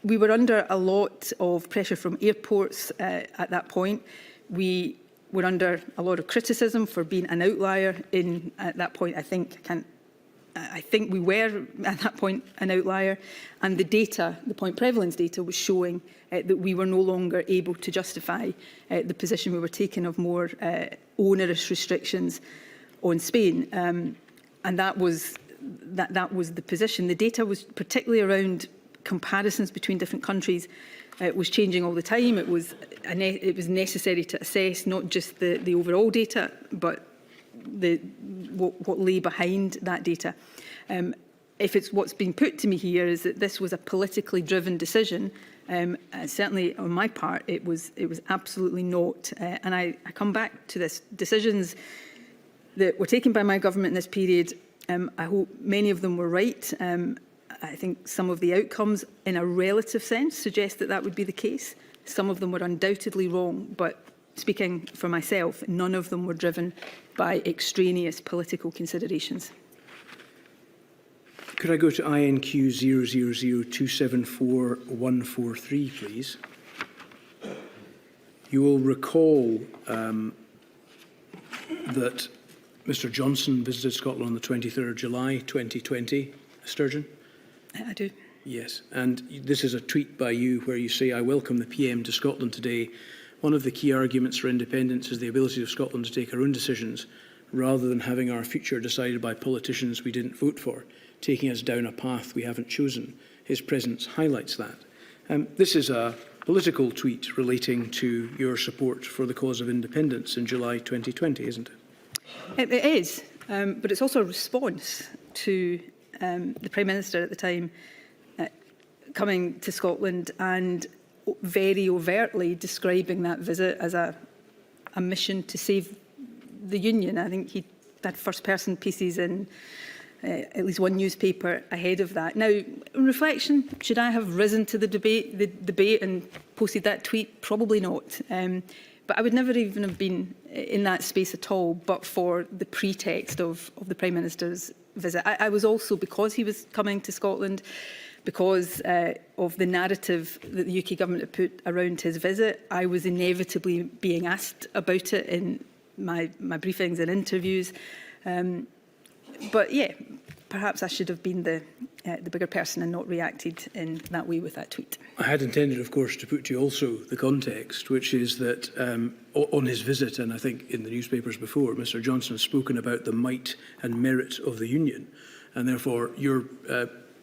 We were under a lot of pressure from airports at that point. We were under a lot of criticism for being an outlier at that point. I think we were at that point an outlier, and the data, the point prevalence data, was showing that we were no longer able to justify the position we were taking of more onerous restrictions on Spain, and that was the position. The data was particularly around comparisons between different countries. It was changing all the time. It was necessary to assess not just the overall data, but what lay behind that data. If it's what's been put to me here is that this was a politically driven decision, certainly on my part, it was absolutely not. And I come back to this: decisions that were taken by my government in this period. I hope many of them were right. I think some of the outcomes, in a relative sense, suggest that that would be the case. Some of them were undoubtedly wrong, but speaking for myself, none of them were driven by extraneous political considerations. Could I go to INQ 000274143, please? You will recall that Mr Johnson visited Scotland on the 23rd of July 2020, Sturgeon? I do. Yes, and this is a tweet by you where you say, "I welcome the PM to Scotland today. One of the key arguments for independence is the ability of Scotland to take our own decisions rather than having our future decided by politicians we didn't vote for, taking us down a path we haven't chosen. His presence highlights that." This is a political tweet relating to your support for the cause of independence in July 2020, isn't it? It is, but it's also a response to the Prime Minister at the time coming to Scotland and very overtly describing that visit as a mission to save the Union. I think he had first-person pieces in at least one newspaper ahead of that. Now, in reflection, should I have risen to the debate and posted that tweet? Probably not. But I would never even have been in that space at all, but for the pretext of the Prime Minister's visit. I was also, because he was coming to Scotland, because of the narrative that the UK government had put around his visit, I was inevitably being asked about it in my briefings and interviews. But yeah, perhaps I should have been the bigger person and not reacted in that way with that tweet. I had intended, of course, to put to you also the context, which is that on his visit, and I think in the newspapers before, Mr Johnson has spoken about the might and merit of the Union, and therefore your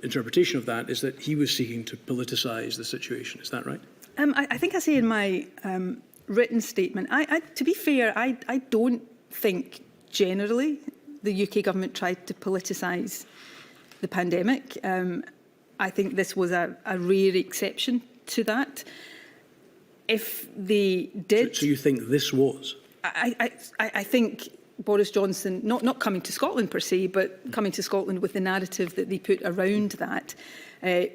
interpretation of that is that he was seeking to politicise the situation. Is that right? I think I say in my written statement, to be fair, I don't think generally the UK government tried to politicise the pandemic. I think this was a rare exception to that. If they did... So you think this was? I think Boris Johnson, not coming to Scotland per se, but coming to Scotland with the narrative that they put around that,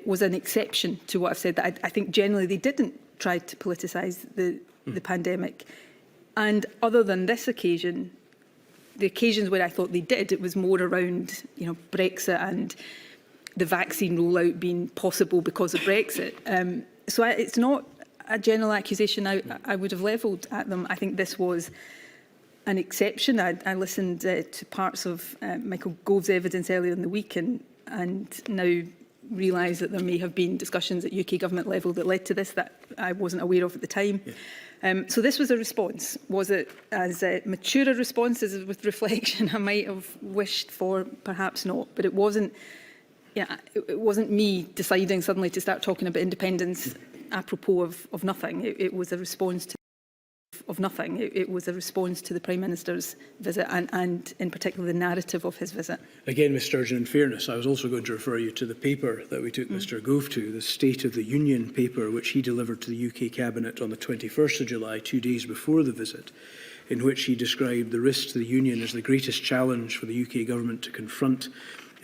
was an exception to what I've said. That I think generally they didn't try to politicise the pandemic. And other than this occasion, the occasions where I thought they did, it was more around, Brexit and the vaccine rollout being possible because of Brexit. So it's not a general accusation I would have levelled at them. I think this was an exception. I listened to parts of Michael Gove's evidence earlier in the week, and now realise that there may have been discussions at UK government level that led to this that I wasn't aware of at the time. Yeah. So this was a response. Was it as mature a response as with reflection I might have wished for? Perhaps not. But it wasn't. Yeah, it wasn't me deciding suddenly to start talking about independence apropos of nothing. It was a response to nothing. It was a response to the Prime Minister's visit and in particular the narrative of his visit. Again, Ms Sturgeon, in fairness, I was also going to refer you to the paper that we took Mr Gove to, the State of the Union paper, which he delivered to the UK Cabinet on the 21st of July, 2 days before the visit, in which he described the risks to the Union as the greatest challenge for the UK government to confront,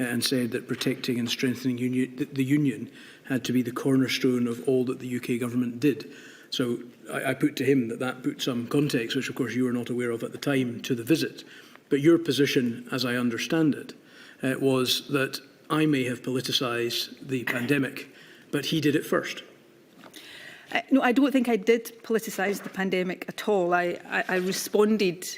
and said that protecting and strengthening the Union had to be the cornerstone of all that the UK government did. So I put to him that put some context, which of course you were not aware of at the time, to the visit. But your position, as I understand it, was that I may have politicised the pandemic, but he did it first. No, I don't think I did politicise the pandemic at all. I responded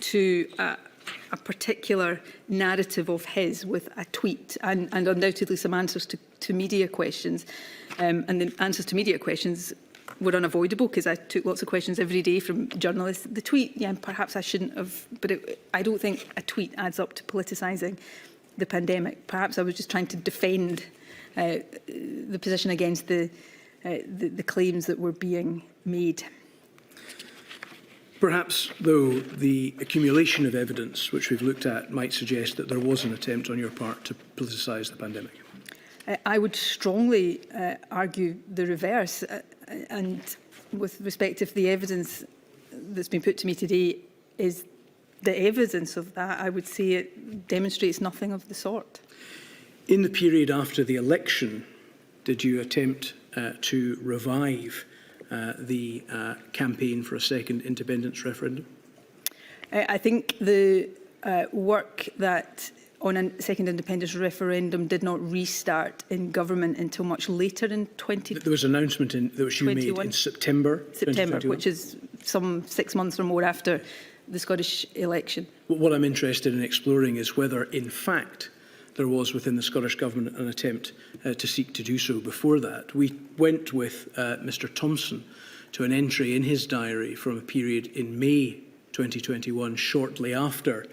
to a particular narrative of his with a tweet and undoubtedly some answers to media questions. And the answers to media questions were unavoidable because I took lots of questions every day from journalists. The tweet, yeah, perhaps I shouldn't have, but I don't think a tweet adds up to politicising the pandemic. Perhaps I was just trying to defend the position against the claims that were being made. Perhaps, though, the accumulation of evidence which we've looked at might suggest that there was an attempt on your part to politicise the pandemic. I would strongly argue the reverse. And with respect to the evidence that's been put to me today is the evidence of that, I would say it demonstrates nothing of the sort. In the period after the election, did you attempt to revive the campaign for a second independence referendum? I think the work that on a second independence referendum did not restart in government until much later in 2021. There was an announcement that you made in September 2021? Which is some 6 months or more after the Scottish election. What I'm interested in exploring is whether, in fact, there was within the Scottish Government an attempt to seek to do so before that. We went with Mr Thompson to an entry in his diary from a period in May 2021, shortly after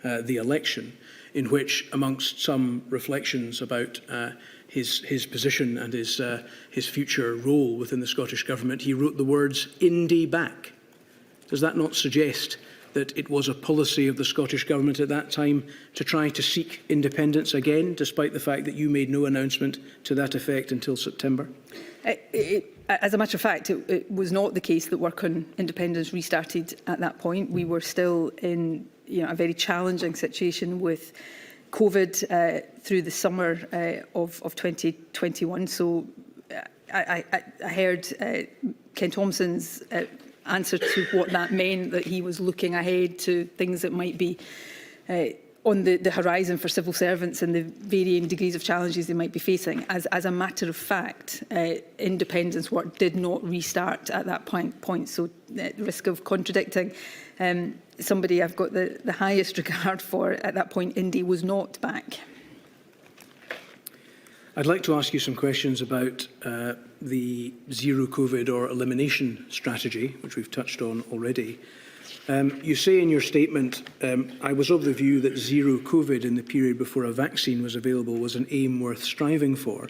the election, in which, amongst some reflections about his position and his future role within the Scottish Government, he wrote the words, "Indie back." Does that not suggest that it was a policy of the Scottish Government at that time to try to seek independence again, despite the fact that you made no announcement to that effect until September? As a matter of fact, it was not the case that work on independence restarted at that point. We were still in a very challenging situation with COVID through the summer of 2021. So I heard Ken Thompson's answer to what that meant, that he was looking ahead to things that might be on the horizon for civil servants and the varying degrees of challenges they might be facing. As a matter of fact, independence work did not restart at that point. So at the risk of contradicting somebody I've got the highest regard for at that point, Indy was not back. I'd like to ask you some questions about the zero COVID or elimination strategy, which we've touched on already. You say in your statement, I was of the view that zero COVID in the period before a vaccine was available was an aim worth striving for.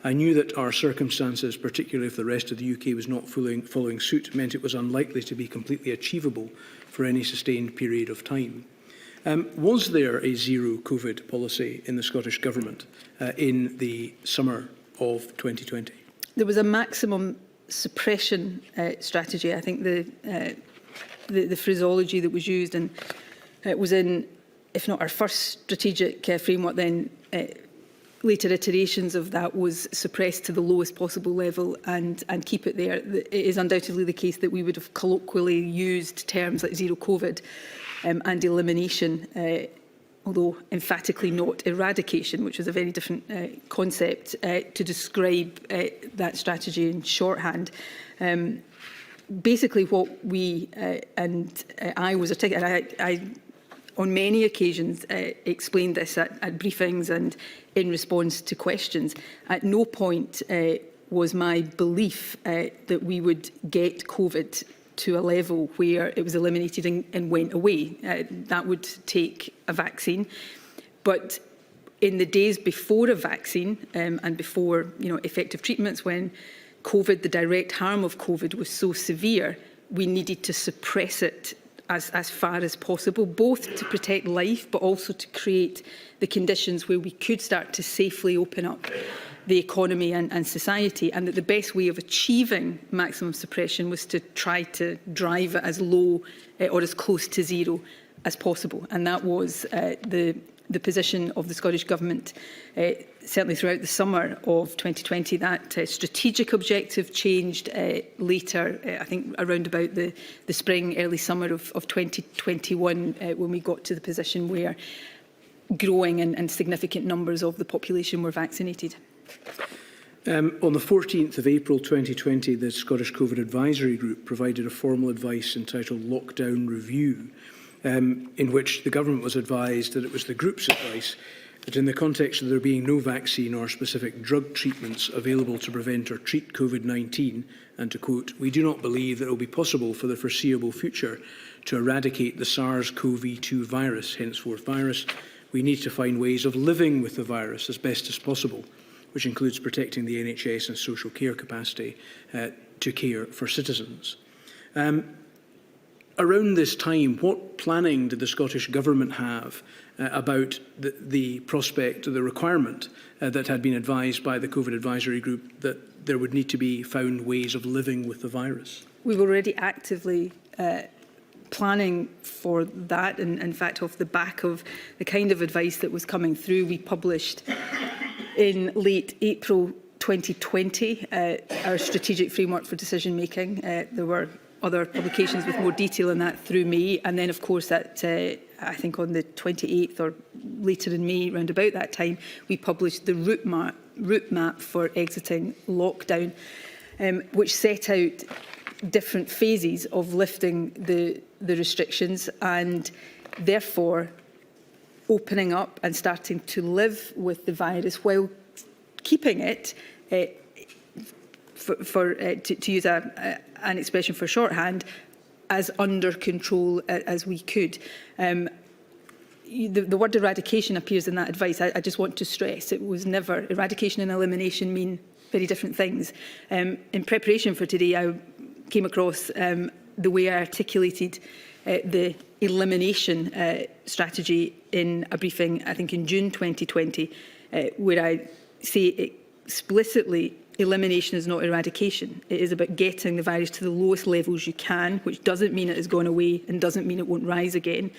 I knew that our circumstances, particularly if the rest of the UK was not following suit, meant it was unlikely to be completely achievable for any sustained period of time. Was there a zero COVID policy in the Scottish Government in the summer of 2020? There was a maximum suppression strategy. I think the phraseology that was used, and it was in, if not our first strategic framework, then later iterations of that, was suppressed to the lowest possible level and keep it there. It is undoubtedly the case that we would have colloquially used terms like zero COVID and elimination, although emphatically not eradication, which was a very different concept, to describe that strategy in shorthand. Basically, what we and I was articulating, I on many occasions explained this at briefings and in response to questions. At no point was my belief that we would get COVID to a level where it was eliminated and went away. That would take a vaccine. But in the days before a vaccine and before effective treatments, when COVID, the direct harm of COVID was so severe, we needed to suppress it as far as possible, both to protect life, but also to create the conditions where we could start to safely open up the economy and society, and that the best way of achieving maximum suppression was to try to drive it as low or as close to zero as possible. And that was the position of the Scottish Government, certainly throughout the summer of 2020. That strategic objective changed later, I think around about the spring, early summer of 2021, when we got to the position where growing and significant numbers of the population were vaccinated. On the 14th of April 2020, the Scottish COVID Advisory Group provided a formal advice entitled Lockdown Review, in which the government was advised that it was the group's advice that in the context of there being no vaccine or specific drug treatments available to prevent or treat COVID-19, and to quote, "We do not believe that it will be possible for the foreseeable future to eradicate the SARS-CoV-2 virus, henceforth virus. We need to find ways of living with the virus as best as possible, which includes protecting the NHS and social care capacity to care for citizens." Around this time, what planning did the Scottish Government have about the prospect, or the requirement that had been advised by the COVID Advisory Group that there would need to be found ways of living with the virus? We were already actively planning for that, and in fact, off the back of the kind of advice that was coming through, we published in late April 2020 our strategic framework for decision making. There were other publications with more detail in that through May, and then of course at I think on the 28th or later in May, round about that time, we published the route map for exiting lockdown, which set out different phases of lifting the restrictions and therefore opening up and starting to live with the virus while keeping it, to use an expression for shorthand, as under control as we could. The word eradication appears in that advice. I just want to stress it was never, eradication and elimination mean very different things. In preparation for today, I came across the way I articulated the elimination strategy in a briefing, I think in June 2020, where I say explicitly, elimination is not eradication. It is about getting the virus to the lowest levels you can, which doesn't mean it has gone away and doesn't mean it won't rise again,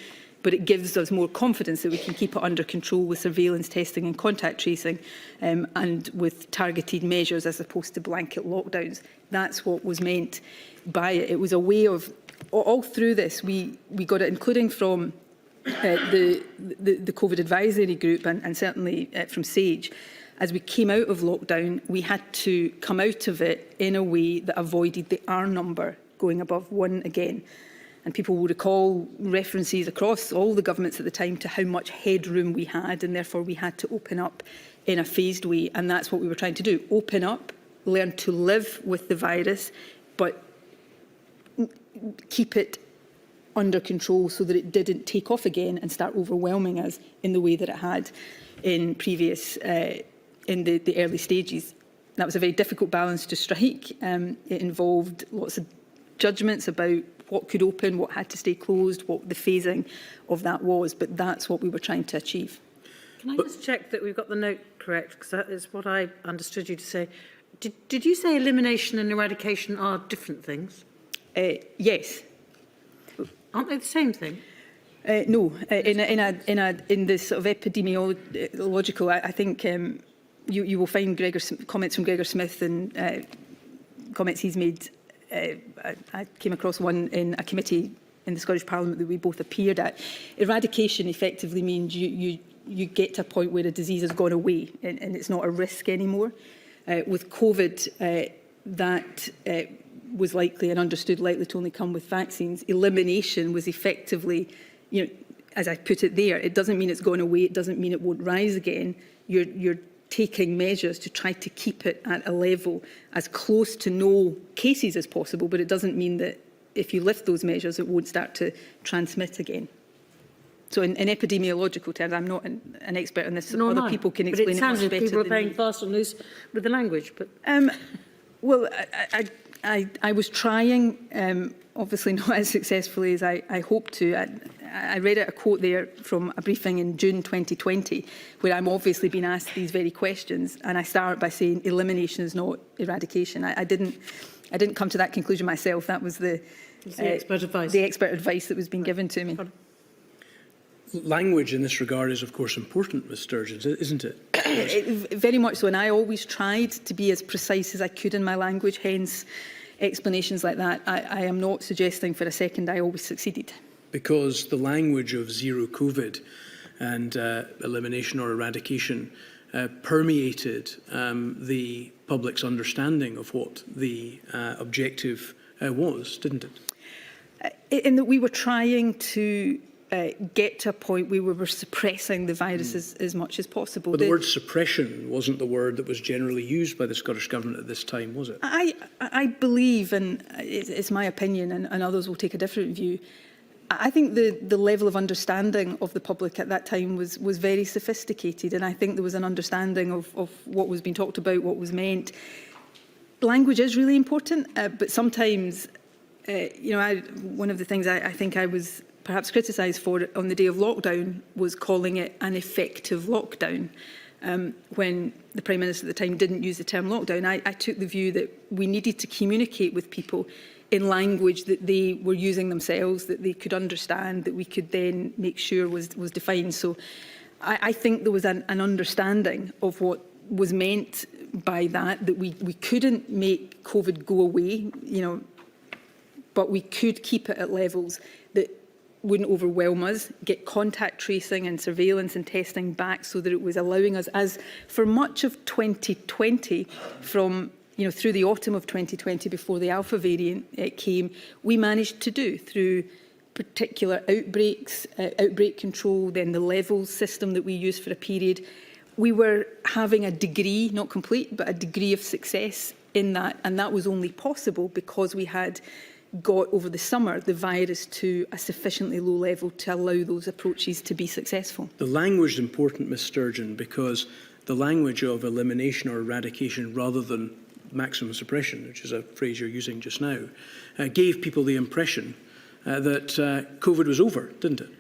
but it gives us more confidence that we can keep it under control with surveillance, testing and contact tracing, and with targeted measures as opposed to blanket lockdowns. That's what was meant by it. It was a way of, all through this, we got it, including from the COVID Advisory Group and certainly from SAGE. As we came out of lockdown, we had to come out of it in a way that avoided the R number going above 1 again. And people will recall references across all the governments at the time to how much headroom we had, and therefore we had to open up in a phased way. And that's what we were trying to do. Open up, learn to live with the virus, but keep it under control so that it didn't take off again and start overwhelming us in the way that it had in previous in the early stages. That was a very difficult balance to strike. It involved lots of judgments about what could open, what had to stay closed, what the phasing of that was, but that's what we were trying to achieve. Can I just check that we've got the note correct, because that is what I understood you to say. Did you say elimination and eradication are different things? Yes. Aren't they the same thing? No. In this sort of epidemiological, I think you will find comments from Gregor Smith and comments he's made. I came across one in a committee in the Scottish Parliament that we both appeared at. Eradication effectively means you get to a point where a disease has gone away and it's not a risk anymore. With COVID, that was likely and understood likely to only come with vaccines. Elimination was effectively, as I put it there, it doesn't mean it's gone away. It doesn't mean it won't rise again. You're taking measures to try to keep it at a level as close to no cases as possible, but it doesn't mean that if you lift those measures, it won't start to transmit again. So in epidemiological terms, I'm not an expert on this. No, Other people can explain it much better than me. But it sounds as if people are playing fast and loose with the language. But well, I was trying, obviously not as successfully as I hoped to. I read out a quote there from a briefing in June 2020, where I'm obviously being asked these very questions, and I start by saying elimination is not eradication. I didn't come to that conclusion myself. That was the expert advice. The expert advice that was being given to me. Language in this regard is, of course, important, Ms Sturgeon, isn't it? Very much so, and I always tried to be as precise as I could in my language, hence explanations like that. I am not suggesting for a second I always succeeded. Because the language of zero COVID and elimination or eradication permeated the public's understanding of what the objective was, didn't it? In that we were trying to get to a point where we were suppressing the virus as much as possible. But the word suppression wasn't the word that was generally used by the Scottish Government at this time, was it? I believe, and it's my opinion, and others will take a different view, I think the level of understanding of the public at that time was very sophisticated, and I think there was an understanding of what was being talked about, what was meant. Language is really important, but sometimes, one of the things I think I was perhaps criticised for on the day of lockdown was calling it an effective lockdown. When the Prime Minister at the time didn't use the term lockdown, I took the view that we needed to communicate with people in language that they were using themselves, that they could understand, that we could then make sure was defined. So I think there was an understanding of what was meant by that we couldn't make COVID go away, but we could keep it at levels that wouldn't overwhelm us, get contact tracing and surveillance and testing back so that it was allowing us, as for much of 2020, from through the autumn of 2020 before the Alpha variant came, we managed to do through particular outbreaks, outbreak control, then the levels system that we used for a period. We were having a degree, not complete, but a degree of success in that, and that was only possible because we had got over the summer the virus to a sufficiently low level to allow those approaches to be successful. The language is important, Ms Sturgeon, because the language of elimination or eradication rather than maximum suppression, which is a phrase you're using just now, gave people the impression that COVID was over, didn't it?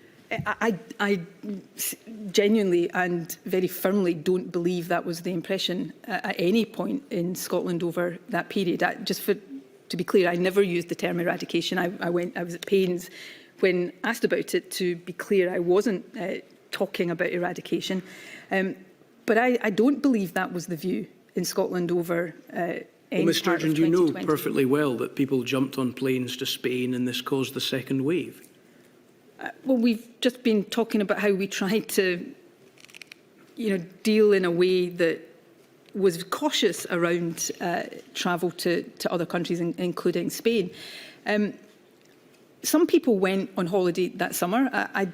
I genuinely and very firmly don't believe that was the impression at any point in Scotland over that period. To be clear, I never used the term eradication. I was at pains when asked about it to be clear I wasn't talking about eradication. But I don't believe that was the view in Scotland over any Ms part of 2020. Sturgeon, you know perfectly well that people jumped on planes to Spain and this caused the second wave. Well, we've just been talking about how we tried to, deal in a way that was cautious around travel to other countries, including Spain. Some people went on holiday that summer. I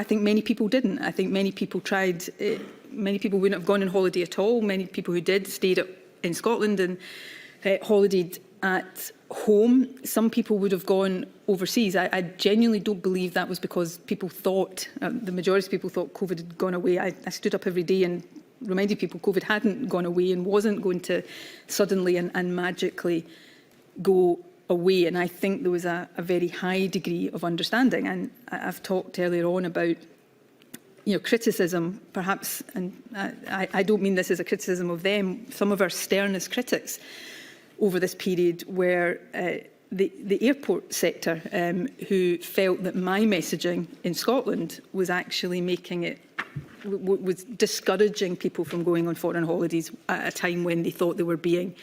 think many people didn't. I think many people tried. Many people wouldn't have gone on holiday at all. Many people who did stayed in Scotland and holidayed at home. Some people would have gone overseas. I genuinely don't believe that was because people thought, the majority of people thought COVID had gone away. I stood up every day and reminded people COVID hadn't gone away and wasn't going to suddenly and magically go away. And I think there was a very high degree of understanding. And I've talked earlier on about criticism, perhaps, and I don't mean this as a criticism of them. Some of our sternest critics over this period were the airport sector, who felt that my messaging in Scotland was actually making it, was discouraging people from going on foreign holidays at a time when they thought they were being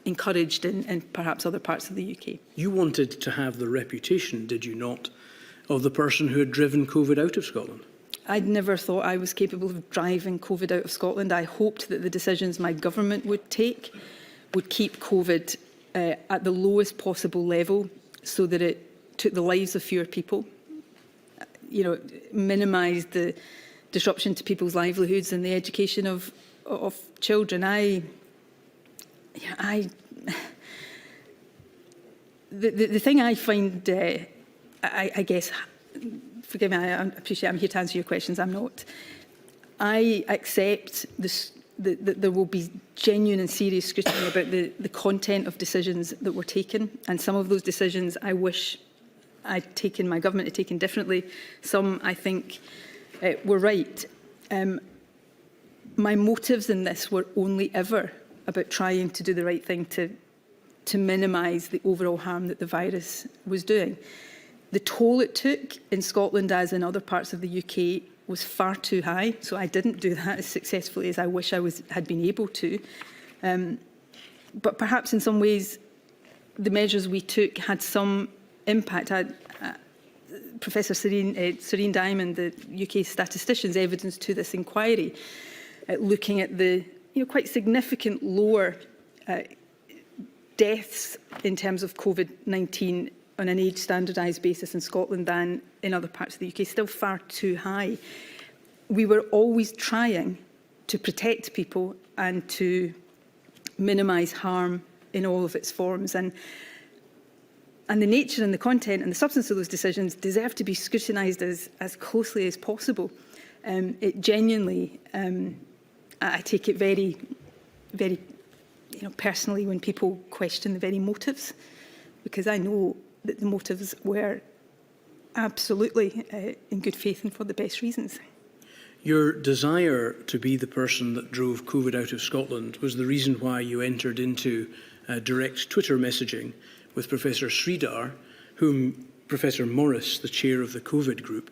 encouraged in perhaps other parts of the UK. You wanted to have the reputation, did you not, of the person who had driven COVID out of Scotland? I'd never thought I was capable of driving COVID out of Scotland. I hoped that the decisions my government would take would keep COVID at the lowest possible level so that it took the lives of fewer people. minimise the disruption to people's livelihoods and the education of children. The thing I find, I guess, forgive me, I appreciate I'm here to answer your questions, I'm not. I accept this, that there will be genuine and serious scrutiny about the content of decisions that were taken, and some of those decisions I wish my government had taken differently. Some, I think, were right. My motives in this were only ever about trying to do the right thing to minimise the overall harm that the virus was doing. The toll it took in Scotland, as in other parts of the UK, was far too high, so I didn't do that as successfully as I wish I had been able to. But perhaps in some ways, the measures we took had some impact. Professor Serene Diamond, the UK statistician's evidence to this inquiry, looking at the quite significant lower deaths in terms of COVID-19 on an age standardised basis in Scotland than in other parts of the UK, still far too high. We were always trying to protect people and to minimise harm in all of its forms. And the nature and the content and the substance of those decisions deserve to be scrutinised as closely as possible. It genuinely, I take it very, very personally when people question the very motives, because I know that the motives were absolutely in good faith and for the best reasons. Your desire to be the person that drove COVID out of Scotland was the reason why you entered into direct Twitter messaging with Professor Sridhar, whom Professor Morris, the chair of the COVID group,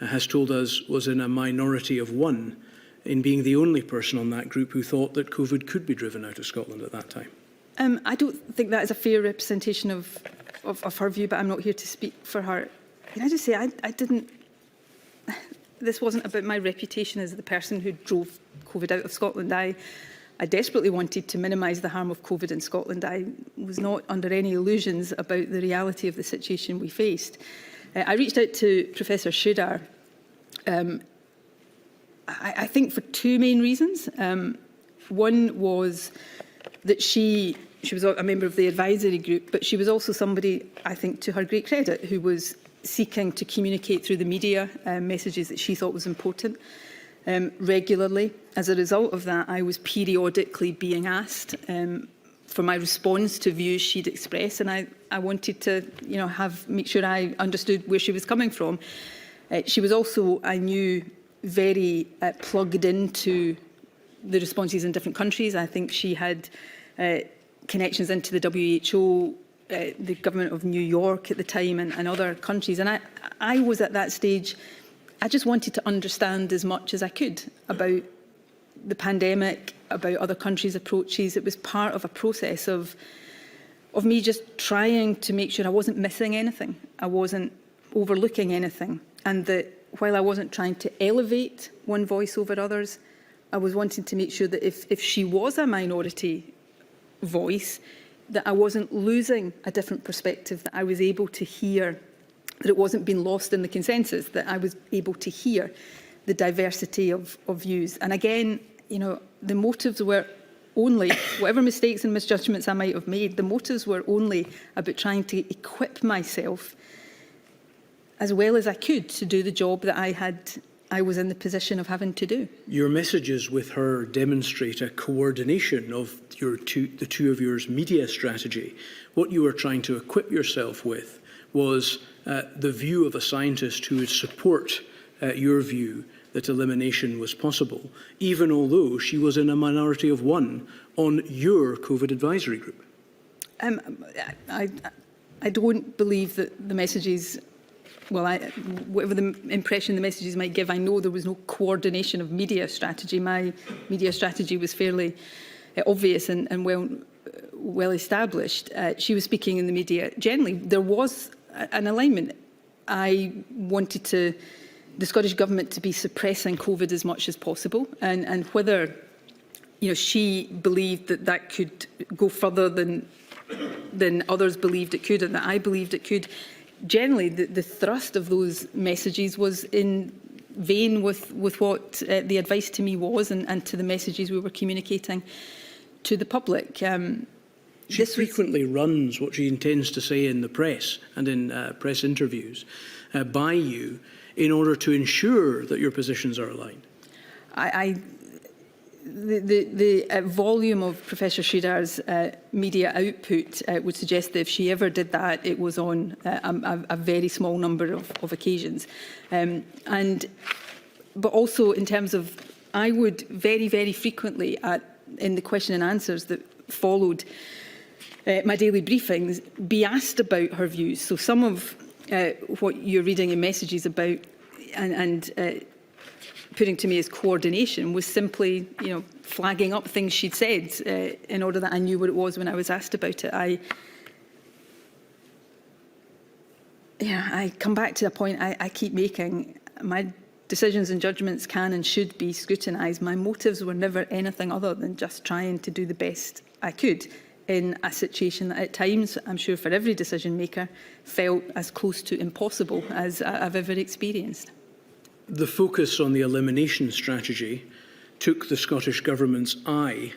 has told us was in a minority of one in being the only person on that group who thought that COVID could be driven out of Scotland at that time. I don't think that is a fair representation of her view, but I'm not here to speak for her. Can I just say, I didn't... This wasn't about my reputation as the person who drove COVID out of Scotland. I desperately wanted to minimise the harm of COVID in Scotland. I was not under any illusions about the reality of the situation we faced. I reached out to Professor Sridhar, I think for two main reasons. One was that she was a member of the advisory group, but she was also somebody, I think, to her great credit, who was seeking to communicate through the media messages that she thought was important regularly. As a result of that, I was periodically being asked for my response to views she'd expressed, and I wanted to, make sure I understood where she was coming from. She was also, I knew, very plugged into the responses in different countries. I think she had connections into the WHO, the government of New York at the time, and other countries. And I was at that stage, I just wanted to understand as much as I could about the pandemic, about other countries' approaches. It was part of a process of me just trying to make sure I wasn't missing anything, I wasn't overlooking anything, and that while I wasn't trying to elevate one voice over others, I was wanting to make sure that if she was a minority voice, that I wasn't losing a different perspective, that I was able to hear, that it wasn't being lost in the consensus, that I was able to hear the diversity of views. And again, the motives were only, whatever mistakes and misjudgments I might have made, the motives were only about trying to equip myself as well as I could to do the job that I was in the position of having to do. Your messages with her demonstrate a coordination of the two of yours media strategy. What you were trying to equip yourself with was the view of a scientist who would support your view that elimination was possible, even although she was in a minority of one on your COVID advisory group. I don't believe that the messages, whatever the impression the messages might give, I know there was no coordination of media strategy. My media strategy was fairly obvious and well established. She was speaking in the media. Generally, there was an alignment. I wanted the Scottish Government to be suppressing COVID as much as possible, and whether she believed that could go further than others believed it could, and that I believed it could, generally, the thrust of those messages was in vein with what the advice to me was and to the messages we were communicating to the public. She frequently runs what she intends to say in the press and in press interviews by you in order to ensure that your positions are aligned. The volume of Professor Sridar's media output would suggest that if she ever did that, it was on a very small number of occasions. But also in terms of, I would very, very frequently in the question and answers that followed my daily briefings, be asked about her views. So some of what you're reading in messages about and putting to me as coordination was simply, flagging up things she'd said in order that I knew what it was when I was asked about it. I come back to a point I keep making. My decisions and judgments can and should be scrutinised. My motives were never anything other than just trying to do the best I could in a situation that at times, I'm sure for every decision maker, felt as close to impossible as I've ever experienced. The focus on the elimination strategy took the Scottish Government's eye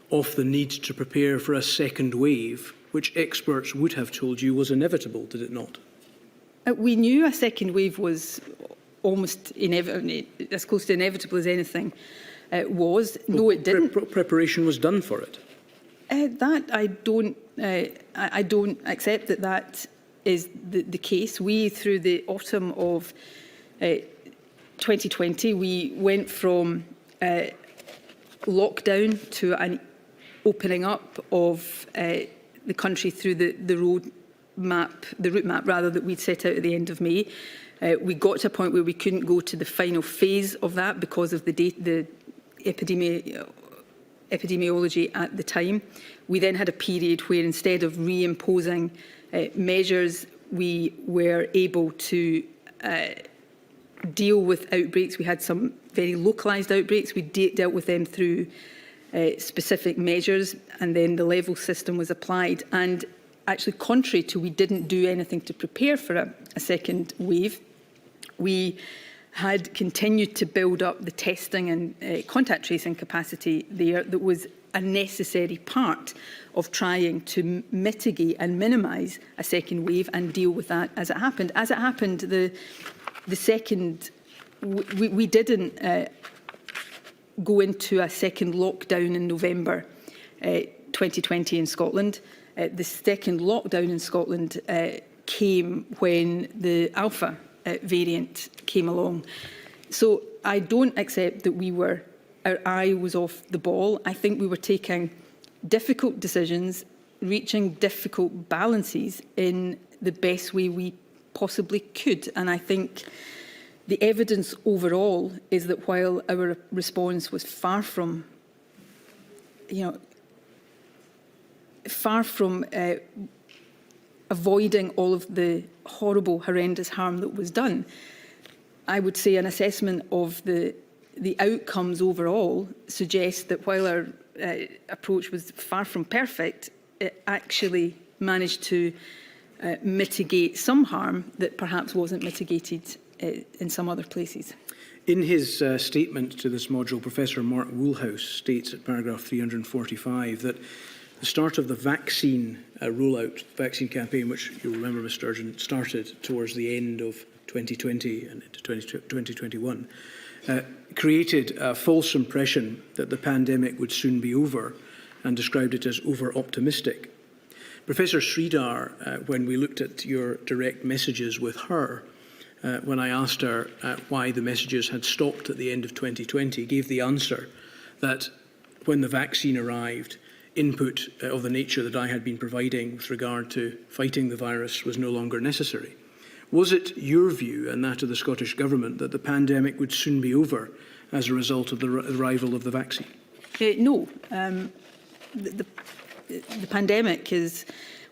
off the need to prepare for a second wave, which experts would have told you was inevitable, did it not? We knew a second wave was almost inevitable, as close to inevitable as anything was. No, it didn't. Preparation was done for it. That I don't accept that is the case. We, through the autumn of 2020, we went from lockdown to an opening up of the country through the route map rather that we'd set out at the end of May. We got to a point where we couldn't go to the final phase of that because of the epidemiology at the time. We then had a period where instead of reimposing measures, we were able to deal with outbreaks. We had some very localised outbreaks. We dealt with them through specific measures, and then the level system was applied. And actually, contrary to we didn't do anything to prepare for a second wave, we had continued to build up the testing and contact tracing capacity there that was a necessary part of trying to mitigate and minimise a second wave and deal with that as it happened. As it happened, the second, we didn't go into a second lockdown in November 2020 in Scotland. The second lockdown in Scotland came when the Alpha variant came along. So I don't accept that our eye was off the ball. I think we were taking difficult decisions, reaching difficult balances in the best way we possibly could. And I think the evidence overall is that while our response was far from avoiding all of the horrible, horrendous harm that was done, I would say an assessment of the outcomes overall suggests that while our approach was far from perfect, it actually managed to mitigate some harm that perhaps wasn't mitigated in some other places. In his statement to this module, Professor Mark Woolhouse states at paragraph 345 that the start of the vaccine rollout, vaccine campaign, which you'll remember, Ms Sturgeon, started towards the end of 2020 and into 2021, created a false impression that the pandemic would soon be over and described it as over-optimistic. Professor Sridhar, when we looked at your direct messages with her, when I asked her why the messages had stopped at the end of 2020, gave the answer that when the vaccine arrived, input of the nature that I had been providing with regard to fighting the virus was no longer necessary. Was it your view and that of the Scottish Government that the pandemic would soon be over as a result of the arrival of the vaccine? No. The pandemic is,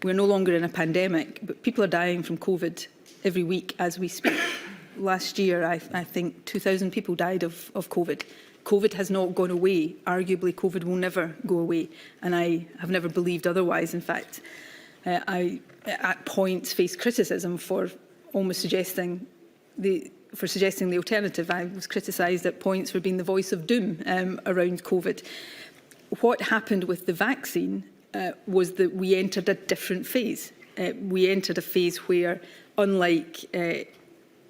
we're no longer in a pandemic, but people are dying from COVID every week as we speak. Last year, I think 2,000 people died of COVID. COVID has not gone away. Arguably, COVID will never go away. And I have never believed otherwise. In fact, I, at points, faced criticism for almost suggesting the alternative. I was criticised at points for being the voice of doom around COVID. What happened with the vaccine was that we entered a different phase. We entered a phase where, unlike the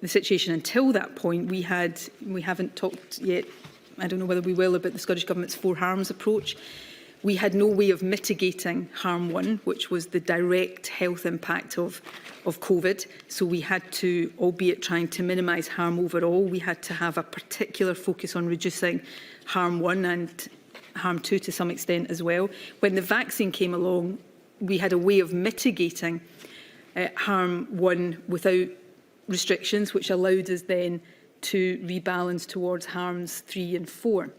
situation until that point, we haven't talked yet, I don't know whether we will, about the Scottish Government's four harms approach. We had no way of mitigating harm one, which was the direct health impact of COVID. So we had to, albeit trying to minimise harm overall, we had to have a particular focus on reducing harm one and harm two to some extent as well. When the vaccine came along, we had a way of mitigating harm one without restrictions, which allowed us then to rebalance towards harms 3 and 4.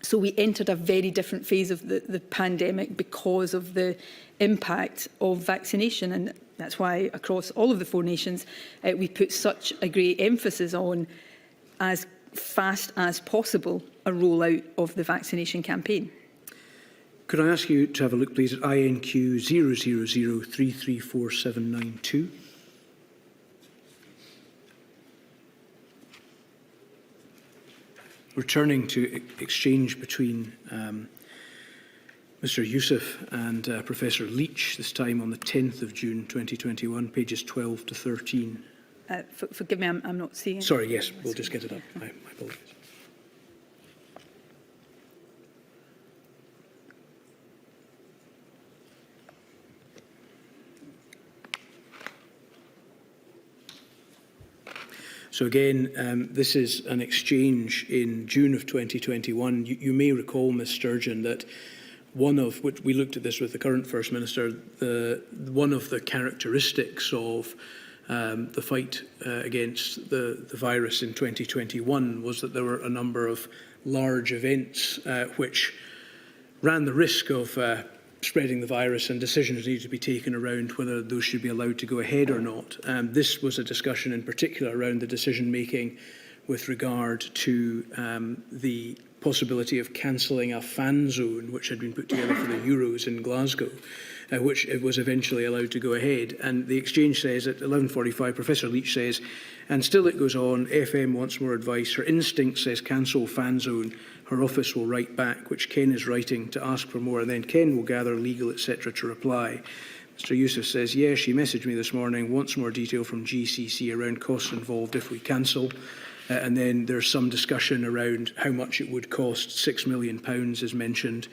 So we entered a very different phase of the pandemic because of the impact of vaccination. And that's why across all of the 4 nations, we put such a great emphasis on, as fast as possible, a rollout of the vaccination campaign. Could I ask you to have a look, please, at INQ 000334792? Returning to exchange between Mr Youssef and Professor Leach, this time on the 10th of June 2021, pages 12 to 13. Forgive me, I'm not seeing it. Sorry, yes, we'll just get it up. My apologies. So again, this is an exchange in June of 2021. You may recall, Ms Sturgeon, that we looked at this with the current First Minister, one of the characteristics of the fight against the virus in 2021 was that there were a number of large events which ran the risk of spreading the virus, and decisions needed to be taken around whether those should be allowed to go ahead or not. This was a discussion in particular around the decision-making with regard to the possibility of cancelling a fan zone which had been put together for the Euros in Glasgow, which it was eventually allowed to go ahead. And the exchange says at 11:45, Professor Leach says, and still it goes on, FM wants more advice. Her instinct says cancel fan zone. Her office will write back, which Ken is writing to ask for more, and then Ken will gather legal, etc. to reply. Mr Youssef says, yes, she messaged me this morning, wants more detail from GCC around costs involved if we cancel. And then there's some discussion around how much it would cost. £6 million is mentioned.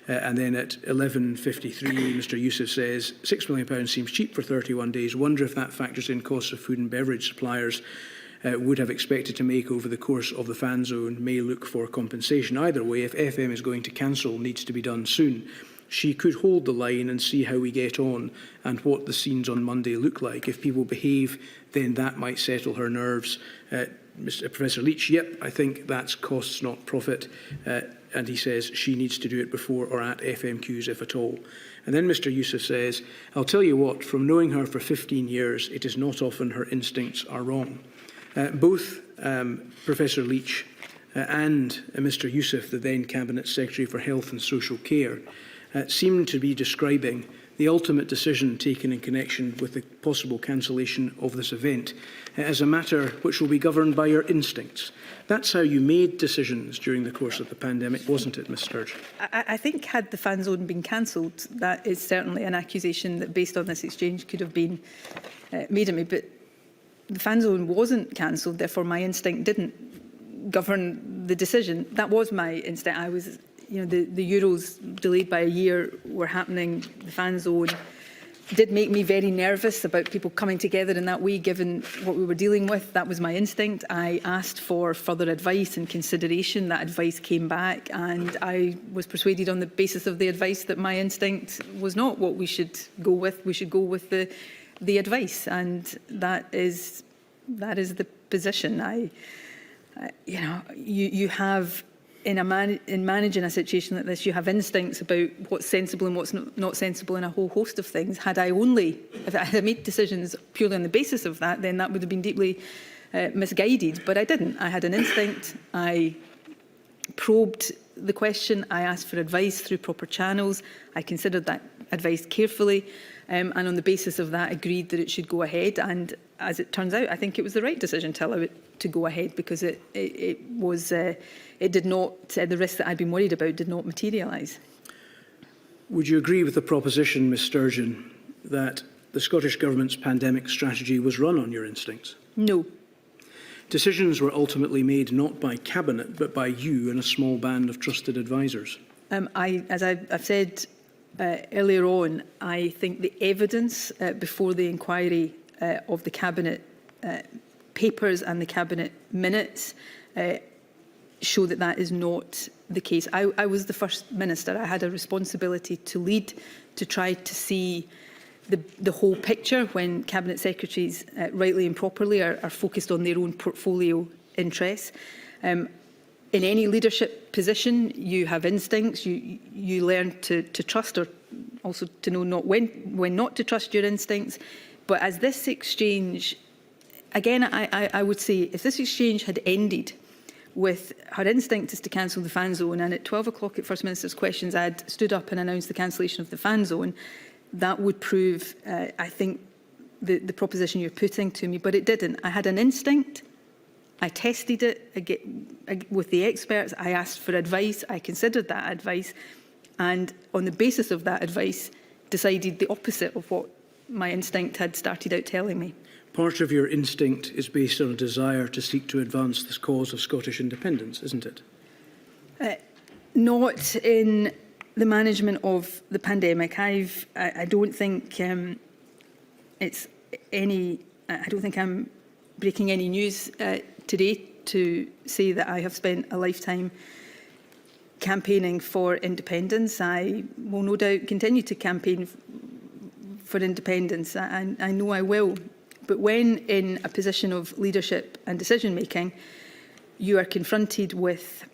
And then at 11:53, Mr Youssef says, £6 million seems cheap for 31 days. Wonder if that factors in costs of food and beverage suppliers would have expected to make over the course of the fan zone, may look for compensation. Either way, if FM is going to cancel, needs to be done soon. She could hold the line and see how we get on and what the scenes on Monday look like. If people behave, then that might settle her nerves. Professor Leach, yep, I think that's costs, not profit. And he says she needs to do it before or at FMQs, if at all. And then Mr Youssef says, I'll tell you what, from knowing her for 15 years, it is not often her instincts are wrong. Both Professor Leach and Mr Youssef, the then Cabinet Secretary for Health and Social Care, seem to be describing the ultimate decision taken in connection with the possible cancellation of this event as a matter which will be governed by your instincts. That's how you made decisions during the course of the pandemic, wasn't it, Ms Sturgeon? I think had the fan zone been cancelled, that is certainly an accusation that, based on this exchange, could have been made of me. But the fan zone wasn't cancelled, therefore my instinct didn't govern the decision. That was my instinct. I was, the Euros delayed by a year were happening. The fan zone did make me very nervous about people coming together in that way, given what we were dealing with. That was my instinct. I asked for further advice and consideration. That advice came back, and I was persuaded on the basis of the advice that my instinct was not what we should go with. We should go with the advice, and that is the position. You have in managing a situation like this, you have instincts about what's sensible and what's not sensible in a whole host of things. If I had made decisions purely on the basis of that, then that would have been deeply misguided. But I didn't. I had an instinct. I probed the question. I asked for advice through proper channels. I considered that advice carefully, and on the basis of that agreed that it should go ahead. And as it turns out, I think it was the right decision to allow it to go ahead, because it did not, the risk that I'd been worried about did not materialise. Would you agree with the proposition, Ms Sturgeon, that the Scottish Government's pandemic strategy was run on your instincts? No. Decisions were ultimately made not by Cabinet, but by you and a small band of trusted advisers. As I've said earlier on, I think the evidence before the inquiry of the Cabinet papers and the Cabinet minutes show that that is not the case. I was the First Minister. I had a responsibility to lead, to try to see the whole picture when Cabinet Secretaries, rightly and properly, are focused on their own portfolio interests. In any leadership position, you have instincts. You learn to trust, or also to know when not to trust your instincts. But as this exchange, again, I would say, if this exchange had ended with her instinct is to cancel the fan zone, and at 12 o'clock at First Minister's questions I had stood up and announced the cancellation of the fan zone, that would prove, I think, the proposition you're putting to me. But it didn't. I had an instinct. I tested it with the experts. I asked for advice. I considered that advice. And on the basis of that advice, decided the opposite of what my instinct had started out telling me. Part of your instinct is based on a desire to seek to advance this cause of Scottish independence, isn't it? Not in the management of the pandemic. I don't think it's any. I don't think I'm breaking any news today to say that I have spent a lifetime campaigning for independence. I will no doubt continue to campaign for independence. I know I will. But when in a position of leadership and decision making, you are confronted with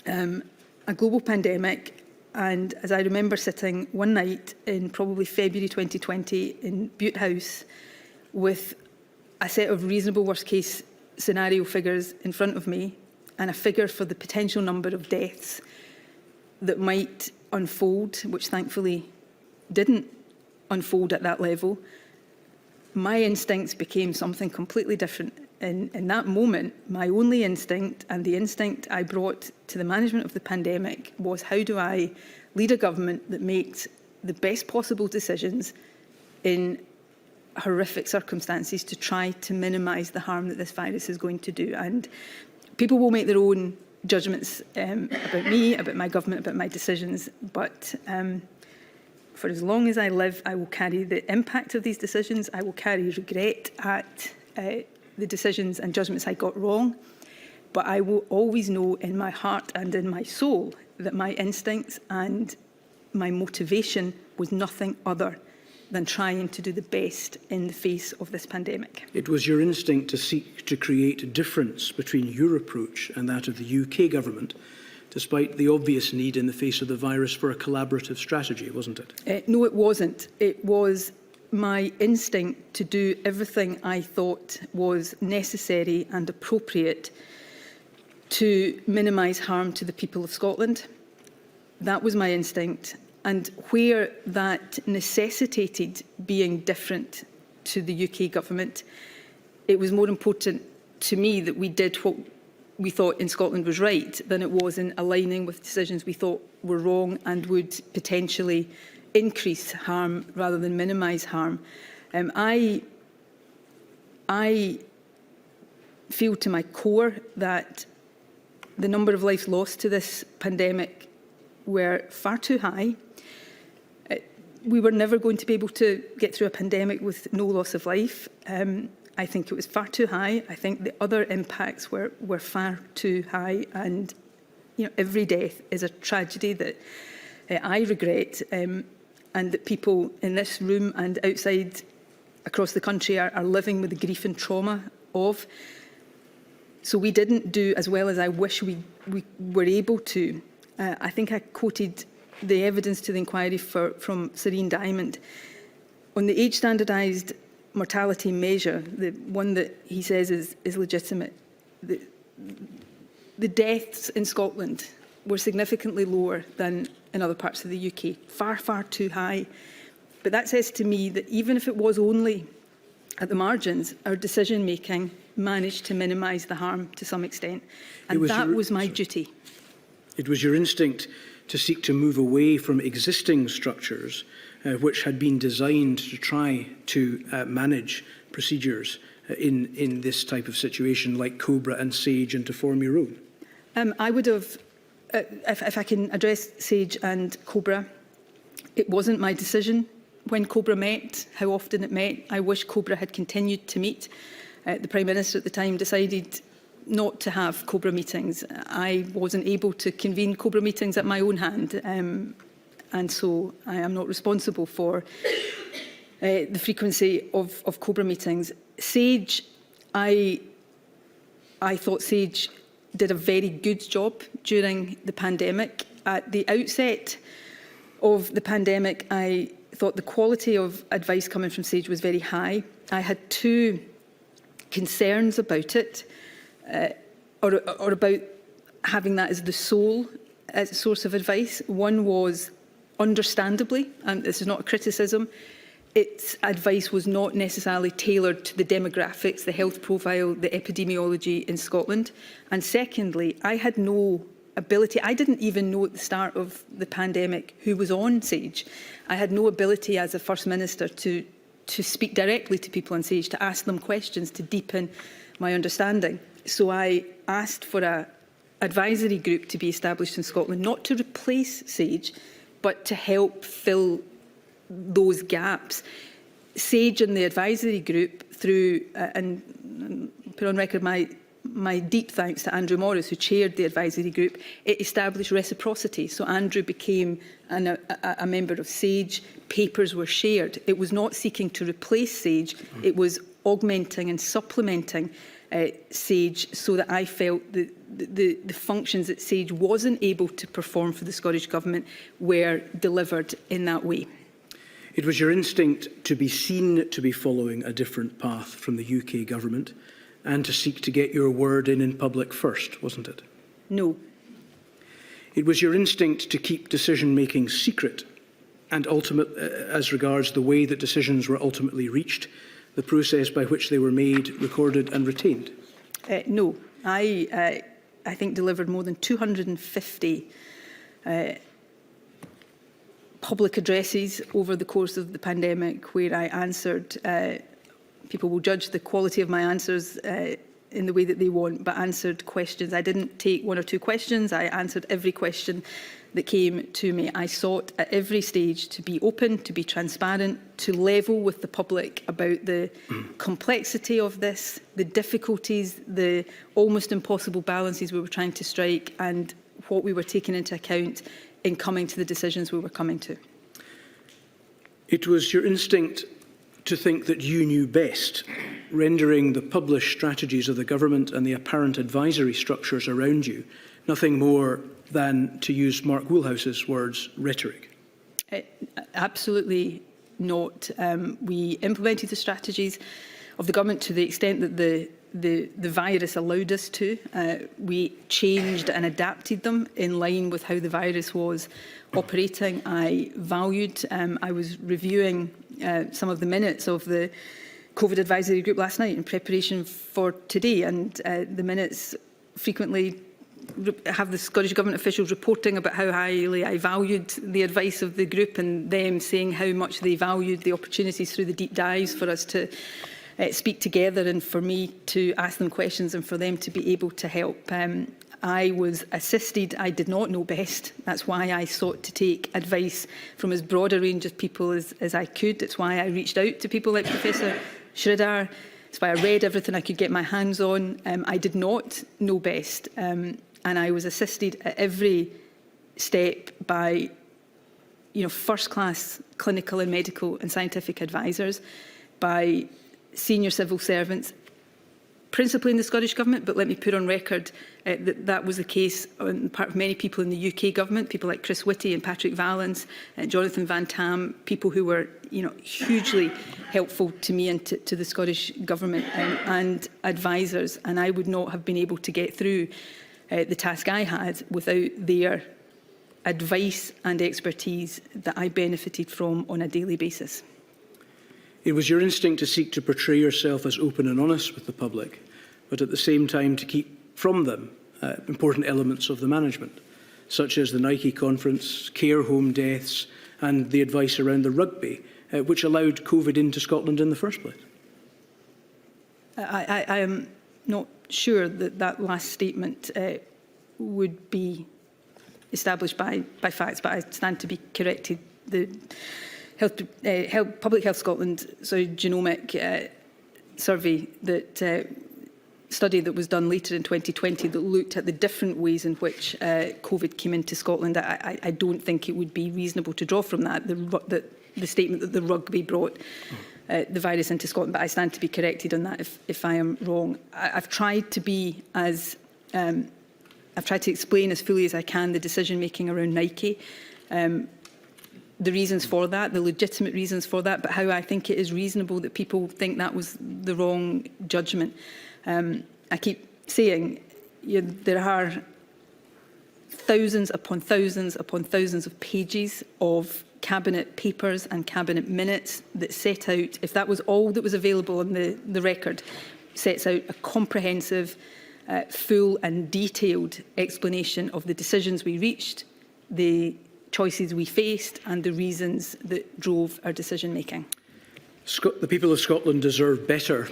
a global pandemic. And as I remember sitting one night in probably February 2020 in Bute House with a set of reasonable worst case scenario figures in front of me and a figure for the potential number of deaths that might unfold, which thankfully didn't unfold at that level, my instincts became something completely different. In that moment, my only instinct, and the instinct I brought to the management of the pandemic, was how do I lead a government that makes the best possible decisions in horrific circumstances to try to minimise the harm that this virus is going to do. And people will make their own judgments about me, about my government, about my decisions, but for as long as I live, I will carry the impact of these decisions. I will carry regret at the decisions and judgments I got wrong. But I will always know in my heart and in my soul that my instincts and my motivation was nothing other than trying to do the best in the face of this pandemic. It was your instinct to seek to create a difference between your approach and that of the UK government, despite the obvious need in the face of the virus for a collaborative strategy, wasn't it? No, it wasn't. It was my instinct to do everything I thought was necessary and appropriate to minimise harm to the people of Scotland. That was my instinct. And where that necessitated being different to the UK government, it was more important to me that we did what we thought in Scotland was right than it was in aligning with decisions we thought were wrong and would potentially increase harm rather than minimise harm. I feel to my core that the number of lives lost to this pandemic were far too high. We were never going to be able to get through a pandemic with no loss of life. I think it was far too high. I think the other impacts were far too high, and every death is a tragedy that I regret, and that people in this room and outside across the country are living with the grief and trauma of. So we didn't do as well as I wish we were able to. I think I quoted the evidence to the inquiry from Serene Diamond on the age standardised mortality measure, the one that he says is legitimate. The deaths in Scotland were significantly lower than in other parts of the UK, far, far too high. But that says to me that even if it was only at the margins, our decision-making managed to minimise the harm to some extent. And that was my duty. It was your instinct to seek to move away from existing structures which had been designed to try to manage procedures in this type of situation, like COBRA and SAGE, and to form your own? I would have, if I can address SAGE and COBRA, it wasn't my decision when COBRA met, how often it met. I wish COBRA had continued to meet. The Prime Minister at the time decided not to have COBRA meetings. I wasn't able to convene COBRA meetings at my own hand, and so I am not responsible for the frequency of COBRA meetings. SAGE, I thought SAGE did a very good job during the pandemic. At the outset of the pandemic, I thought the quality of advice coming from SAGE was very high. I had two concerns about it, or about having that as the sole source of advice. One was, understandably, and this is not a criticism, its advice was not necessarily tailored to the demographics, the health profile, the epidemiology in Scotland. And secondly, I had no ability, I didn't even know at the start of the pandemic who was on SAGE. I had no ability as a First Minister to speak directly to people on SAGE, to ask them questions, to deepen my understanding. So I asked for an advisory group to be established in Scotland, not to replace SAGE, but to help fill those gaps. SAGE and the advisory group, through, and put on record my deep thanks to Andrew Morris, who chaired the advisory group, it established reciprocity. So Andrew became a member of SAGE, papers were shared. It was not seeking to replace SAGE, it was augmenting and supplementing SAGE, so that I felt that the functions that SAGE wasn't able to perform for the Scottish Government were delivered in that way. It was your instinct to be seen to be following a different path from the UK Government and to seek to get your word in public first, wasn't it? No. It was your instinct to keep decision-making secret and as regards the way that decisions were ultimately reached, the process by which they were made, recorded and retained? No. I think delivered more than 250 public addresses over the course of the pandemic, where I answered, people will judge the quality of my answers in the way that they want, but answered questions. I didn't take one or two questions, I answered every question that came to me. I sought at every stage to be open, to be transparent, to level with the public about the complexity of this, the difficulties, the almost impossible balances we were trying to strike, and what we were taking into account in coming to the decisions we were coming to. It was your instinct to think that you knew best, rendering the published strategies of the government and the apparent advisory structures around you nothing more than, to use Mark Woolhouse's words, rhetoric. Absolutely not. We implemented the strategies of the government to the extent that the virus allowed us to. We changed and adapted them in line with how the virus was operating. I valued, I was reviewing some of the minutes of the COVID advisory group last night in preparation for today, and the minutes frequently have the Scottish Government officials reporting about how highly I valued the advice of the group, and them saying how much they valued the opportunities through the deep dives for us to speak together and for me to ask them questions and for them to be able to help. I was assisted. I did not know best. That's why I sought to take advice from as broad a range of people as I could. It's why I reached out to people like Professor Sridhar. It's why I read everything I could get my hands on. I did not know best. And I was assisted at every step by first-class clinical and medical and scientific advisors, by senior civil servants, principally in the Scottish Government, but let me put on record that was the case on the part of many people in the UK Government, people like Chris Whitty and Patrick Vallance, Jonathan Van Tam, people who were hugely helpful to me and to the Scottish Government and advisors, and I would not have been able to get through the task I had without their advice and expertise that I benefited from on a daily basis. It was your instinct to seek to portray yourself as open and honest with the public, but at the same time to keep from them important elements of the management, such as the Nike conference, care home deaths, and the advice around the rugby, which allowed COVID into Scotland in the first place. I am not sure that that last statement would be established by facts, but I stand to be corrected. The Public Health Scotland genomic survey study that was done later in 2020 that looked at the different ways in which COVID came into Scotland. I don't think it would be reasonable to draw from that the statement that the rugby brought the virus into Scotland, but I stand to be corrected on that if I am wrong. I've tried to be as I've tried to explain as fully as I can the decision making around Nike, the reasons for that, the legitimate reasons for that, but how I think it is reasonable that people think that was the wrong judgment. I keep saying there are thousands upon thousands upon thousands of pages of Cabinet papers and Cabinet minutes that set out, if that was all that was available on the record, sets out a comprehensive, full and detailed explanation of the decisions we reached, the choices we faced and the reasons that drove our decision making. The people of Scotland deserve better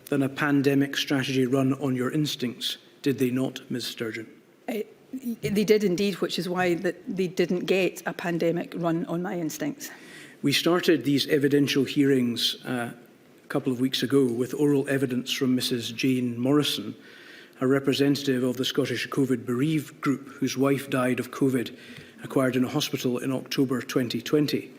than a pandemic strategy run on your instincts, did they not, Ms Sturgeon? They did indeed, which is why they didn't get a pandemic run on my instincts. We started these evidential hearings a couple of weeks ago with oral evidence from Mrs Jane Morrison, a representative of the Scottish COVID bereaved group whose wife died of COVID acquired in a hospital in October 2020.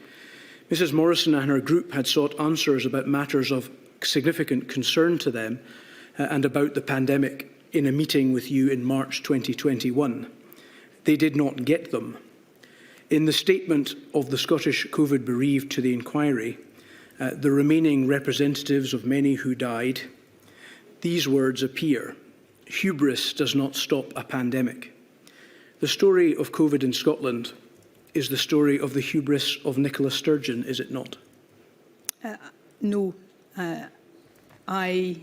Mrs Morrison and her group had sought answers about matters of significant concern to them and about the pandemic in a meeting with you in March 2021. They did not get them. In the statement of the Scottish COVID bereaved to the inquiry, the remaining representatives of many who died, these words appear: hubris does not stop a pandemic. The story of COVID in Scotland is the story of the hubris of Nicola Sturgeon, is it not? No, I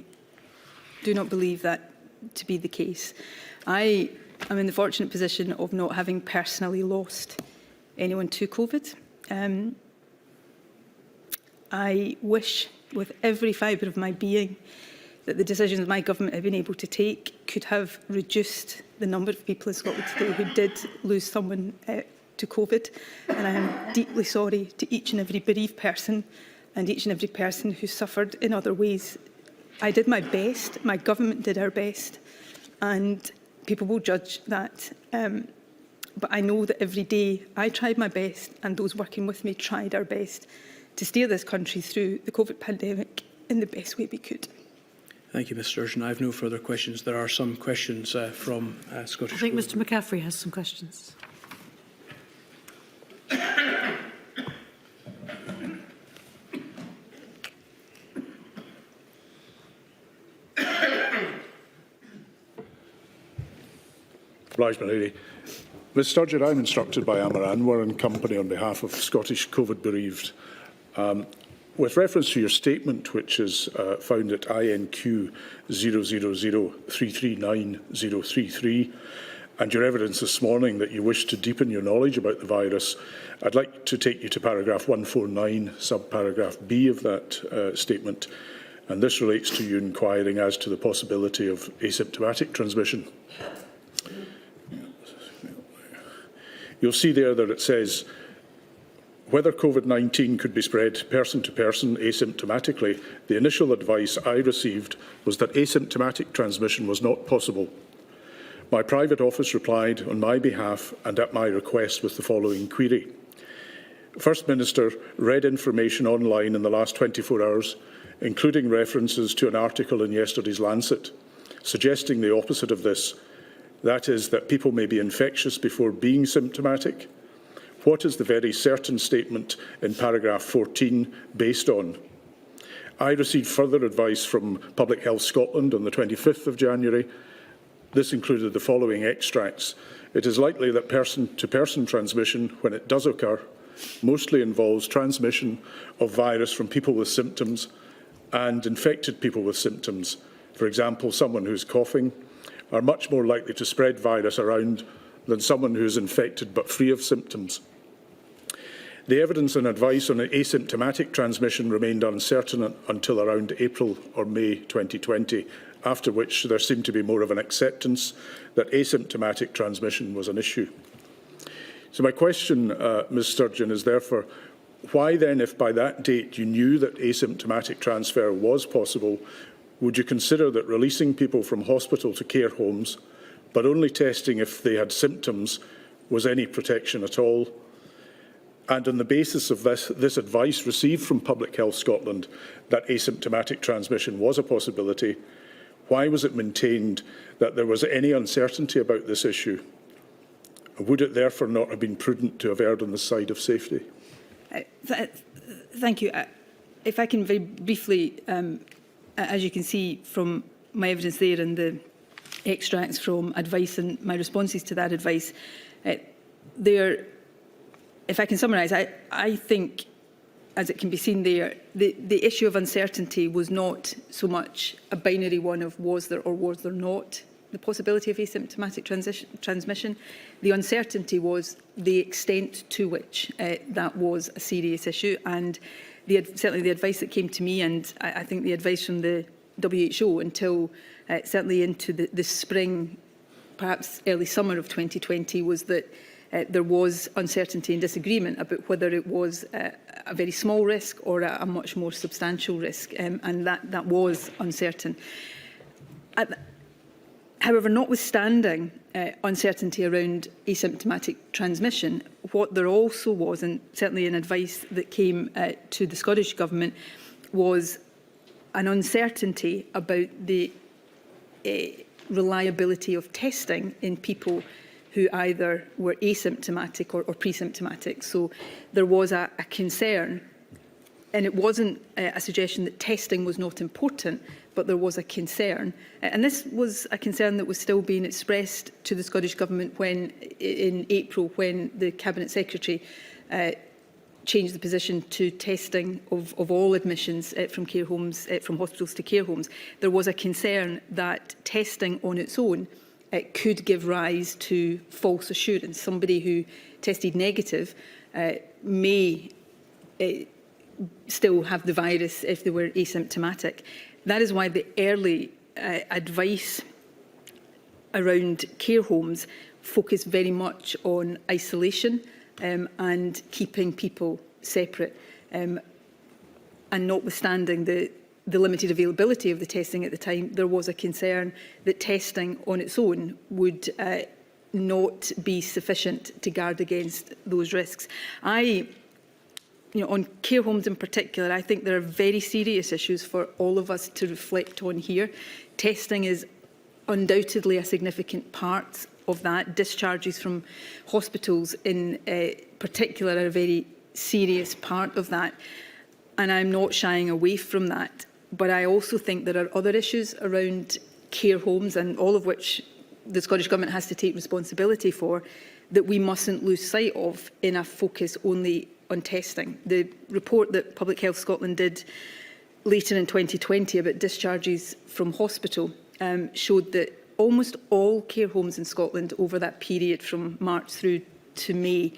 do not believe that to be the case. I am in the fortunate position of not having personally lost anyone to COVID. I wish with every fibre of my being that the decisions my government have been able to take could have reduced the number of people in Scotland today who did lose someone to COVID. And I am deeply sorry to each and every bereaved person and each and every person who suffered in other ways. I did my best, my government did our best, and people will judge that. But I know that every day I tried my best and those working with me tried our best to steer this country through the COVID pandemic in the best way we could. Thank you, Ms Sturgeon. I have no further questions. There are some questions from Scottish. I think Mr McCaffrey has some questions. Ms Sturgeon, I'm instructed by Amar Anwar and Company on behalf of Scottish COVID bereaved. With reference to your statement, which is found at INQ 000339033, and your evidence this morning that you wish to deepen your knowledge about the virus, I'd like to take you to paragraph 149, subparagraph B of that statement, and this relates to you inquiring as to the possibility of asymptomatic transmission. You'll see there that it says, whether COVID-19 could be spread person to person asymptomatically, the initial advice I received was that asymptomatic transmission was not possible. My private office replied on my behalf and at my request with the following query. First Minister read information online in the last 24 hours, including references to an article in yesterday's Lancet, suggesting the opposite of this. That is, that people may be infectious before being symptomatic. What is the very certain statement in paragraph 14 based on? I received further advice from Public Health Scotland on the 25th of January, This included the following extracts. It is likely that person-to-person transmission, when it does occur, mostly involves transmission of virus from people with symptoms and infected people with symptoms. For example, someone who's coughing are much more likely to spread virus around than someone who is infected but free of symptoms. The evidence and advice on asymptomatic transmission remained uncertain until around April or May 2020, after which there seemed to be more of an acceptance that asymptomatic transmission was an issue. So my question, Ms Sturgeon, is therefore, why then, if by that date you knew that asymptomatic transfer was possible, would you consider that releasing people from hospital to care homes, but only testing if they had symptoms, was any protection at all? And on the basis of this advice received from Public Health Scotland that asymptomatic transmission was a possibility, why was it maintained that there was any uncertainty about this issue? Would it therefore not have been prudent to have erred on the side of safety? Thank you. If I can very briefly, as you can see from my evidence there and the extracts from advice and my responses to that advice, if I can summarise, I think, as it can be seen there, the issue of uncertainty was not so much a binary one of was there or was there not the possibility of asymptomatic transmission. The uncertainty was the extent to which that was a serious issue, and certainly the advice that came to me, and I think the advice from the WHO until certainly into the spring, perhaps early summer of 2020, was that there was uncertainty and disagreement about whether it was a very small risk or a much more substantial risk, and that was uncertain. However, notwithstanding uncertainty around asymptomatic transmission, what there also was, and certainly an advice that came to the Scottish Government, was an uncertainty about the reliability of testing in people who either were asymptomatic or pre-symptomatic. So there was a concern, and it wasn't a suggestion that testing was not important, but there was a concern. And this was a concern that was still being expressed to the Scottish Government when, in April, when the Cabinet Secretary changed the position to testing of all admissions from care homes, from hospitals to care homes. There was a concern that testing on its own could give rise to false assurance. Somebody who tested negative may still have the virus if they were asymptomatic. That is why the early advice around care homes focused very much on isolation and keeping people separate. And notwithstanding the limited availability of the testing at the time, there was a concern that testing on its own would not be sufficient to guard against those risks. On care homes in particular, I think there are very serious issues for all of us to reflect on here. Testing is undoubtedly a significant part of that. Discharges from hospitals in particular are a very serious part of that. And I'm not shying away from that. But I also think there are other issues around care homes, and all of which the Scottish Government has to take responsibility for, that we mustn't lose sight of in a focus only on testing. The report that Public Health Scotland did later in 2020 about discharges from hospital showed that almost all care homes in Scotland over that period from March through to May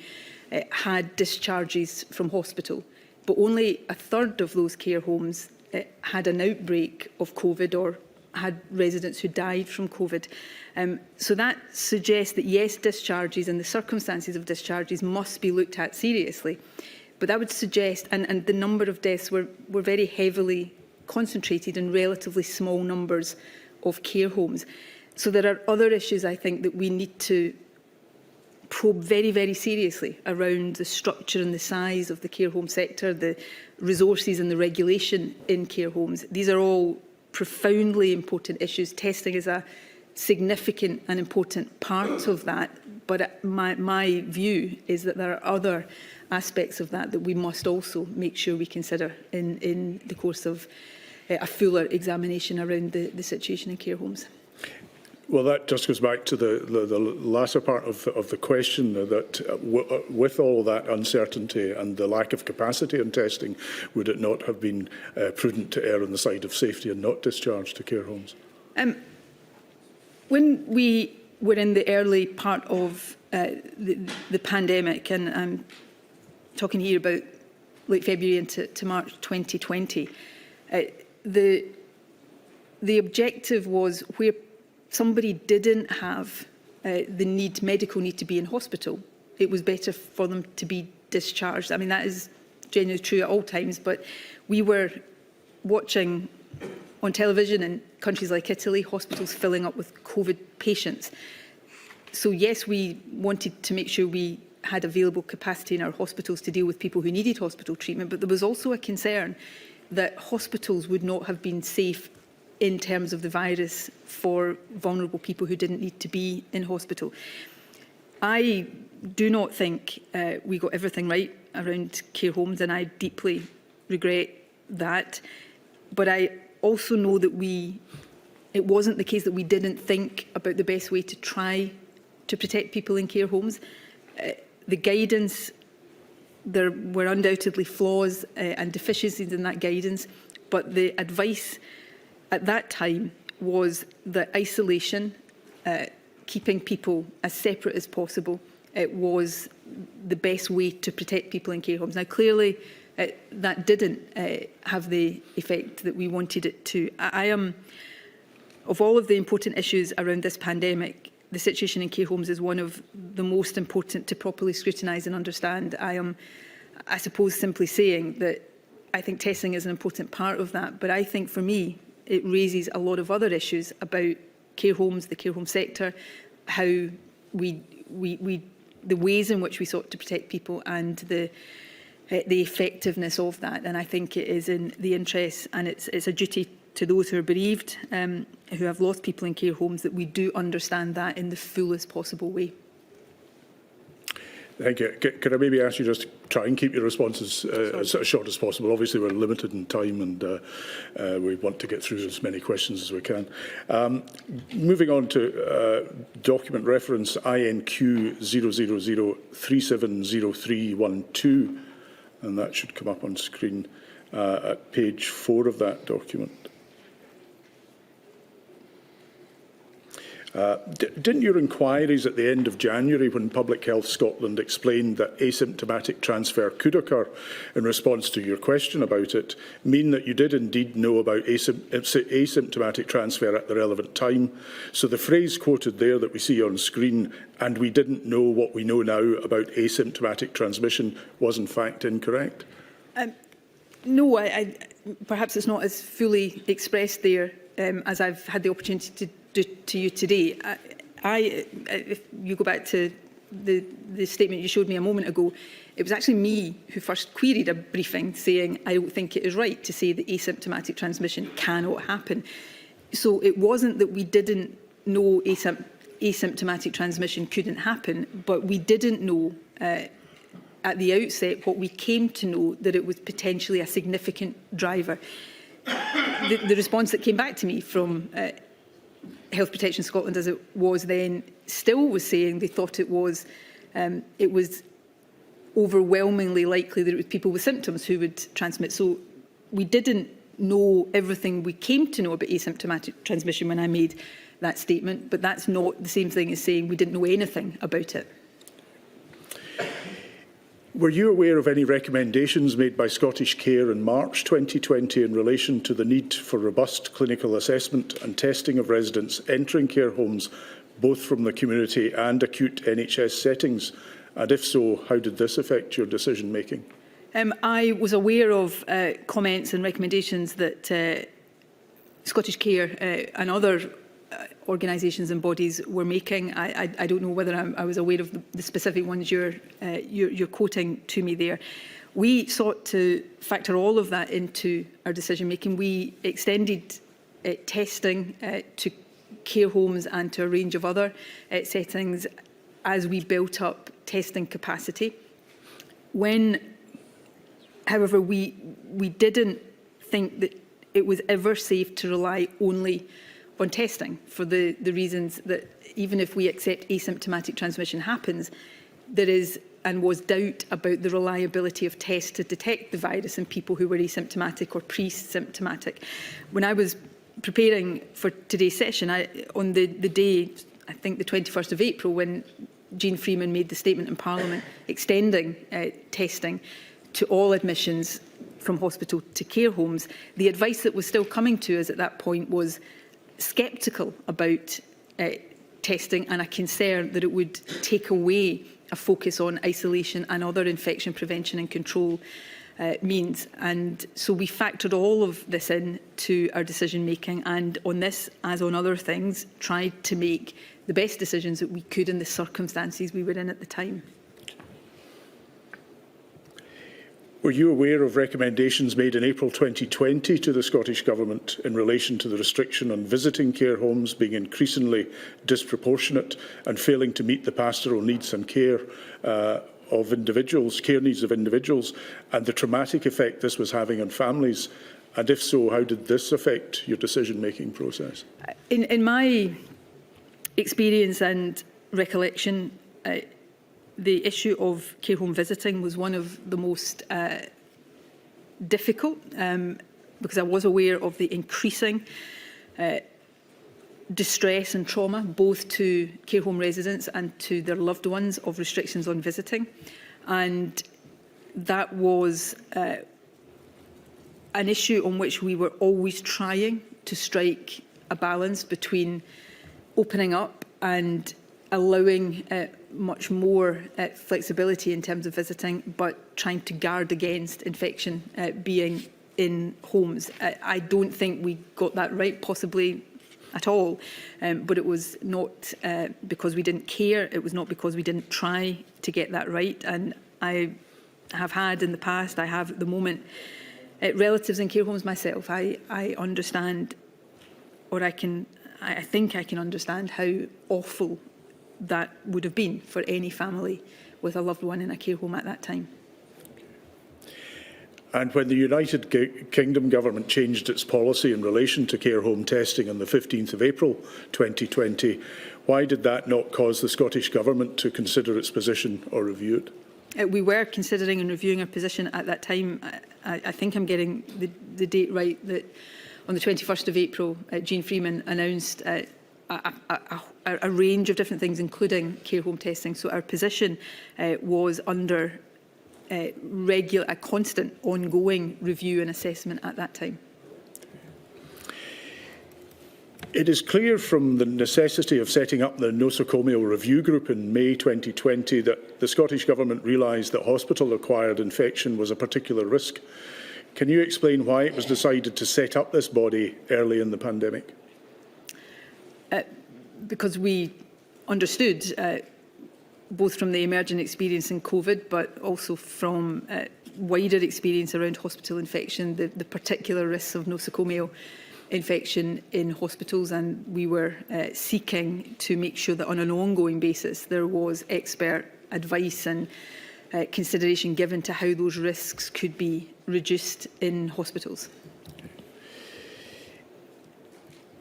had discharges from hospital, but only a third of those care homes had an outbreak of COVID or had residents who died from COVID. So that suggests that, yes, discharges and the circumstances of discharges must be looked at seriously. But that would suggest, and the number of deaths were very heavily concentrated in relatively small numbers of care homes. So there are other issues, I think, that we need to probe very, very seriously around the structure and the size of the care home sector, the resources and the regulation in care homes. These are all profoundly important issues. Testing is a significant and important part of that, but my view is that there are other aspects of that we must also make sure we consider in the course of a fuller examination around the situation in care homes. Well, that just goes back to the latter part of the question, that with all that uncertainty and the lack of capacity in testing, would it not have been prudent to err on the side of safety and not discharge to care homes? When we were in the early part of the pandemic, and I'm talking here about late February into March 2020, the objective was where somebody didn't have the medical need to be in hospital, it was better for them to be discharged. I mean, that is genuinely true at all times, but we were watching on television in countries like Italy, hospitals filling up with COVID patients. So yes, we wanted to make sure we had available capacity in our hospitals to deal with people who needed hospital treatment, but there was also a concern that hospitals would not have been safe in terms of the virus for vulnerable people who didn't need to be in hospital. I do not think we got everything right around care homes, and I deeply regret that. But I also know that it wasn't the case that we didn't think about the best way to try to protect people in care homes. The guidance, there were undoubtedly flaws and deficiencies in that guidance, but the advice at that time was that isolation, keeping people as separate as possible, was the best way to protect people in care homes. Now, clearly, that didn't have the effect that we wanted it to. I am, of all of the important issues around this pandemic, the situation in care homes is one of the most important to properly scrutinise and understand. I am, I suppose, simply saying that I think testing is an important part of that, but I think for me, it raises a lot of other issues about care homes, the care home sector, how the ways in which we sought to protect people and the effectiveness of that. And I think it is in the interest, and it's a duty to those who are bereaved, who have lost people in care homes, that we do understand that in the fullest possible way. Thank you. Could I maybe ask you just to try and keep your responses as short as possible? Obviously, we're limited in time, and we want to get through as many questions as we can. Moving on to document reference INQ 000370312, and that should come up on screen at page 4 of that document. Didn't your inquiries at the end of January, when Public Health Scotland explained that asymptomatic transfer could occur in response to your question about it, mean that you did indeed know about asymptomatic transfer at the relevant time? So the phrase quoted there that we see on screen, "and we didn't know what we know now about asymptomatic transmission," was in fact incorrect? No, perhaps it's not as fully expressed there as I've had the opportunity to to you today. If you go back to the statement you showed me a moment ago, it was actually me who first queried a briefing saying I don't think it is right to say that asymptomatic transmission cannot happen. So it wasn't that we didn't know asymptomatic transmission couldn't happen, but we didn't know at the outset what we came to know, that it was potentially a significant driver. The response that came back to me from Health Protection Scotland, as it was then, still was saying they thought it was overwhelmingly likely that it was people with symptoms who would transmit. So we didn't know everything we came to know about asymptomatic transmission when I made that statement, but that's not the same thing as saying we didn't know anything about it. Were you aware of any recommendations made by Scottish Care in March 2020 in relation to the need for robust clinical assessment and testing of residents entering care homes, both from the community and acute NHS settings? And if so, how did this affect your decision making? I was aware of comments and recommendations that Scottish Care and other organisations and bodies were making. I don't know whether I was aware of the specific ones you're quoting to me there. We sought to factor all of that into our decision making. We extended testing to care homes and to a range of other settings as we built up testing capacity. When, however, we didn't think that it was ever safe to rely only on testing for the reasons that even if we accept asymptomatic transmission happens, there is and was doubt about the reliability of tests to detect the virus in people who were asymptomatic or pre-symptomatic. When I was preparing for today's session, on the day, I think the 21st of April, when Jean Freeman made the statement in Parliament extending testing to all admissions from hospital to care homes, the advice that was still coming to us at that point was sceptical about testing and a concern that it would take away a focus on isolation and other infection prevention and control means. And so we factored all of this into our decision making, and on this, as on other things, tried to make the best decisions that we could in the circumstances we were in at the time. Were you aware of recommendations made in April 2020 to the Scottish Government in relation to the restriction on visiting care homes being increasingly disproportionate and failing to meet the pastoral needs and care of individuals, care needs of individuals, and the traumatic effect this was having on families? And if so, how did this affect your decision-making process? In my experience and recollection, the issue of care home visiting was one of the most difficult because I was aware of the increasing distress and trauma, both to care home residents and to their loved ones, of restrictions on visiting. And that was an issue on which we were always trying to strike a balance between opening up and allowing much more flexibility in terms of visiting, but trying to guard against infection being in homes. I don't think we got that right, possibly at all, but it was not because we didn't care, it was not because we didn't try to get that right. And I have had in the past, I have at the moment, relatives in care homes myself. I understand, or I think I can understand how awful that would have been for any family with a loved one in a care home at that time. And when the United Kingdom government changed its policy in relation to care home testing on the 15th of April 2020, why did that not cause the Scottish Government to consider its position or review it? We were considering and reviewing our position at that time. I think I'm getting the date right, that on the 21st of April, Jean Freeman announced a range of different things, including care home testing. So our position was under a constant, ongoing review and assessment at that time. It is clear from the necessity of setting up the nosocomial review group in May 2020 that the Scottish Government realised that hospital-acquired infection was a particular risk. Can you explain why it was decided to set up this body early in the pandemic? Because we understood, both from the emerging experience in COVID, but also from wider experience around hospital infection, the particular risks of nosocomial infection in hospitals, and we were seeking to make sure that on an ongoing basis there was expert advice and consideration given to how those risks could be reduced in hospitals.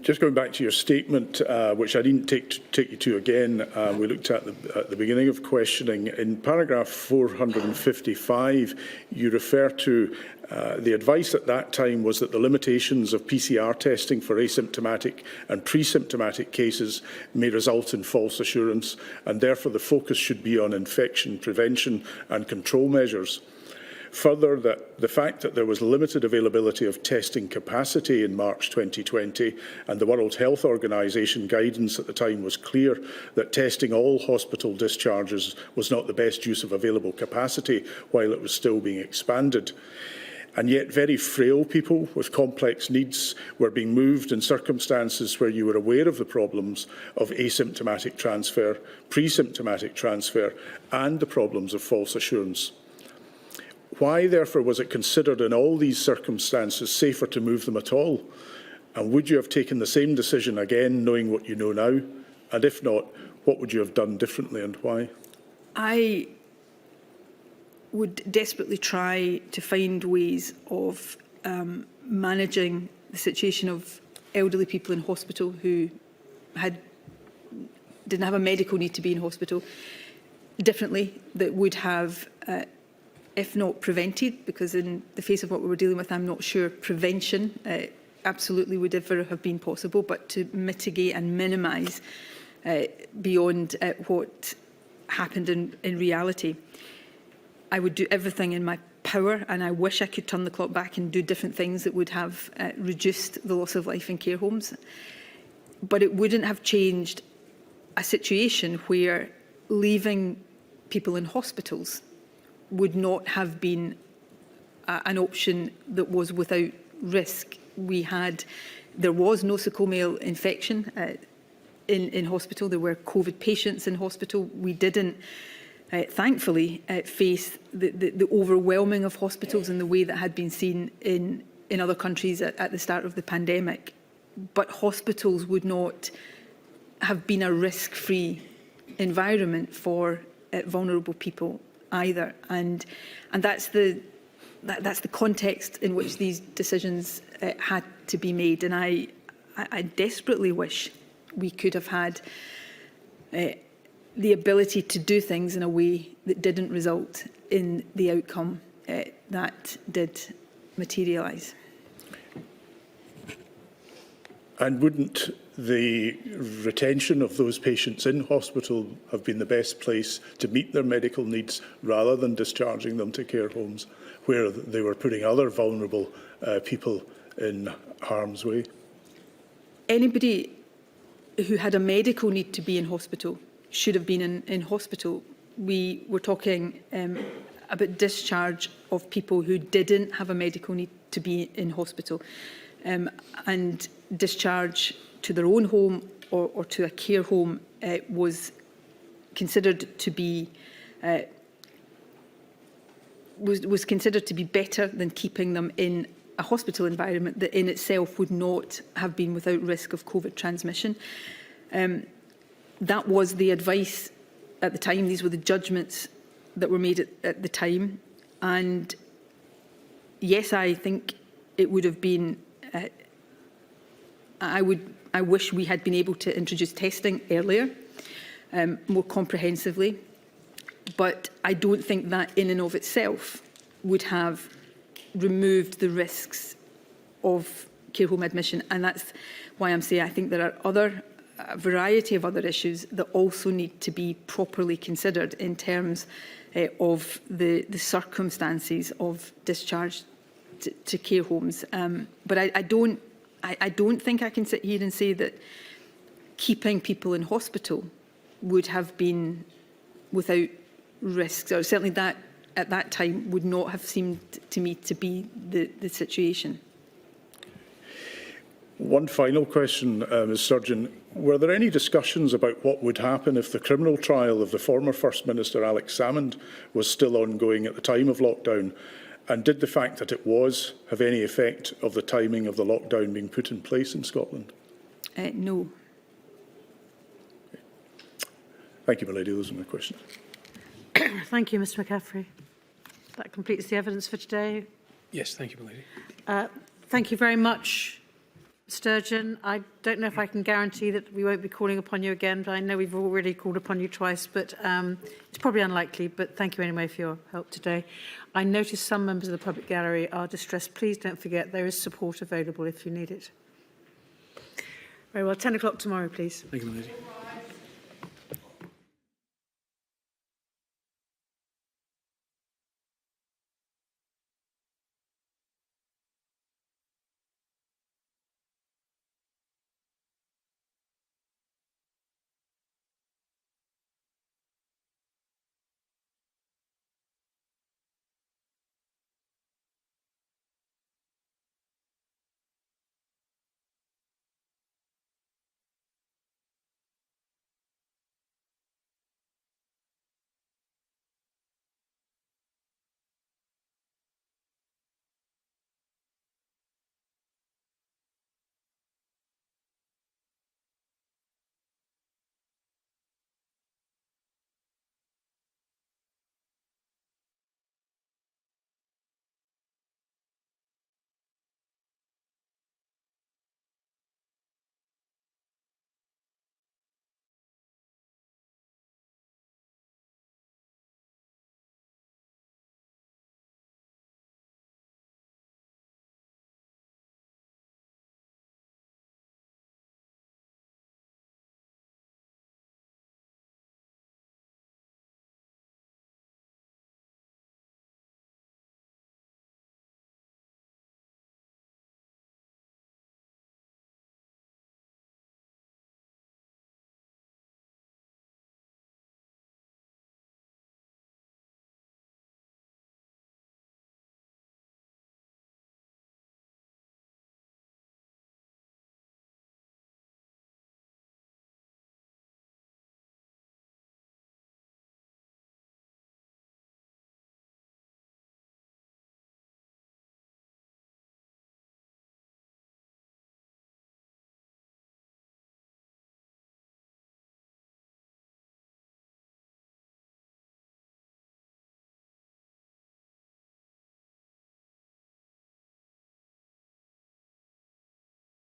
Just going back to your statement, which I didn't take you to again, we looked at the beginning of questioning. In paragraph 455, you refer to the advice at that time was that the limitations of PCR testing for asymptomatic and pre-symptomatic cases may result in false assurance, and therefore the focus should be on infection prevention and control measures. Further, that the fact that there was limited availability of testing capacity in March 2020 and the World Health Organization guidance at the time was clear that testing all hospital discharges was not the best use of available capacity while it was still being expanded. And yet very frail people with complex needs were being moved in circumstances where you were aware of the problems of asymptomatic transfer, pre-symptomatic transfer, and the problems of false assurance. Why, therefore, was it considered in all these circumstances safer to move them at all? And would you have taken the same decision again, knowing what you know now? And if not, what would you have done differently and why? I would desperately try to find ways of managing the situation of elderly people in hospital who didn't have a medical need to be in hospital differently, that would have, if not prevented, because in the face of what we were dealing with, I'm not sure prevention absolutely would ever have been possible, but to mitigate and minimise beyond what happened in reality. I would do everything in my power, and I wish I could turn the clock back and do different things that would have reduced the loss of life in care homes. But it wouldn't have changed a situation where leaving people in hospitals would not have been an option that was without risk. There was nosocomial infection in hospital. There were COVID patients in hospital. We didn't, thankfully, face the overwhelming of hospitals in the way that had been seen in other countries at the start of the pandemic. But hospitals would not have been a risk-free environment for vulnerable people either, and that's the context in which these decisions had to be made. And I desperately wish we could have had the ability to do things in a way that didn't result in the outcome that did materialise. And wouldn't the retention of those patients in hospital have been the best place to meet their medical needs rather than discharging them to care homes where they were putting other vulnerable people in harm's way? Anybody who had a medical need to be in hospital should have been in hospital. We were talking about discharge of people who didn't have a medical need to be in hospital, and discharge to their own home or to a care home was considered to be was considered to be better than keeping them in a hospital environment that in itself would not have been without risk of COVID transmission. That was the advice at the time. These were the judgments that were made at the time. And yes, I think it would have been, I wish we had been able to introduce testing earlier, more comprehensively. But I don't think that in and of itself would have removed the risks of care home admission. And that's why I'm saying I think there are a variety of other issues that also need to be properly considered in terms of the circumstances of discharge to care homes. But I don't think I can sit here and say that keeping people in hospital would have been without risks, or certainly that at that time would not have seemed to me to be the situation. One final question, Ms Sturgeon. Were there any discussions about what would happen if the criminal trial of the former First Minister Alex Salmond was still ongoing at the time of lockdown? And did the fact that it was have any effect of the timing of the lockdown being put in place in Scotland? No. Thank you, my lady. Those are my questions. Thank you, Mr McCaffrey. That completes the evidence for today. Yes, thank you, my lady. Thank you very much, Sturgeon. I don't know if I can guarantee that we won't be calling upon you again, but I know we've already called upon you twice, but it's probably unlikely, but thank you anyway for your help today. I notice some members of the public gallery are distressed. Please don't forget there is support available if you need it. Very well, 10 o'clock tomorrow, please. Thank you, my lady.